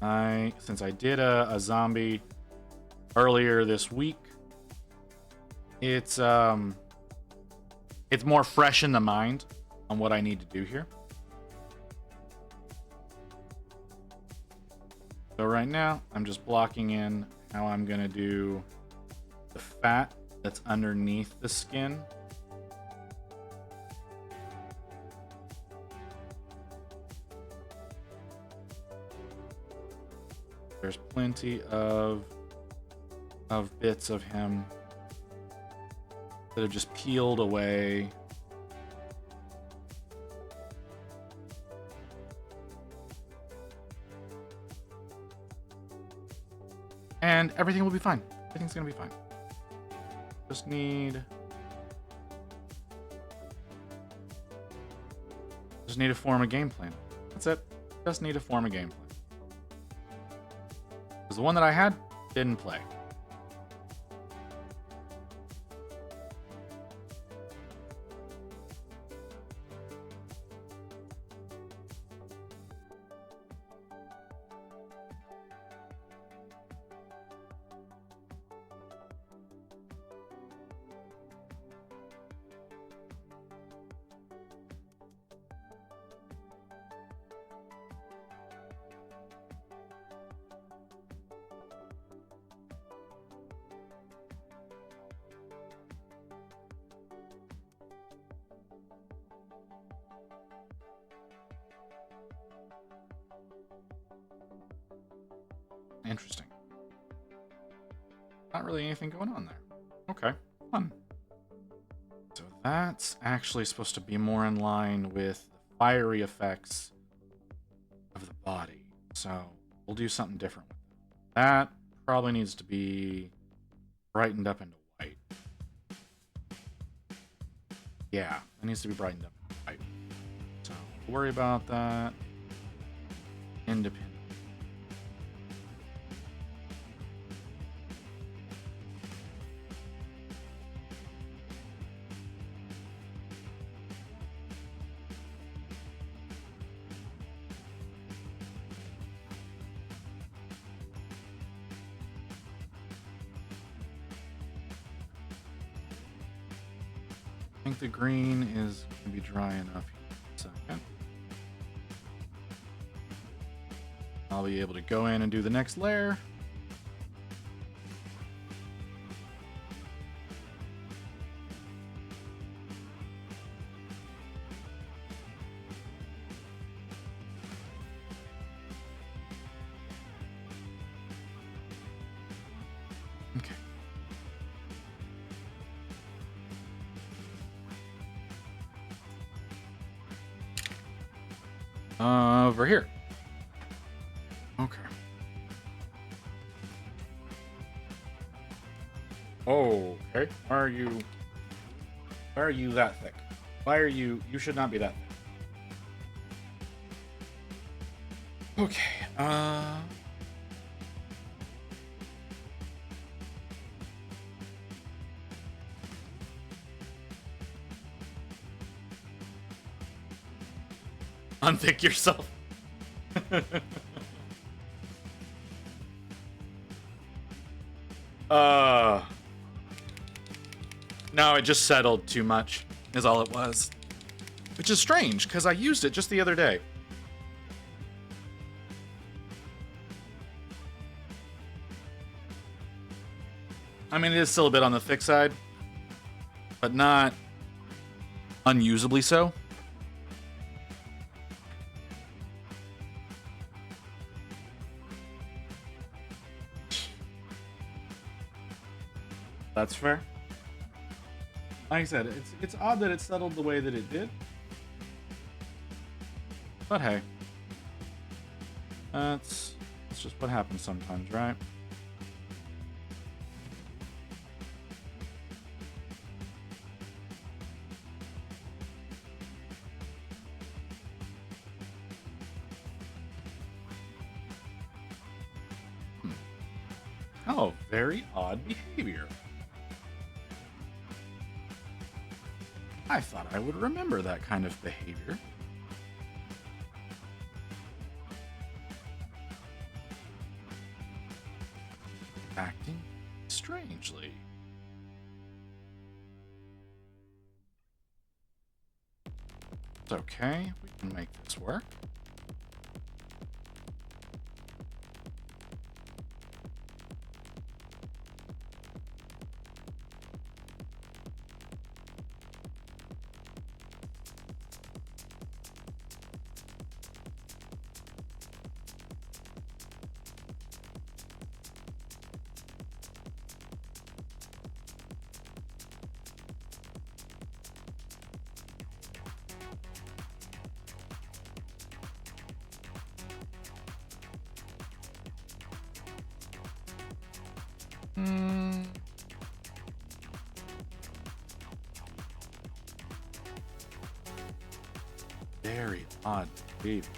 here. Since I did a zombie earlier this week, it's more fresh in the mind on what I need to do here. So right now, I'm just blocking in how I'm going to do the fat that's underneath the skin. There's plenty of bits of him that have just peeled away. And everything will be fine. Everything's gonna be fine. Just need to form a game plan. That's it. Just need to form a game plan. Because the one that I had didn't play. Interesting. Not really anything going on there. Okay, fun. So that's actually supposed to be more in line with the fiery effects of the body. So we'll do something different with that. That probably needs to be brightened up into white. Yeah, it needs to be brightened up into white. So we'll worry about that. Independent. I think the green is going to be dry enough here in a second. I'll be able to go in and do the next layer. Okay. Over here. Okay. Oh, okay. Why are you that thick? Why are you should not be that thick. Okay. Unthink yourself. No, it just settled too much, is all it was. Which is strange, because I used it just the other day. I mean, it is still a bit on the thick side, but not unusably so. That's fair. Like I said, it's odd that it settled the way that it did. But hey. That's just what happens sometimes, right? Oh, very odd behavior. I thought I would remember that kind of behavior. Acting strangely. It's okay, we can make this work. Very odd behavior.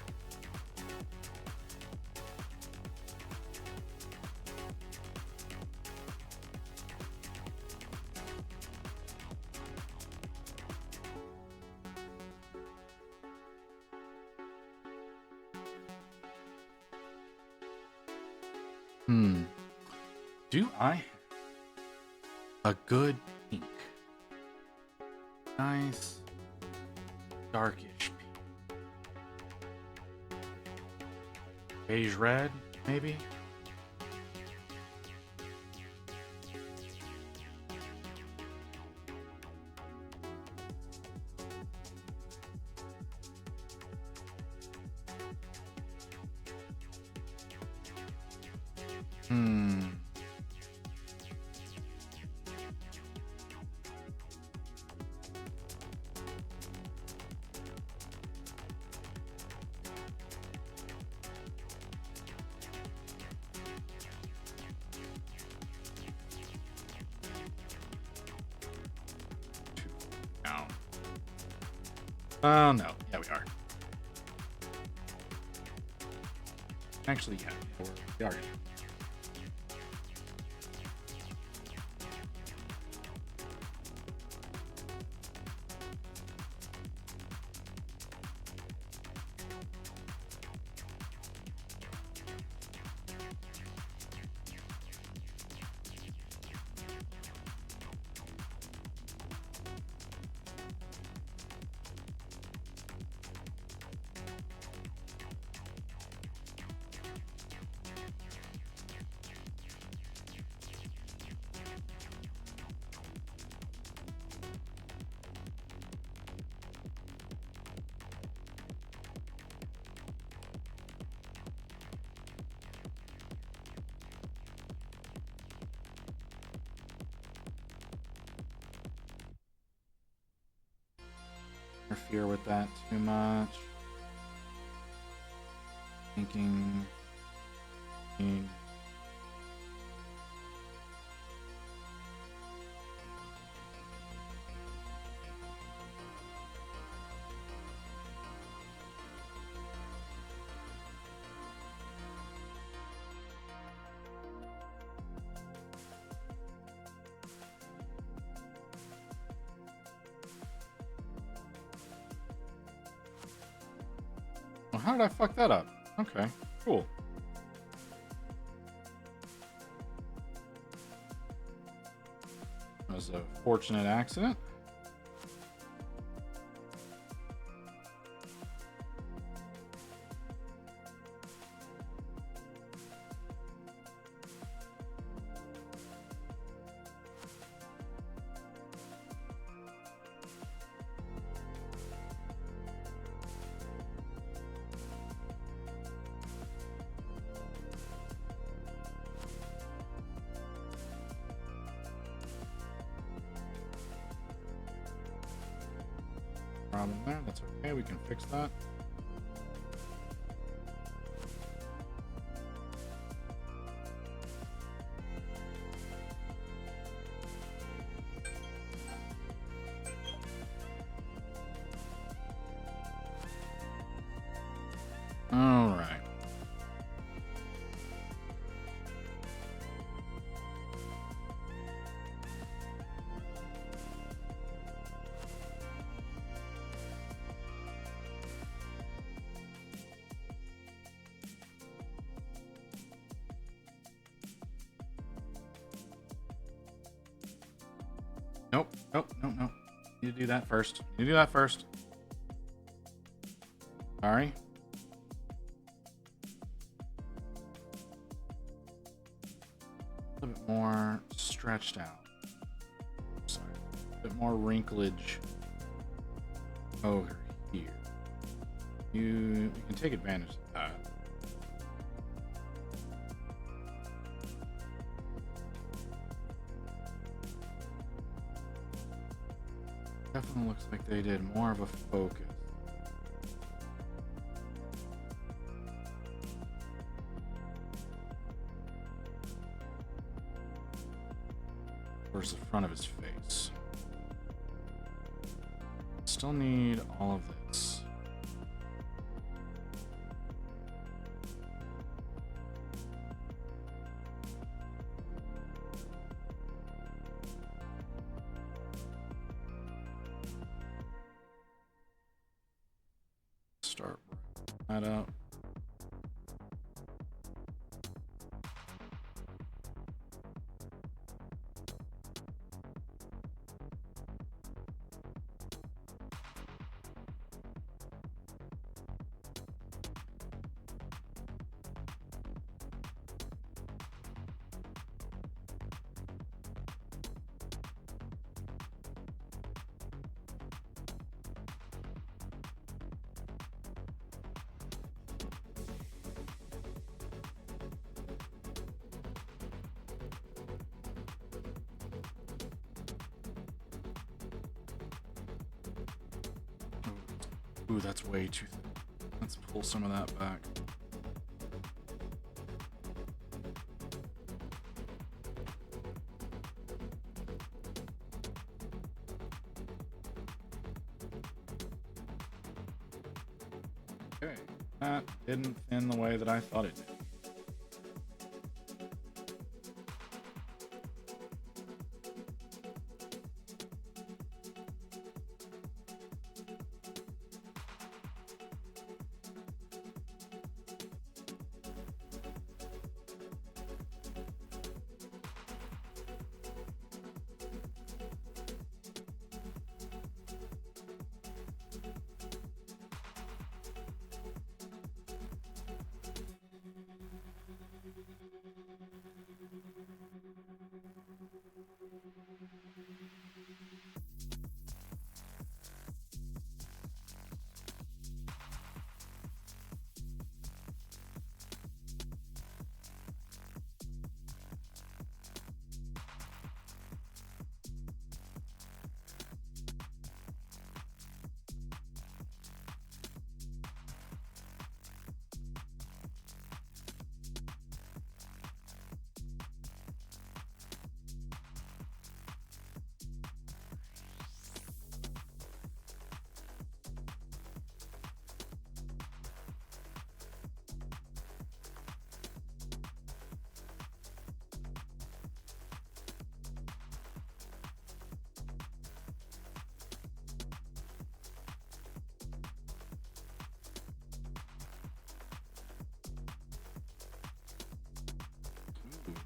Do I have a good pink? Nice darkish pink. Beige red, maybe? Oh, no. Yeah, we are. Actually, yeah. We are. Interfere with that too much. Thinking. how did I fuck that up? Okay, cool. That was a fortunate accident. Problem there. That's okay. We can fix that. All right. Nope, nope, nope, nope. You do that first. You do that first. Sorry. A little bit more stretched out. Sorry. A bit more wrinklage over here. You can take advantage of that. Definitely looks like they did more of a focus. Towards the front of his face. Still need all of this. Start that up. Ooh, that's way too thin. Let's pull some of that back. Okay, that didn't thin the way that I thought it did.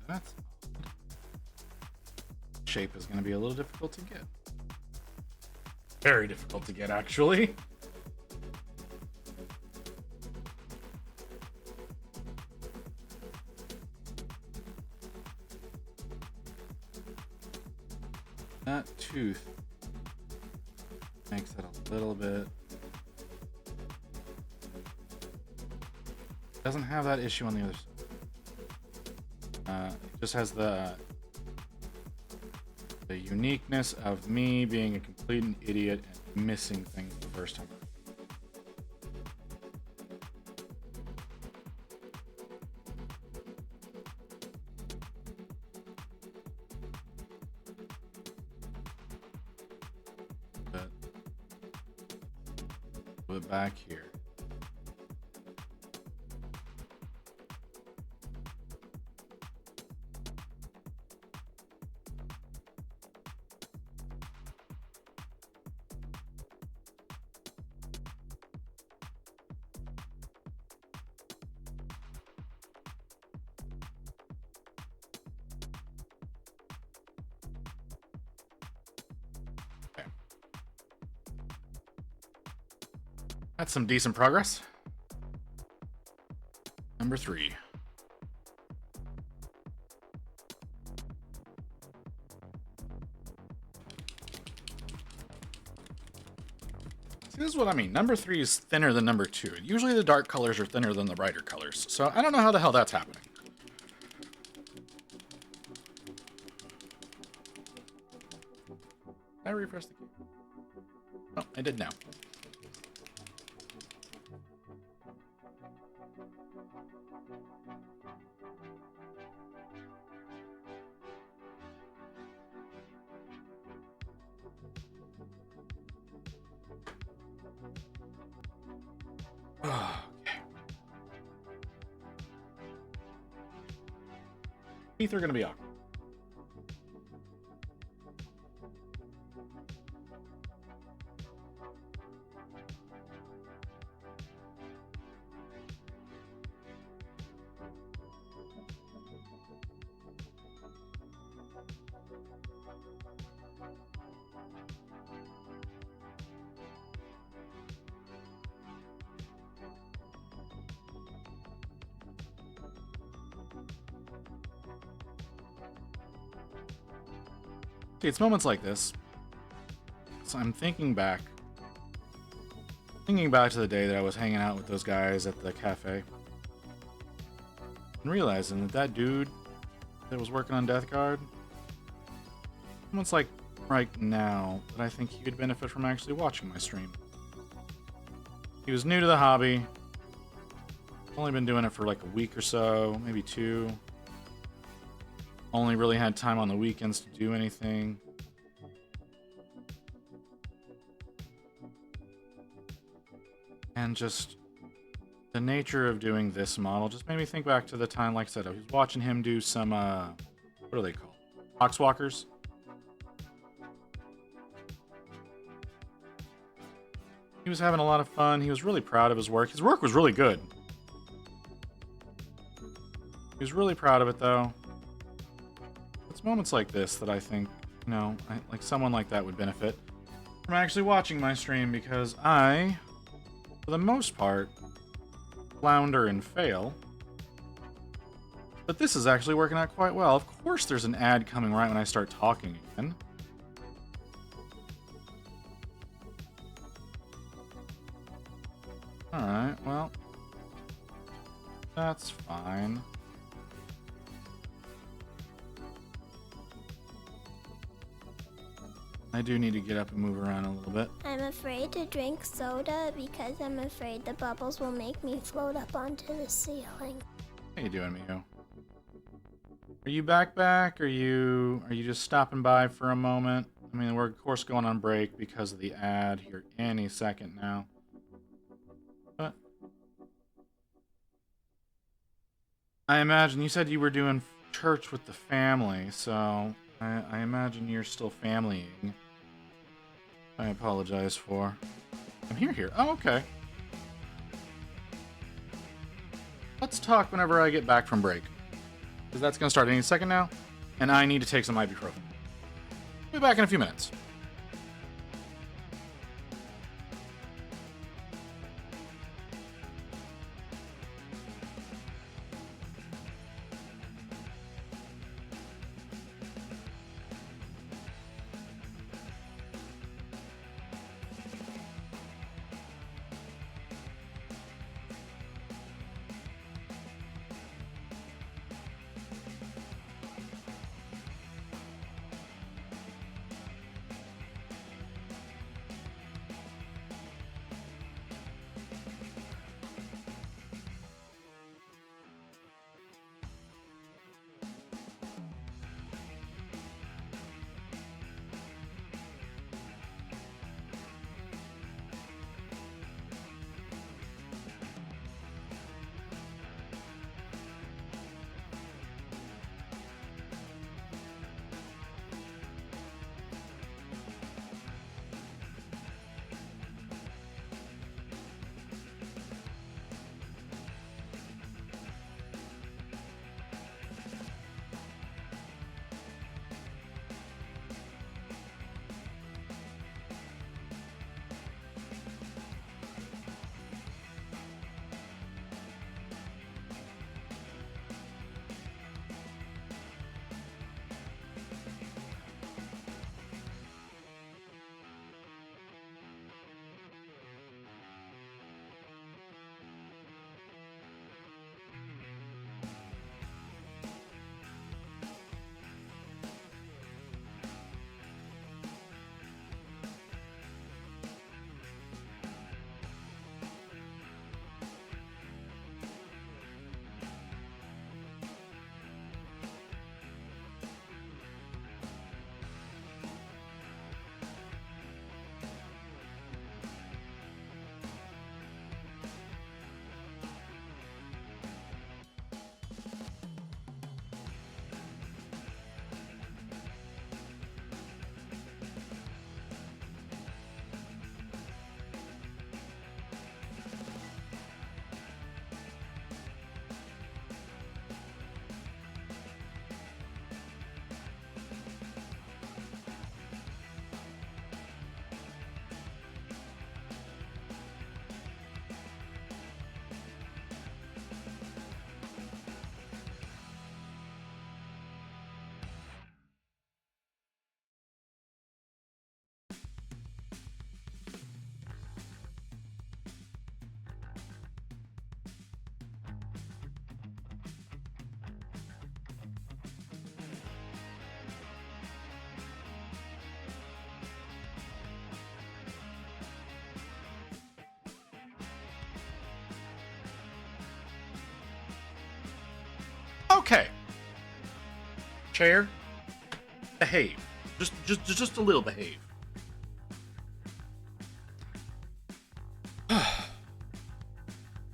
That's shape is going to be a little difficult to get. Very difficult to get, actually. That tooth makes it a little bit. Doesn't have that issue on the other side. It just has the uniqueness of me being a complete idiot and missing things the first time. But put it back here. That's some decent progress. Number 3. See, this is what I mean. Number 3 is thinner than number 2. Usually the dark colors are thinner than the brighter colors. So I don't know how the hell that's happening. Did I refresh the key? Oh, I did now. Teeth are going to be awkward. See, it's moments like this. So I'm thinking back to the day that I was hanging out with those guys at the cafe. And realizing that dude that was working on Death Guard, moments like right now that I think he could benefit from actually watching my stream. He was new to the hobby. Only been doing it for like a week or so, maybe 2. Only really had time on the weekends to do anything. And just the nature of doing this model just made me think back to the time, like I said, I was watching him do some, what are they called? Boxwalkers. He was having a lot of fun. He was really proud of his work. His work was really good. He was really proud of it, though. It's moments like this that I think, you know, like someone like that would benefit from actually watching my stream, because I, for the most part, flounder and fail. But this is actually working out quite well. Of course there's an ad coming right when I start talking again. Alright, well, that's fine. I do need to get up and move around a little bit. I'm afraid to drink soda because I'm afraid the bubbles will make me float up onto the ceiling. How you doing, Miho? Are you back? Are you just stopping by for a moment? I mean, we're of course going on break because of the ad here any second now. But I imagine you said you were doing church with the family, so I imagine you're still familying. I apologize for. I'm here. Oh, okay. Let's talk whenever I get back from break. because that's going to start any second now, and I need to take some ibuprofen. Be back in a few minutes. Okay. Chair, behave. Just a little behave.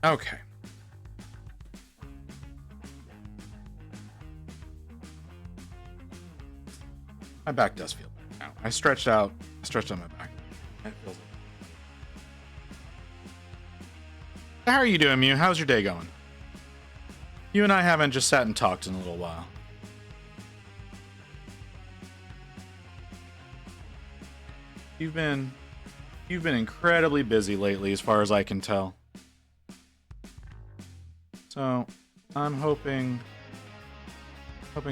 Okay. My back does feel better now. I stretched out my back. It feels How are you doing, Mew? How's your day going? You and I haven't just sat and talked in a little while. You've been incredibly busy lately, as far as I can tell. So, I'm hoping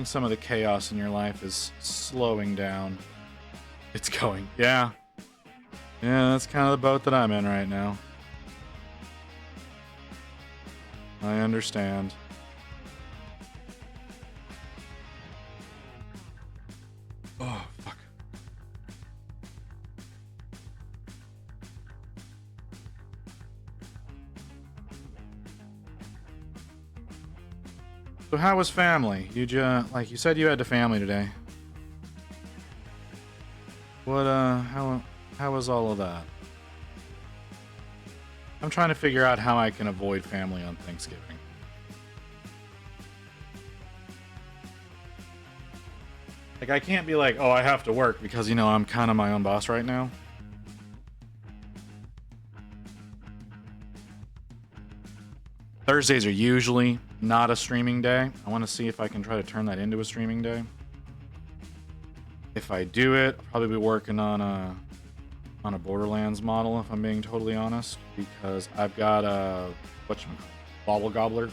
some of the chaos in your life is slowing down. It's going, yeah. Yeah, that's kind of the boat that I'm in right now. I understand. Oh, fuck. So how was family? Like you said you had a family today. What, how was all of that? I'm trying to figure out how I can avoid family on Thanksgiving. Like, I can't be like, oh, I have to work because, you know, I'm kind of my own boss right now. Thursdays are usually not a streaming day. I want to see if I can try to turn that into a streaming day. If I do it, I'll probably be working on a Borderlands model, if I'm being totally honest, because I've got a Bobble Gobbler.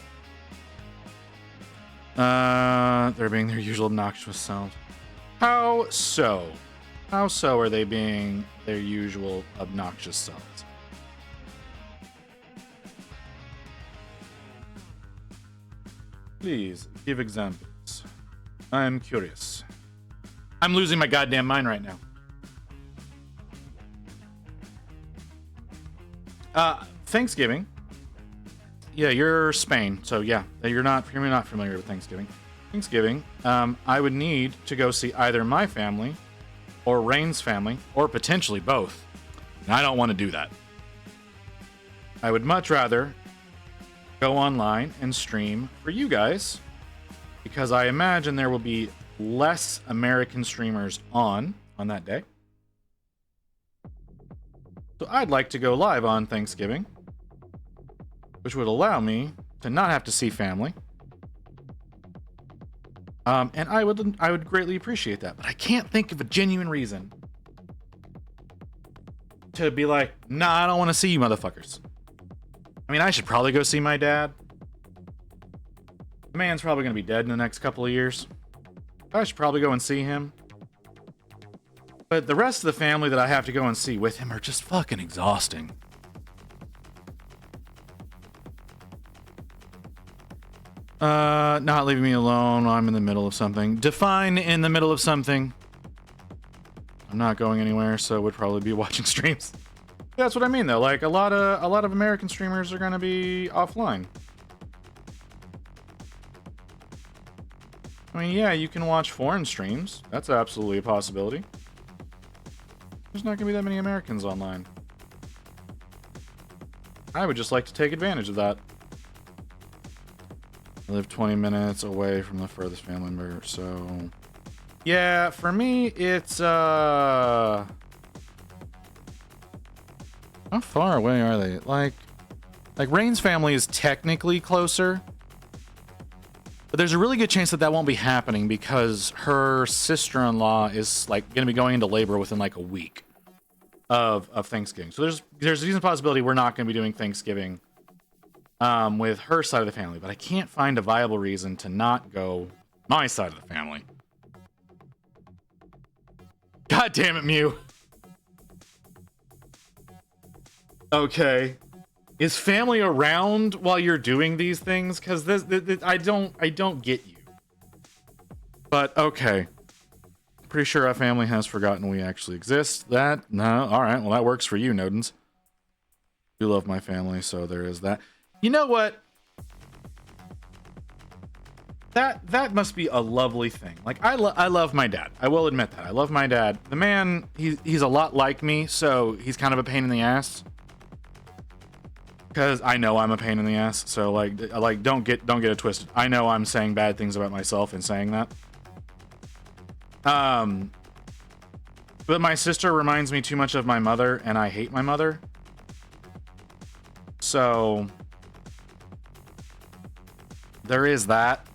They're being their usual obnoxious selves. How so? How so are they being their usual obnoxious selves? Please give examples. I'm curious. I'm losing my goddamn mind right now. Thanksgiving. Yeah, you're Spain, so yeah, you're not familiar with Thanksgiving. Thanksgiving, I would need to go see either my family or Rain's family, or potentially both. And I don't want to do that. I would much rather go online and stream for you guys, because I imagine there will be less American streamers on that day. So I'd like to go live on Thanksgiving, which would allow me to not have to see family. And I would greatly appreciate that, but I can't think of a genuine reason to be like, nah, I don't want to see you motherfuckers. I mean, I should probably go see my dad. The man's probably going to be dead in the next couple of years. I should probably go and see him. But the rest of the family that I have to go and see with him are just fucking exhausting. Not leaving me alone while I'm in the middle of something. Define in the middle of something. I'm not going anywhere, so would probably be watching streams. Yeah, that's what I mean, though. Like, a lot of American streamers are going to be offline. I mean, yeah, you can watch foreign streams. That's absolutely a possibility. There's not going to be that many Americans online. I would just like to take advantage of that. I live 20 minutes away from the furthest family member, so... Yeah, for me, it's, how far away are they? Like Rain's family is technically closer, but there's a really good chance that that won't be happening because her sister-in-law is, like, going to be going into labor within, like, a week of Thanksgiving. So there's a decent possibility we're not going to be doing Thanksgiving with her side of the family, but I can't find a viable reason to not go my side of the family. God damn it, Mew. Okay. Is family around while you're doing these things? Because this I don't get you. But okay. Pretty sure our family has forgotten we actually exist. No, alright, well that works for you, Nodens. I do love my family, so there is that. You know what? That must be a lovely thing. Like, I love my dad. I will admit that. I love my dad. The man, he's a lot like me, so he's kind of a pain in the ass. Because I know I'm a pain in the ass, so like don't get it twisted. I know I'm saying bad things about myself in saying that. But my sister reminds me too much of my mother, and I hate my mother. So there is that.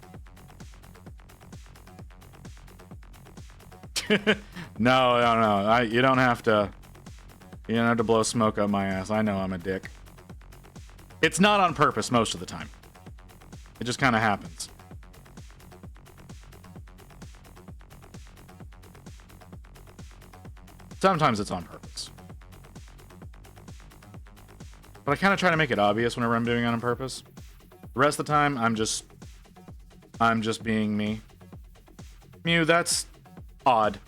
No. You don't have to blow smoke up my ass. I know I'm a dick. It's not on purpose most of the time. It just kind of happens. Sometimes it's on purpose. But I kind of try to make it obvious whenever I'm doing it on purpose. The rest of the time, I'm just being me. Mew, that's odd.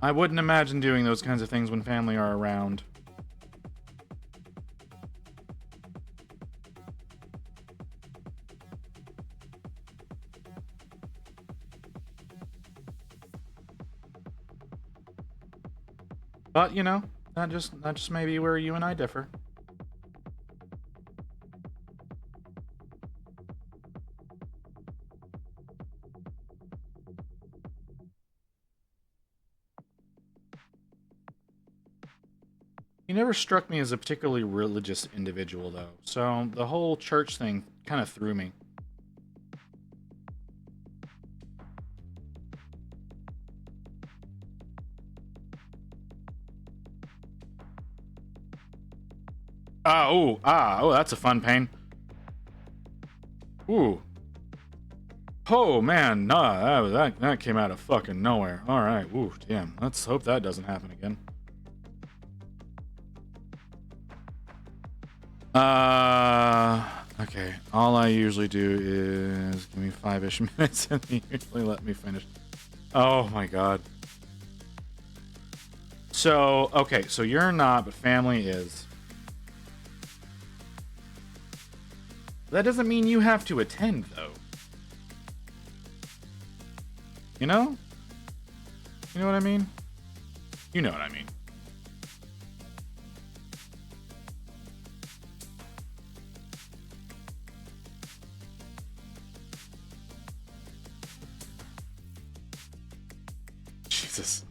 I wouldn't imagine doing those kinds of things when family are around. But, you know, that just may be where you and I differ. never struck me as a particularly religious individual, though. So the whole church thing kind of threw me. Oh, that's a fun pain. Ooh. Oh, man, nah, that came out of fucking nowhere. All right, ooh, damn. Let's hope that doesn't happen again. Okay. All I usually do is give me 5-ish minutes and they usually let me finish. Oh my god. So, okay, so you're not, but family is. That doesn't mean you have to attend, though. You know? You know what I mean? You know what I mean. Jesus.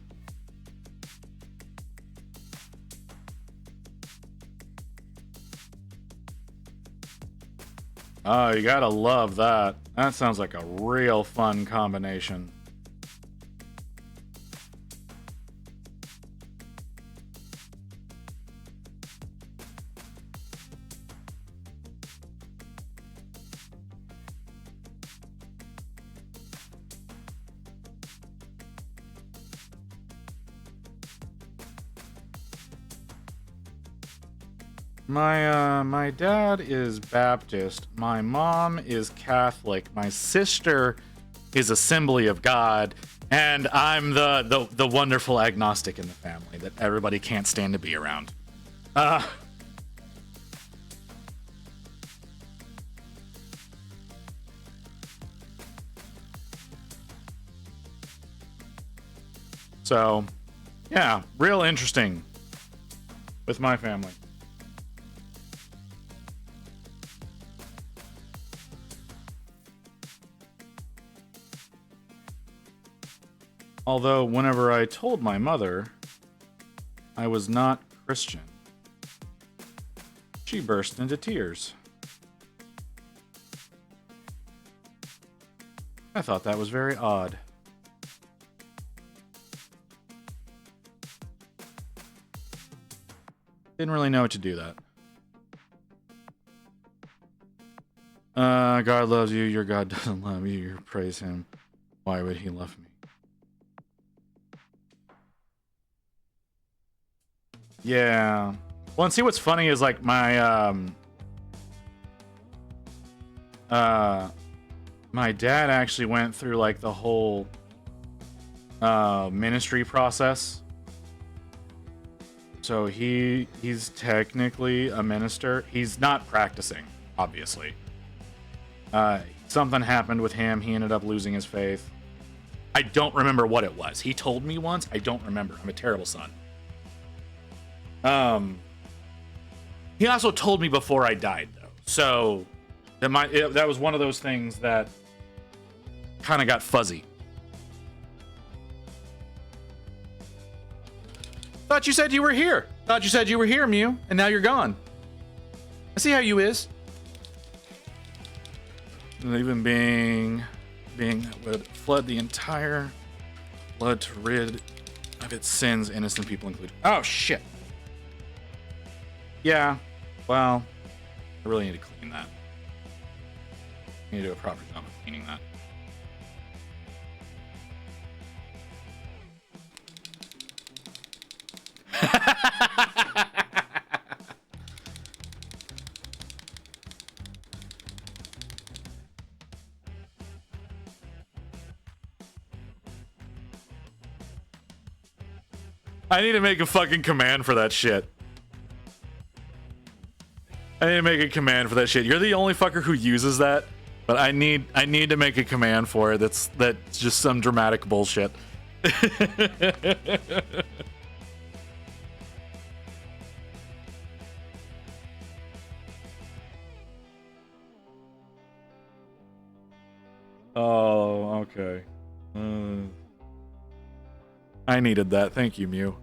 Oh, you gotta love that. That sounds like a real fun combination. My dad is Baptist. My mom is Catholic. My sister is Assembly of God, and I'm the wonderful agnostic in the family that everybody can't stand to be around. So, yeah, real interesting with my family. Although, whenever I told my mother I was not Christian, she burst into tears. I thought that was very odd. Didn't really know what to do that. God loves you, your God doesn't love you, you praise him. Why would he love me? Yeah. Well, and see what's funny is like my my dad actually went through like the whole ministry process. So he's technically a minister. He's not practicing, obviously. Something happened with him. He ended up losing his faith. I don't remember what it was. He told me once. I don't remember. I'm a terrible son. He also told me before I died, though. So that was one of those things that kind of got fuzzy. Thought you said you were here. Thought you said you were here, Mew, and now you're gone. I see how you is. And even being that would flood the entire blood to rid of its sins, innocent people included. Oh, shit. Yeah, well, I really need to clean that. I need to do a proper job of cleaning that. I need to make a fucking command for that shit. I need to make a command for that shit. You're the only fucker who uses that, but I need to make a command for it. That's just some dramatic bullshit. Oh, okay. I needed that. Thank you, Mew.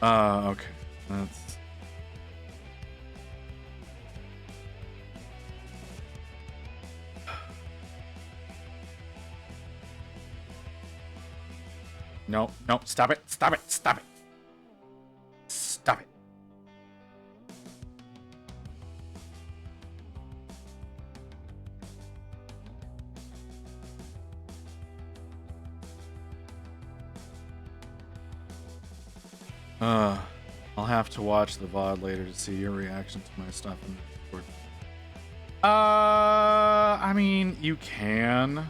Okay. That's... No, no, stop it, stop it, stop it. Stop it. I'll have to watch the VOD later to see your reaction to my stuff in the Discord. I mean, you can.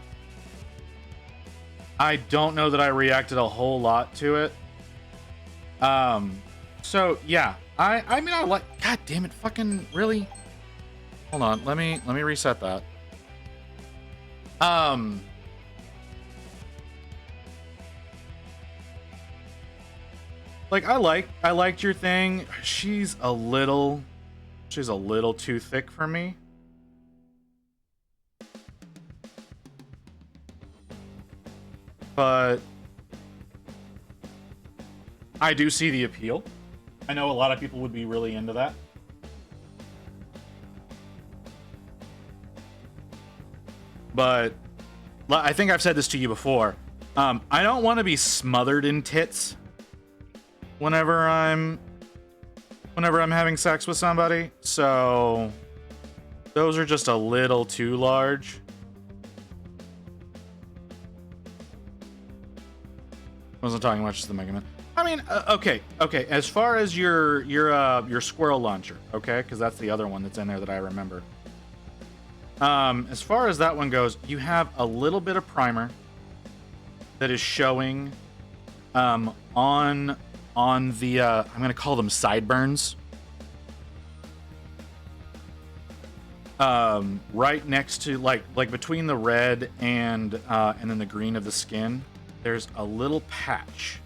I don't know that I reacted a whole lot to it. So yeah, I mean, I like, god damn it, fucking really? Hold on, let me reset that. Like, I liked your thing. She's a little too thick for me. But I do see the appeal. I know a lot of people would be really into that. But I think I've said this to you before. I don't want to be smothered in tits whenever I'm having sex with somebody. So those are just a little too large. I wasn't talking much to the Mega Man. I mean, okay. As far as your squirrel launcher, okay, because that's the other one that's in there that I remember. As far as that one goes, you have a little bit of primer that is showing on the I'm gonna call them sideburns. Right next to like between the red and then the green of the skin, there's a little patch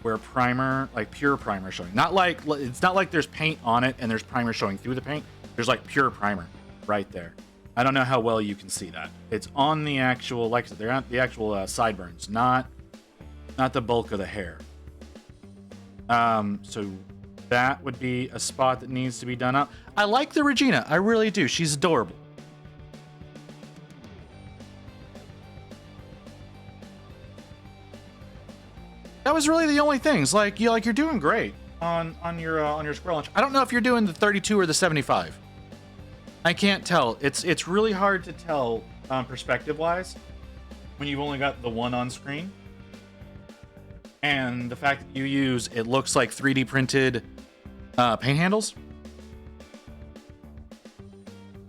where primer, like pure primer showing. It's not like there's paint on it and there's primer showing through the paint. There's like pure primer right there. I don't know how well you can see that. It's on the actual, like I said, they're on the actual sideburns, not the bulk of the hair. So that would be a spot that needs to be done up. I like the Regina, I really do. She's adorable. That was really the only things. Like you're doing great on your squirrel launch. I don't know if you're doing the 32 or the 75. I can't tell. It's really hard to tell perspective wise when you've only got the one on screen. And the fact that you use, it looks like 3D printed paint handles.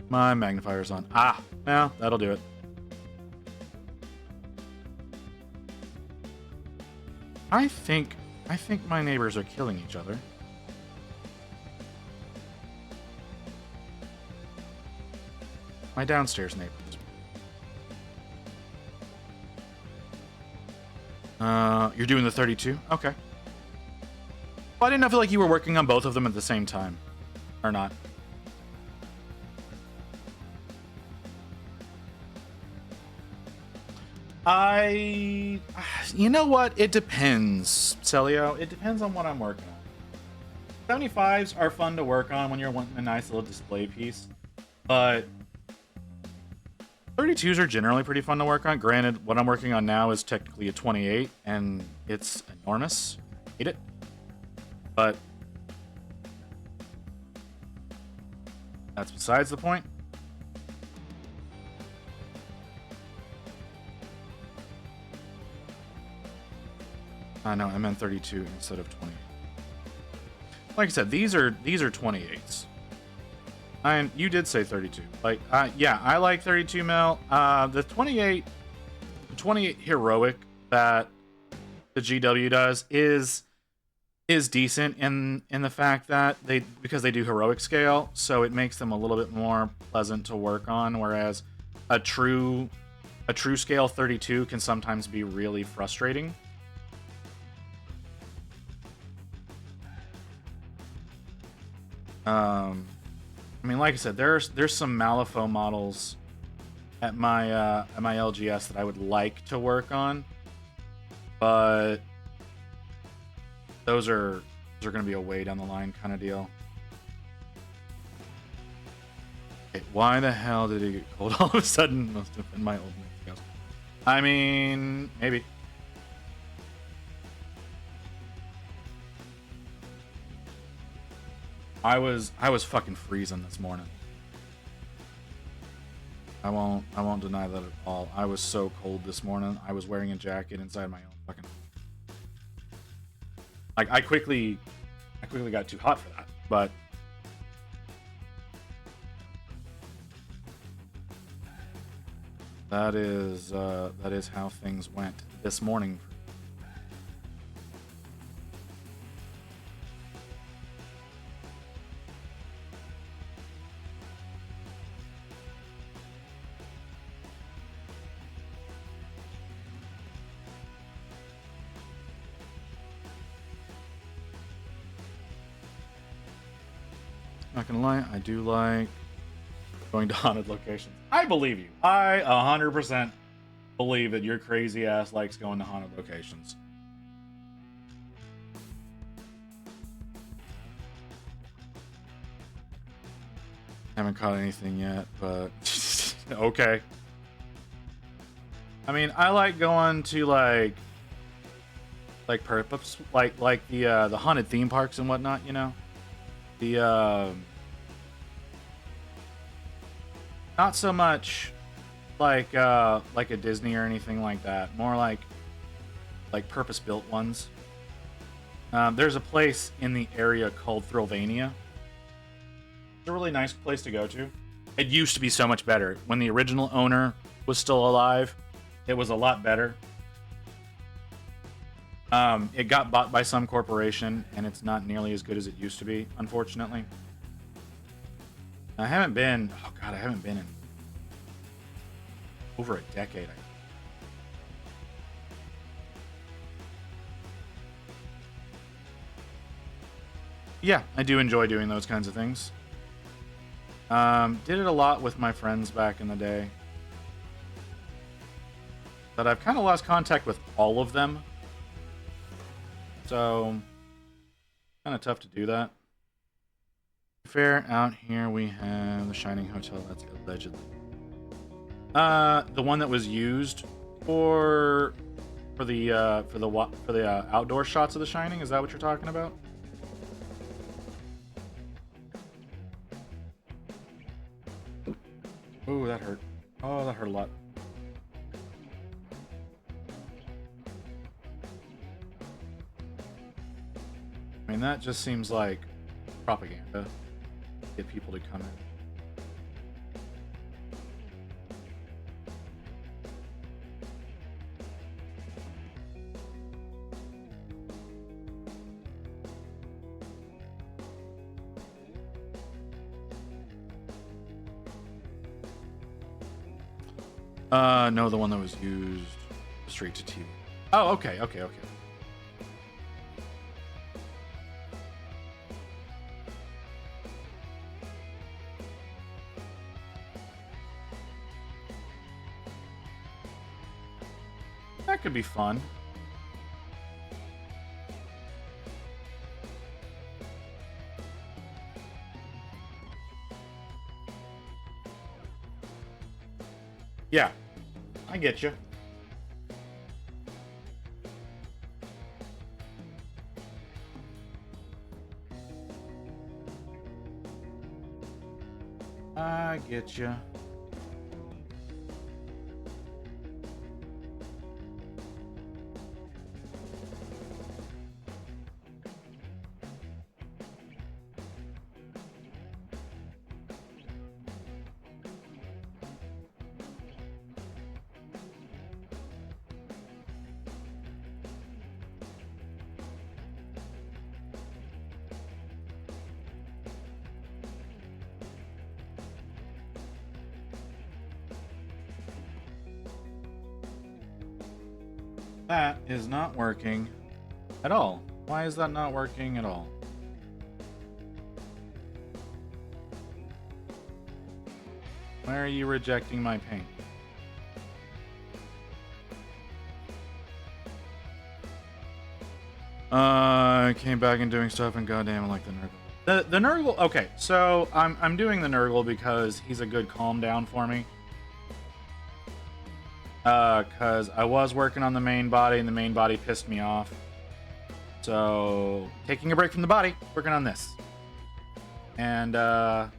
My magnifier's on. Well, that'll do it. I think my neighbors are killing each other. My downstairs neighbors. You're doing the 32? Okay. Well, I didn't feel like you were working on both of them at the same time. Or not. You know what? It depends, Celio. It depends on what I'm working on. 75s are fun to work on when you're wanting a nice little display piece. But 32s are generally pretty fun to work on. Granted, what I'm working on now is technically a 28, and it's enormous. Hate it. But that's besides the point. No, I meant 32 instead of 20. Like I said, these are 28s. And you did say 32. Like, yeah, I like 32 mil. The 28 heroic that the GW does is decent in the fact that because they do heroic scale, so it makes them a little bit more pleasant to work on. Whereas a true scale 32 can sometimes be really frustrating. I mean, like I said, there's some Malifaux models at my LGS that I would like to work on, but those are going to be a way down the line kind of deal. Okay, why the hell did it get cold all of a sudden? Must have been my old Mexico. I mean, maybe. I was fucking freezing this morning. I won't deny that at all. I was so cold this morning. I was wearing a jacket inside my own fucking. Like I quickly got too hot for that, but that is how things went this morning. Not gonna lie, I do like going to haunted locations. I believe you. I 100% believe that your crazy ass likes going to haunted locations. Haven't caught anything yet, but okay. I mean, I like going to like purpose, like the haunted theme parks and whatnot, you know. The not so much like a Disney or anything like that. More like purpose-built ones. There's a place in the area called Thrillvania. It's a really nice place to go to. It used to be so much better. When the original owner was still alive, it was a lot better. It got bought by some corporation, and it's not nearly as good as it used to be, unfortunately. I haven't been in over a decade. Yeah, I do enjoy doing those kinds of things. Did it a lot with my friends back in the day. But I've kind of lost contact with all of them. So, kind of tough to do that. Fair, out here we have the Shining Hotel. That's allegedly the one that was used for the outdoor shots of The Shining. Is that what you're talking about? Oh, that hurt. Oh, that hurt a lot. I mean, that just seems like propaganda. Get people to come in. No, the one that was used straight to TV. Oh, okay. That could be fun. Yeah, I get you. I get you. That is not working at all. Why is that not working at all? Why are you rejecting my paint? I came back and doing stuff, and goddamn, I like the Nurgle. The Nurgle. Okay, so I'm doing the Nurgle because he's a good calm down for me. Because I was working on the main body, and the main body pissed me off. So taking a break from the body, working on this, and yeah,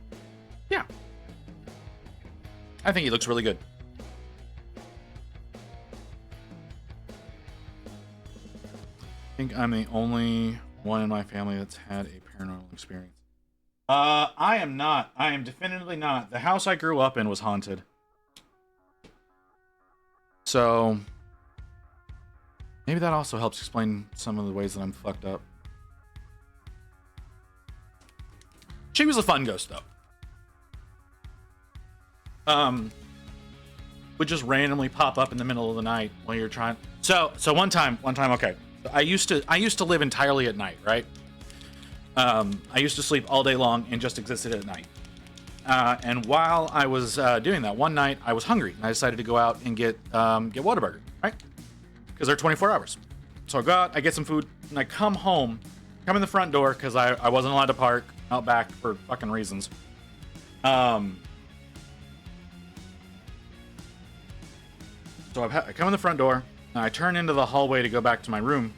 I think he looks really good. I think I'm the only one in my family that's had a paranormal experience. I am not. I am definitively not. The house I grew up in was haunted. So maybe that also helps explain some of the ways that I'm fucked up. She was a fun ghost though. Would just randomly pop up in the middle of the night while you're trying. So one time, okay. I used to live entirely at night, right? I used to sleep all day long and just existed at night. And while I was doing that, one night I was hungry and I decided to go out and get Whataburger, right? Because they're 24 hours. So I go out, I get some food, and I come home, come in the front door because I wasn't allowed to park out back for fucking reasons. So I come in the front door, and I turn into the hallway to go back to my room.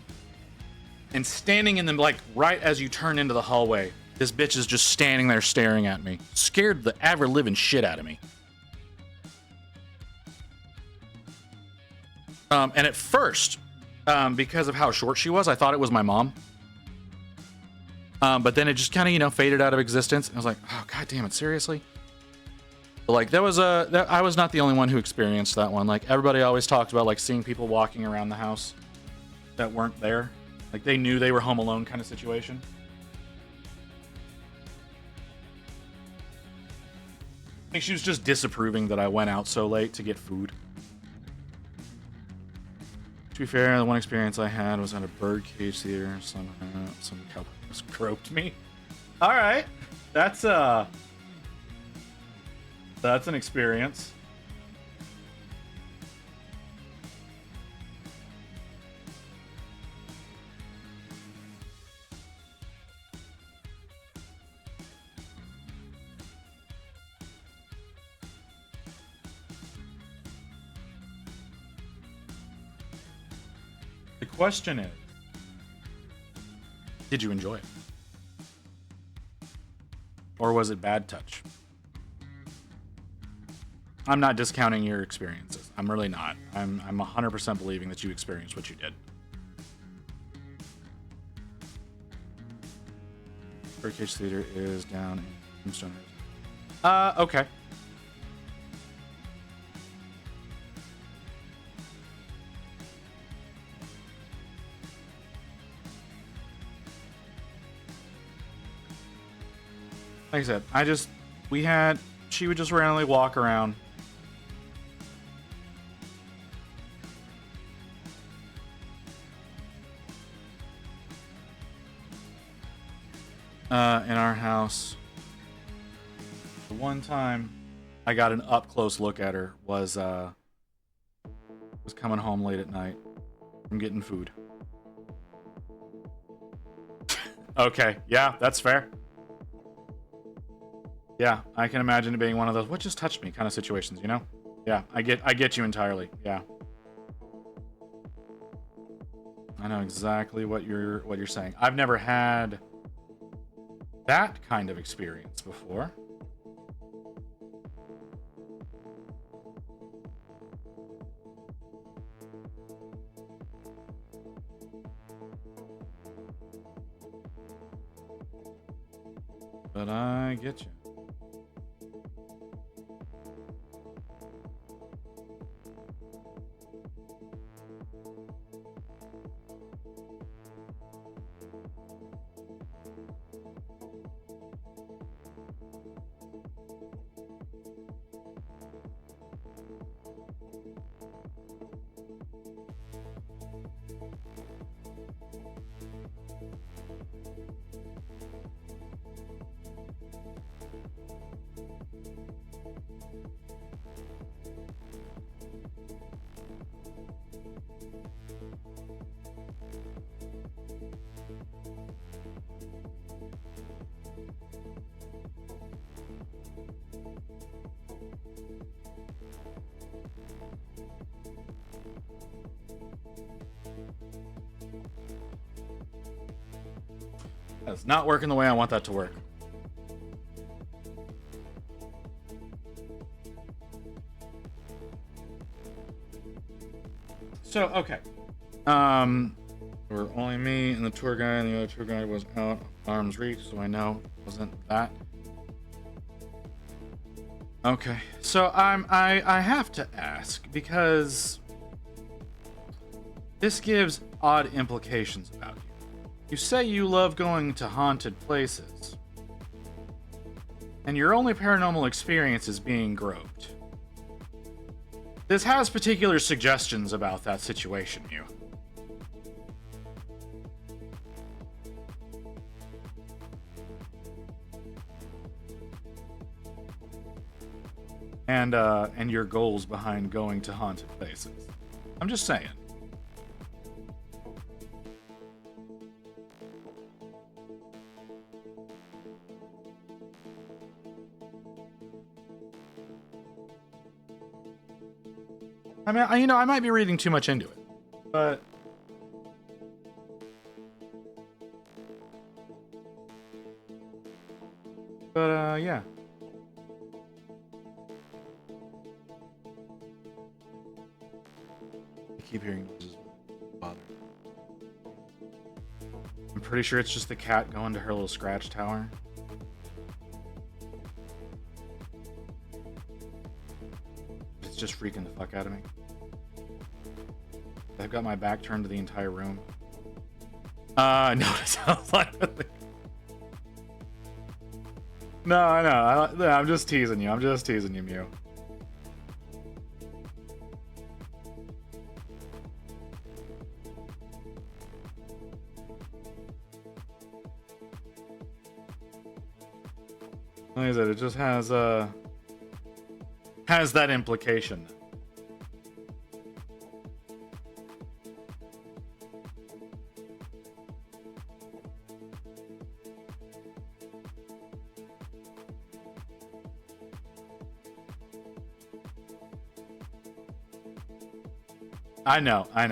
And standing in the, like, right as you turn into the hallway, this bitch is just standing there staring at me. Scared the ever-living shit out of me. And at first, because of how short she was, I thought it was my mom. But then it just kind of, faded out of existence. And I was like, oh, god damn it, seriously? But, like, I was not the only one who experienced that one. Like, everybody always talks about, like, seeing people walking around the house that weren't there. Like, they knew they were home alone kind of situation. I think she was just disapproving that I went out so late to get food. To be fair, the one experience I had was at a birdcage theater. Some cowboy just groped me. All right, that's an experience. The question is, did you enjoy it? Or was it bad touch? I'm not discounting your experiences. I'm really not. I'm 100% believing that you experienced what you did. Birdcage Theater is down in Tombstone. Okay. Like I said, she would just randomly walk around. In our house. The one time I got an up close look at her was coming home late at night from getting food. Okay, yeah, that's fair. Yeah, I can imagine it being one of those "what just touched me" kind of situations, Yeah, I get you entirely. Yeah. I know exactly what you're saying. I've never had that kind of experience before. But I get you. That's not working the way I want that to work. So, okay. There were only me and the tour guide, and the other tour guide was out of arm's reach, so I know it wasn't that. Okay, so I have to ask, because this gives odd implications about you. You say you love going to haunted places, and your only paranormal experience is being groped. This has particular suggestions about that situation, Mew. And your goals behind going to haunted places. I'm just saying. I mean, I might be reading too much into it, but yeah. I keep hearing noises. Bother. I'm pretty sure it's just the cat going to her little scratch tower. It's just freaking the fuck out of me. I've got my back turned to the entire room. No, it sounds like... No, I'm just teasing you. I'm just teasing you, Mew. Like I said, it just has that implication. I know. I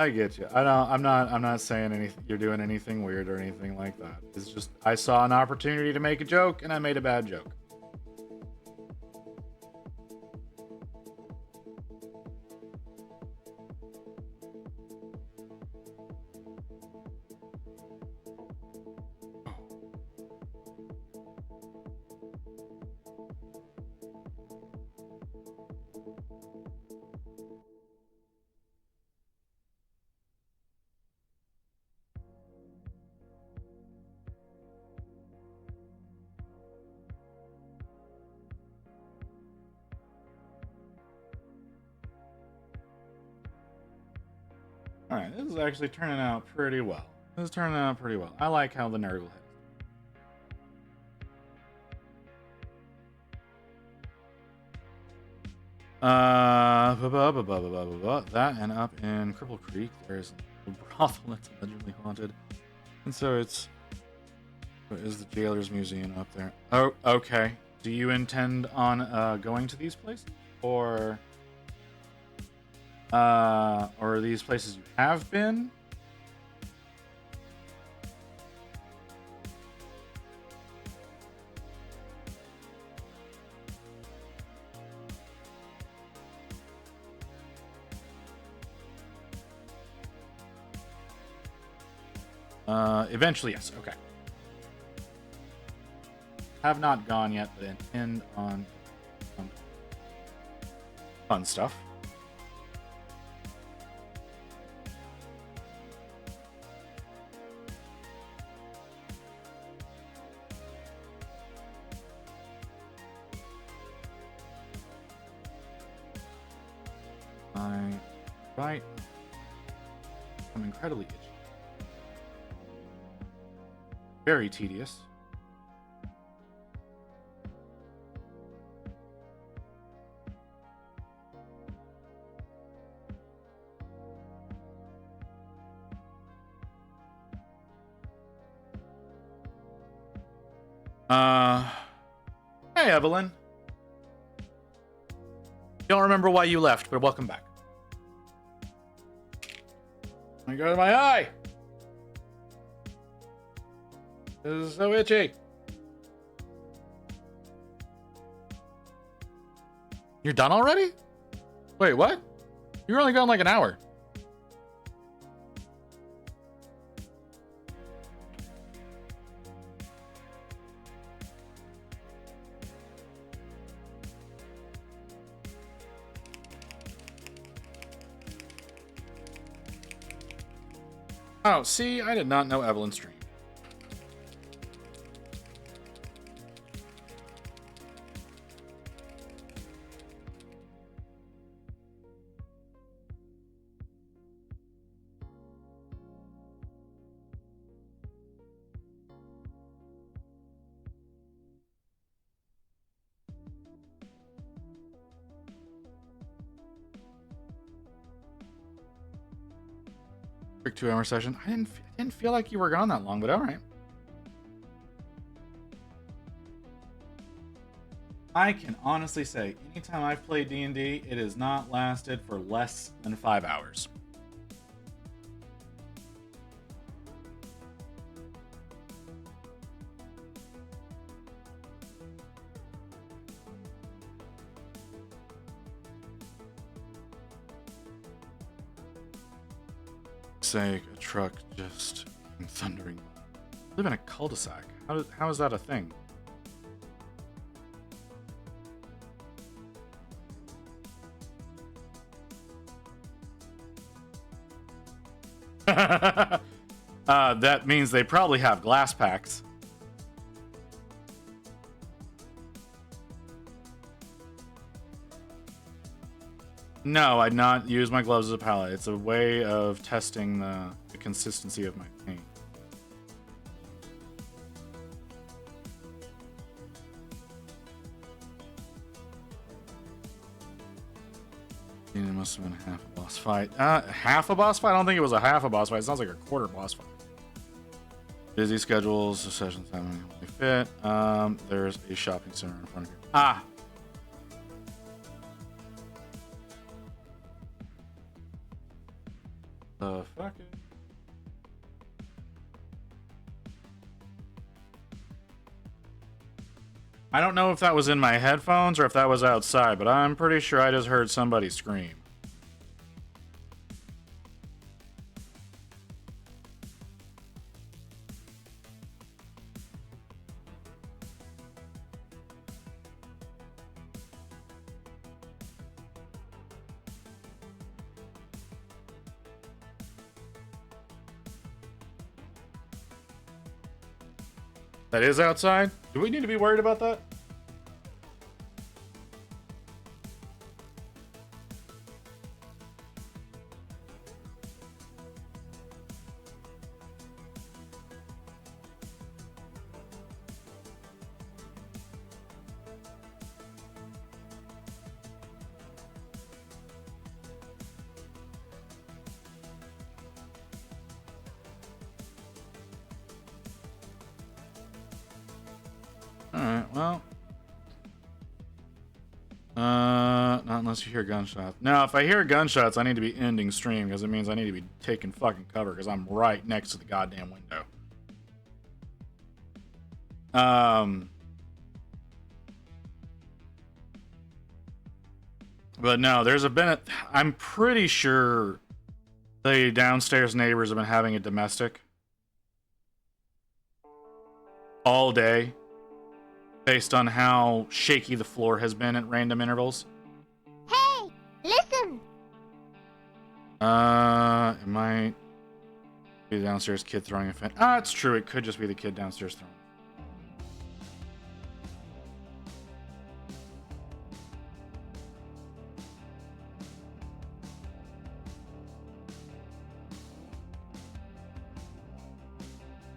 get you. I'm not saying anything. You're doing anything weird or anything like that. It's just I saw an opportunity to make a joke and I made a bad joke. Alright, this is actually turning out pretty well. This is turning out pretty well. I like how the Nurgle hits. That and up in Cripple Creek, there's a brothel that's allegedly haunted. And so it's... What is the Jailer's Museum up there? Oh, okay. Do you intend on going to these places? Or are these places you have been? Eventually, yes. Okay. Have not gone yet, but intend on fun stuff. Right. I'm incredibly itchy. Very tedious. Hey, Evelyn. Don't remember why you left, but welcome back. My God, my eye! This is so itchy. You're done already? Wait, what? You were only gone like an hour. Oh, see, I did not know Evelyn streamed. Quick 2-hour session. I didn't feel like you were gone that long, but all right. I can honestly say, anytime I've played D&D, it has not lasted for less than 5 hours. Sake, a truck just came thundering. I live in a cul-de-sac. How is that a thing? That means they probably have glass packs. No, I'd not use my gloves as a palette. It's a way of testing the consistency of my paint. It must have been half a boss fight. Half a boss fight? I don't think it was a half a boss fight. It sounds like a quarter boss fight. Busy schedules, the sessions haven't really fit. There's a shopping center in front of you. Ah! The fuck? I don't know if that was in my headphones or if that was outside, but I'm pretty sure I just heard somebody scream. That is outside? Do we need to be worried about that? Alright, well. Not unless you hear gunshots. Now, if I hear gunshots, I need to be ending stream because it means I need to be taking fucking cover because I'm right next to the goddamn window. But no, there's I'm pretty sure the downstairs neighbors have been having a domestic all day based on how shaky the floor has been at random intervals. Hey, listen! It might be the downstairs kid throwing a fan. Ah, it's true. It could just be the kid downstairs throwing.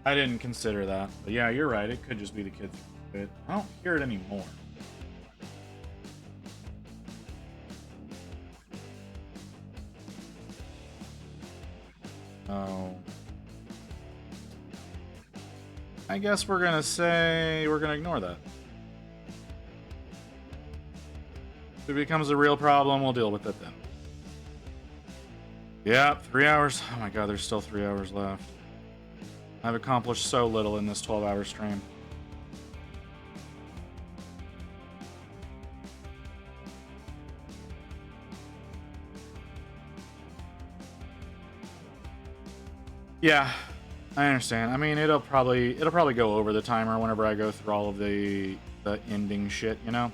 I didn't consider that. But yeah, you're right. It could just be the kid throwing it. I don't hear it anymore. Oh. I guess we're gonna ignore that. If it becomes a real problem, we'll deal with it then. Yeah, 3 hours. Oh my god, there's still 3 hours left. I've accomplished so little in this 12-hour stream. Yeah, I understand. I mean, it'll probably go over the timer whenever I go through all of the ending shit, you know?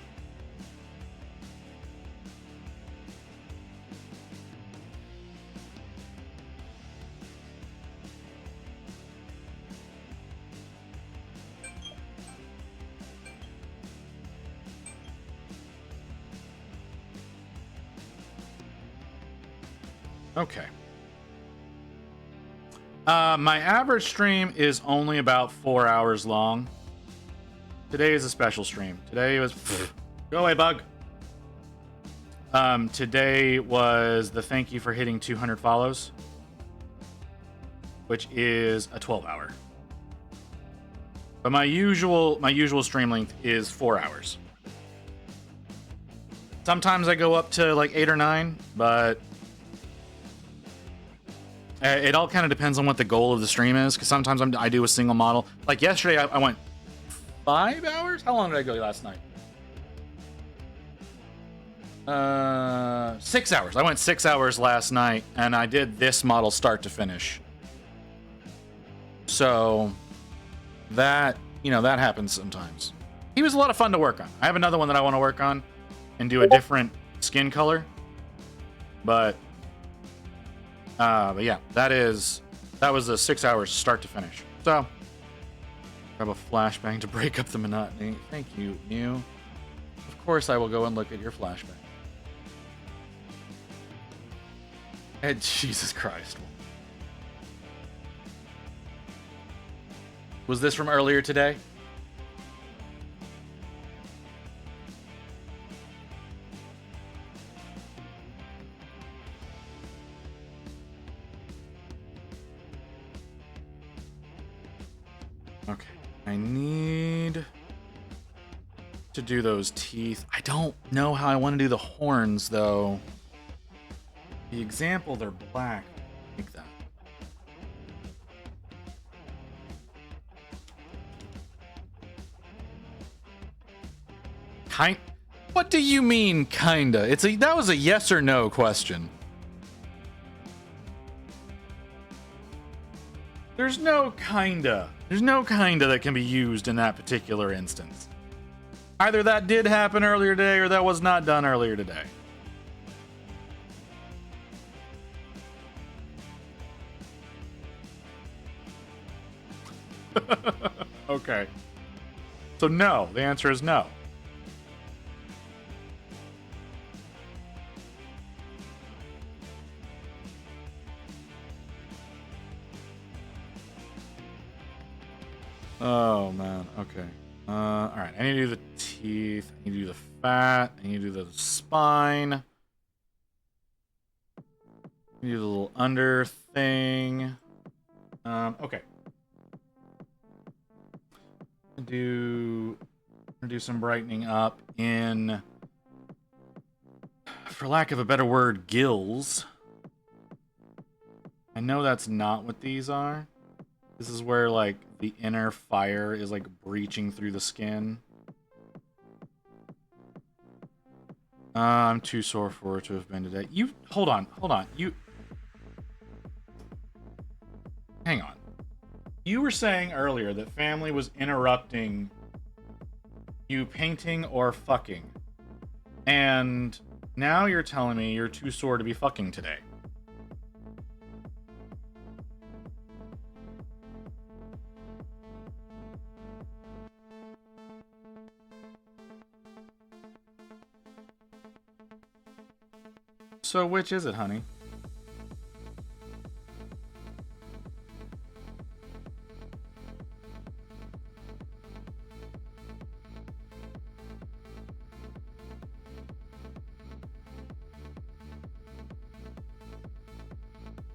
Okay. My average stream is only about 4 hours long. Today is a special stream. Today was... Go away, bug. Today was the thank you for hitting 200 follows, which is a 12-hour. But my usual stream length is 4 hours. Sometimes I go up to like 8 or 9, but it all kind of depends on what the goal of the stream is, because sometimes I do a single model. Like yesterday, I went 5 hours? How long did I go last night? 6 hours. I went 6 hours last night, and I did this model start to finish. So that, you know, that happens sometimes. He was a lot of fun to work on. I have another one that I want to work on and do a different skin color. But yeah, that was a 6 hours start to finish. So grab a flashbang to break up the monotony. Thank you, Mew. Of course I will go and look at your flashbang. And Jesus Christ. Was this from earlier today? Okay, I need to do those teeth. I don't know how I want to do the horns, though. The example, they're black. Like that. What do you mean, kinda? That was a yes or no question. There's no kinda. There's no kinda that can be used in that particular instance. Either that did happen earlier today or that was not done earlier today. Okay. So no, the answer is no. Oh man, okay. Alright, I need to do the teeth, I need to do the fat, I need to do the spine. I need to do the little under thing. Okay. I'm gonna do some brightening up in, for lack of a better word, gills. I know that's not what these are. This is where, like, the inner fire is, like, breaching through the skin. I'm too sore for it to have been today. Hold on. Hang on. You were saying earlier that family was interrupting you painting or fucking. And now you're telling me you're too sore to be fucking today. So which is it, honey?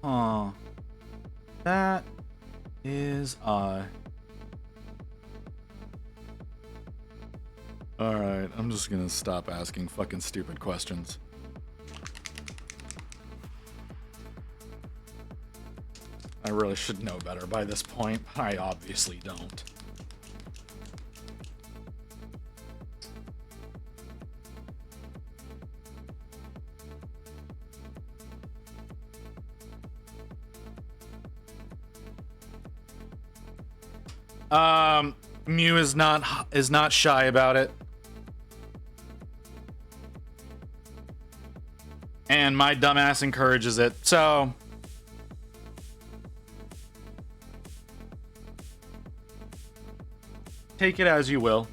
Aw. That is odd. Alright, I'm just gonna stop asking fucking stupid questions. I really should know better by this point, but I obviously don't. Mew is not shy about it. And my dumbass encourages it, so take it as you will.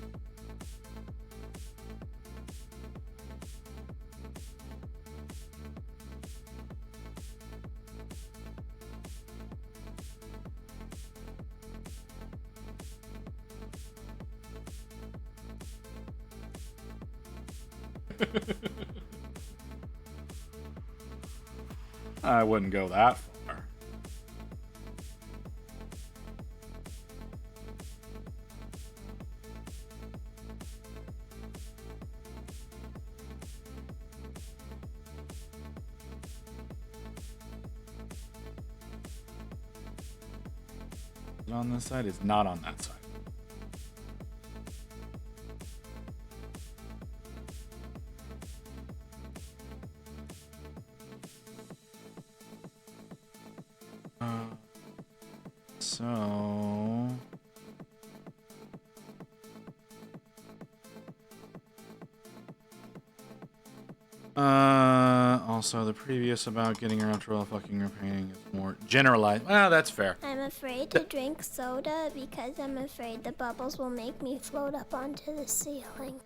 I wouldn't go that far. Is it on this side? It's not on that side. So also the previous about getting around to all fucking repainting is more generalized. Well, that's fair. I'm afraid to drink soda because I'm afraid the bubbles will make me float up onto the ceiling.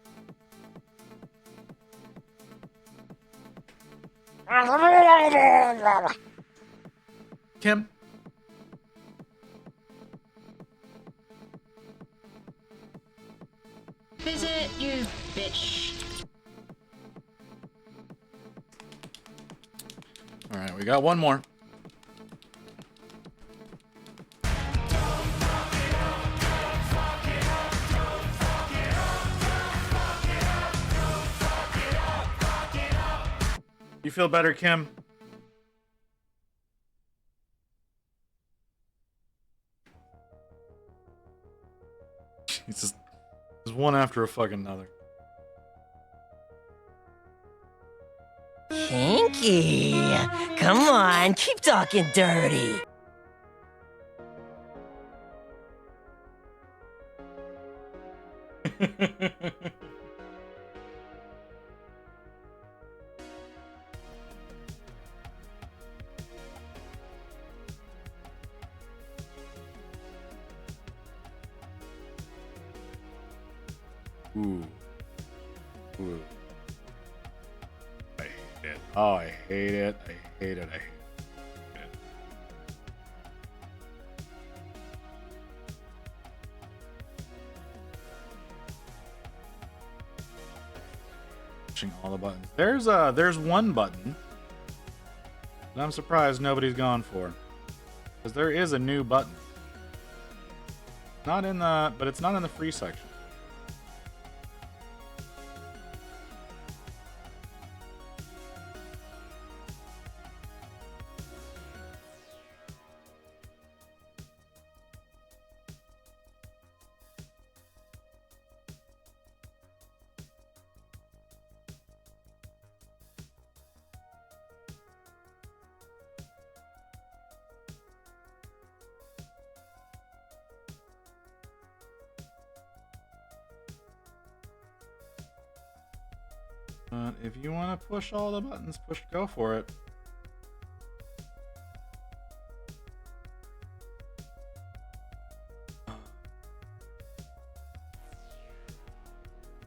Kim? Visit, you bitch. Alright, we got one more. You feel better, Kim? Jesus. There's one after a fucking another. Pinky, come on, keep talking dirty. Ooh. Ooh. I hate it. Oh, I hate it. I hate it. I hate it. Pushing all the buttons. There's one button that I'm surprised nobody's gone for. Because there is a new button. Not in the, but it's not in the free section. But if you want to push all the buttons, go for it.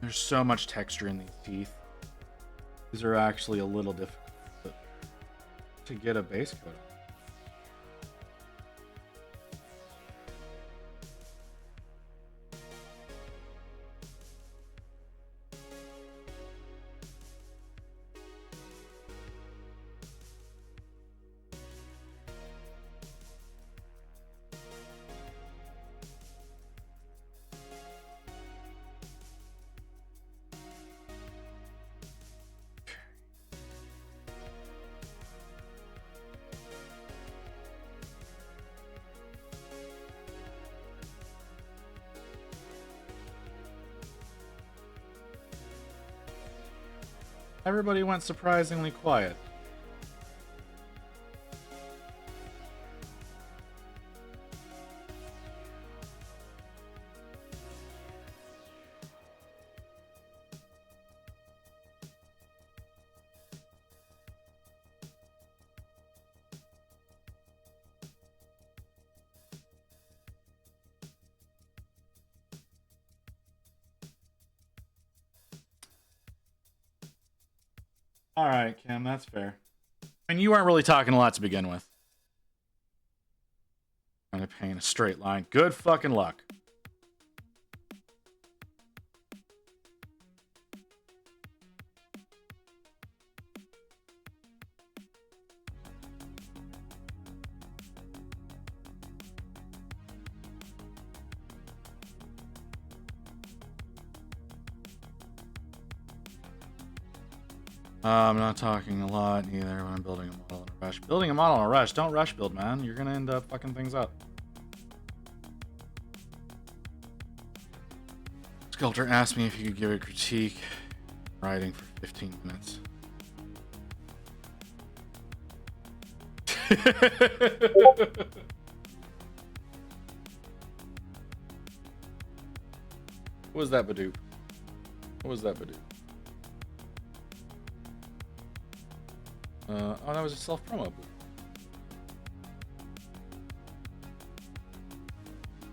There's so much texture in these teeth. These are actually a little difficult to get a base coat on. Everybody went surprisingly quiet. All right, Kim, that's fair. I mean, you weren't really talking a lot to begin with. Trying to paint a straight line. Good fucking luck. I'm not talking a lot either when I'm building a model in a rush. Building a model in a rush, don't rush build, man. You're gonna end up fucking things up. Sculptor asked me if you could give a critique writing for 15 minutes. What was that, Badoop? What was that, Badoop? Oh, that was a self-promo booth.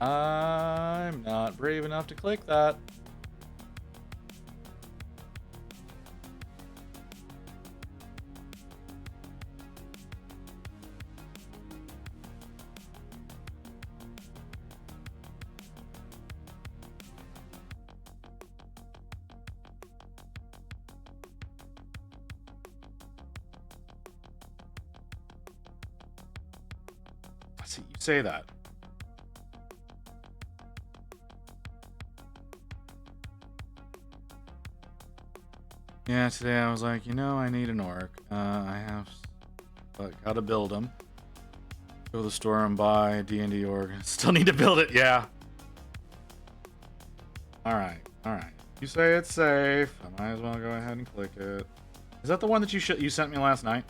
I'm not brave enough to click that. See, you say that. Yeah, today I was like, you know, I need an orc. I have, but gotta build them. Go to the store and buy a D&D orc. Still need to build it, yeah. Alright, alright. You say it's safe. I might as well go ahead and click it. Is that the one that you sent me last night?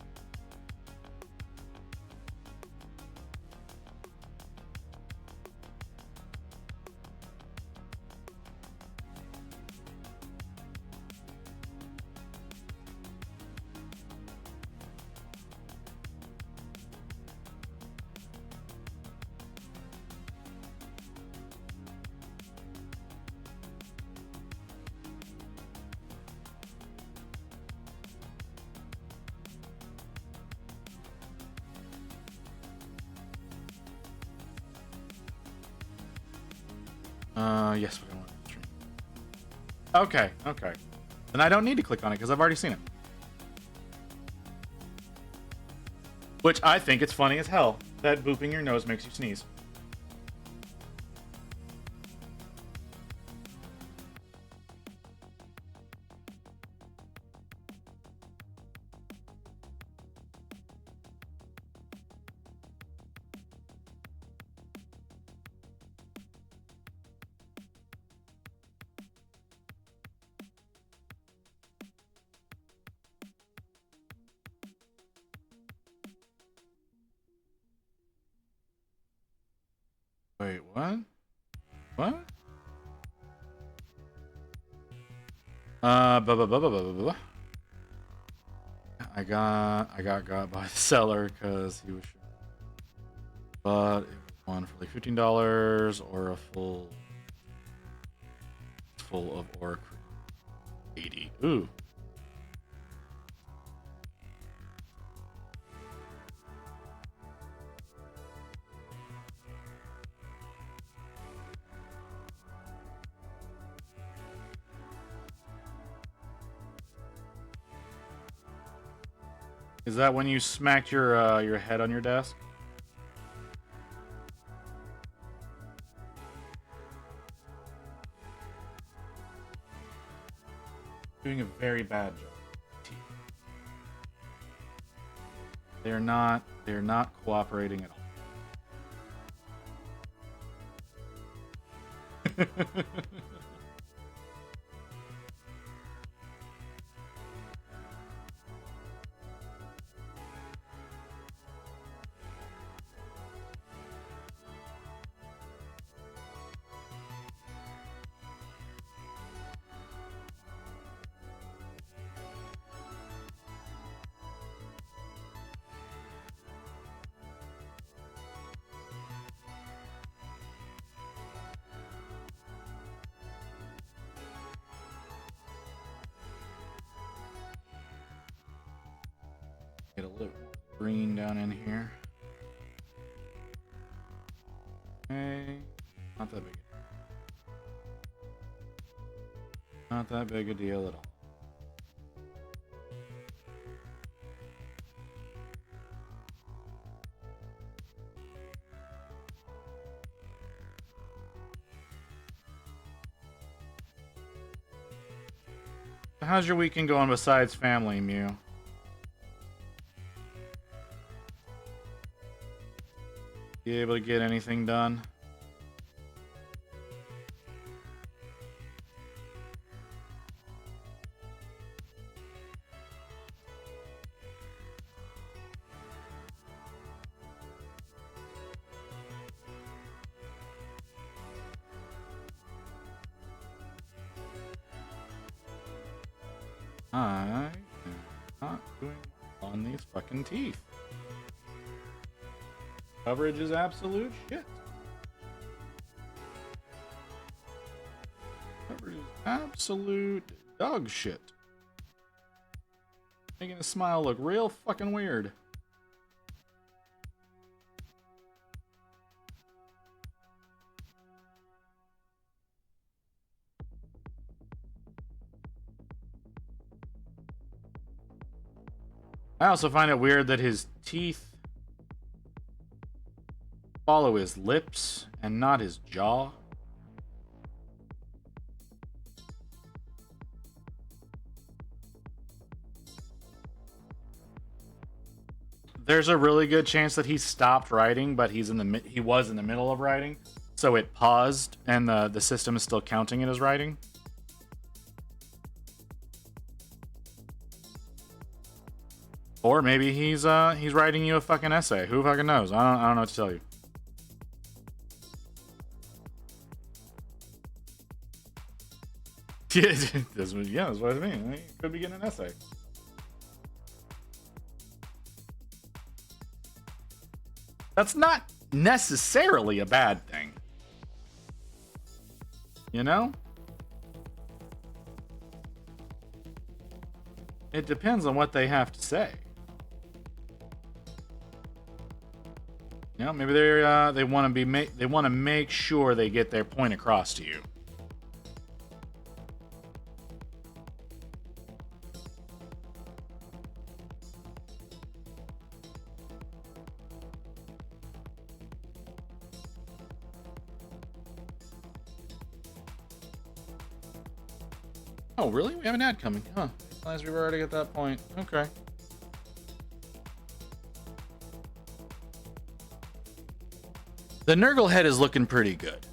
Yes, we're going to stream. Okay, okay. Then I don't need to click on it because I've already seen it. Which I think it's funny as hell that booping your nose makes you sneeze. Wait, what? What? I got by the seller because he was sure. But it was one for like $15 or a full of orc for 80. Ooh. Is that when you smacked your head on your desk? Doing a very bad job. They're not cooperating at all. Get a little green down in here. Okay, not that big. Not that big a deal at all. How's your weekend going besides family, Mew? You able to get anything done? I am not doing well on these fucking teeth. Coverage is absolute shit. Coverage is absolute dog shit. Making a smile look real fucking weird. I also find it weird that his teeth follow his lips and not his jaw. There's a really good chance that he stopped writing, but he was in the middle of writing, so it paused and the system is still counting it as writing. Or maybe he's writing you a fucking essay. Who fucking knows? I don't know what to tell you. Yeah, that's what I mean. He could be getting an essay. That's not necessarily a bad thing. You know? It depends on what they have to say. You know, maybe they want to make sure they get their point across to you. Oh, really? We have an ad coming, huh? Realized we were already at that point. Okay. The Nurgle head is looking pretty good.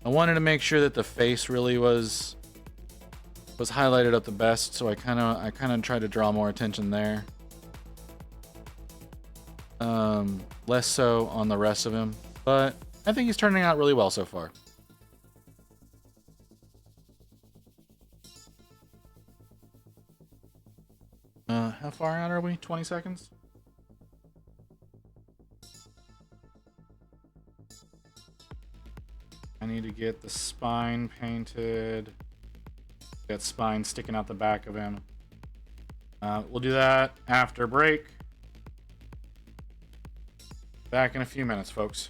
I wanted to make sure that the face really was highlighted up the best, so I kind of tried to draw more attention there. Less so on the rest of him, but I think he's turning out really well so far. How far out are we? 20 seconds? I need to get the spine painted. That spine sticking out the back of him. We'll do that after break. Back in a few minutes, folks.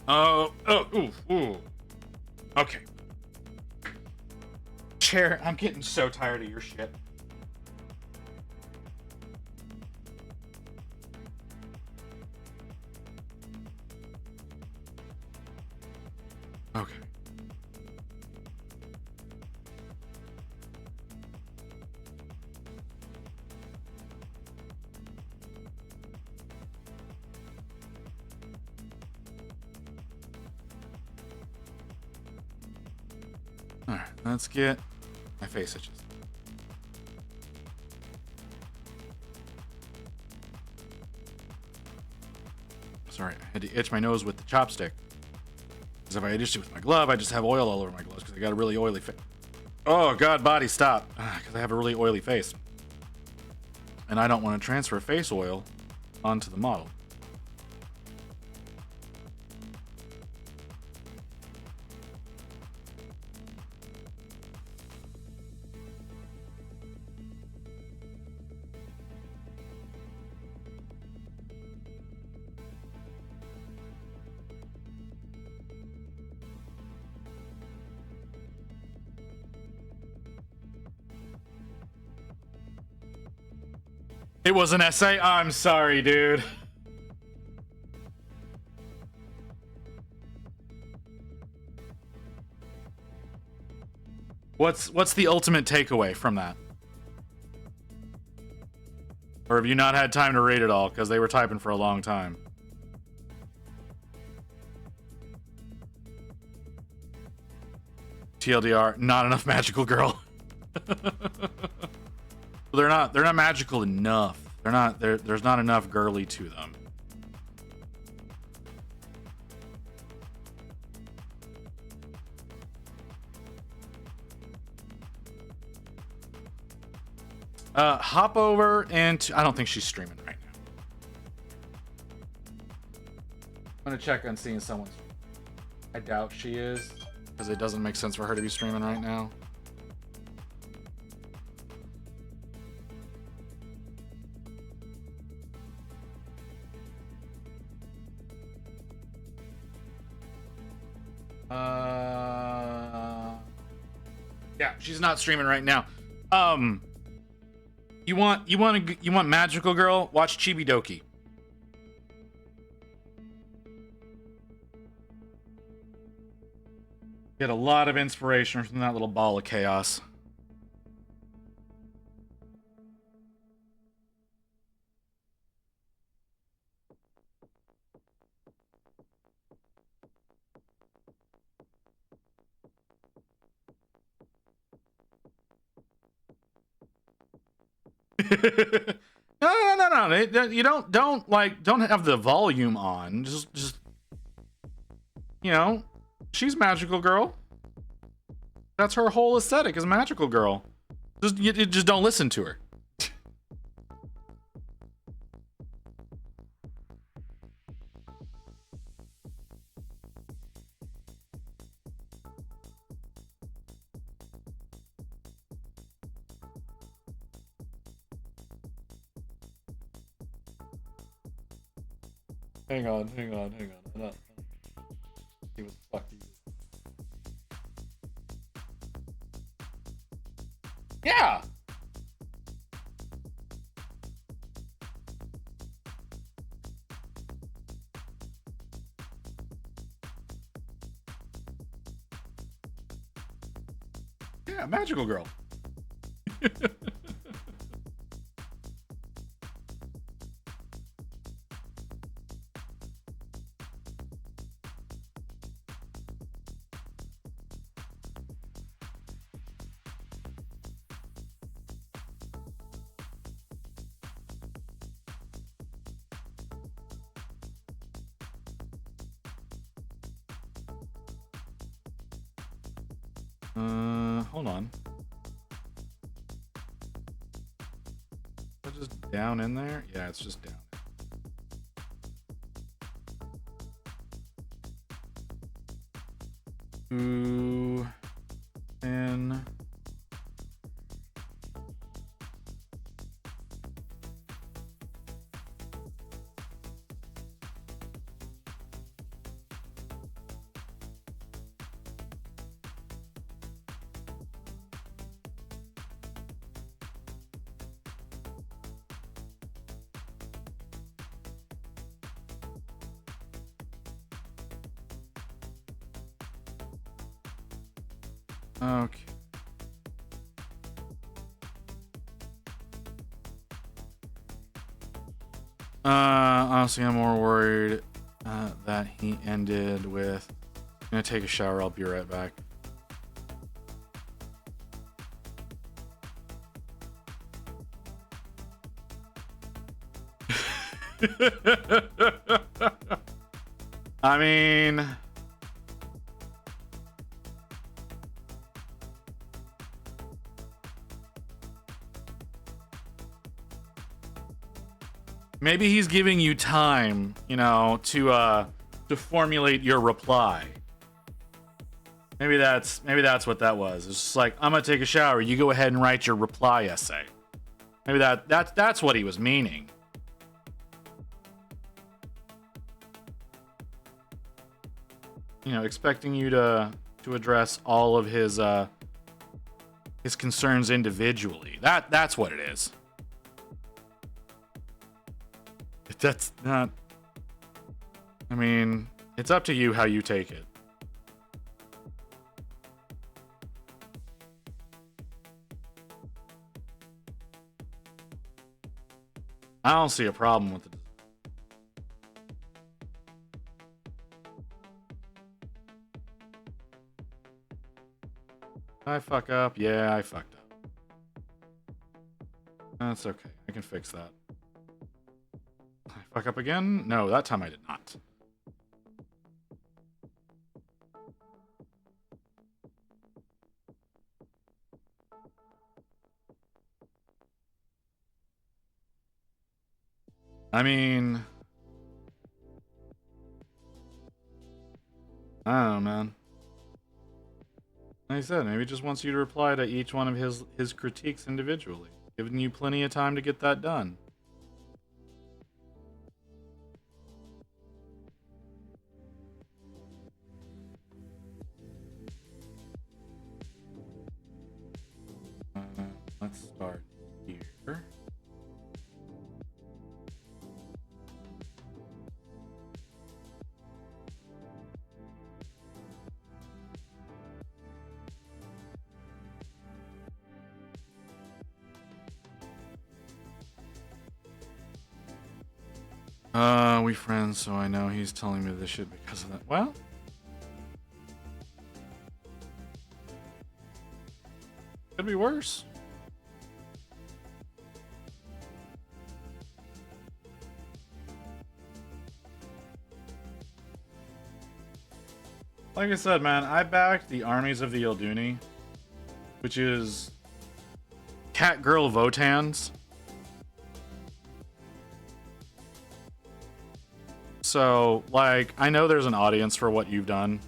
Ooh. Okay. Chair, I'm getting so tired of your shit. Okay. Alright, let's get my face itches. Sorry, I had to itch my nose with the chopstick. Because if I itched it with my glove, I just have oil all over my gloves because I got a really oily face. Oh god, body, stop. Because I have a really oily face. And I don't want to transfer face oil onto the model. It was an essay? I'm sorry, dude. What's the ultimate takeaway from that? Or have you not had time to read it all because they were typing for a long time? TLDR, not enough magical girl. They're not magical enough. There's not enough girly to them. Hop over and I don't think she's streaming right now. I'm gonna check on seeing someone's. I doubt she is because it doesn't make sense for her to be streaming right now. Yeah, she's not streaming right now. You want Magical Girl? Watch Chibi Doki. Get a lot of inspiration from that little ball of chaos. No. You don't have the volume on. Just you know, she's Magical Girl. That's her whole aesthetic is Magical Girl. You just don't listen to her. Hang on. No. See what the fuck he is. Yeah. Yeah, Magical Girl. Hold on. Is it just down in there? Yeah, it's just down. Ooh, and Okay. Honestly, I'm more worried that he ended with, I'm gonna take a shower, I'll be right back. I mean, maybe he's giving you time, you know, to formulate your reply. Maybe that's what that was. It's just like, I'm gonna take a shower. You go ahead and write your reply essay. Maybe that's what he was meaning. You know, expecting you to address all of his concerns individually. That's what it is. That's not. I mean, it's up to you how you take it. I don't see a problem with it. Did I fuck up? Yeah, I fucked up. That's okay. I can fix that. Did I fuck up again? No, that time I did not. I mean, I don't know, man. Like I said, maybe he just wants you to reply to each one of his critiques individually, giving you plenty of time to get that done. Let's start here. We friends, so I know he's telling me this shit because of that. Well, could be worse. Like I said, man, I backed the armies of the Elduni, which is cat girl Votans. So, like, I know there's an audience for what you've done.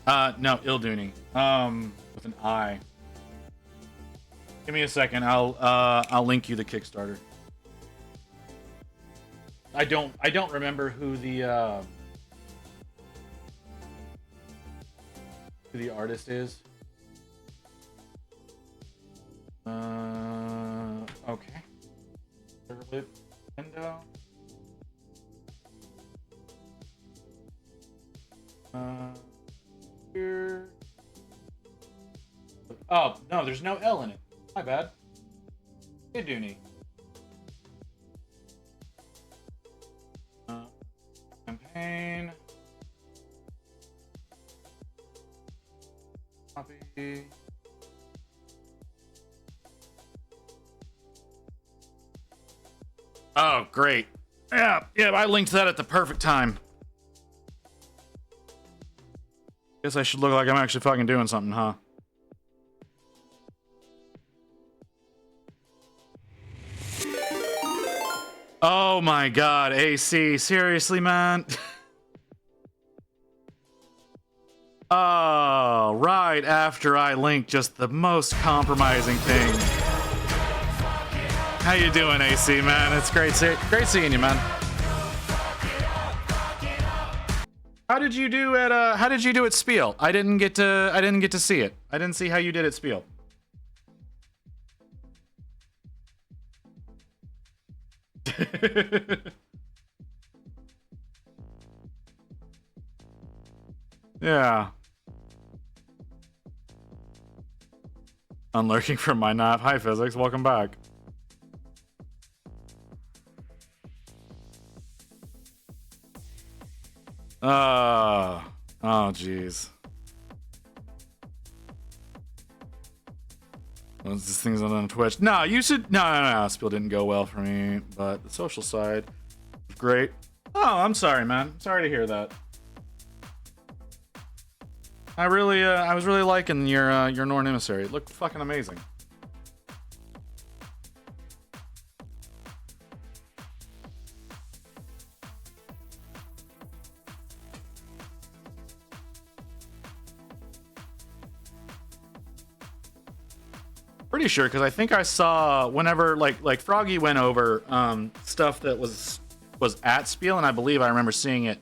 No, Ilduni. With an I. Give me a second. I'll link you the Kickstarter. I don't remember who the artist is. Okay. Window. Here. Oh, no, there's no L in it. My bad. Iduni. Campaign. Copy. Oh, great. Yeah, I linked that at the perfect time. Guess I should look like I'm actually fucking doing something, huh? Oh my god, AC, seriously, man? Oh, right after I linked just the most compromising thing. How you doing, AC, man? It's great seeing you, man. How did you do at Spiel? I didn't get to see it. I didn't see how you did at Spiel. Yeah. Unlurking from my nap. Hi, Physics. Welcome back. Oh, jeez. This thing's on Twitch. No, you should. No. Spiel didn't go well for me, but the social side, great. Oh, I'm sorry, man. Sorry to hear that. I was really liking your Norn Emissary. It looked fucking amazing. Pretty sure, because I think I saw whenever like Froggy went over stuff that was at Spiel, and I believe I remember seeing it,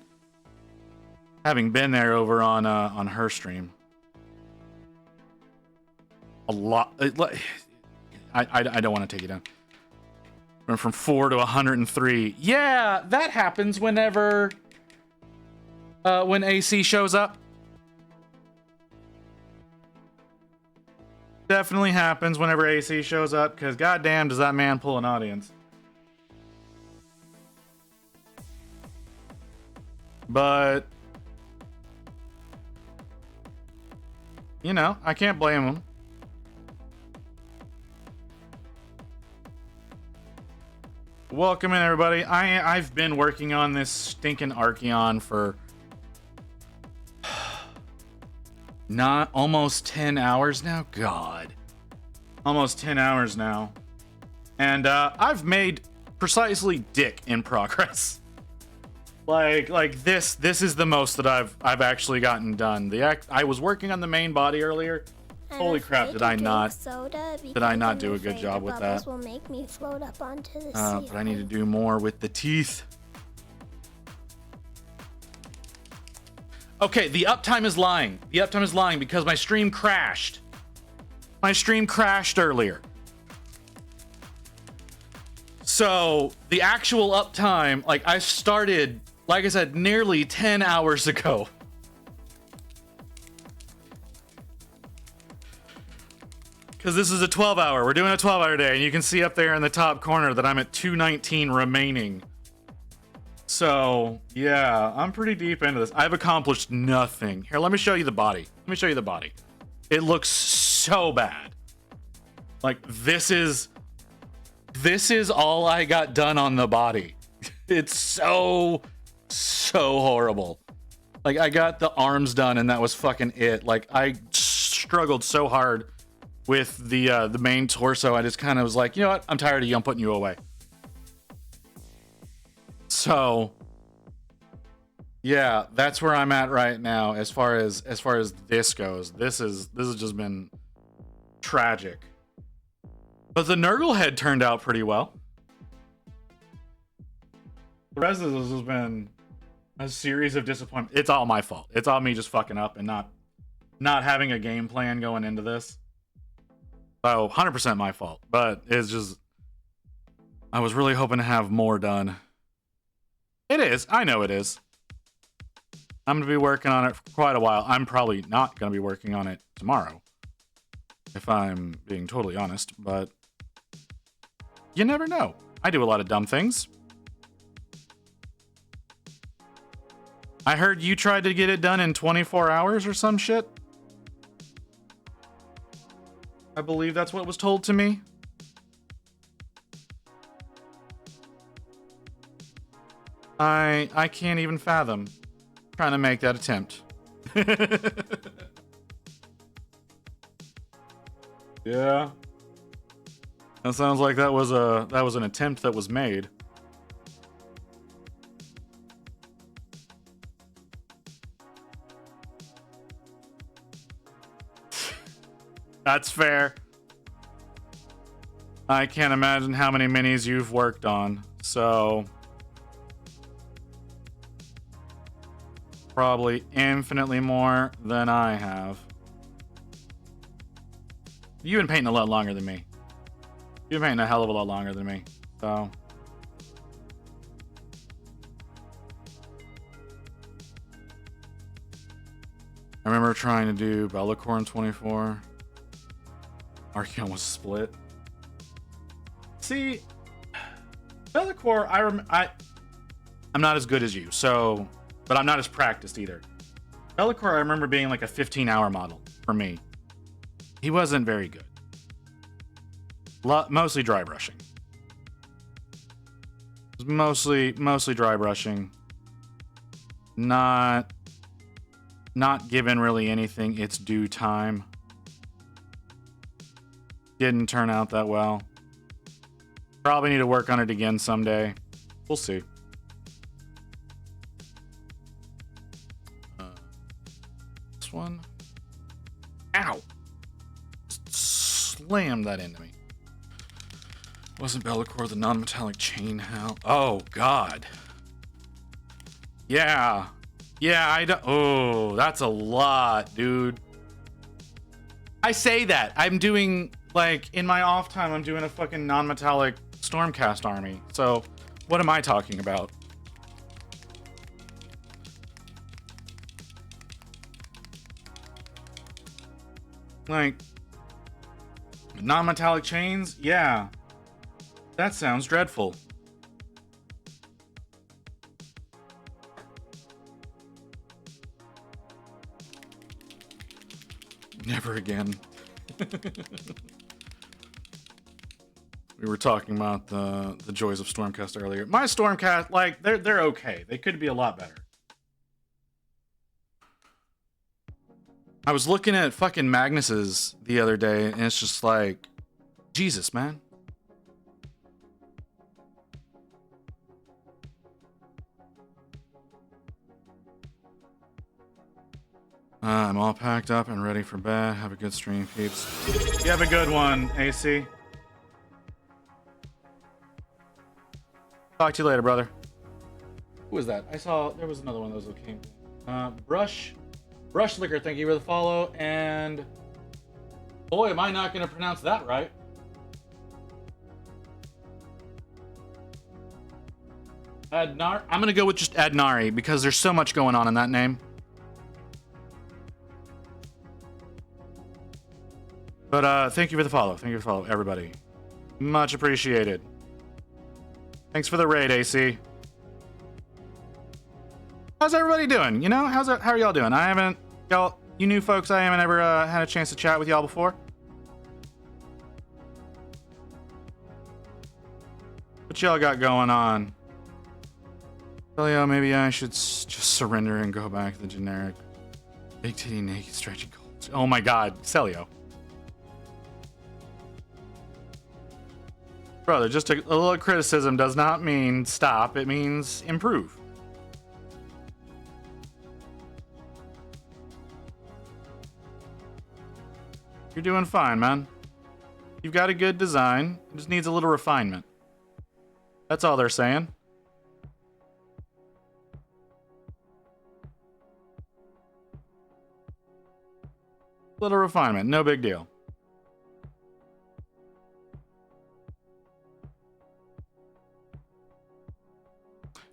having been there over on her stream. A lot. I don't want to take you down. Went from 4 to 103. Yeah, that happens whenever when AC shows up. Definitely happens whenever AC shows up, because goddamn does that man pull an audience. But you know, I can't blame him. Welcome in, everybody. I've been working on this stinking Archeon for not almost 10 hours now. God, almost 10 hours now, and I've made precisely dick in progress. Like this is the most that I've actually gotten done. I was working on the main body earlier. Holy crap! Did I not do a good job with that? Will make me float up onto the but I need to do more with the teeth. Okay, the uptime is lying. The uptime is lying because my stream crashed. My stream crashed earlier. So the actual uptime, like I started, like I said, nearly 10 hours ago. Because this is a 12-hour. We're doing a 12-hour day, and you can see up there in the top corner that I'm at 219 remaining. So, yeah, I'm pretty deep into this. I've accomplished nothing. Here, let me show you the body. Let me show you the body. It looks so bad. Like, this is all I got done on the body. It's so horrible. Like, I got the arms done, and that was fucking it. Like, I struggled so hard with the main torso. I just kind of was like, you know what? I'm tired of you. I'm putting you away. So, yeah, that's where I'm at right now as far as this goes. This has just been tragic. But the Nurgle head turned out pretty well. The rest of this has been a series of disappointments. It's all my fault. It's all me just fucking up and not having a game plan going into this. So 100% my fault. But it's just, I was really hoping to have more done. It is. I know it is. I'm going to be working on it for quite a while. I'm probably not going to be working on it tomorrow, if I'm being totally honest, but you never know. I do a lot of dumb things. I heard you tried to get it done in 24 hours or some shit. I believe that's what was told to me. I can't even fathom trying to make that attempt. Yeah. That sounds like that was an attempt that was made. That's fair. I can't imagine how many minis you've worked on, so probably infinitely more than I have. You've been painting a lot longer than me. You've been painting a hell of a lot longer than me, so I remember trying to do Bellicorn 24. Archeon was split. See, Bellicorn, I'm not as good as you, so, but I'm not as practiced either. Bellicorn, I remember being like a 15-hour model for me. He wasn't very good. Mostly dry brushing. It was mostly dry brushing. Not given really anything its due time. Didn't turn out that well. Probably need to work on it again someday. We'll see. This one. Ow! Just slammed that into me. Wasn't Bellicorn the non-metallic chain hell? Oh, God. Yeah. Yeah, I don't. Oh, that's a lot, dude. I say that. I'm doing, like, in my off time, I'm doing a fucking non-metallic Stormcast army. So, what am I talking about? Like, non-metallic chains? Yeah. That sounds dreadful. Never again. We were talking about the joys of Stormcast earlier. My Stormcast, like, they're okay. They could be a lot better. I was looking at fucking Magnus's the other day, and it's just like, Jesus, man. I'm all packed up and ready for bed. Have a good stream, peeps. You have a good one, AC. Talk to you later, brother. Who was that? I saw there was another one of those that came. Brush Liquor, thank you for the follow. And boy, am I not going to pronounce that right. I'm going to go with just Adnari because there's so much going on in that name. But thank you for the follow. Thank you for the follow, everybody. Much appreciated. Thanks for the raid, AC. How's everybody doing? You know, how are y'all doing? You new folks, I haven't ever had a chance to chat with y'all before. What y'all got going on? Celio, maybe I should just surrender and go back to the generic big titty naked stretchy goals. Oh my god, Celio. Brother, just a little criticism does not mean stop. It means improve. You're doing fine, man. You've got a good design. It just needs a little refinement. That's all they're saying. Little refinement, no big deal.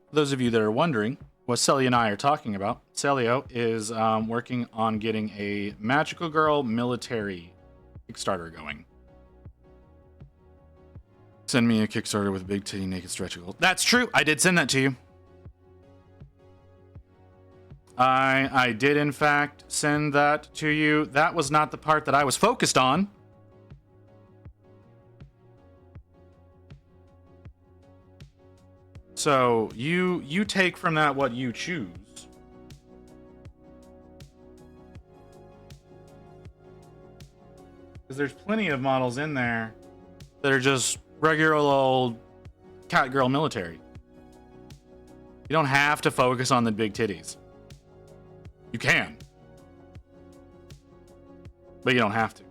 For those of you that are wondering what Celio and I are talking about, Celio is working on getting a Magical Girl military Kickstarter going. Send me a Kickstarter with big titty naked stretchy goals. That's true. I did send that to you. I did in fact send that to you. That was not the part that I was focused on. So you take from that what you choose. Because there's plenty of models in there that are just regular old cat girl military. You don't have to focus on the big titties. You can. But you don't have to.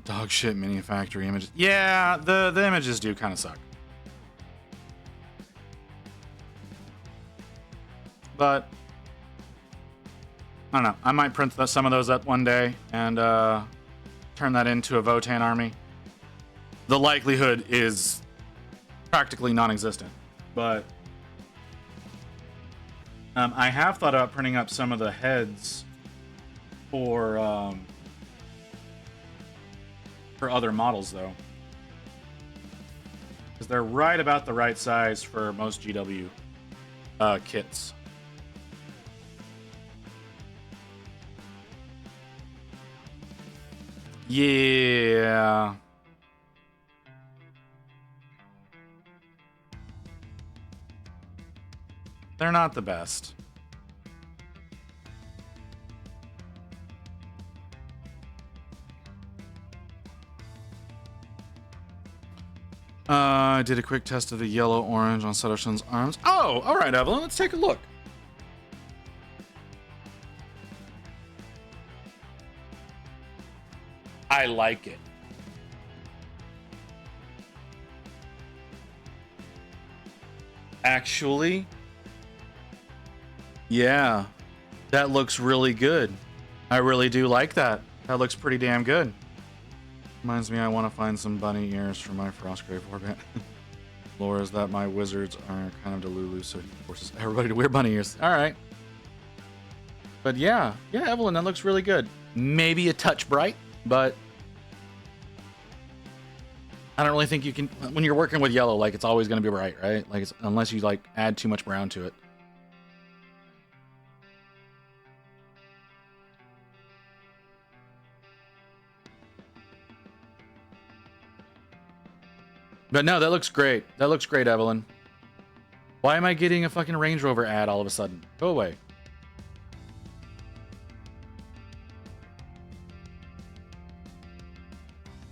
Dog shit mini factory images. Yeah, the images do kind of suck. But I don't know. I might print some of those up one day and turn that into a Votann army. The likelihood is practically non-existent, but I have thought about printing up some of the heads for other models, though, because they're right about the right size for most GW kits. Yeah. They're not the best. I did a quick test of the yellow-orange on Satoshun's arms. Oh, all right, Evelyn, let's take a look. I like it. Actually, yeah, that looks really good. I really do like that. That looks pretty damn good. Reminds me, I want to find some bunny ears for my Frostgrave warband. Lore is that my wizards are kind of Delulu, so he forces everybody to wear bunny ears. All right. But yeah, Evelyn, that looks really good. Maybe a touch bright, but I don't really think you can. When you're working with yellow, like, it's always going to be bright, right? Like, it's, unless you like add too much brown to it. But no, that looks great. That looks great, Evelyn. Why am I getting a fucking Range Rover ad all of a sudden? Go away.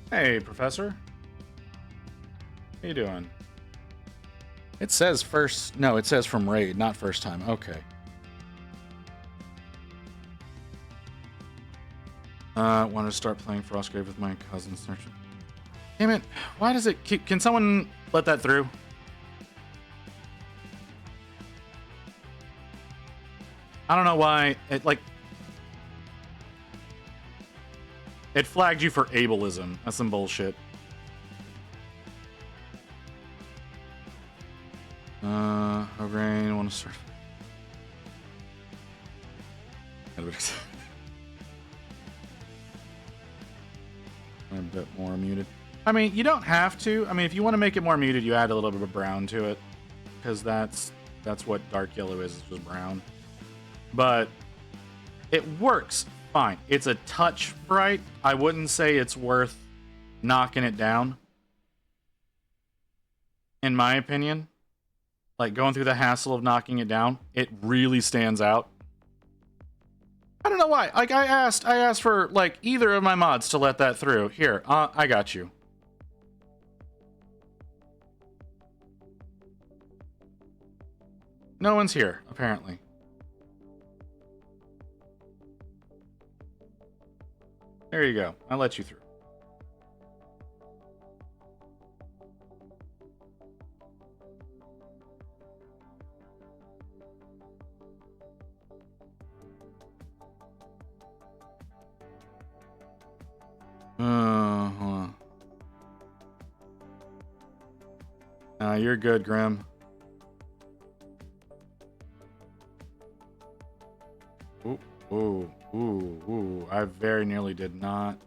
Hey, Professor. How you doing? It says first... No, it says from raid, not first time. Okay. I want to start playing Frostgrave with my cousin. Damn it. Why does it keep... Can someone let that through? I don't know why. It, like... It flagged you for ableism. That's some bullshit. O'Grain, want to start... A bit more muted. I mean, you don't have to. I mean, if you want to make it more muted, you add a little bit of brown to it, because that's what dark yellow is. It's just brown. But it works fine. It's a touch bright. I wouldn't say it's worth knocking it down, in my opinion. Like, going through the hassle of knocking it down, it really stands out. I don't know why. Like, I asked for, like, either of my mods to let that through. Here, I got you. No one's here, apparently. There you go. I let you through. Hold on. You're good, Grim. Ooh. I very nearly did not.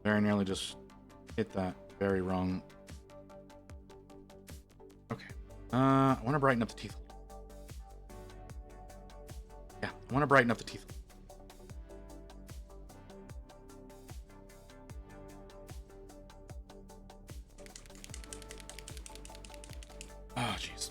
Very nearly just hit that very wrong. Okay. I want to brighten up the teeth. Yeah, I want to brighten up the teeth. Oh, jeez.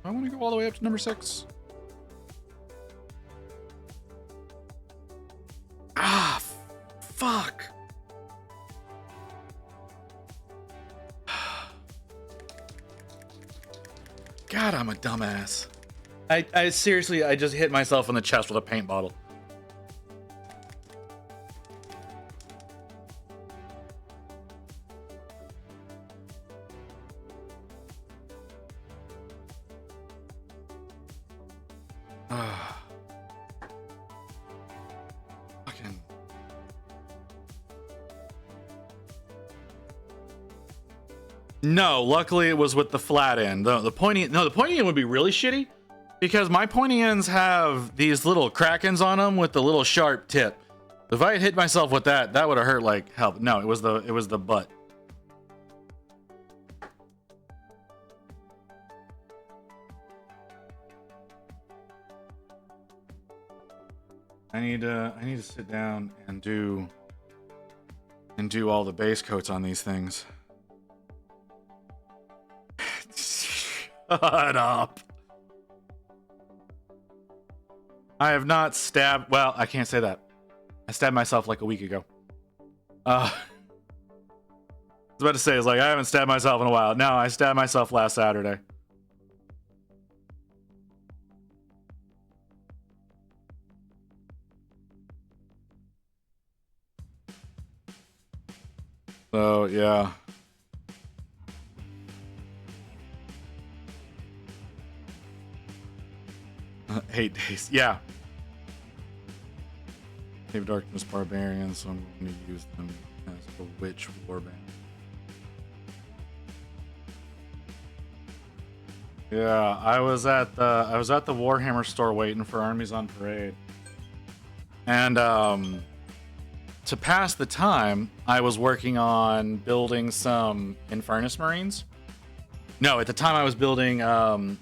I want to go all the way up to number 6. Ah, fuck. God, I'm a dumbass. I seriously, I just hit myself in the chest with a paint bottle. Fucking. No, luckily it was with the flat end. The pointy end would be really shitty because my pointy ends have these little krakens on them with the little sharp tip. If I had hit myself with that, that would have hurt like hell. No, it was the butt. I need to sit down and do all the base coats on these things. Shut up. I have not stabbed. Well, I can't say that. I stabbed myself like a week ago. I was about to say, it's like I haven't stabbed myself in a while. No, I stabbed myself last Saturday. So, yeah. 8 days. Yeah. Cave Darkness Barbarians, so I'm going to use them as a witch warband. Yeah, I was at the Warhammer store waiting for Armies on Parade. And to pass the time, I was working on building some Infernus Marines. No, at the time I was building a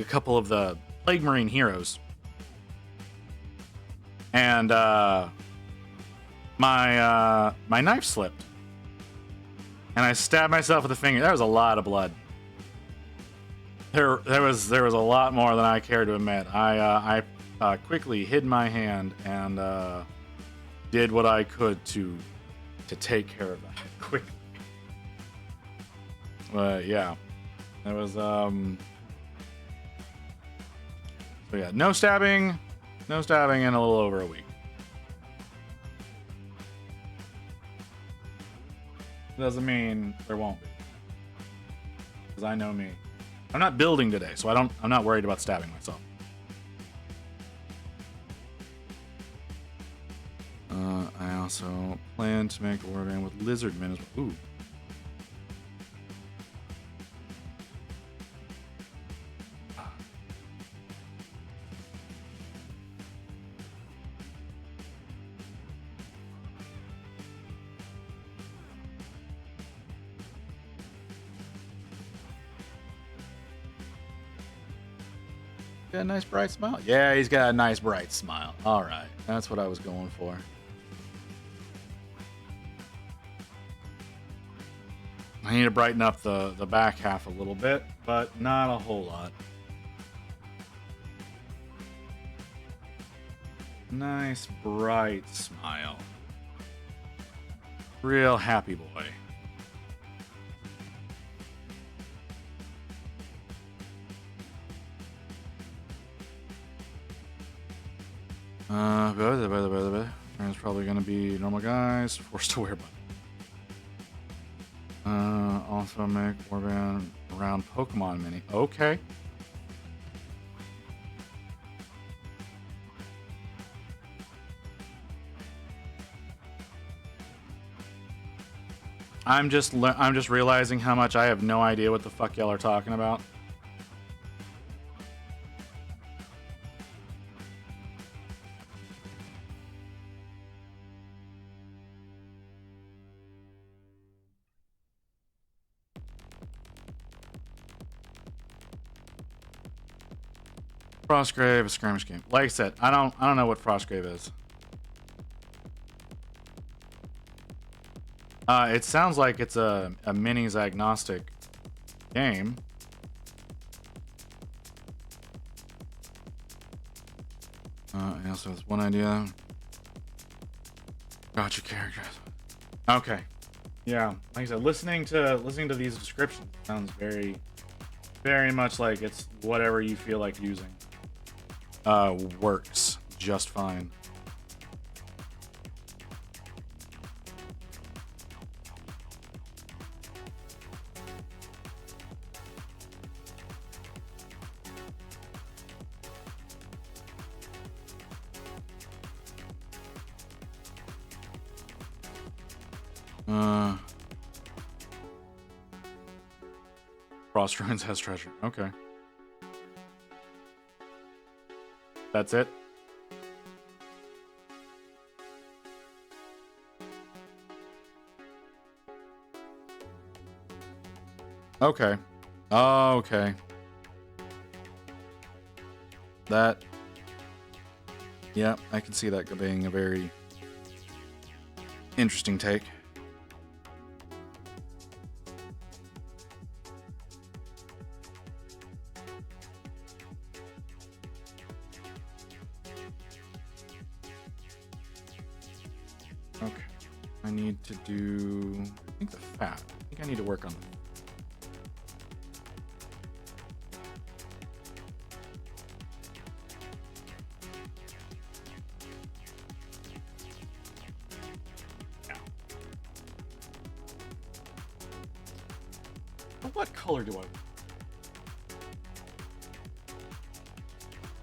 couple of the Plague Marine heroes. And my knife slipped. And I stabbed myself with the finger. There was a lot of blood. There was a lot more than I care to admit. I quickly hid my hand and did what I could to take care of that quickly. But yeah, it was so yeah, no stabbing in a little over a week. Doesn't mean there won't be, because I know me. I'm not building today, so I'm not worried about stabbing myself. I also plan to make a warband with lizard men as well. Ooh. Got a nice bright smile. Yeah, he's got a nice bright smile. All right, that's what I was going for. I need to brighten up the back half a little bit, but not a whole lot. Nice bright smile. Real happy boy. It's probably gonna be normal guys, forced to wear button. Also make warband around Pokemon mini. Okay. I'm just realizing how much I have no idea what the fuck y'all are talking about. Frostgrave, a skirmish game. Like I said, I don't know what Frostgrave is. It sounds like it's a minis agnostic game. Yeah, so it's one idea. Gotcha characters. Okay. Yeah, like I said, listening to these descriptions sounds very, very much like it's whatever you feel like using. Works just fine. Frost Ruins has treasure. Okay. That's it? Okay. Okay. That... Yeah, I can see that being a very interesting take. Okay. I need to do... I think the fat. I think I need to work on what color do I want?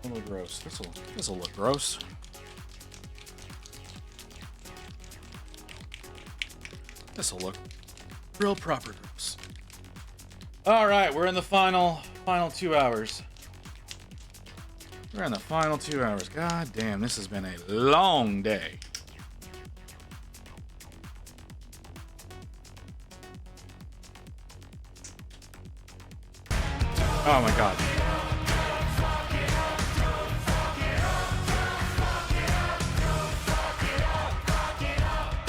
A little gross. This'll look gross. This'll look real proper gross. All right, we're in the final 2 hours. We're in the final 2 hours. God damn, this has been a long day. Oh my god.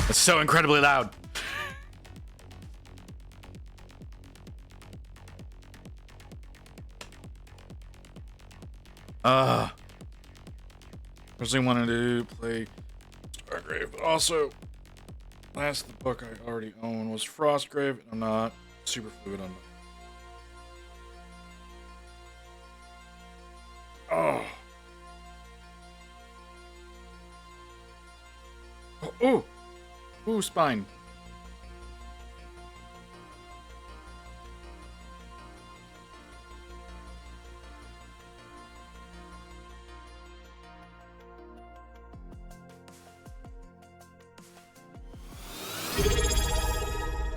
It's so incredibly loud. Originally wanted to play Stargrave, but also last book I already own was Frostgrave, and I'm not super fluid on Oh. Oh. Ooh, spine.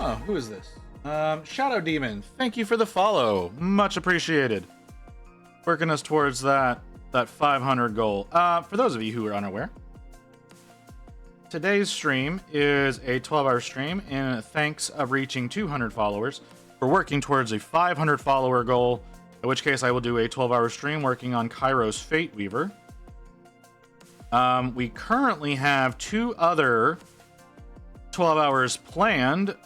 Oh, who is this? Shadow Demon. Thank you for the follow. Much appreciated. Working us towards that 500 goal. For those of you who are unaware, today's stream is a 12-hour stream in thanks of reaching 200 followers. We're working towards a 500 follower goal, in which case I will do a 12-hour stream working on Kairos Fate Weaver. We currently have 2 other 12 hours planned,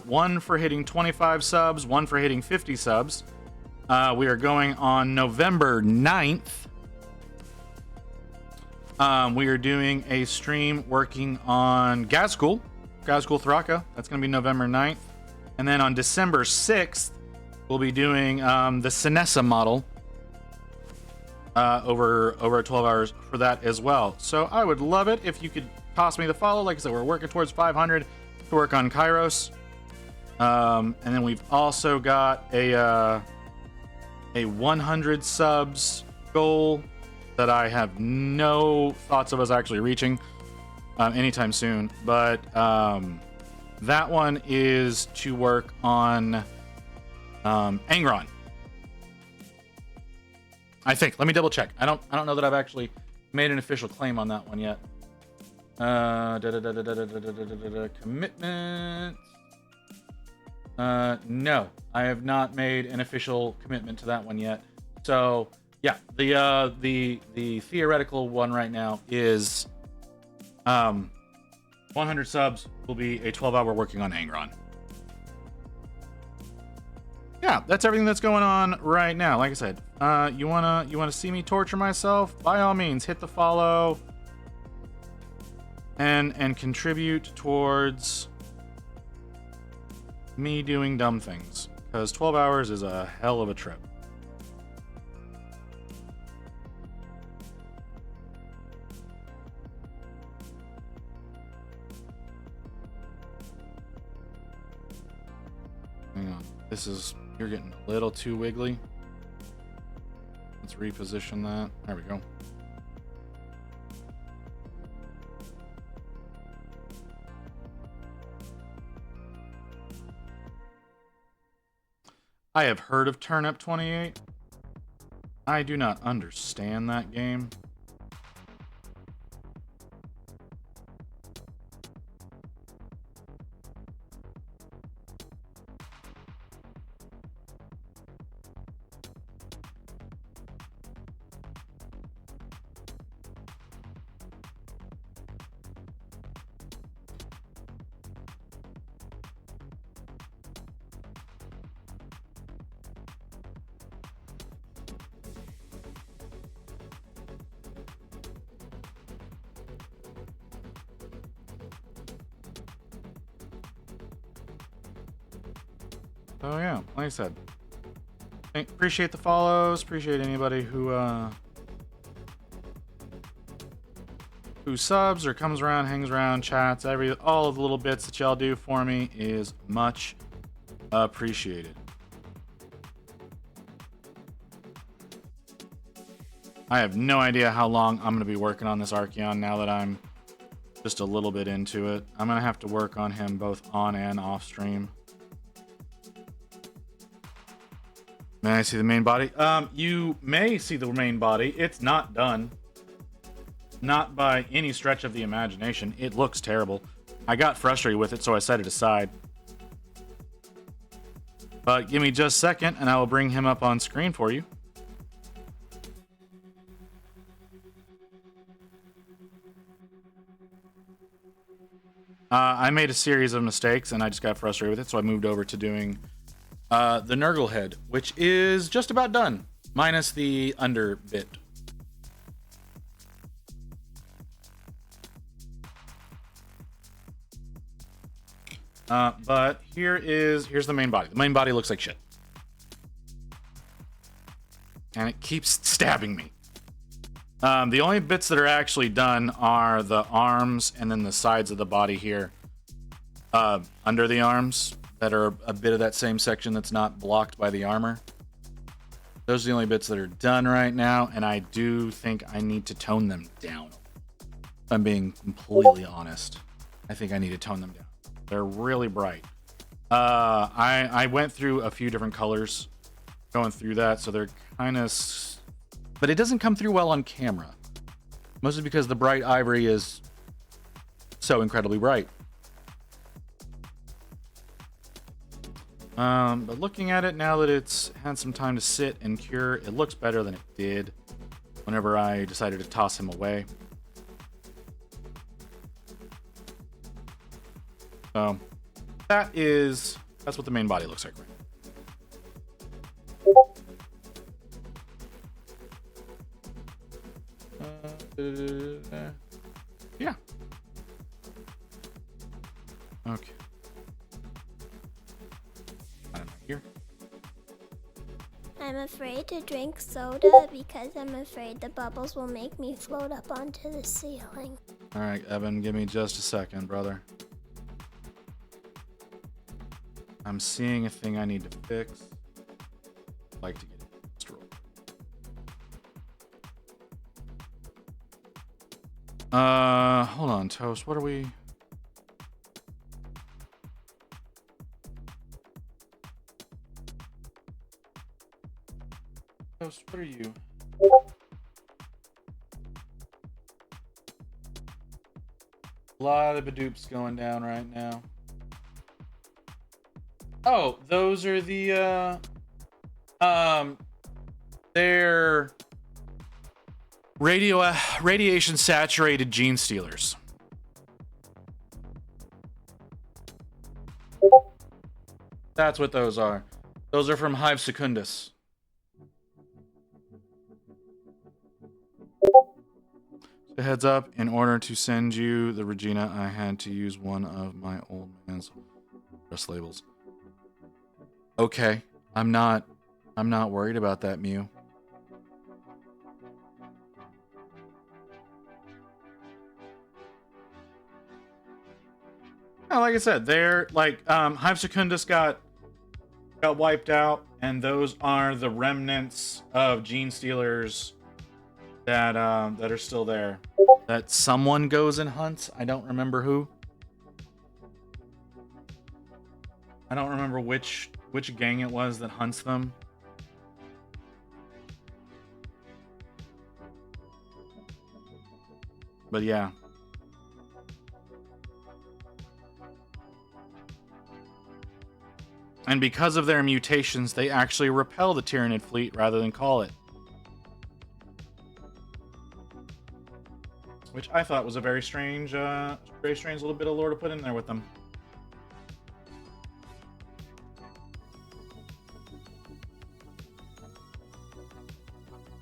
one for hitting 25 subs, one for hitting 50 subs. We are going on November 9th. We are doing a stream working on Gazgul Thraka. That's going to be November 9th. And then on December 6th, we'll be doing the Sinessa model over 12 hours for that as well. So I would love it if you could toss me the follow. Like I said, we're working towards 500 to work on Kairos. And then we've also got a 100 subs goal that I have no thoughts of us actually reaching anytime soon. But that one is to work on Angron. I think. Let me double check. I don't know that I've actually made an official claim on that one yet. Commitment. No, I have not made an official commitment to that one yet. So yeah, the theoretical one right now is 100 subs will be a 12-hour working on Angron. Yeah, that's everything that's going on right now. Like I said, you wanna see me torture myself? By all means, hit the follow and contribute towards me doing dumb things, because 12 hours is a hell of a trip. You're getting a little too wiggly. Let's reposition that. There we go. I have heard of Turnip 28. I do not understand that game. Oh yeah, like I said, appreciate the follows. Appreciate anybody who subs or comes around, hangs around, chats. All of the little bits that y'all do for me is much appreciated. I have no idea how long I'm going to be working on this Archeon now that I'm just a little bit into it. I'm going to have to work on him both on and off stream. May I see the main body? You may see the main body. It's not done. Not by any stretch of the imagination. It looks terrible. I got frustrated with it, so I set it aside. But give me just a second, and I will bring him up on screen for you. I made a series of mistakes, and I just got frustrated with it, so I moved over to doing the Nurgle head, which is just about done, minus the under bit. But here's the main body. The main body looks like shit. And it keeps stabbing me. The only bits that are actually done are the arms and then the sides of the body here. Under the arms that are a bit of that same section that's not blocked by the armor. Those are the only bits that are done right now, and I do think I need to tone them down. If I'm being completely honest. I think I need to tone them down. They're really bright. I went through a few different colors going through that, so they're kind of... But it doesn't come through well on camera. Mostly because the bright ivory is so incredibly bright. But looking at it now that it's had some time to sit and cure, it looks better than it did whenever I decided to toss him away. So that's what the main body looks like right now. Yeah. Okay. Here. I'm afraid to drink soda because I'm afraid the bubbles will make me float up onto the ceiling. All right, Evan, give me just a second, brother. I'm seeing a thing I need to fix. I'd like to get it destroyed. Hold on, Toast. What are we? Toast, what are you? A lot of Badoops going down right now. Oh, those are the they're radiation saturated gene stealers. That's what those are. Those are from Hive Secundus. So heads up, in order to send you the Regina, I had to use one of my old man's dress labels. Okay, I'm not worried about that, Mew. No, like I said, they're like Hive Secundus got got wiped out, and those are the remnants of Gene Stealers that that are still there. That someone goes and hunts. I don't remember who. I don't remember which gang it was that hunts them. But yeah. And because of their mutations, they actually repel the Tyranid fleet rather than call it. Which I thought was a very strange little bit of lore to put in there with them.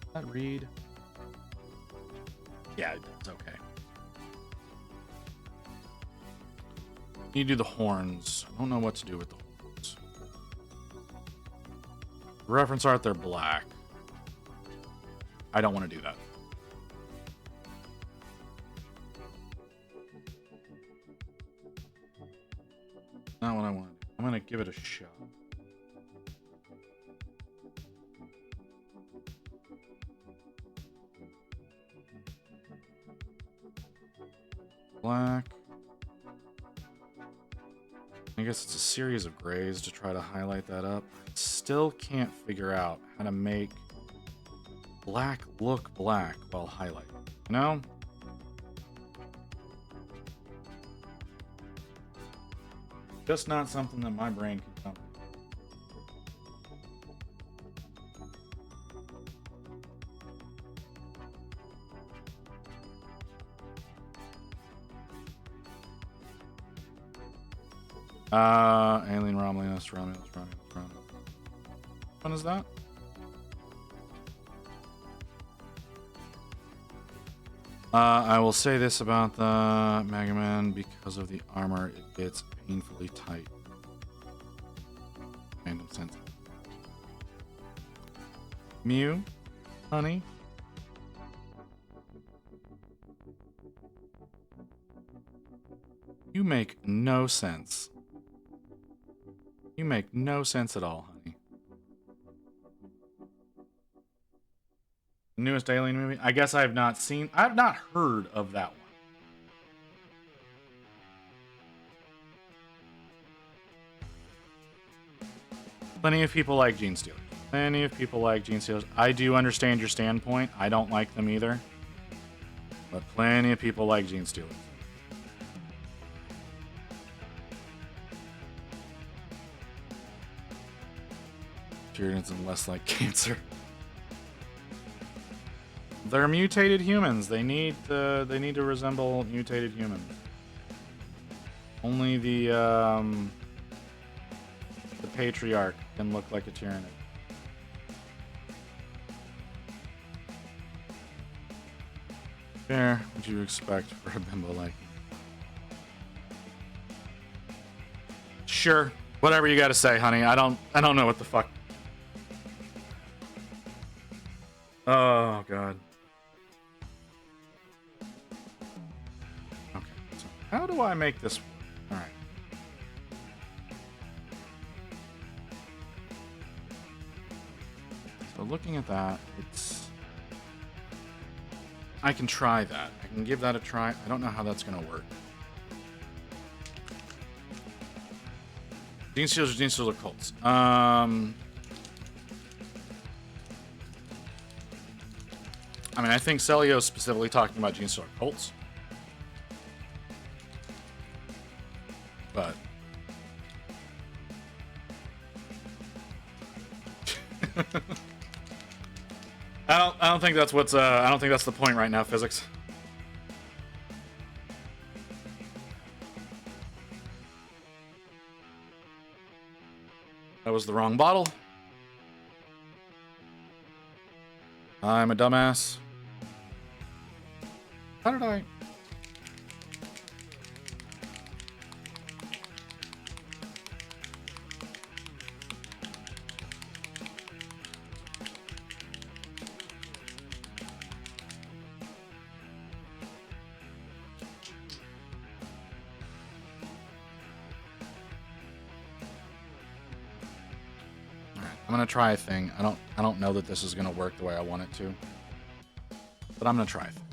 Does that read? Yeah, it does. Okay. You do the horns. I don't know what to do with the horns. The reference art, they're black. I don't want to do that. Not what I want. I'm gonna give it a shot. Black. I guess it's a series of grays to try to highlight that up. Still can't figure out how to make black look black while highlighting. You know? Just not something that my brain can come. Alien Romulus. When is that? I will say this about the Mega Man: because of the armor, it gets painfully tight. Random sense. Mew, honey. You make no sense. You make no sense at all, honey. Newest Alien movie? I guess I've not heard of that one. Plenty of people like Gene Stealers. Plenty of people like Gene Stealers. I do understand your standpoint. I don't like them either. But plenty of people like Gene Stealers. Tyranids and less like cancer. They're mutated humans. They need to resemble mutated humans. Only the patriarch can look like a Tyranid. Fair. What do you expect for a bimbo like? Sure. Whatever you gotta say, honey. I don't know what the fuck. Oh god. Okay. So how do I make this work? Alright. So looking at that, I can try that. I can give that a try. I don't know how that's gonna work. Gene Stealers or Gene Stealers or cults? I mean, I think Celio's specifically talking about Gene Stealer cults. But I don't think that's what's I don't think that's the point right now, physics. That was the wrong bottle. I'm a dumbass. How did I? I'm gonna try a thing. I don't know that this is gonna work the way I want it to, but I'm gonna try a thing.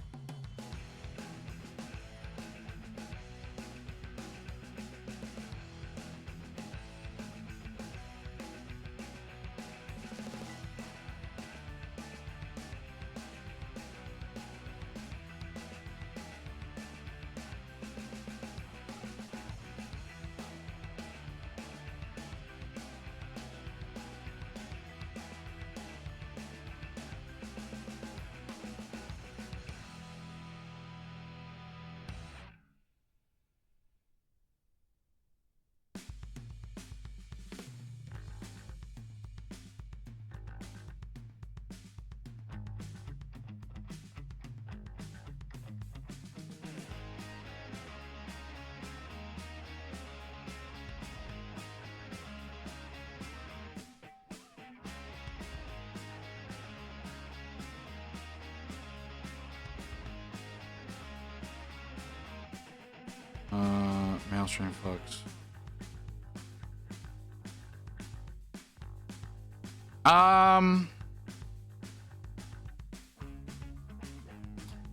Maelstrom Flux.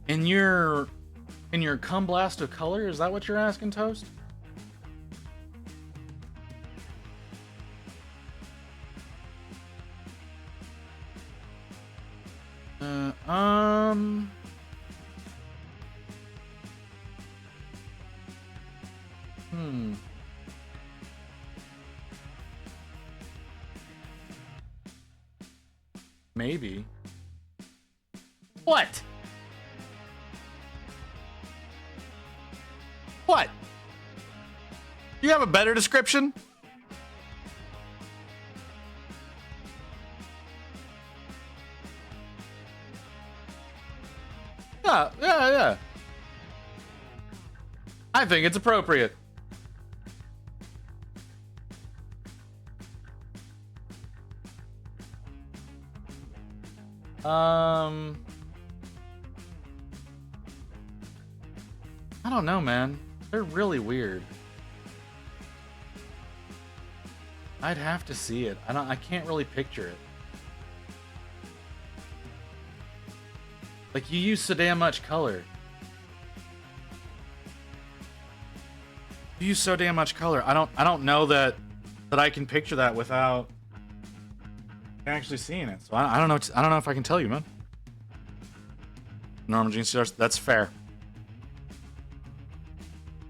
In your cum blast of color, is that what you're asking, Toast? Maybe. What? What? You have a better description? Yeah. I think it's appropriate. I don't know, man. They're really weird. I'd have to see it. I can't really picture it. Like, you use so damn much color. You use so damn much color. I don't know that I can picture that without actually seeing it. So I don't know. I don't know if I can tell you, man. Normal Gene Stars, that's fair.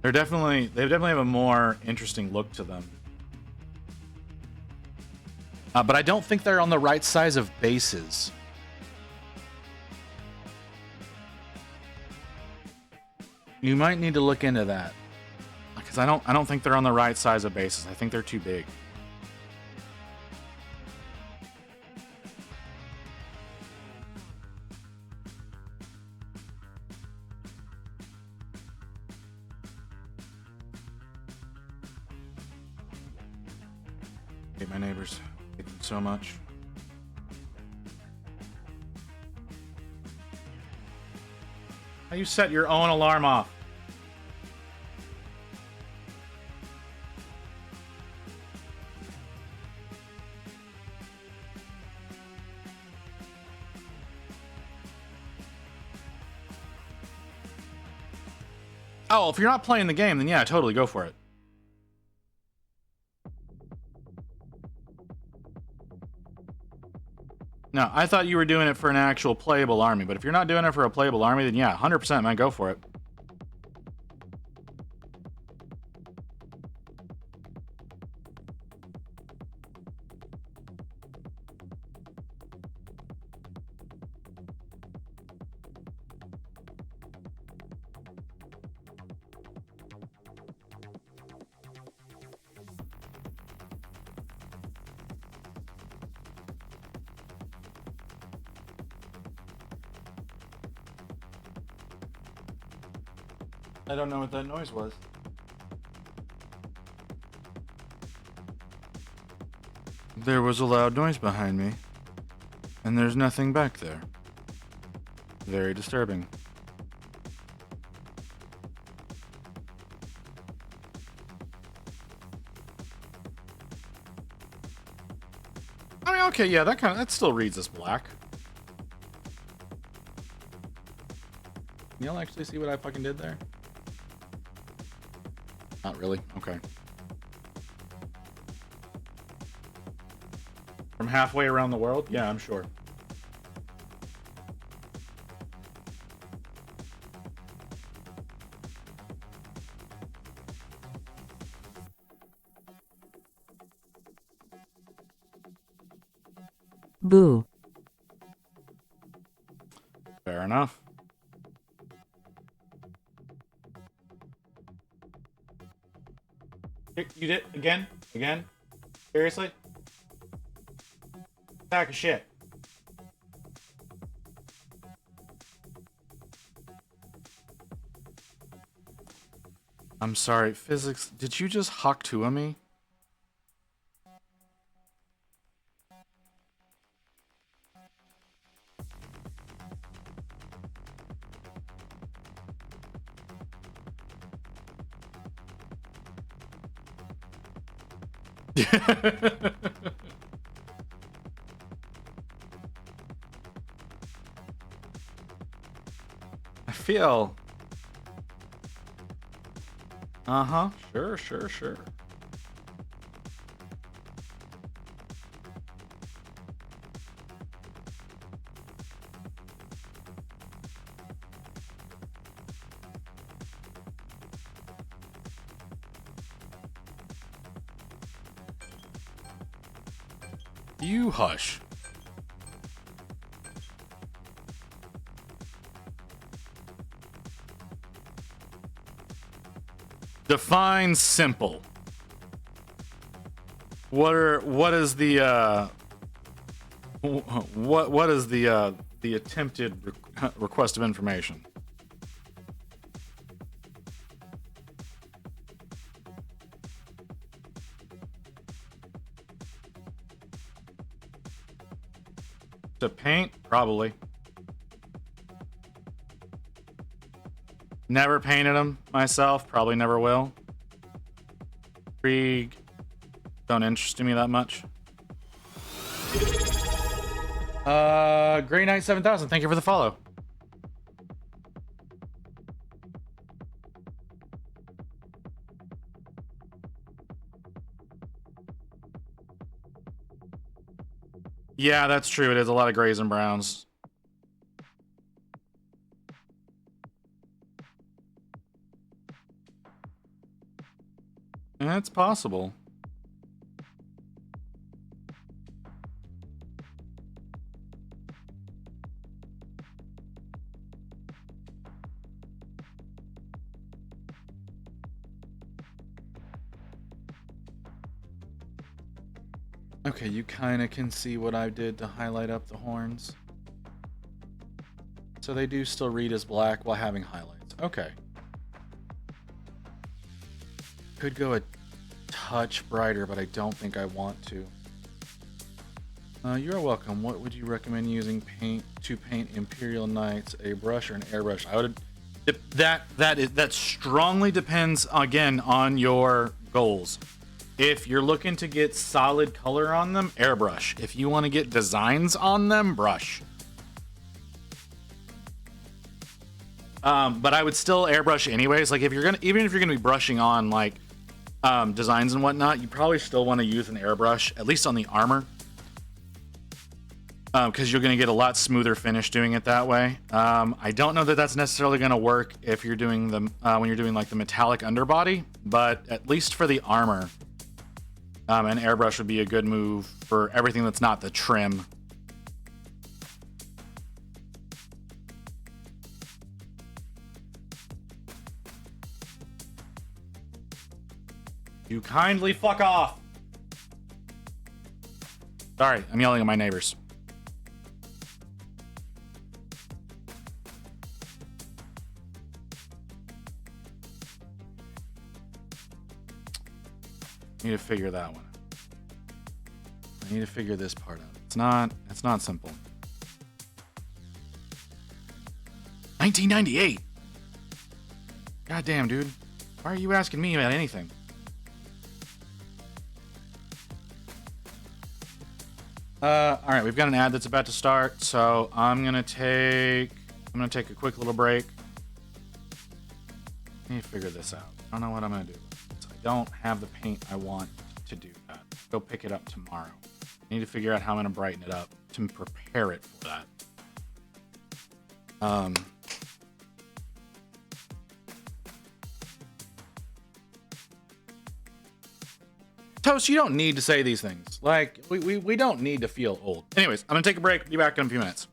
They definitely have a more interesting look to them. But I don't think they're on the right size of bases. You might need to look into that, because I don't think they're on the right size of bases. I think they're too big. Hate my neighbors. Hate them so much. How you set your own alarm off? Oh, if you're not playing the game, then yeah, totally go for it. No, I thought you were doing it for an actual playable army, but if you're not doing it for a playable army, then yeah, 100%, man, go for it. I don't know what that noise was. There was a loud noise behind me, and there's nothing back there. Very disturbing. I mean, okay, yeah, that still reads as black. Can y'all actually see what I fucking did there? Not really. Okay. From halfway around the world? Yeah, I'm sure. Boo. Fair enough. You did again? Again? Seriously? Sack of shit. I'm sorry, physics. Did you just Haktua me? I feel. Uh-huh. Sure, sure, sure. You hush. Define simple. What is the what is the attempted request of information? To paint? Probably. Never painted them myself. Probably never will. Krieg don't interest me that much. Grey Knight 7000. Thank you for the follow. Yeah, that's true. It is a lot of grays and browns. That's possible. Okay, you kind of can see what I did to highlight up the horns. So they do still read as black while having highlights. Okay. Could go a touch brighter, but I don't think I want to. You're welcome. What would you recommend using to paint Imperial Knights? A brush or an airbrush? I would. That strongly depends again on your goals. If you're looking to get solid color on them, airbrush. If you want to get designs on them, brush. But I would still airbrush anyways. Like even if you're gonna be brushing on like designs and whatnot, you probably still want to use an airbrush, at least on the armor, because you're gonna get a lot smoother finish doing it that way. I don't know that that's necessarily gonna work if you're doing the when you're doing like the metallic underbody, but at least for the armor, an airbrush would be a good move for everything that's not the trim. You kindly fuck off. Sorry, I'm yelling at my neighbors. I need to figure that one out. I need to figure this part out. It's not simple. 1998. Goddamn, dude. Why are you asking me about anything? All right, we've got an ad that's about to start, so I'm gonna take a quick little break. Let me figure this out. I don't know what I'm gonna do. I don't have the paint I want to do that. Go pick it up tomorrow. I need to figure out how I'm gonna brighten it up to prepare it for that. Toast, you don't need to say these things. Like, we don't need to feel old. Anyways, I'm gonna take a break. Be back in a few minutes.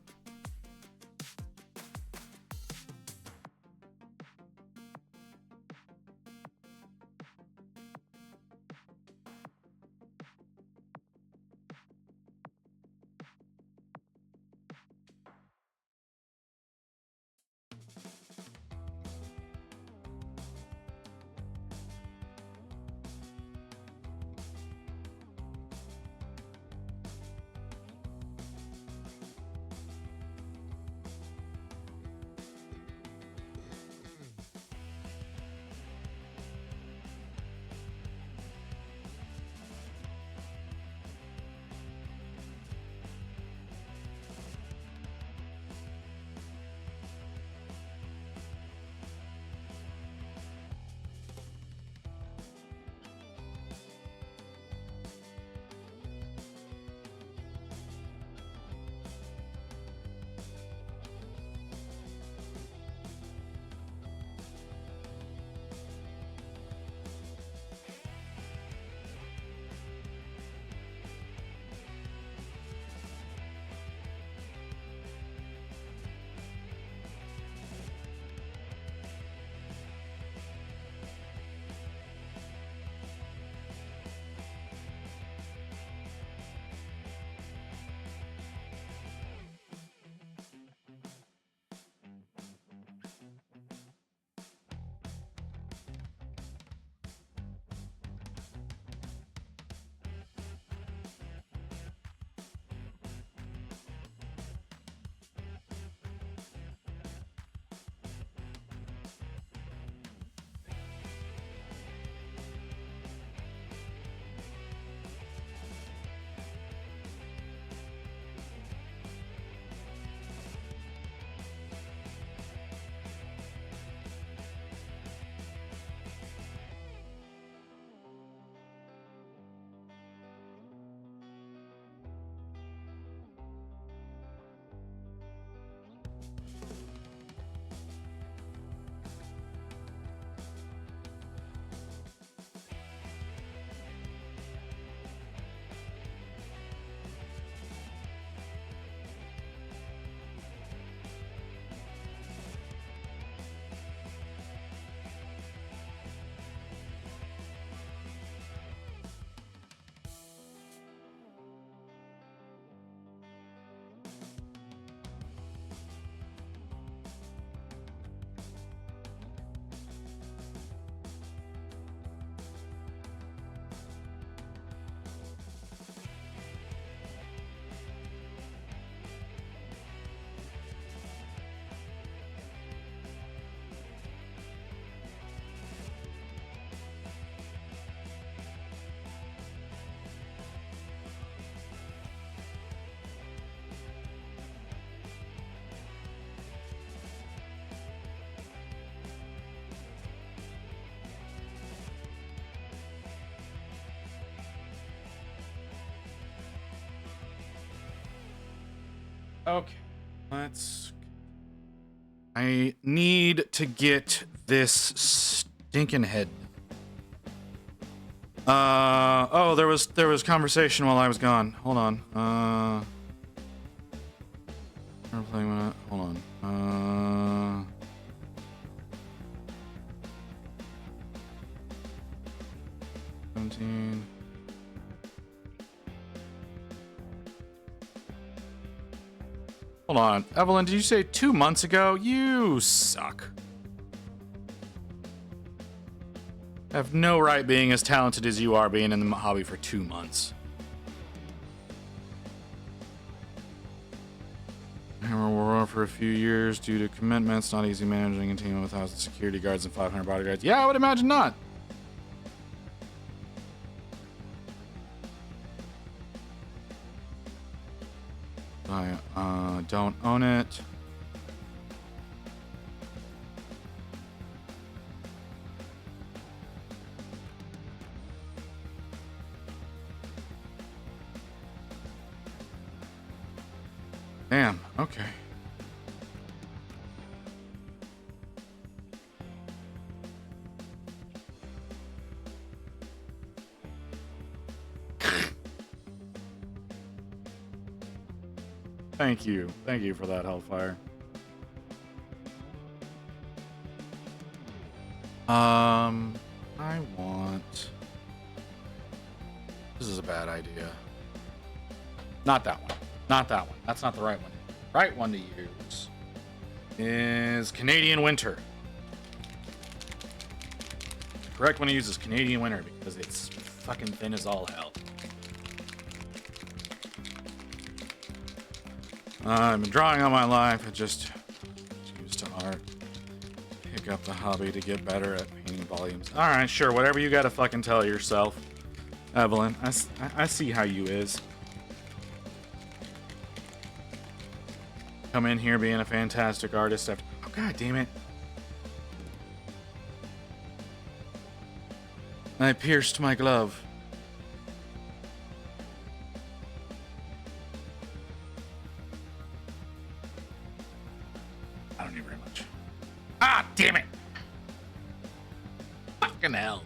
Okay, let's... I need to get this stinking head. Oh, there was conversation while I was gone. Hold on. Hold on. 17. Hold on. Evelyn, did you say 2 months ago? You suck. I have no right being as talented as you are being in the hobby for 2 months. Hammer War for a few years due to commitments. Not easy managing a team of 1,000 security guards and 500 bodyguards. Yeah, I would imagine not. I don't own it. Damn, okay. Thank you. Thank you for that, Hellfire. I want... This is a bad idea. Not that one. Not that one. That's not the right one. Right one to use is Canadian Winter. The correct one to use is Canadian Winter because it's fucking thin as all hell. I've been drawing all my life. I just used to art. Pick up the hobby to get better at painting volumes. Alright, sure. Whatever you gotta fucking tell yourself. Evelyn, I see how you is. Come in here being a fantastic artist after... Oh, god damn it. I pierced my glove. I don't need very much. Ah, damn it! Fucking hell.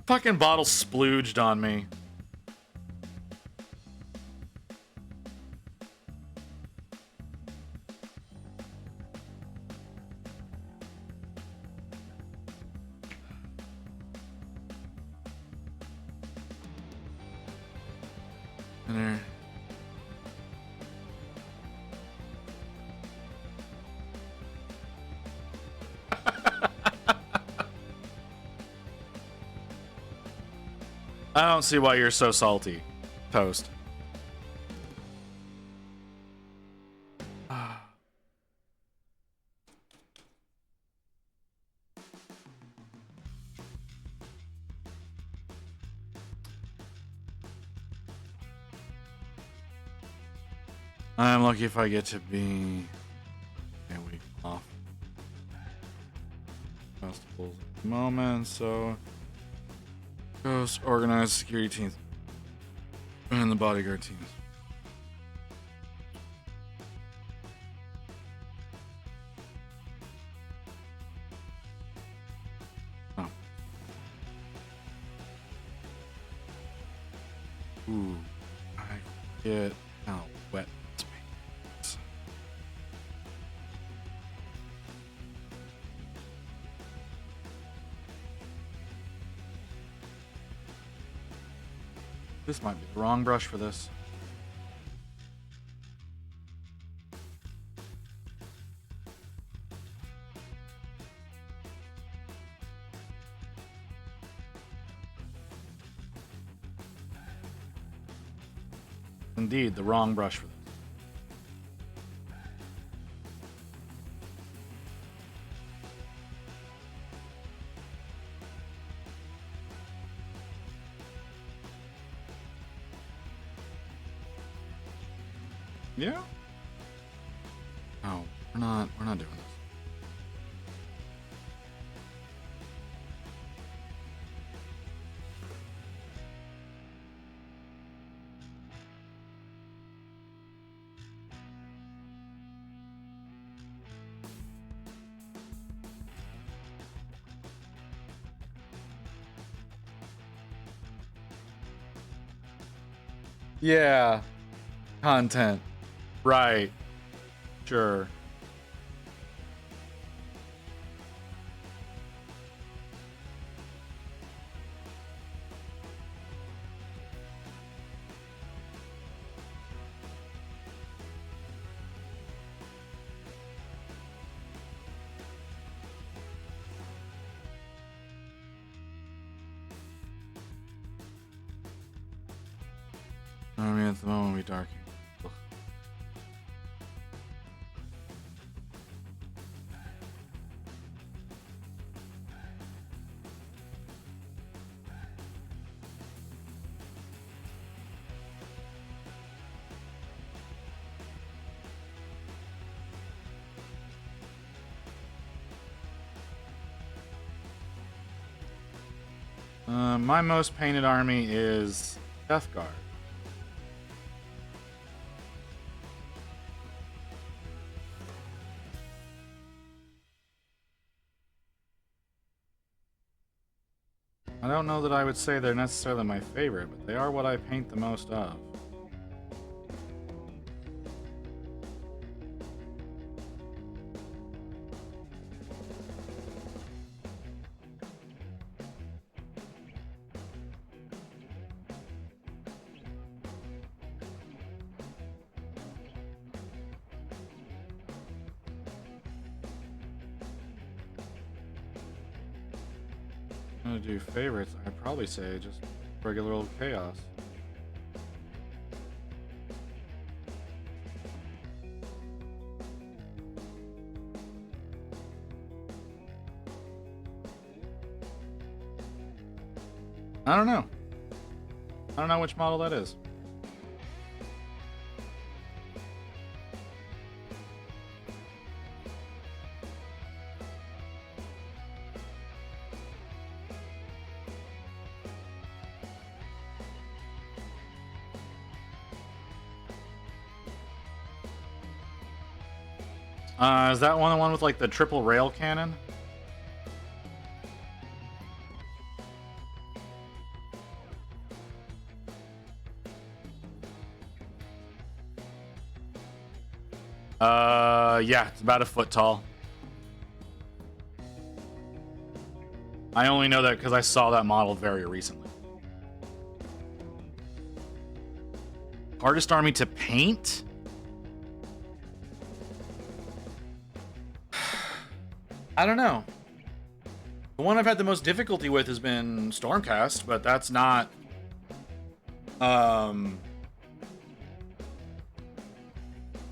Fucking bottle splooged on me. And there. I don't see why you're so salty, Toast. I'm lucky if I get to be a week off. Festivals at the moment, so Ghost organized security teams and the bodyguard teams. Oh. Ooh, I get how wet this paint. This might be the wrong brush for this. Indeed, the wrong brush for this. Yeah. Oh, we're not doing this. Yeah. Content. Right. Sure. I mean, at the moment we darken. Ugh. My most painted army is Death Guard. I don't know that I would say they're necessarily my favorite, but they are what I paint the most of. I'm gonna do favorites. I'd probably say just regular old chaos. I don't know. I don't know which model that is. Is that one the one with like the triple rail cannon? Yeah, it's about a foot tall. I only know that because I saw that model very recently. Hardest army to paint? I don't know. The one I've had the most difficulty with has been Stormcast, but that's not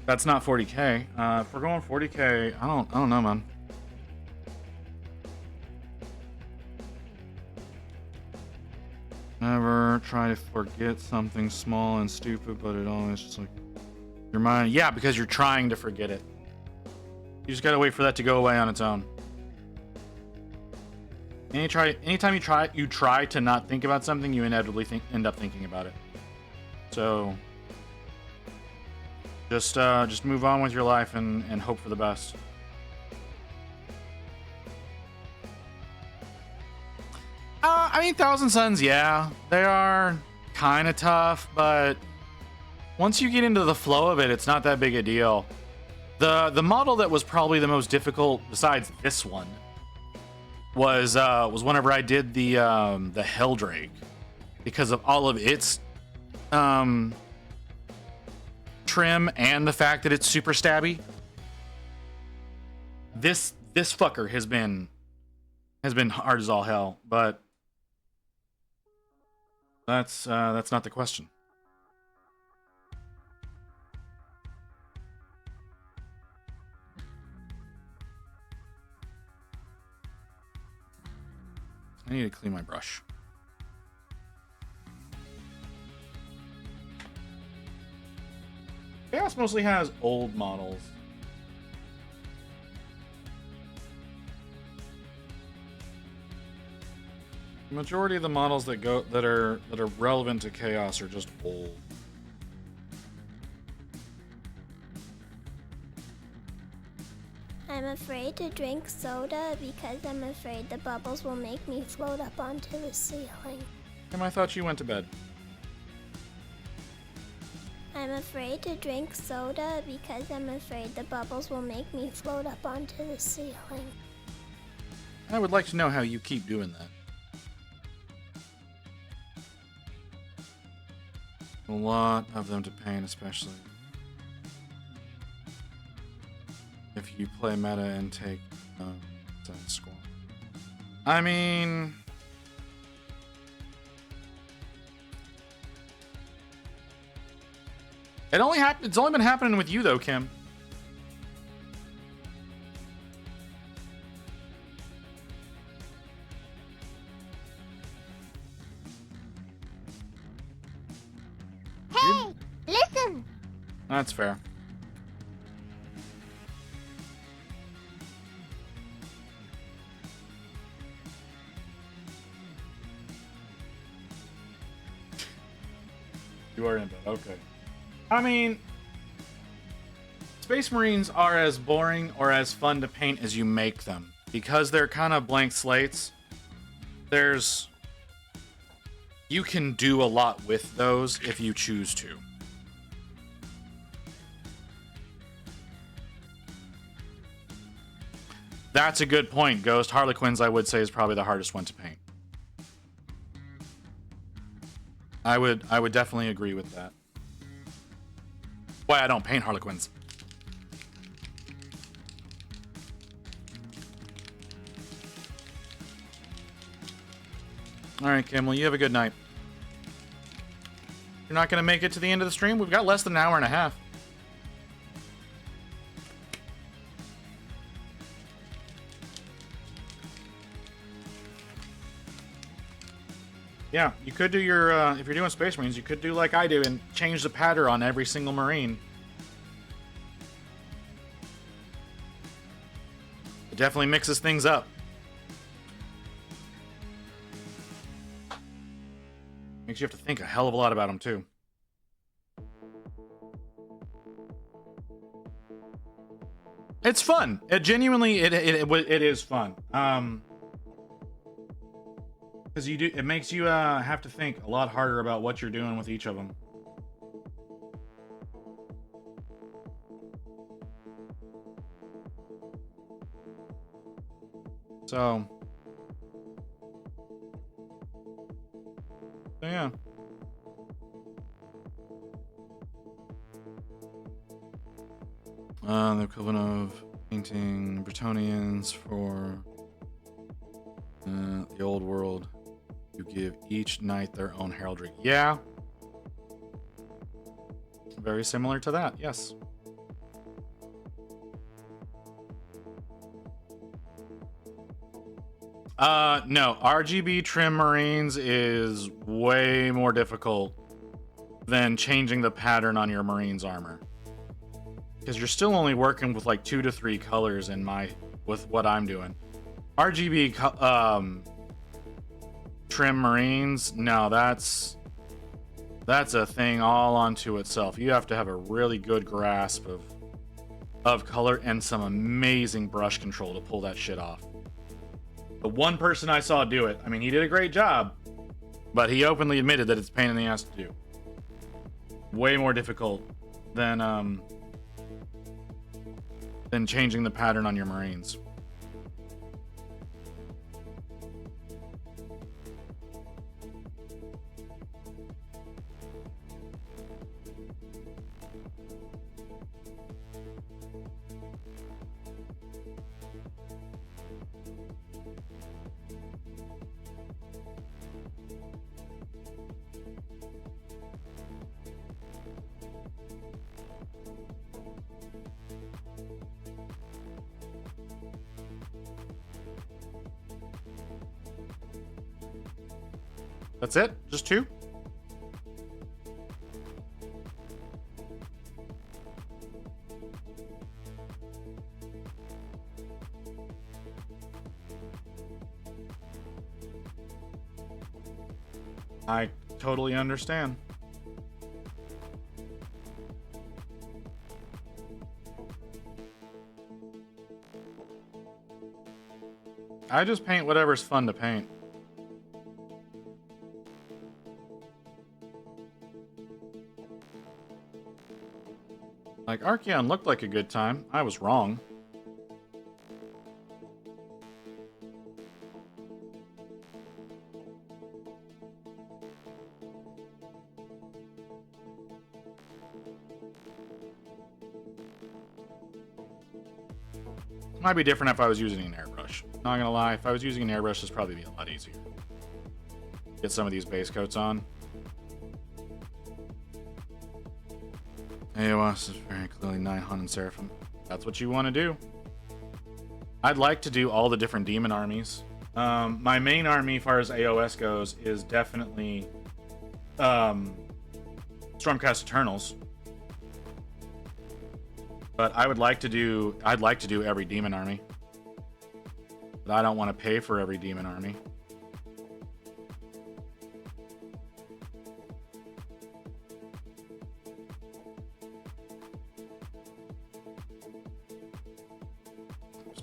that's not 40k. If we're going 40k, I don't know, man. Never try to forget something small and stupid, but it always just like your mind. Yeah, because you're trying to forget it. You just gotta wait for that to go away on its own. Anytime you try to not think about something, you inevitably end up thinking about it. So just move on with your life and hope for the best. I mean, Thousand Suns, yeah, they are kind of tough, but once you get into the flow of it, it's not that big a deal. The model that was probably the most difficult, besides this one, was whenever I did the Helldrake, because of all of its trim and the fact that it's super stabby. This fucker has been hard as all hell, but that's not the question. I need to clean my brush. Chaos mostly has old models. The majority of the models that are relevant to Chaos are just old. I'm afraid to drink soda because I'm afraid the bubbles will make me float up onto the ceiling. Tim, I thought you went to bed. I'm afraid to drink soda because I'm afraid the bubbles will make me float up onto the ceiling. I would like to know how you keep doing that. A lot of them to paint, especially if you play meta and take score. I mean, it's only been happening with you though, Kim. Hey, listen! That's fair. You are in bed. Okay. I mean, Space Marines are as boring or as fun to paint as you make them. Because they're kind of blank slates, you can do a lot with those if you choose to. That's a good point, Ghost. Harlequins, I would say, is probably the hardest one to paint. I would definitely agree with that. Why I don't paint Harlequins. All right, Kim. Well, you have a good night. You're not going to make it to the end of the stream? We've got less than an hour and a half. Yeah, you could do your, if you're doing Space Marines, you could do like I do and change the pattern on every single Marine. It definitely mixes things up. Makes you have to think a hell of a lot about them, too. It's fun. It genuinely, it is fun. Because it makes you have to think a lot harder about what you're doing with each of them. So yeah. The equivalent of painting Bretonnians for the old world. You give each knight their own heraldry. Yeah. Very similar to that, yes. No. RGB trim Marines is way more difficult than changing the pattern on your Marines armor. Because you're still only working with like 2 to 3 colors with what I'm doing. RGB trim Marines, no, that's a thing all onto itself. You have to have a really good grasp of color and some amazing brush control to pull that shit off. The one person I saw do it, I mean, he did a great job, but he openly admitted that it's a pain in the ass to do. Way more difficult than changing the pattern on your Marines. That's it? Just 2? I totally understand. I just paint whatever's fun to paint. Like, Archeon looked like a good time. I was wrong. Might be different if I was using an airbrush. Not gonna lie, if I was using an airbrush, this would probably be a lot easier. Get some of these base coats on. AOS is very clearly Nihon and Seraphim. That's what you want to do. I'd like to do all the different demon armies. My main army, as far as AOS goes, is definitely Stormcast Eternals. But I'd like to do every demon army. But I don't want to pay for every demon army.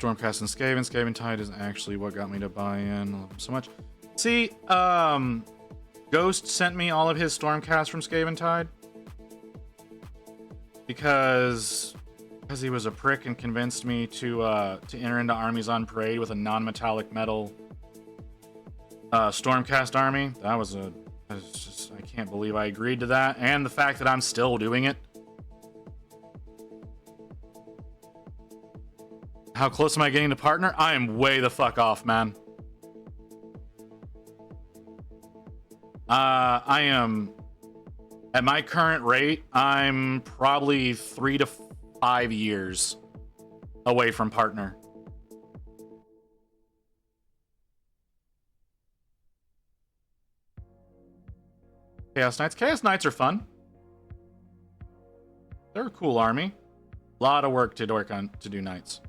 Stormcast and Skaven. Skaven Tide is actually what got me to buy in. I love him so much. See, Ghost sent me all of his Stormcast from Skaven Tide because he was a prick and convinced me to enter into Armies on Parade with a non-metallic metal Stormcast army. That was just, I can't believe I agreed to that, and the fact that I'm still doing it. How close am I getting to partner? I am way the fuck off, man. I am, at my current rate, I'm probably 3 to 5 years away from partner. Chaos Knights. Chaos Knights are fun. They're a cool army. A lot of work to do Knights.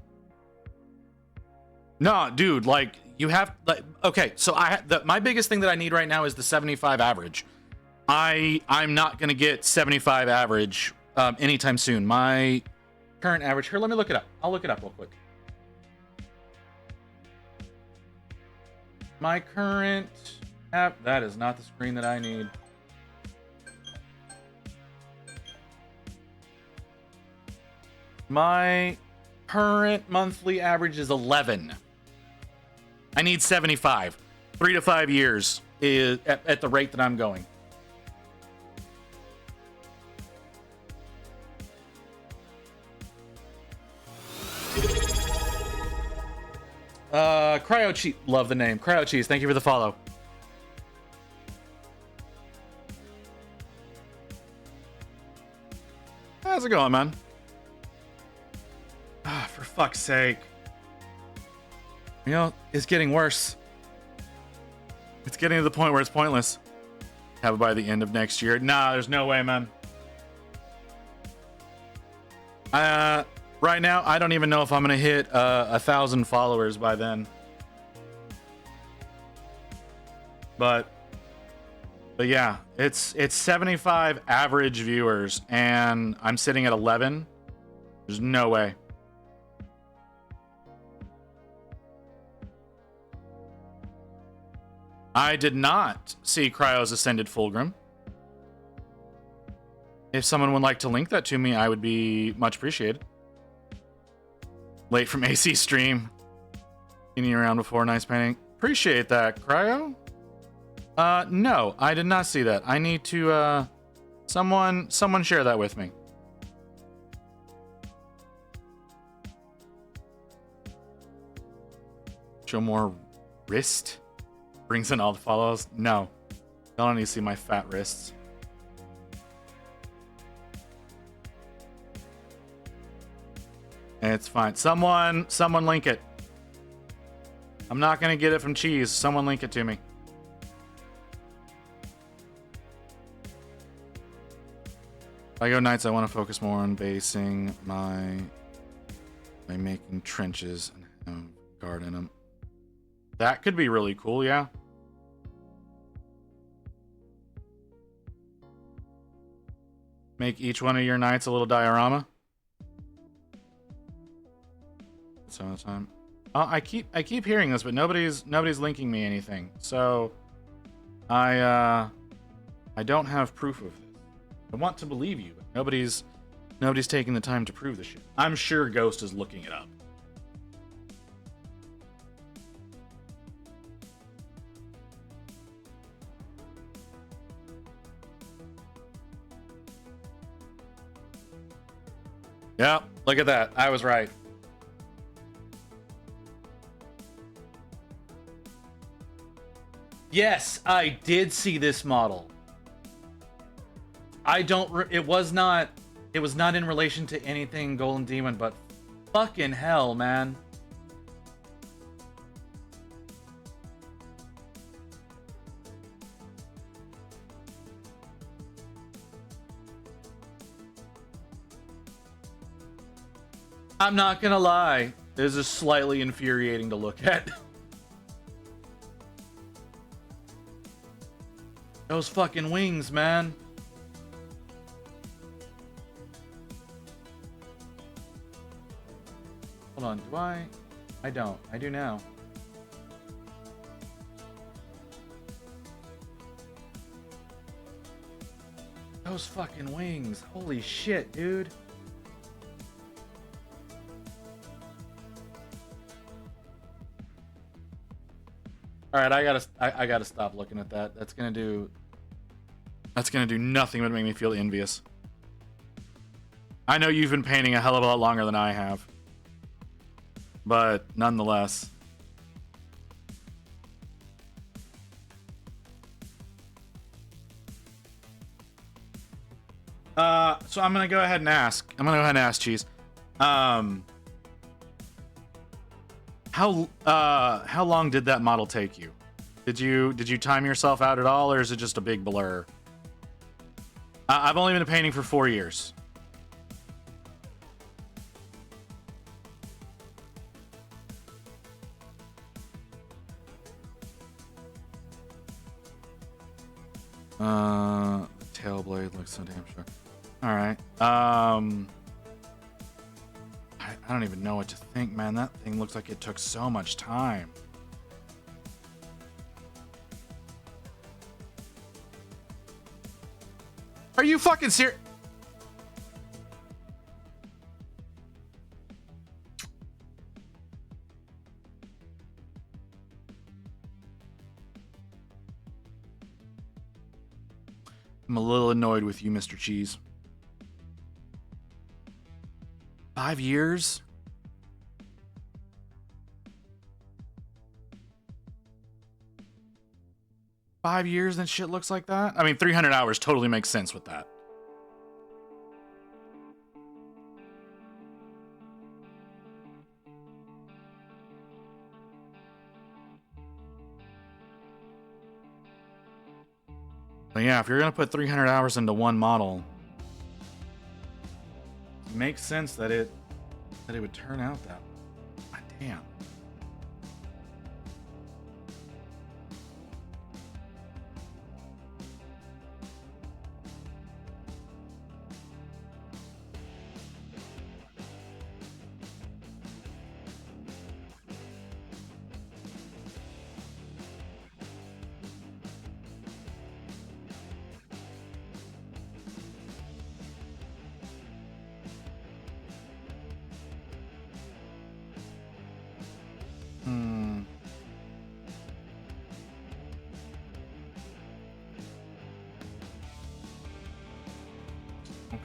No, dude, like, you have, like, okay, so my biggest thing that I need right now is the 75 average. I'm not gonna get 75 average anytime soon. My current average, here, let me look it up. I'll look it up real quick. My current that is not the screen that I need. My current monthly average is 11. I need 75. 3 to 5 years is at the rate that I'm going. Cryo Cheese, love the name. Cryo Cheese, thank you for the follow. How's it going, man? Ah, for fuck's sake. You know, it's getting worse. It's getting to the point where it's pointless. Have it by the end of next year. Nah, there's no way, man. Right now, I don't even know if I'm gonna hit 1,000 followers by then. But yeah, it's 75 average viewers, and I'm sitting at 11. There's no way. I did not see Cryo's Ascended Fulgrim. If someone would like to link that to me, I would be much appreciated. Late from AC stream. Seen you around before, nice painting. Appreciate that, Cryo. No, I did not see that. I need to, someone share that with me. Show more wrist. Brings in all the follows. No, I don't need to see my fat wrists. It's fine. Someone link it. I'm not gonna get it from Cheese. Someone link it to me. If I go Knights, I want to focus more on basing by making trenches and have guard in them. That could be really cool, yeah. Make each one of your Knights a little diorama. So time. Oh, I keep hearing this, but nobody's linking me anything. So I don't have proof of this. I want to believe you, but nobody's taking the time to prove this shit. I'm sure Ghost is looking it up. Yeah, look at that. I was right. Yes, I did see this model. It was not in relation to anything Golden Demon, but fucking hell, man. I'm not gonna lie, this is slightly infuriating to look at. Those fucking wings, man. Hold on, do I? I don't. I do now. Those fucking wings. Holy shit, dude. All right, I gotta stop looking at that. That's gonna do nothing but make me feel envious. I know you've been painting a hell of a lot longer than I have, but nonetheless. So I'm gonna go ahead and ask. Cheese. How long did that model take you? Did you time yourself out at all, or is it just a big blur? I've only been painting for 4 years. The tail blade looks so damn sure. All right. I don't even know what to think, man. That thing looks like it took so much time. Are you fucking serious? I'm a little annoyed with you, Mr. Cheese. 5 years? Five years and shit looks like that? I mean, 300 hours totally makes sense with that. But yeah, if you're gonna put 300 hours into one model, it makes sense that it would turn out that way. God damn.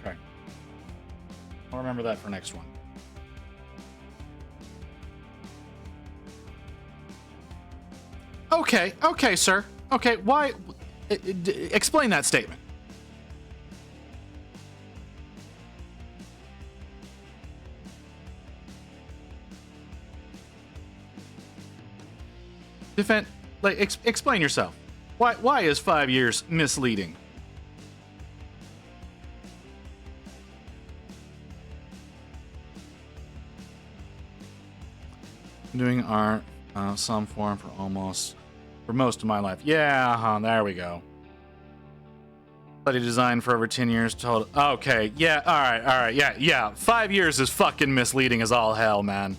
Okay. I'll remember that for next one. Okay, sir. Okay, why? Explain that statement. Explain yourself. Why is 5 years misleading? Doing art, some form for most of my life. Yeah, there we go. Studied design for over 10 years total. Okay, yeah, all right, yeah. 5 years is fucking misleading as all hell, man.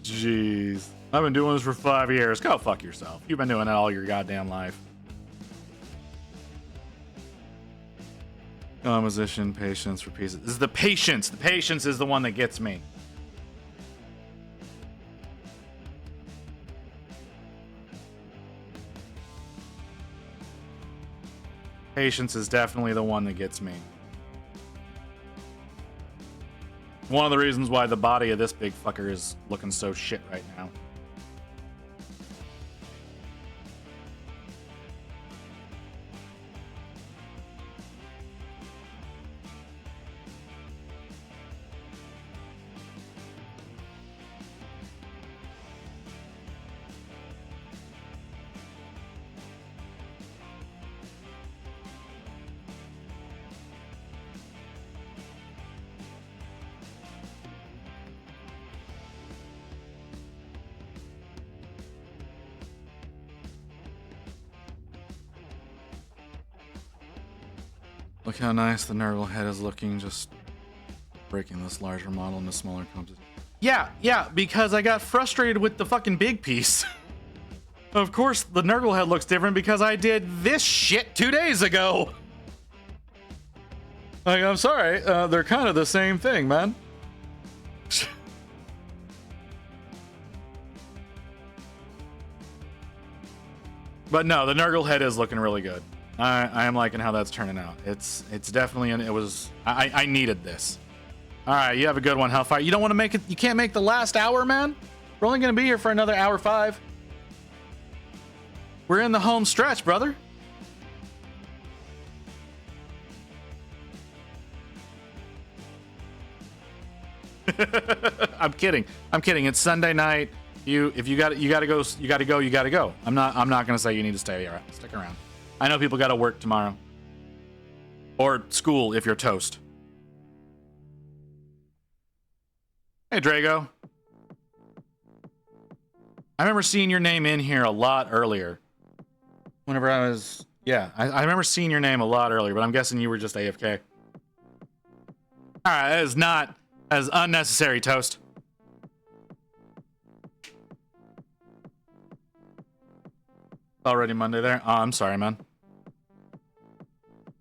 Jeez. I've been doing this for 5 years. Go fuck yourself. You've been doing that all your goddamn life. Composition, patience for pieces. This is the patience. The patience is the one that gets me. Patience is definitely the one that gets me. One of the reasons why the body of this big fucker is looking so shit right now. Look how nice the Nurgle head is looking, just breaking this larger model into smaller compositions. Yeah, because I got frustrated with the fucking big piece. Of course, the Nurgle head looks different because I did this shit 2 days ago. Like, I'm sorry, they're kind of the same thing, man. But no, the Nurgle head is looking really good. I am liking how that's turning out. It's definitely, I needed this. All right, you have a good one, Hellfire. You don't want to make it, you can't make the last hour, man? We're only going to be here for another hour 5. We're in the home stretch, brother. I'm kidding. It's Sunday night. If you gotta go. I'm not gonna say you need to stick around. I know people gotta work tomorrow. Or school if you're toast. Hey, Drago. I remember seeing your name in here a lot earlier. Whenever I was... Yeah, I remember seeing your name a lot earlier, but I'm guessing you were just AFK. Alright, that is not as unnecessary, Toast. Already Monday there? Oh, I'm sorry, man.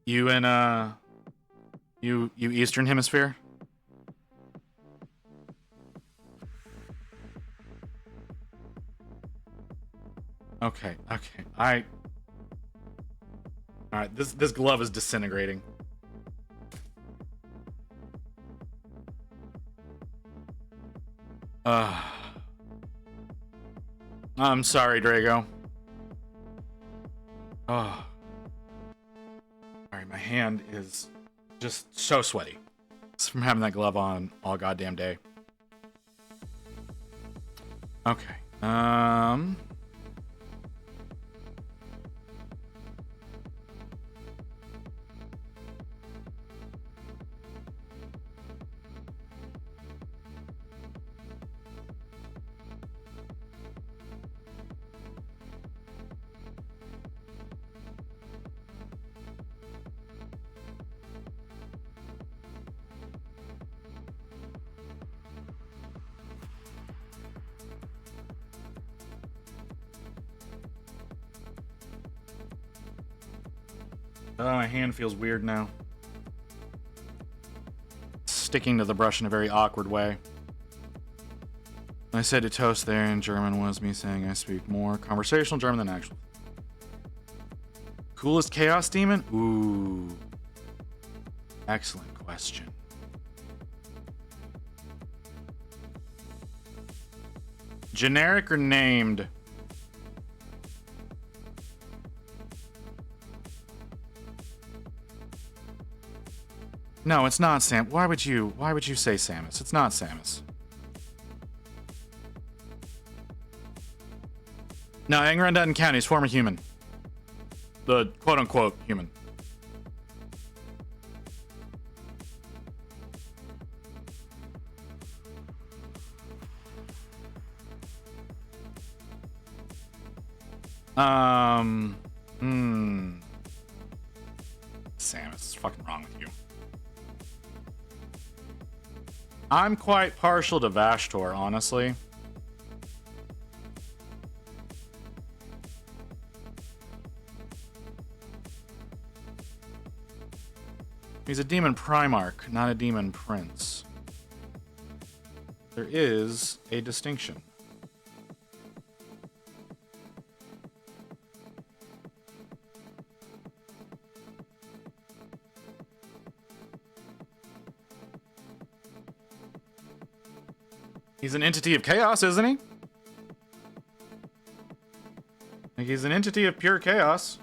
You in, You Eastern Hemisphere? Okay. Alright, this glove is disintegrating. I'm sorry, Drago. Oh. Alright, my hand is just so sweaty. It's from having that glove on all goddamn day. Okay. Oh, my hand feels weird now. Sticking to the brush in a very awkward way. I said to Toast there in German was me saying I speak more conversational German than actual. Coolest Chaos Demon? Ooh. Excellent question. Generic or named? No, it's not Sam. Why would you say Samus? It's not Samus. No, Angron doesn't count. He's former human. The quote-unquote human. Samus, what's fucking wrong with you? I'm quite partial to Vashtor, honestly. He's a demon Primarch, not a demon prince. There is a distinction. He's an entity of chaos, isn't he? Like, he's an entity of pure chaos.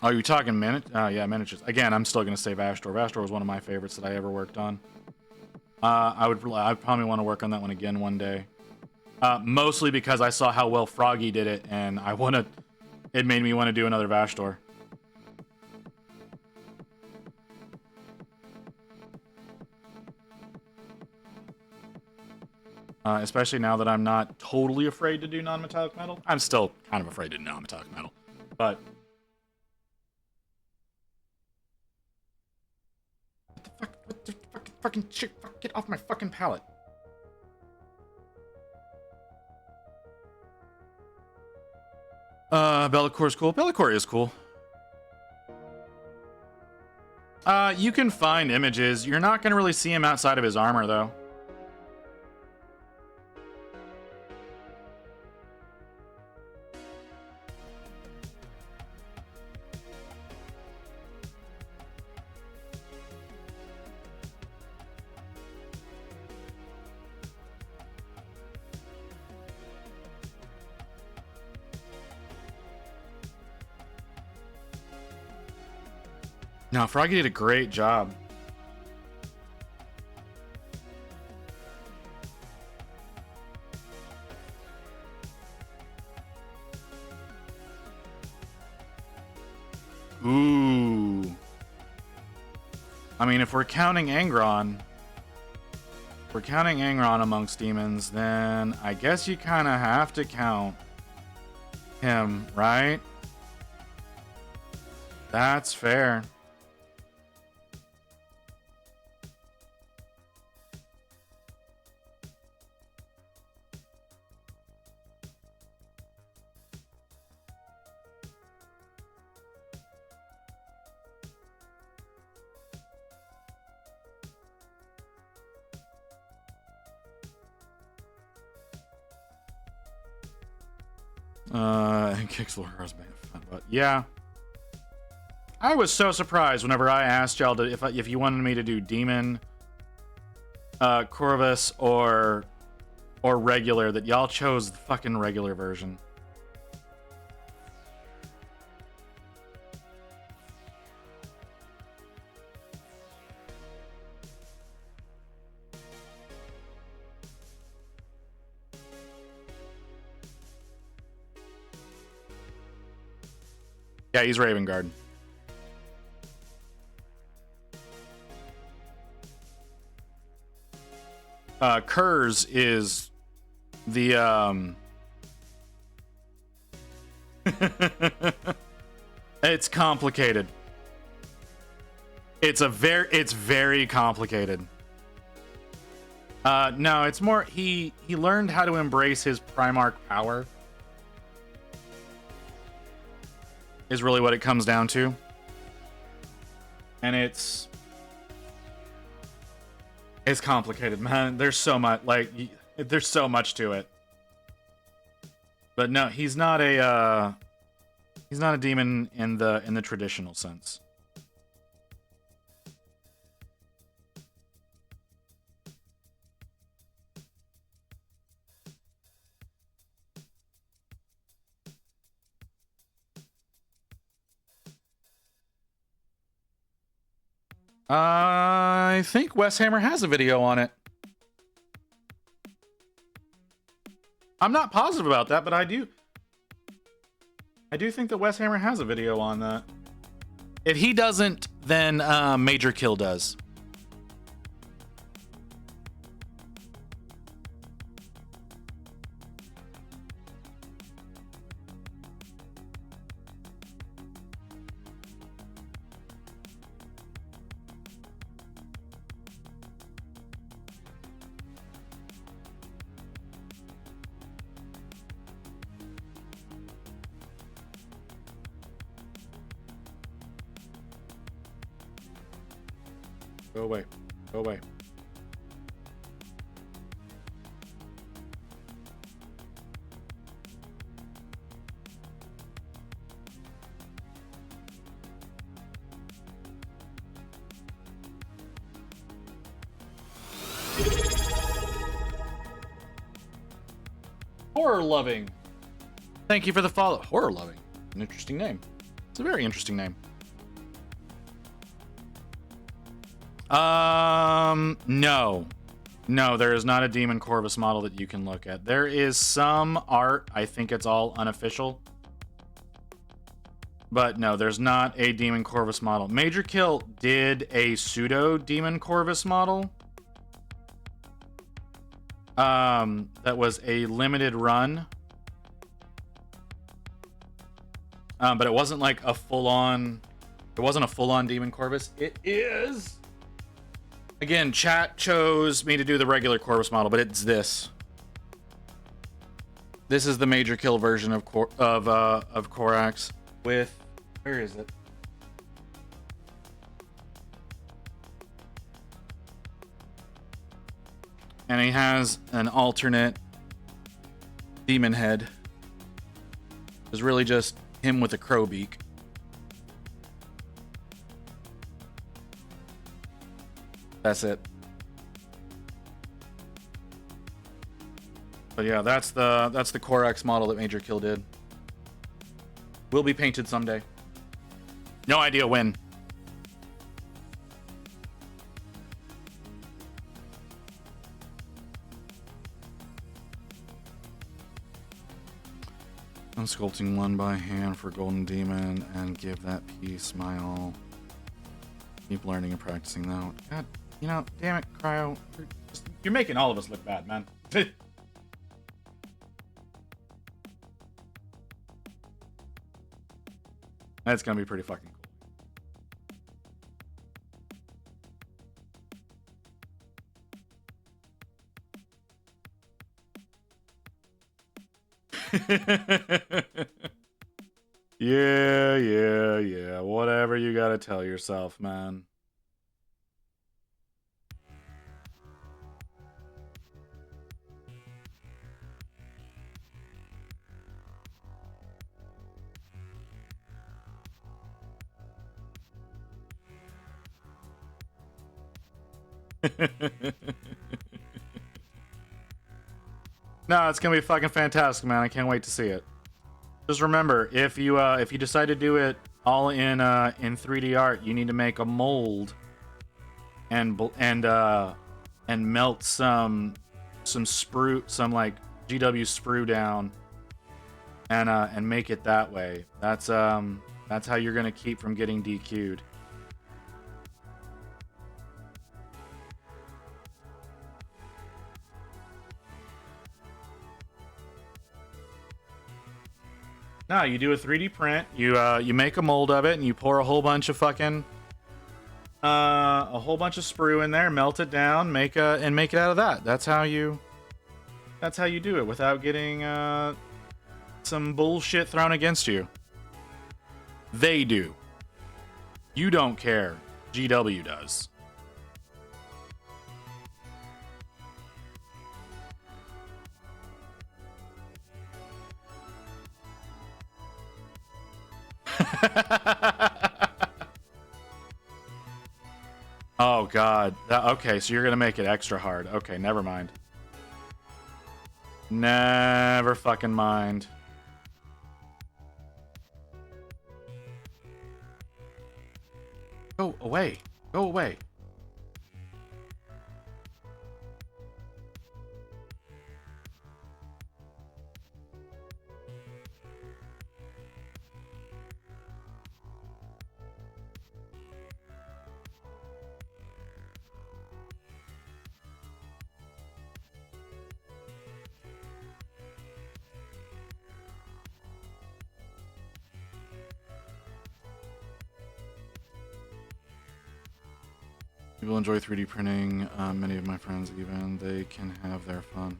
Oh, you're talking yeah, miniatures. Again, I'm still gonna say Vashtor. Vashtor was one of my favorites that I ever worked on. I'd probably want to work on that one again one day. Mostly because I saw how well Froggy did it, and it made me want to do another Vashtor. especially now that I'm not totally afraid to do non-metallic metal. I'm still kind of afraid to do non-metallic metal, but what the fucking shit, get off my fucking pallet. Bellacor's cool. Be'lakor is cool. You can find images. You're not gonna really see him outside of his armor, though. No, Froggy did a great job. Ooh. I mean, if we're counting Angron, amongst demons, then I guess you kind of have to count him, right? That's fair. And kicks Laura's man fun, but yeah. I was so surprised whenever I asked y'all to if you wanted me to do demon, Corvus or regular, that y'all chose the fucking regular version. Yeah, he's Raven Guard. Kurz is the it's complicated. It's very complicated. No, it's more he learned how to embrace his Primarch power. Is really what it comes down to. And it's complicated, man. There's so much, there's so much to it. But no, he's not a demon in the traditional sense. I think Wes Hammer has a video on it. I'm not positive about that, but I do think that Wes Hammer has a video on that. If he doesn't, then Major Kill does. Go away. Go away. Horror Loving. Thank you for the follow. Horror Loving. An interesting name. It's a very interesting name. No. No, there is not a Demon Corvus model that you can look at. There is some art. I think it's all unofficial. But no, there's not a Demon Corvus model. Major Kill did a pseudo Demon Corvus model. that was a limited run. But it wasn't like a full-on. It wasn't a full-on Demon Corvus. It is. Again, chat chose me to do the regular Corvus model, but it's this. This is the major kill version of Corax with, where is it? And he has an alternate demon head. It's really just him with a crow beak. That's it. But yeah, that's the Corax model that Major Kill did. Will be painted someday. No idea when. I'm sculpting one by hand for Golden Demon and give that piece my all. Keep learning and practicing though. God, you know, damn it, Cryo. You're making all of us look bad, man. That's gonna be pretty fucking cool. Yeah. Whatever you gotta tell yourself, man. No, it's gonna be fucking fantastic, man. I can't wait to see it. Just remember, if you decide to do it all in 3D art, you need to make a mold and melt some sprue, some like GW sprue down, and make it that way. That's how you're gonna keep from getting DQ'd. No, you do a 3D print. You make a mold of it, and you pour a whole bunch of fucking sprue in there, melt it down, make it out of that. That's how you do it without getting some bullshit thrown against you. They do. You don't care. GW does. Oh god. Okay, so you're gonna make it extra hard. Okay, never mind. Never fucking mind. Go away. Go away. People enjoy 3D printing. Many of my friends even, they can have their fun.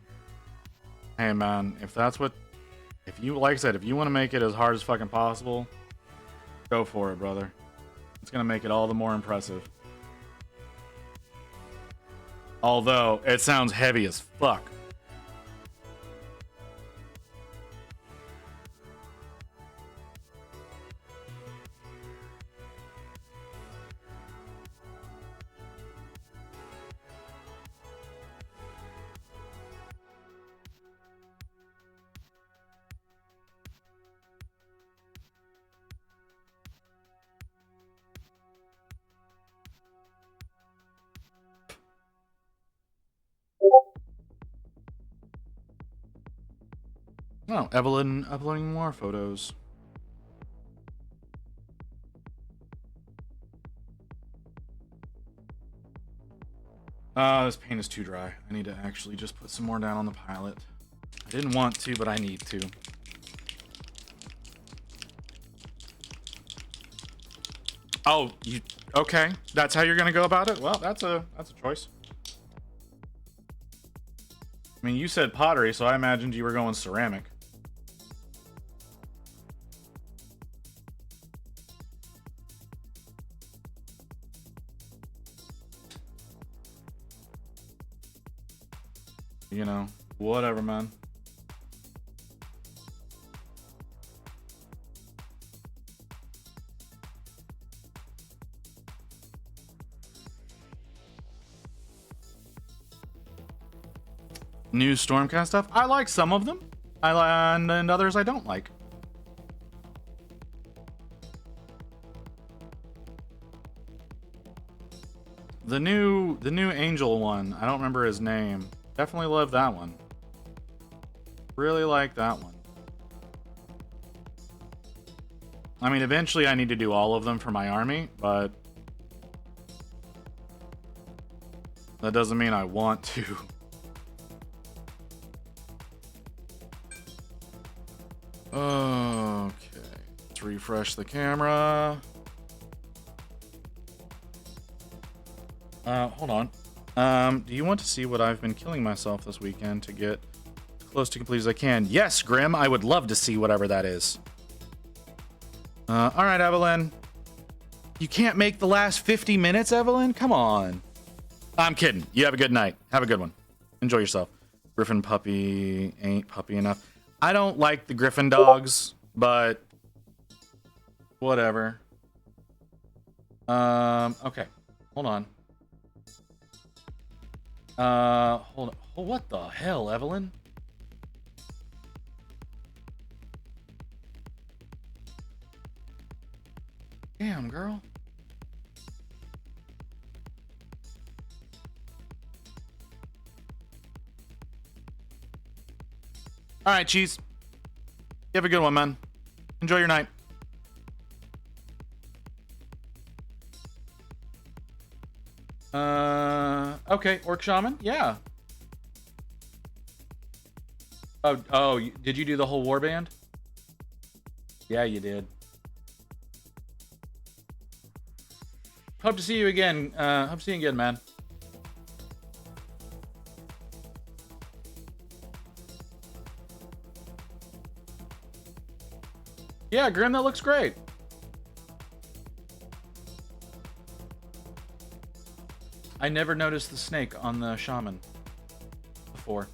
Hey man, if you, like I said, if you want to make it as hard as fucking possible, go for it, brother. It's gonna make it all the more impressive. Although, it sounds heavy as fuck. Oh, Evelyn uploading more photos. This paint is too dry. I need to actually just put some more down on the pilot. I didn't want to, but I need to. Oh, you okay? That's how you're gonna go about it? Well, that's a choice. I mean, you said pottery, so I imagined you were going ceramic. You know, whatever, man. New Stormcast stuff. I like some of them. And others I don't like. The new Angel one. I don't remember his name. Definitely love that one. Really like that one. I mean, eventually I need to do all of them for my army, but that doesn't mean I want to. Okay, let's refresh the camera. Hold on. Do you want to see what I've been killing myself this weekend to get as close to complete as I can? Yes, Grim, I would love to see whatever that is. Alright, Evelyn. You can't make the last 50 minutes, Evelyn? Come on. I'm kidding. You have a good night. Have a good one. Enjoy yourself. Griffin puppy ain't puppy enough. I don't like the Griffin dogs, but whatever. Okay. Hold on. Hold on. Oh, what the hell, Evelyn? Damn, girl. All right, Cheese. You have a good one, man. Enjoy your night. Okay, Orc Shaman? Yeah. Oh, did you do the whole warband? Yeah, you did. Hope to see you again. Hope to see you again, man. Yeah, Grim, that looks great. I never noticed the snake on the shaman before.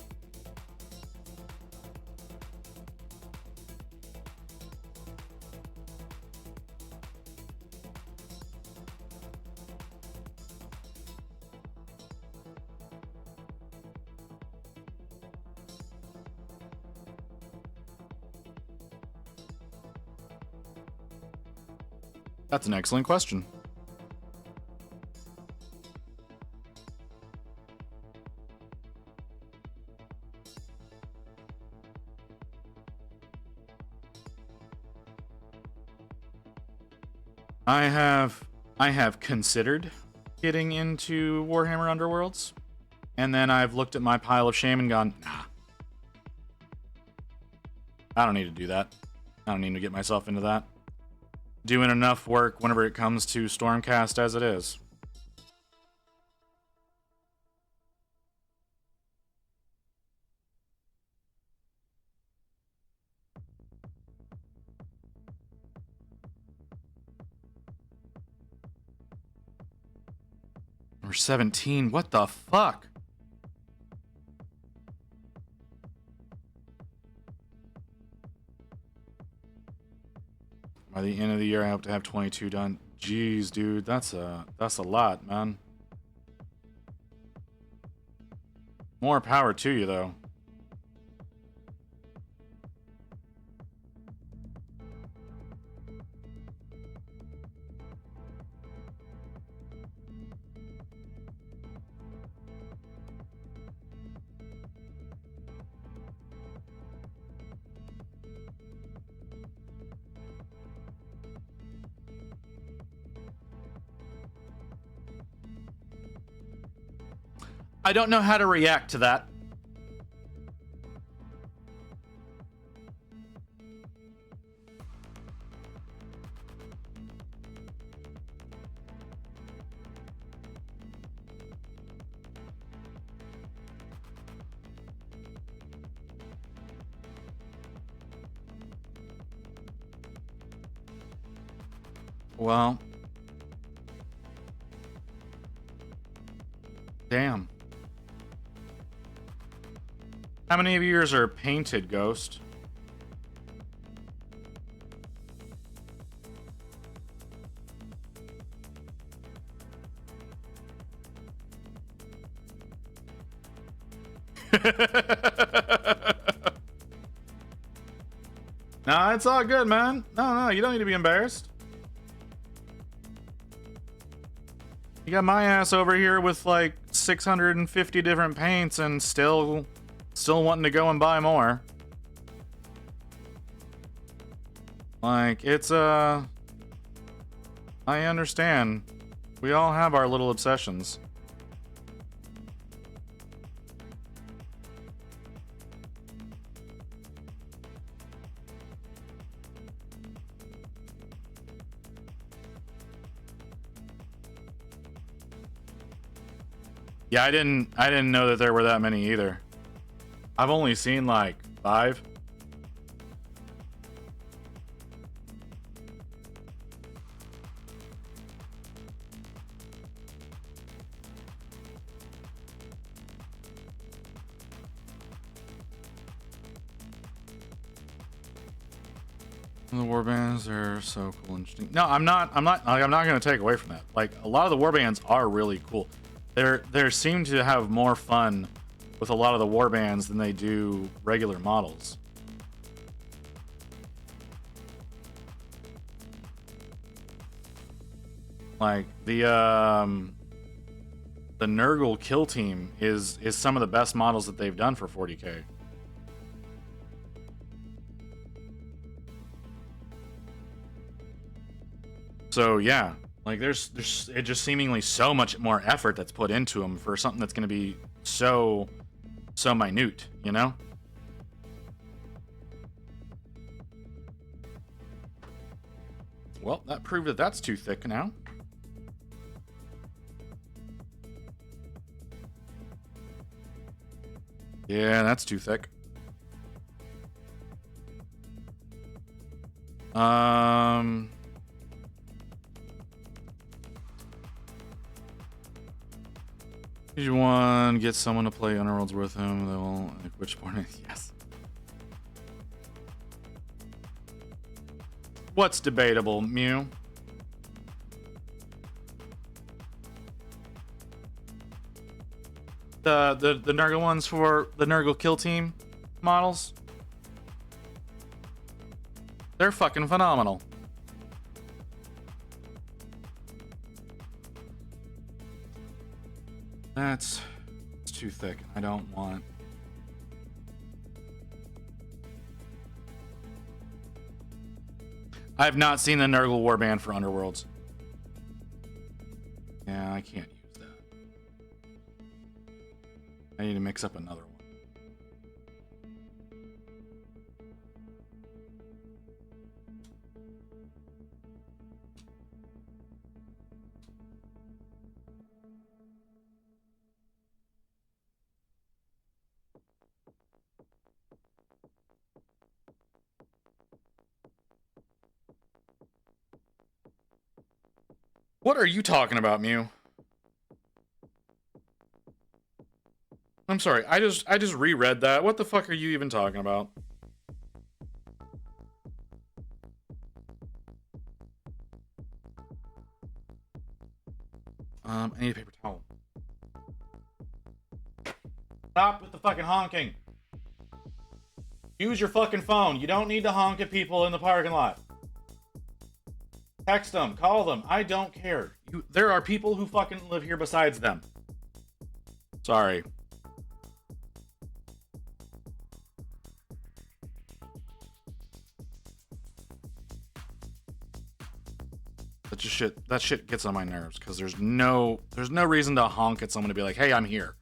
That's an excellent question. I have considered getting into Warhammer Underworlds, and then I've looked at my pile of shame and gone, nah. I don't need to do that. I don't need to get myself into that. Doing enough work whenever it comes to Stormcast as it is. Number 17, what the fuck? By the end of the year, I hope to have 22 done. Jeez, dude, that's a lot, man. More power to you, though. I don't know how to react to that. Well, damn. How many of yours are painted, Ghost? Nah, it's all good, man. No, you don't need to be embarrassed. You got my ass over here with like 650 different paints and still wanting to go and buy more. Like, it's I understand. We all have our little obsessions. Yeah, I didn't know that there were that many either. I've only seen like 5. The warbands are so cool and interesting. No, I'm not going to take away from that. Like, a lot of the warbands are really cool. They seem to have more fun with a lot of the warbands than they do regular models. Like the Nurgle kill team is some of the best models that they've done for 40K. So yeah. Like, there's just seemingly so much more effort that's put into them for something that's going to be so minute, you know? Well, that proved that that's too thick now. Yeah, that's too thick. Page 1, get someone to play Underworlds with him. They will which morning? Yes. What's debatable, Mew? The Nurgle ones for the Nurgle kill team models. They're fucking phenomenal. It's too thick. I don't want. I have not seen the Nurgle warband for Underworlds. Yeah, I can't use that. I need to mix up another one. What are you talking about, Mew? I'm sorry, I just reread that. What the fuck are you even talking about? I need a paper towel. Stop with the fucking honking. Use your fucking phone. You don't need to honk at people in the parking lot. Text them, call them. I don't care. There are people who fucking live here besides them. Sorry. That shit gets on my nerves because there's no reason to honk at someone to be like, "Hey, I'm here."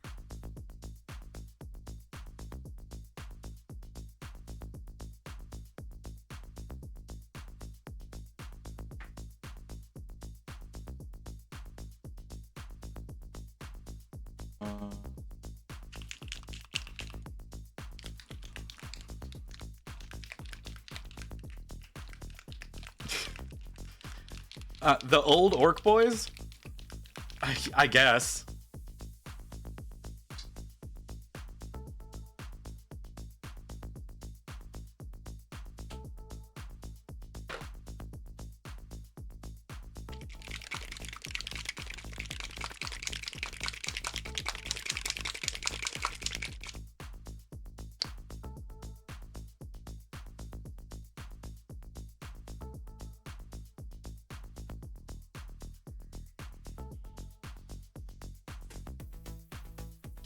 The old Orc Boys? I guess.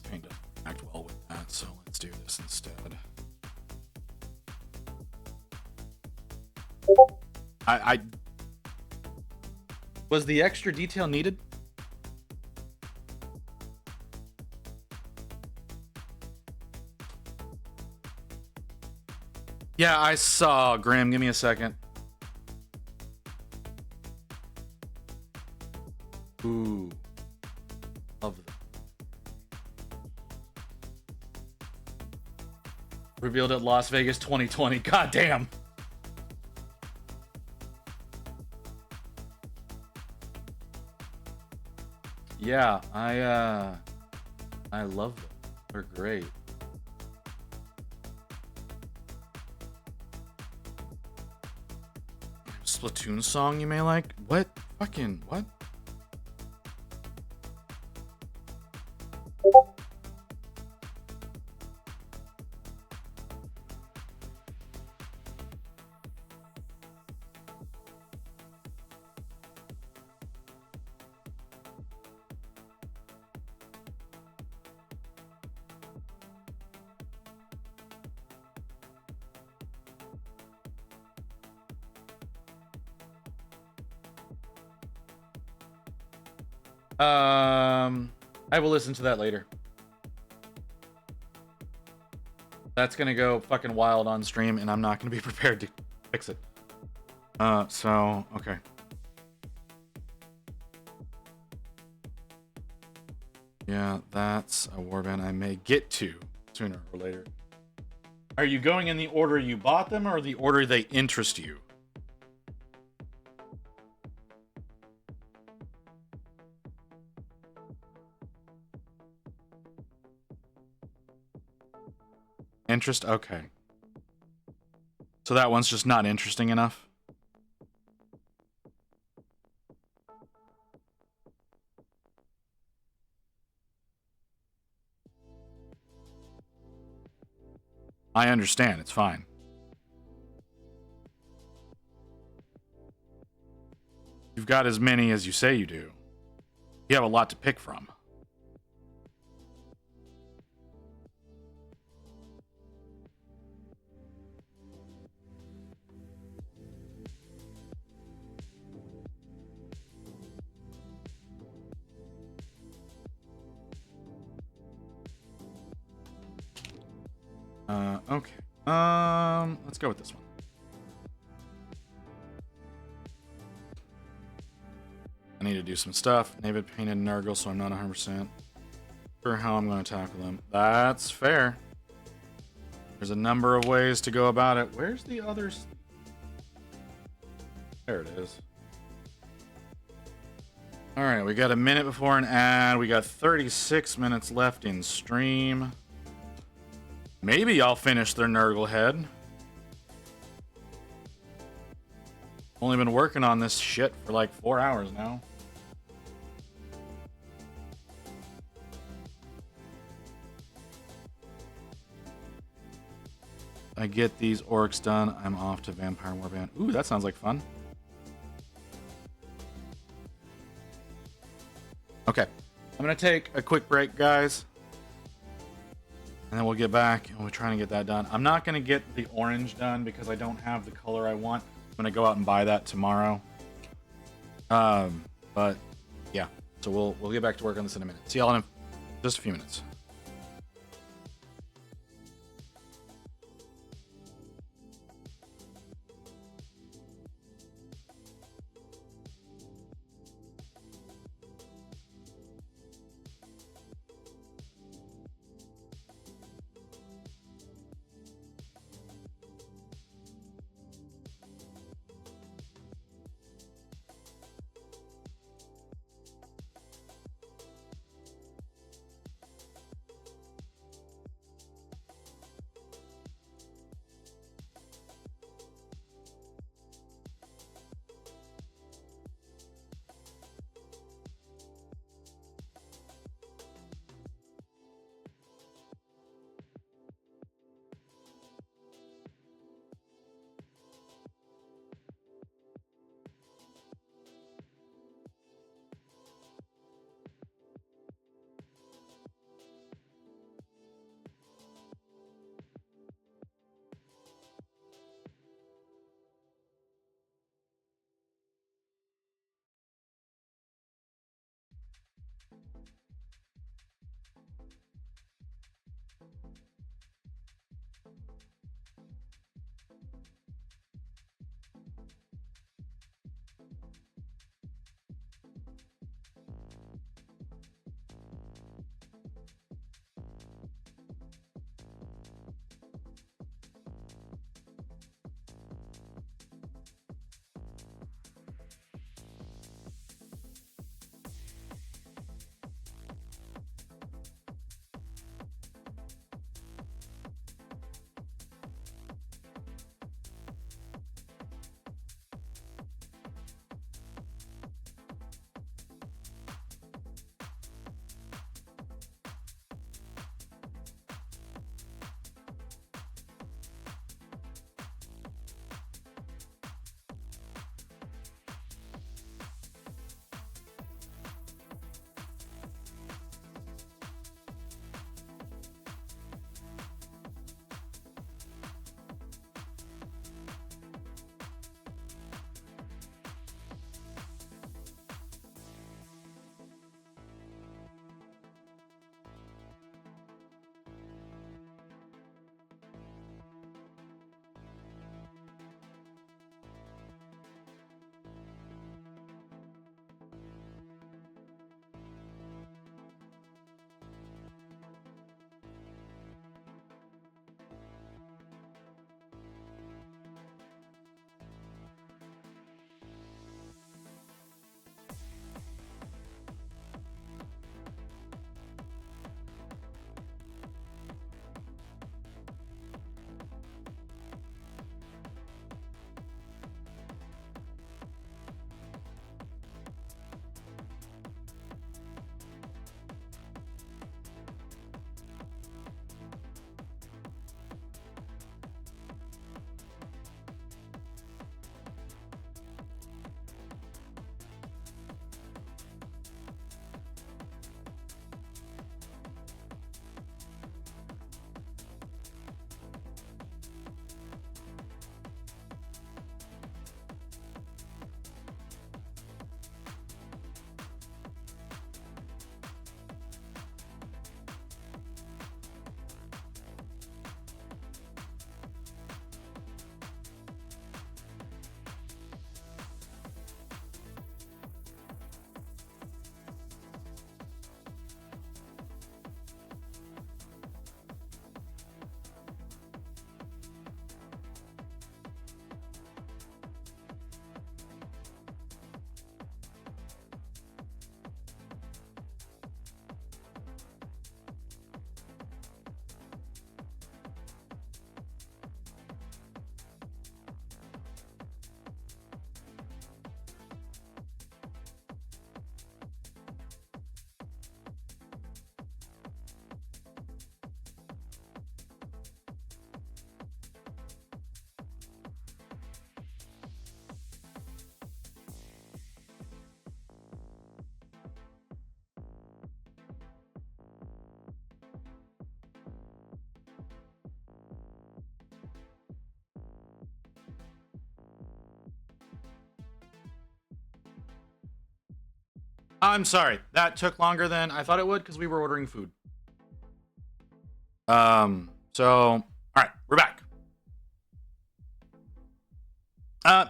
Pain doesn't act well with that, so let's do this instead. I was the extra detail needed? Yeah, I saw. Graham, give me a second. Ooh. Love that. Revealed at Las Vegas 2020. God damn. Yeah, I love them. They're great. Splatoon song you may like? What? Fucking what? I will listen to that later. That's gonna go fucking wild on stream, and I'm not gonna be prepared to fix it. So, okay. Yeah, that's a warband I may get to sooner or later. Are you going in the order you bought them, or the order they interest you? Interest? Okay. So that one's just not interesting enough? I understand. It's fine. You've got as many as you say you do. You have a lot to pick from. Okay. Let's go with this one. I need to do some stuff. David painted Nurgle, so I'm not 100% sure how I'm going to tackle them. That's fair. There's a number of ways to go about it. Where's the others? There it is. All right, we got a minute before an ad. We got 36 minutes left in stream. Maybe I'll finish their Nurgle head. Only been working on this shit for like 4 hours now. I get these orcs done, I'm off to Vampire Warband. Ooh, that sounds like fun. Okay, I'm gonna take a quick break, guys. And then we'll get back and we're trying to get that done. I'm not going to get the orange done because I don't have the color I want. I'm going to go out and buy that tomorrow. But yeah, so we'll get back to work on this in a minute. See y'all in just a few minutes. I'm sorry. That took longer than I thought it would because we were ordering food. So, all right, we're back.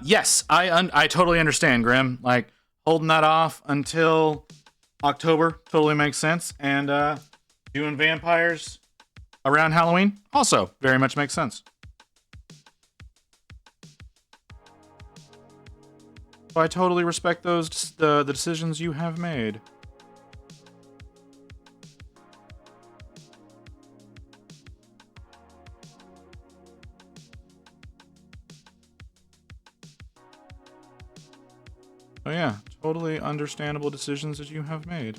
Yes, I totally understand, Grim. Like, holding that off until October totally makes sense. And, doing vampires around Halloween also very much makes sense. So I totally respect the decisions you have made. Oh yeah, totally understandable decisions that you have made.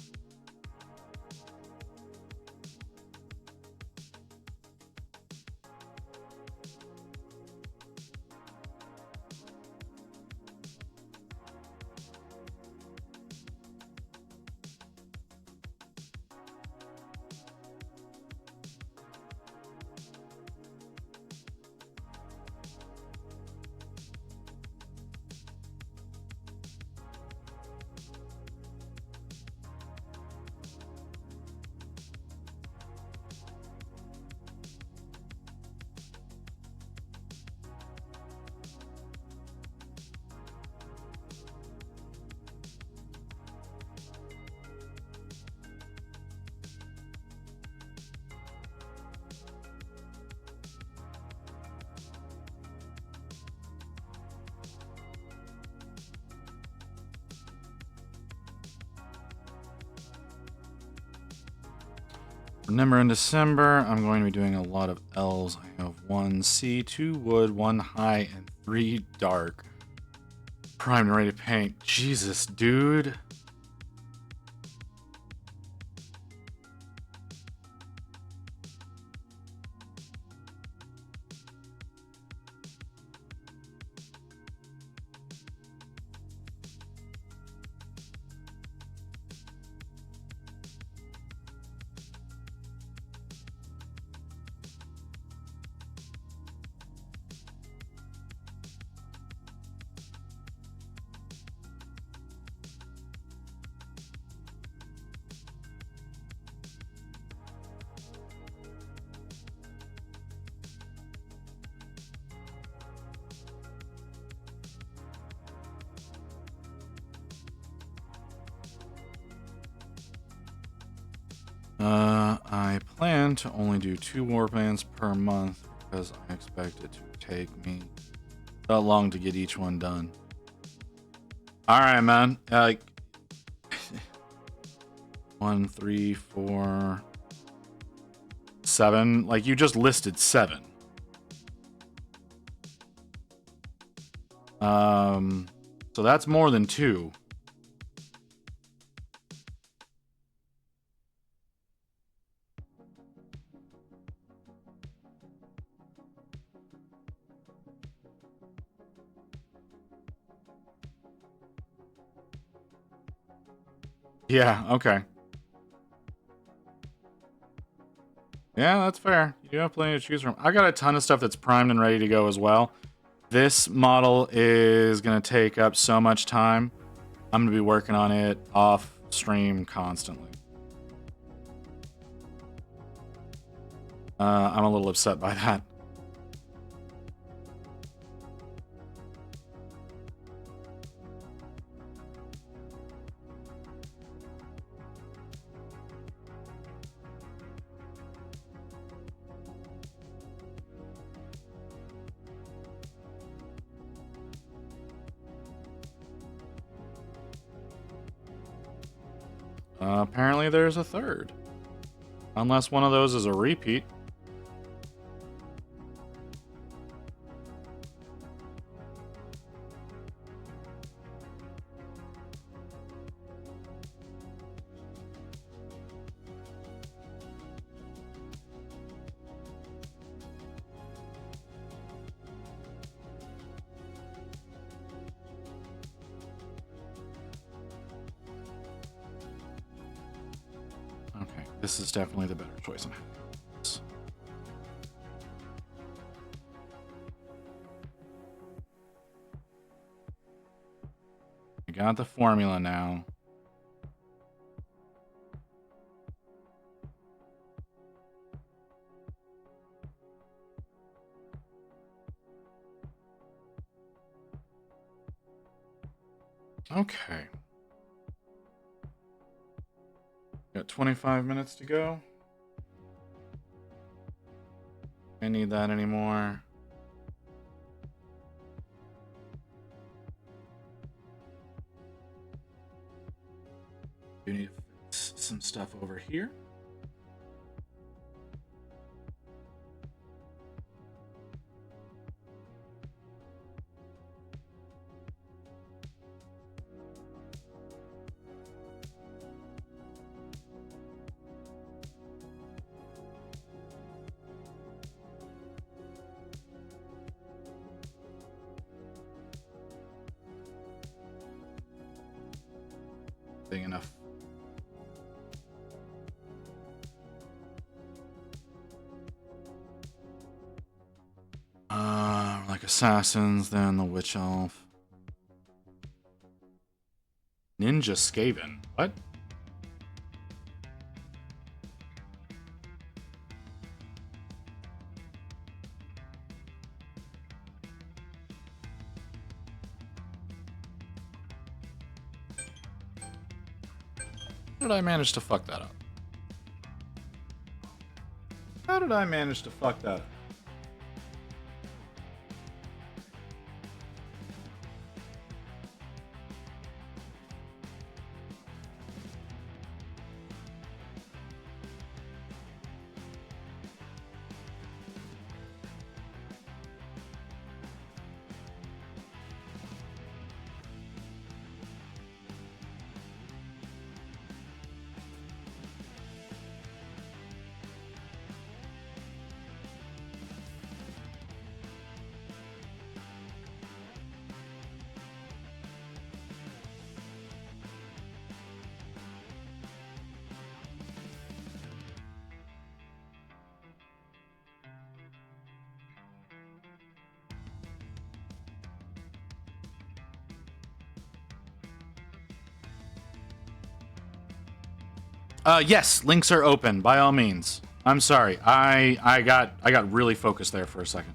November and December, I'm going to be doing a lot of L's. I have 1 C, 2 wood, 1 high, and 3 dark. Primed and ready to paint. Jesus, dude. I plan to only do 2 warbands per month because I expect it to take me that long to get each one done. Alright, man. Like 1, 3, 4, 7. Like, you just listed 7. So that's more than 2. Yeah, okay. Yeah, that's fair. You have plenty to choose from. I got a ton of stuff that's primed and ready to go as well. This model is going to take up so much time. I'm going to be working on it off stream constantly. I'm a little upset by that. Apparently there's a third. Unless one of those is a repeat. Okay, this is definitely the better choice. I got the formula now. Okay. Got 25 minutes to go. I need that anymore. You need to fix some stuff over here. Big enough. Like assassins, then the witch elf. Ninja Skaven. What? How did I manage to fuck that up? How did I manage to fuck that up? Yes, links are open by all means. I'm sorry. I got really focused there for a second.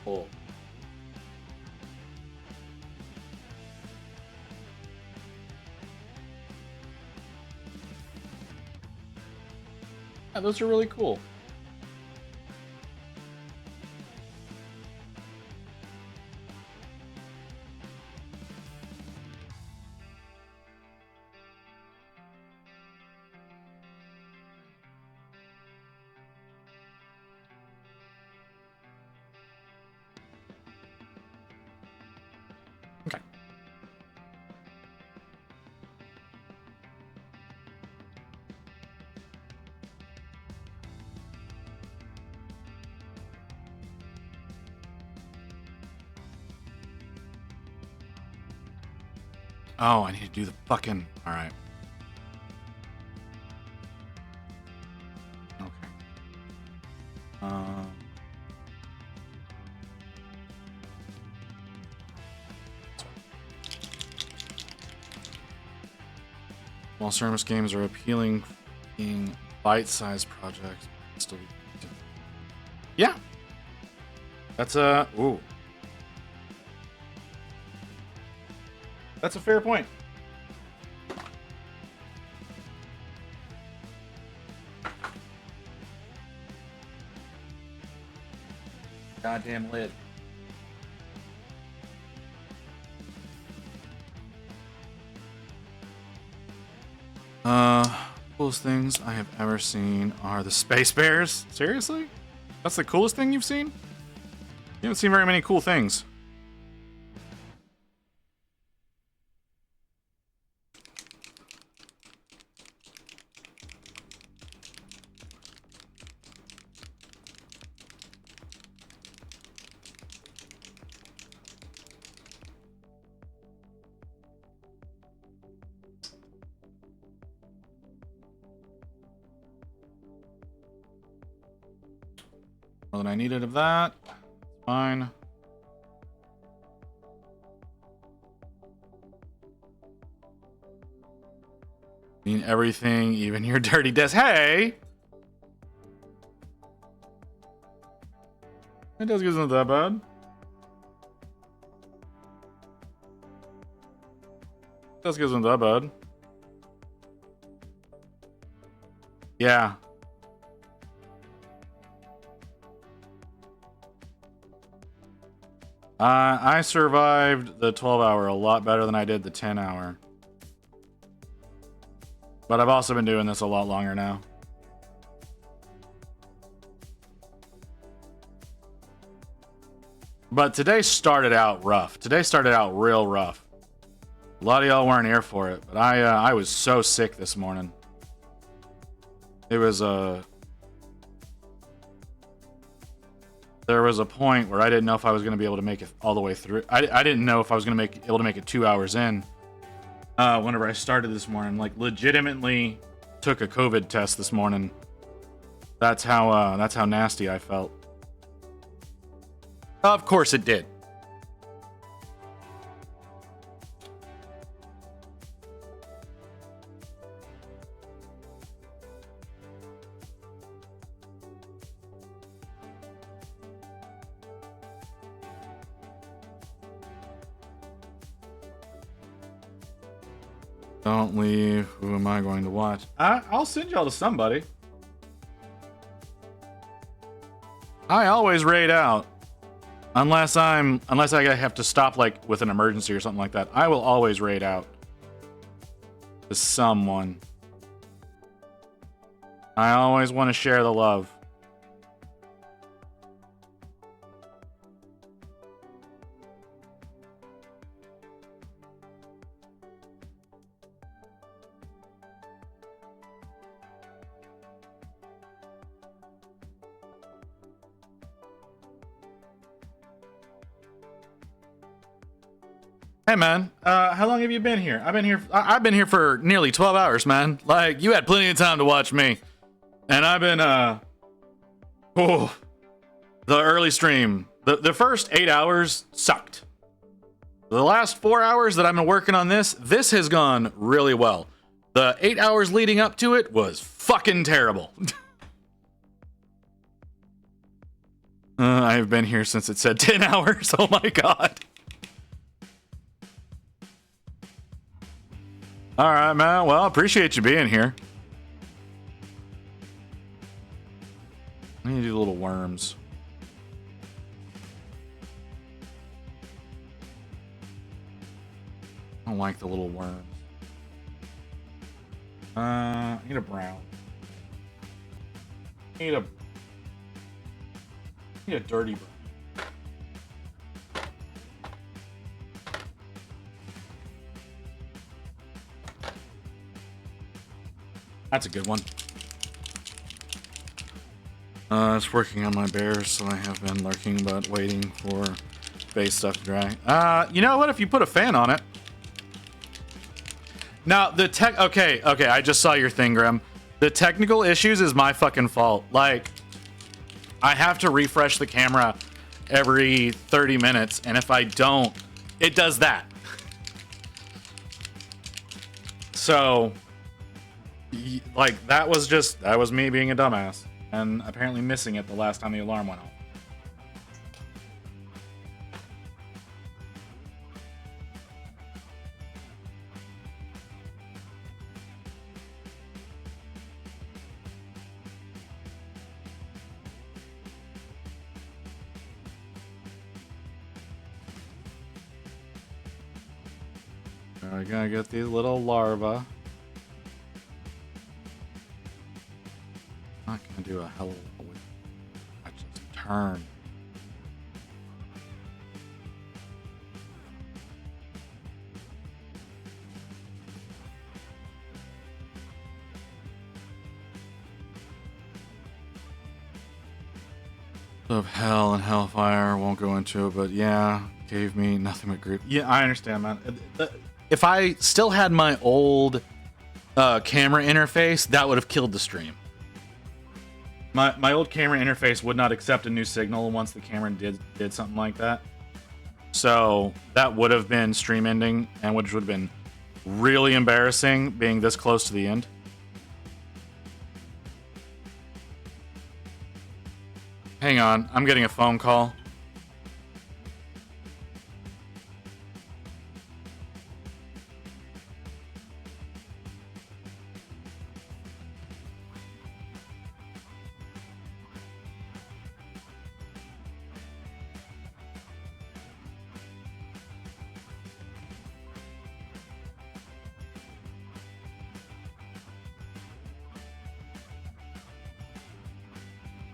Cool. Yeah, those are really cool. Okay. Oh, I need to do the fucking... Alright. Okay. While Cermus games are appealing being bite-sized projects, still yeah. That's a ooh. That's a fair point. Goddamn lid. Coolest things I have ever seen are the Space Bears. Seriously? That's the coolest thing you've seen? You haven't seen very many cool things. More than I needed of that. Fine. Mean everything, even your dirty desk. Hey! My desk isn't that bad. Desk isn't that bad. Yeah. I survived the 12-hour a lot better than I did the 10-hour. But I've also been doing this a lot longer now. But today started out rough. Today started out real rough. A lot of y'all weren't here for it, but I was so sick this morning. It was there was a point where I didn't know if I was going to be able to make it all the way through. I didn't know if I was going to be able to make it 2 hours in. Whenever I started this morning, like legitimately took a COVID test this morning. That's how nasty I felt. Of course it did. Don't leave. Who am I going to watch? I'll send y'all to somebody. I always raid out. Unless I have to stop like with an emergency or something like that. I will always raid out to someone. I always want to share the love. Hey man, how long have you been here? I've been here for nearly 12 hours, man. Like, you had plenty of time to watch me. And I've been, the early stream. The first 8 hours sucked. The last 4 hours that I've been working on this has gone really well. The 8 hours leading up to it was fucking terrible. I've been here since it said 10 hours. Oh my god. All right, man. Well, I appreciate you being here. I need to do the little worms. I don't like the little worms. I need a brown. I need a dirty brown. That's a good one. It's working on my bears, so I have been lurking but waiting for base stuff to dry. You know what? If you put a fan on it. Now, okay, I just saw your thing, Grim. The technical issues is my fucking fault. Like, I have to refresh the camera every 30 minutes, and if I don't, it does that. So, like, that was me being a dumbass, and apparently missing it the last time the alarm went off. I gotta get these little larvae. Not gonna do a hell of a lot. I just turn. Of hell and hellfire, won't go into it, but yeah, gave me nothing but grief. Yeah, I understand, man. If I still had my old camera interface, that would have killed the stream. My old camera interface would not accept a new signal once the camera did something like that. So that would have been stream ending, and which would have been really embarrassing being this close to the end. Hang on, I'm getting a phone call.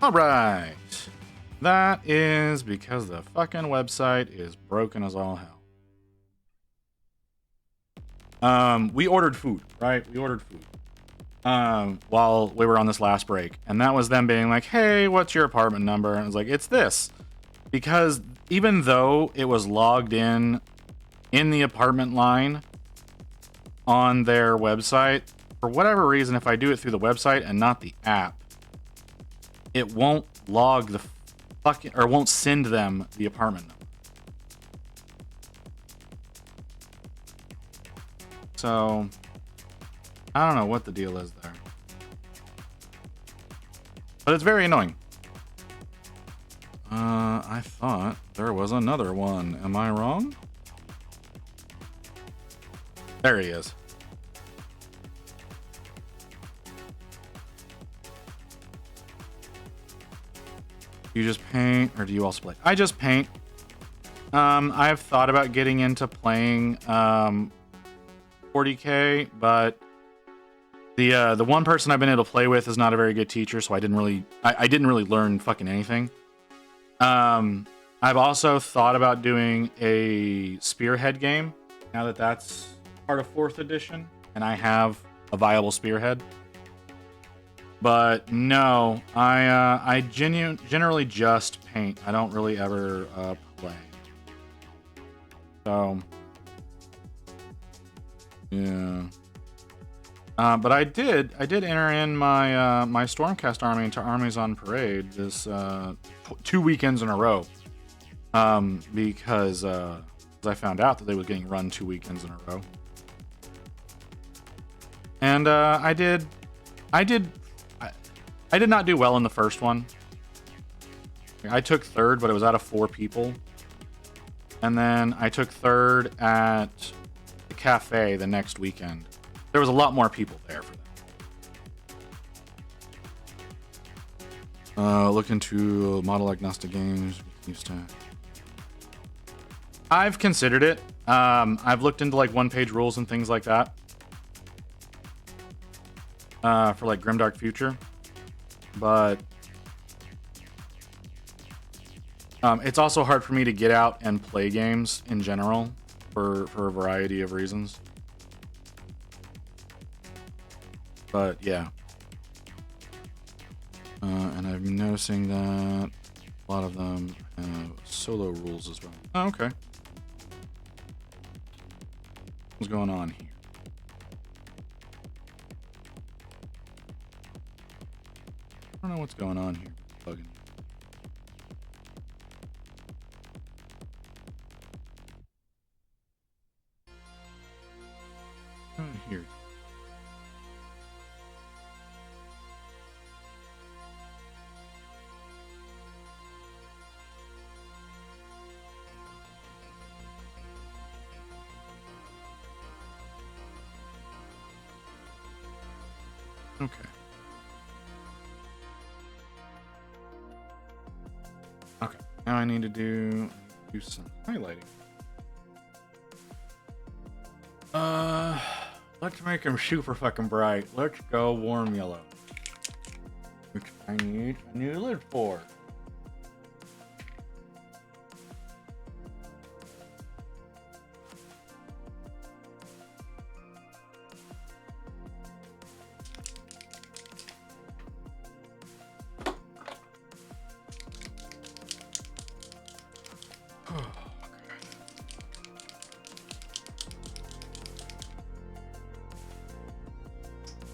All right. That is because the fucking website is broken as all hell. We ordered food, right? We ordered food while we were on this last break. And that was them being like, hey, what's your apartment number? And I was like, it's this. Because even though it was logged in the apartment line on their website, for whatever reason, if I do it through the website and not the app, it won't log the fucking, or won't send them the apartment number. So, I don't know what the deal is there. But it's very annoying. I thought there was another one. Am I wrong? There he is. You just paint, or do you also play? I just paint. I've thought about getting into playing 40K, but the one person I've been able to play with is not a very good teacher, so I didn't really learn fucking anything. I've also thought about doing a Spearhead game now that that's part of 4th edition, and I have a viable Spearhead. But no, I generally just paint. I don't really ever play. So Yeah. But I did enter in my my Stormcast army into Armies on Parade this 2 weekends in a row. Because I found out that they were getting run 2 weekends in a row. And I did not do well in the first one. I took third, but it was out of 4 people. And then I took third at the cafe the next weekend. There was a lot more people there for that. Look into model agnostic games. Used to. I've considered it. I've looked into like one-page rules and things like that. For like Grimdark Future. But it's also hard for me to get out and play games in general for a variety of reasons. But yeah. And I've been noticing that a lot of them have solo rules as well. Oh, okay. What's going on here? I don't know what's going on here. Bugging. Here. Okay. Okay. Now I need to do some highlighting. Let's make him super fucking bright. Let's go warm yellow. Which I need a new lid for.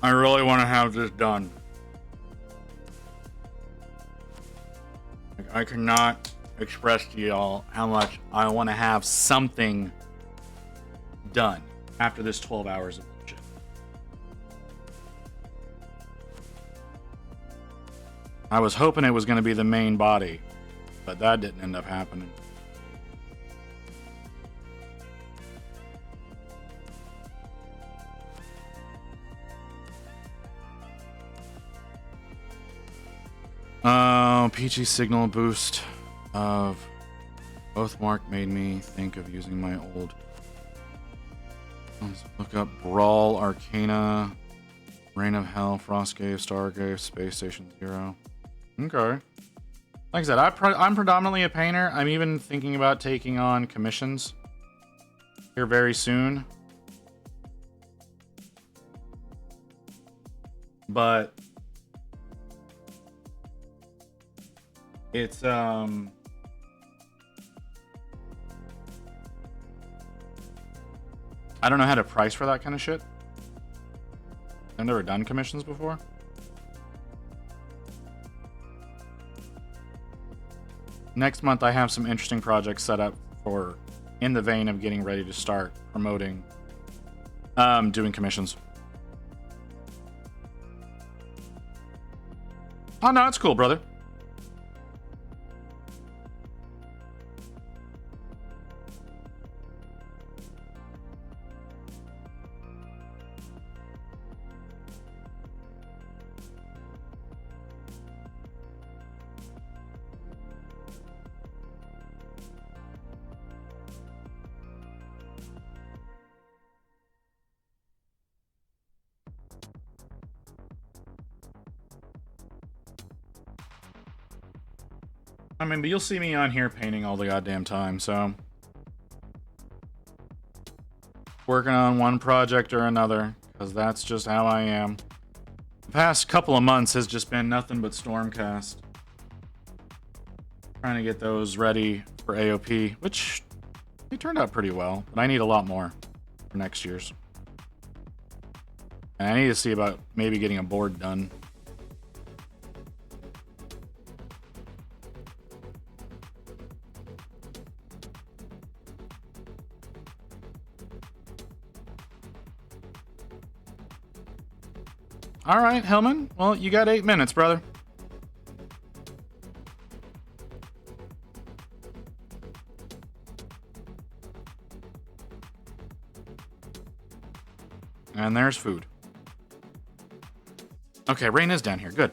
I really want to have this done. Like, I cannot express to y'all how much I want to have something done after this 12 hours of bullshit. I was hoping it was going to be the main body, but that didn't end up happening. Peachy signal boost of Oathmark made me think of using my old. Let's look up Brawl, Arcana, Reign of Hell, Frostgrave, Stargrave, Space Station Zero. Okay. Like I said, I'm predominantly a painter. I'm even thinking about taking on commissions here very soon. But it's I don't know how to price for that kind of shit. I've never done commissions before. Next month I have some interesting projects set up for in the vein of getting ready to start promoting doing commissions. Oh no, it's cool, brother. I mean, but you'll see me on here painting all the goddamn time, so. Working on one project or another, because that's just how I am. The past couple of months has just been nothing but Stormcast. Trying to get those ready for AOP, which they turned out pretty well, but I need a lot more for next year's. I need to see about maybe getting a board done. All right, Hellman. Well, you got 8 minutes, brother. And there's food. Okay, rain is down here. Good.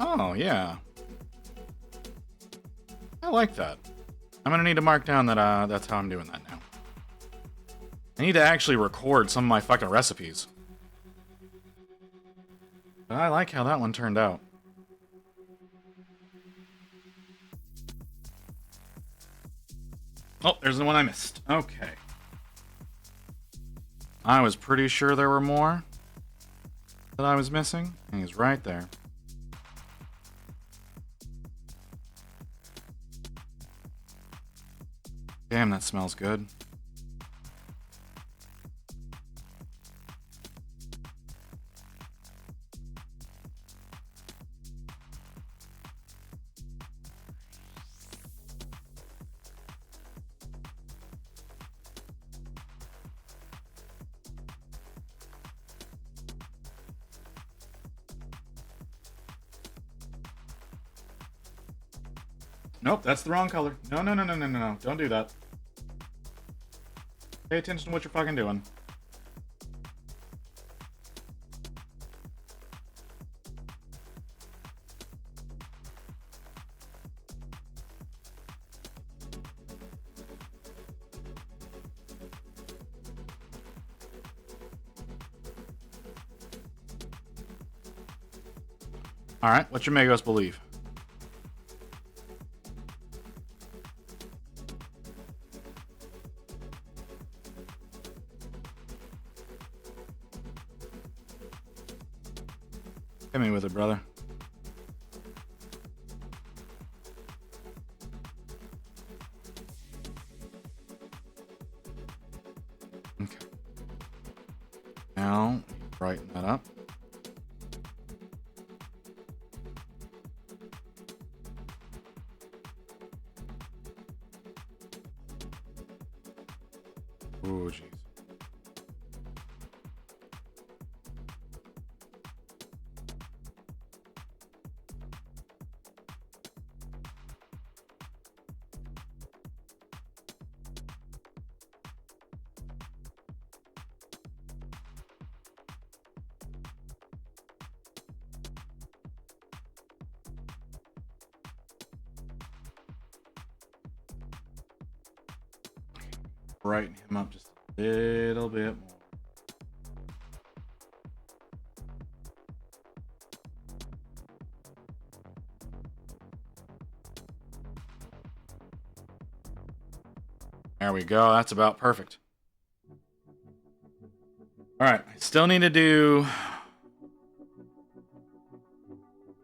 Oh, yeah. I like that. I'm gonna need to mark down that that's how I'm doing that now. I need to actually record some of my fucking recipes. But I like how that one turned out. Oh, there's the one I missed. Okay. I was pretty sure there were more that I was missing, and he's right there. Damn, that smells good. Nope, that's the wrong color. No, no, no, no, no, no, no. Don't do that. Pay attention to what you're fucking doing. Alright, what's your Magos believe? Hit me with it, brother. Okay. Now, brighten that up. Oh, jeez. Brighten him up just a little bit more. There we go. That's about perfect. All right. I still need to do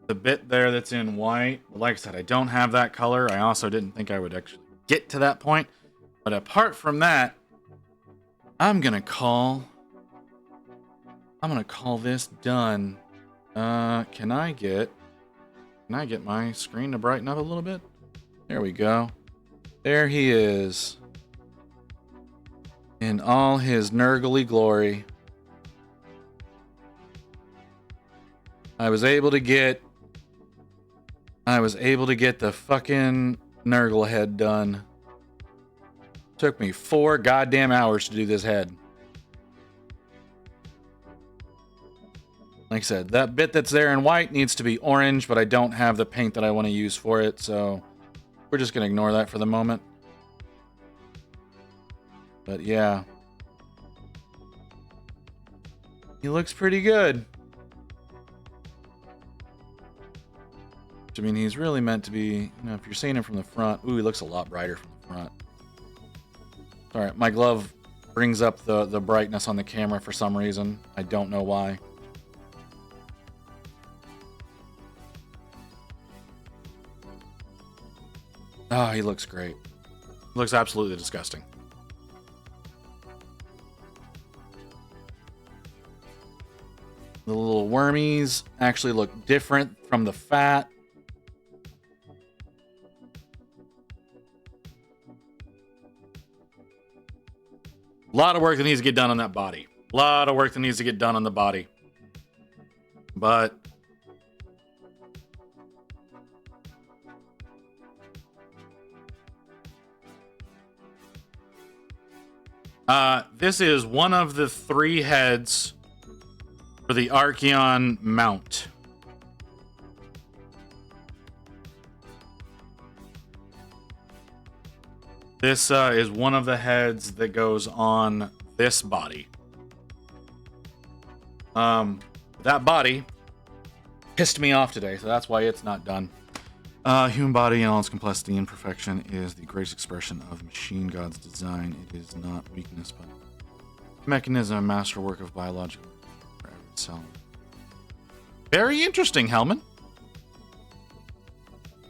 the bit there that's in white. Like I said, I don't have that color. I also didn't think I would actually get to that point. But apart from that, I'm gonna call this done. Can I get my screen to brighten up a little bit? There we go. There he is. In all his nurgly glory. I was able to get the fucking Nurgle head done. Took me 4 goddamn hours to do this head. Like I said, that bit that's there in white needs to be orange, but I don't have the paint that I want to use for it, so we're just going to ignore that for the moment. But yeah. He looks pretty good. I mean, he's really meant to be, you know, if you're seeing him from the front, ooh, he looks a lot brighter from the front. Alright, my glove brings up the brightness on the camera for some reason. I don't know why. Oh, he looks great. He looks absolutely disgusting. The little wormies actually look different from the fat. A lot of work that needs to get done on that body. A lot of work that needs to get done on the body. But this is one of the 3 heads for the Archeon mount. This is one of the heads that goes on this body. That body pissed me off today, so that's why it's not done. Human body in all its complexity and perfection is the greatest expression of the machine god's design. It is not weakness, but mechanism, a masterwork of biological for every cell. Very interesting, Hellman.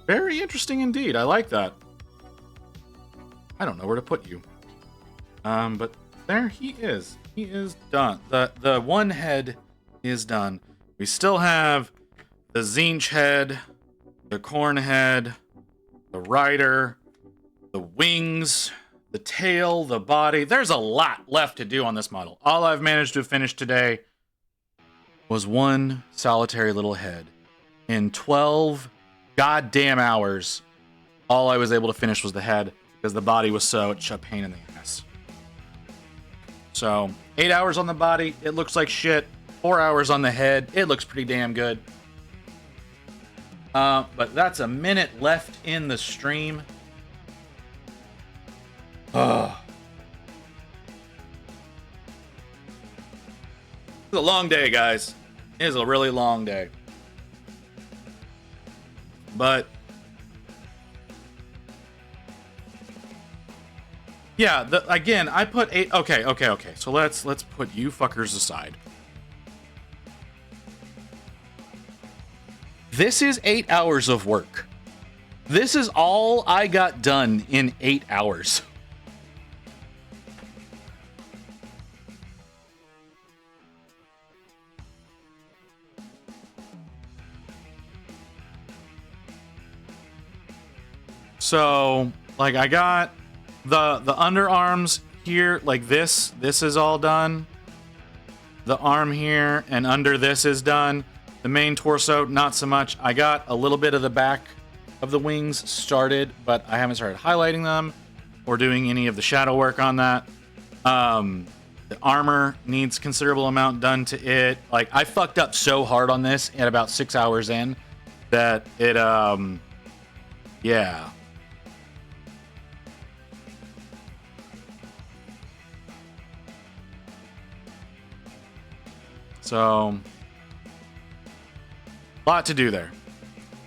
Very interesting indeed. I like that. I don't know where to put you. But there he is. He is done. The one head is done. We still have the Tzeentch head, the Khorne head, the rider, the wings, the tail, the body. There's a lot left to do on this model. All I've managed to finish today was one solitary little head. In 12 goddamn hours, all I was able to finish was the head because the body was such a pain in the ass. So, 8 hours on the body, it looks like shit. 4 hours on the head, it looks pretty damn good. But that's a minute left in the stream. It's a long day, guys. It is a really long day. But yeah, again, I put 8. Okay. So let's put you fuckers aside. This is 8 hours of work. This is all I got done in 8 hours. So, like, I got the underarms here, like this is all done. The arm here and under this is done. The main torso, not so much. I got a little bit of the back of the wings started, but I haven't started highlighting them or doing any of the shadow work on that. The armor needs considerable amount done to it. Like, I fucked up so hard on this at about 6 hours in that it, yeah. So, a lot to do there.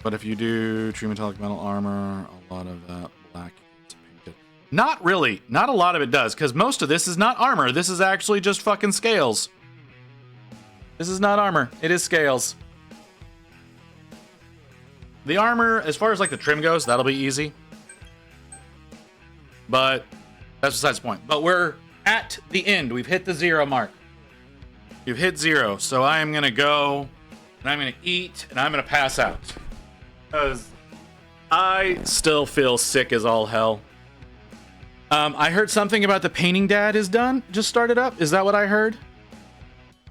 But if you do true metallic metal armor, a lot of that black is painted. Not really. Not a lot of it does, because most of this is not armor. This is actually just fucking scales. This is not armor. It is scales. The armor, as far as like the trim goes, that'll be easy. But that's besides the point. But we're at the end. We've hit the 0 mark. You've hit 0. So I am going to go and I'm going to eat and I'm going to pass out. Because I still feel sick as all hell. I heard something about the painting dad is done. Just started up. Is that what I heard?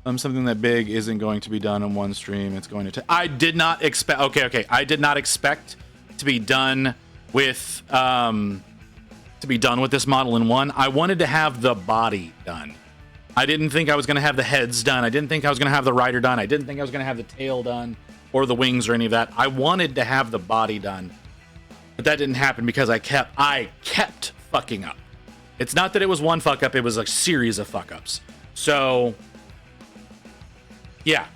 Something that big isn't going to be done in one stream. It's going to I did not expect. Okay. I did not expect to be done with this model in one. I wanted to have the body done. I didn't think I was going to have the heads done. I didn't think I was going to have the rider done. I didn't think I was going to have the tail done or the wings or any of that. I wanted to have the body done. But that didn't happen because I kept fucking up. It's not that it was one fuck up, it was a series of fuck ups. So yeah,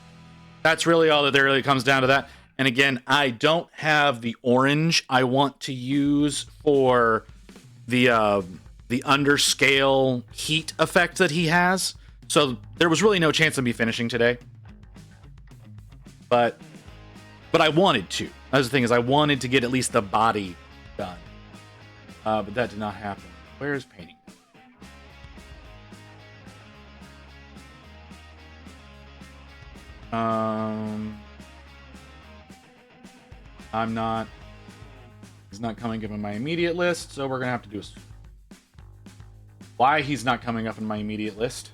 that's really all that there really comes down to that. And again, I don't have the orange I want to use for the the underscale heat effect that he has. So there was really no chance of me finishing today. But I wanted to. That's the thing, is I wanted to get at least the body done. But that did not happen. Where is painting? I'm not. He's not coming up in my immediate list, so we're gonna have to do a. Why he's not coming up in my immediate list?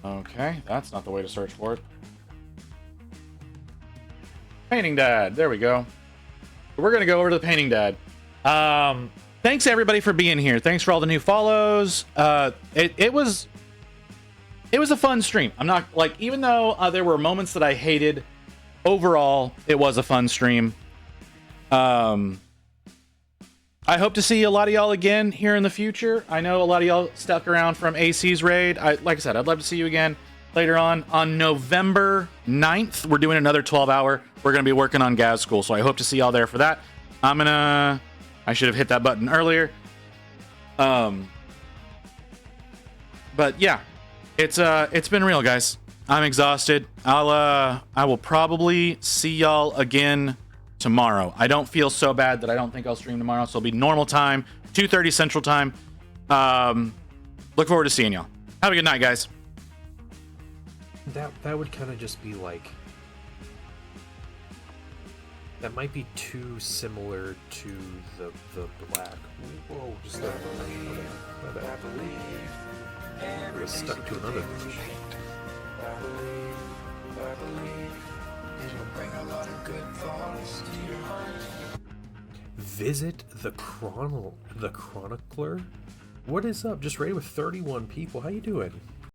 Okay, that's not the way to search for it. Painting Dad, there we go. We're gonna go over to the Painting Dad. Thanks everybody for being here. Thanks for all the new follows. It was a fun stream. I'm not like, even though there were moments that I hated, overall it was a fun stream. I hope to see a lot of y'all again here in the future. I know a lot of y'all stuck around from AC's raid. Like I said, I'd love to see you again later on. On November 9th, we're doing another 12-hour. We're going to be working on Gaz School, so I hope to see y'all there for that. I should have hit that button earlier. But yeah, it's been real, guys. I'm exhausted. I will probably see y'all again tomorrow. I don't feel so bad that I don't think I'll stream tomorrow, so it'll be normal time, 2:30 Central Time. Look forward to seeing y'all. Have a good night, guys. That would kind of just be like, that might be too similar to the black. Whoa, just that. I was stuck to another bush. Visit the Chronicler. What is up? Just raided with 31 people. How you doing?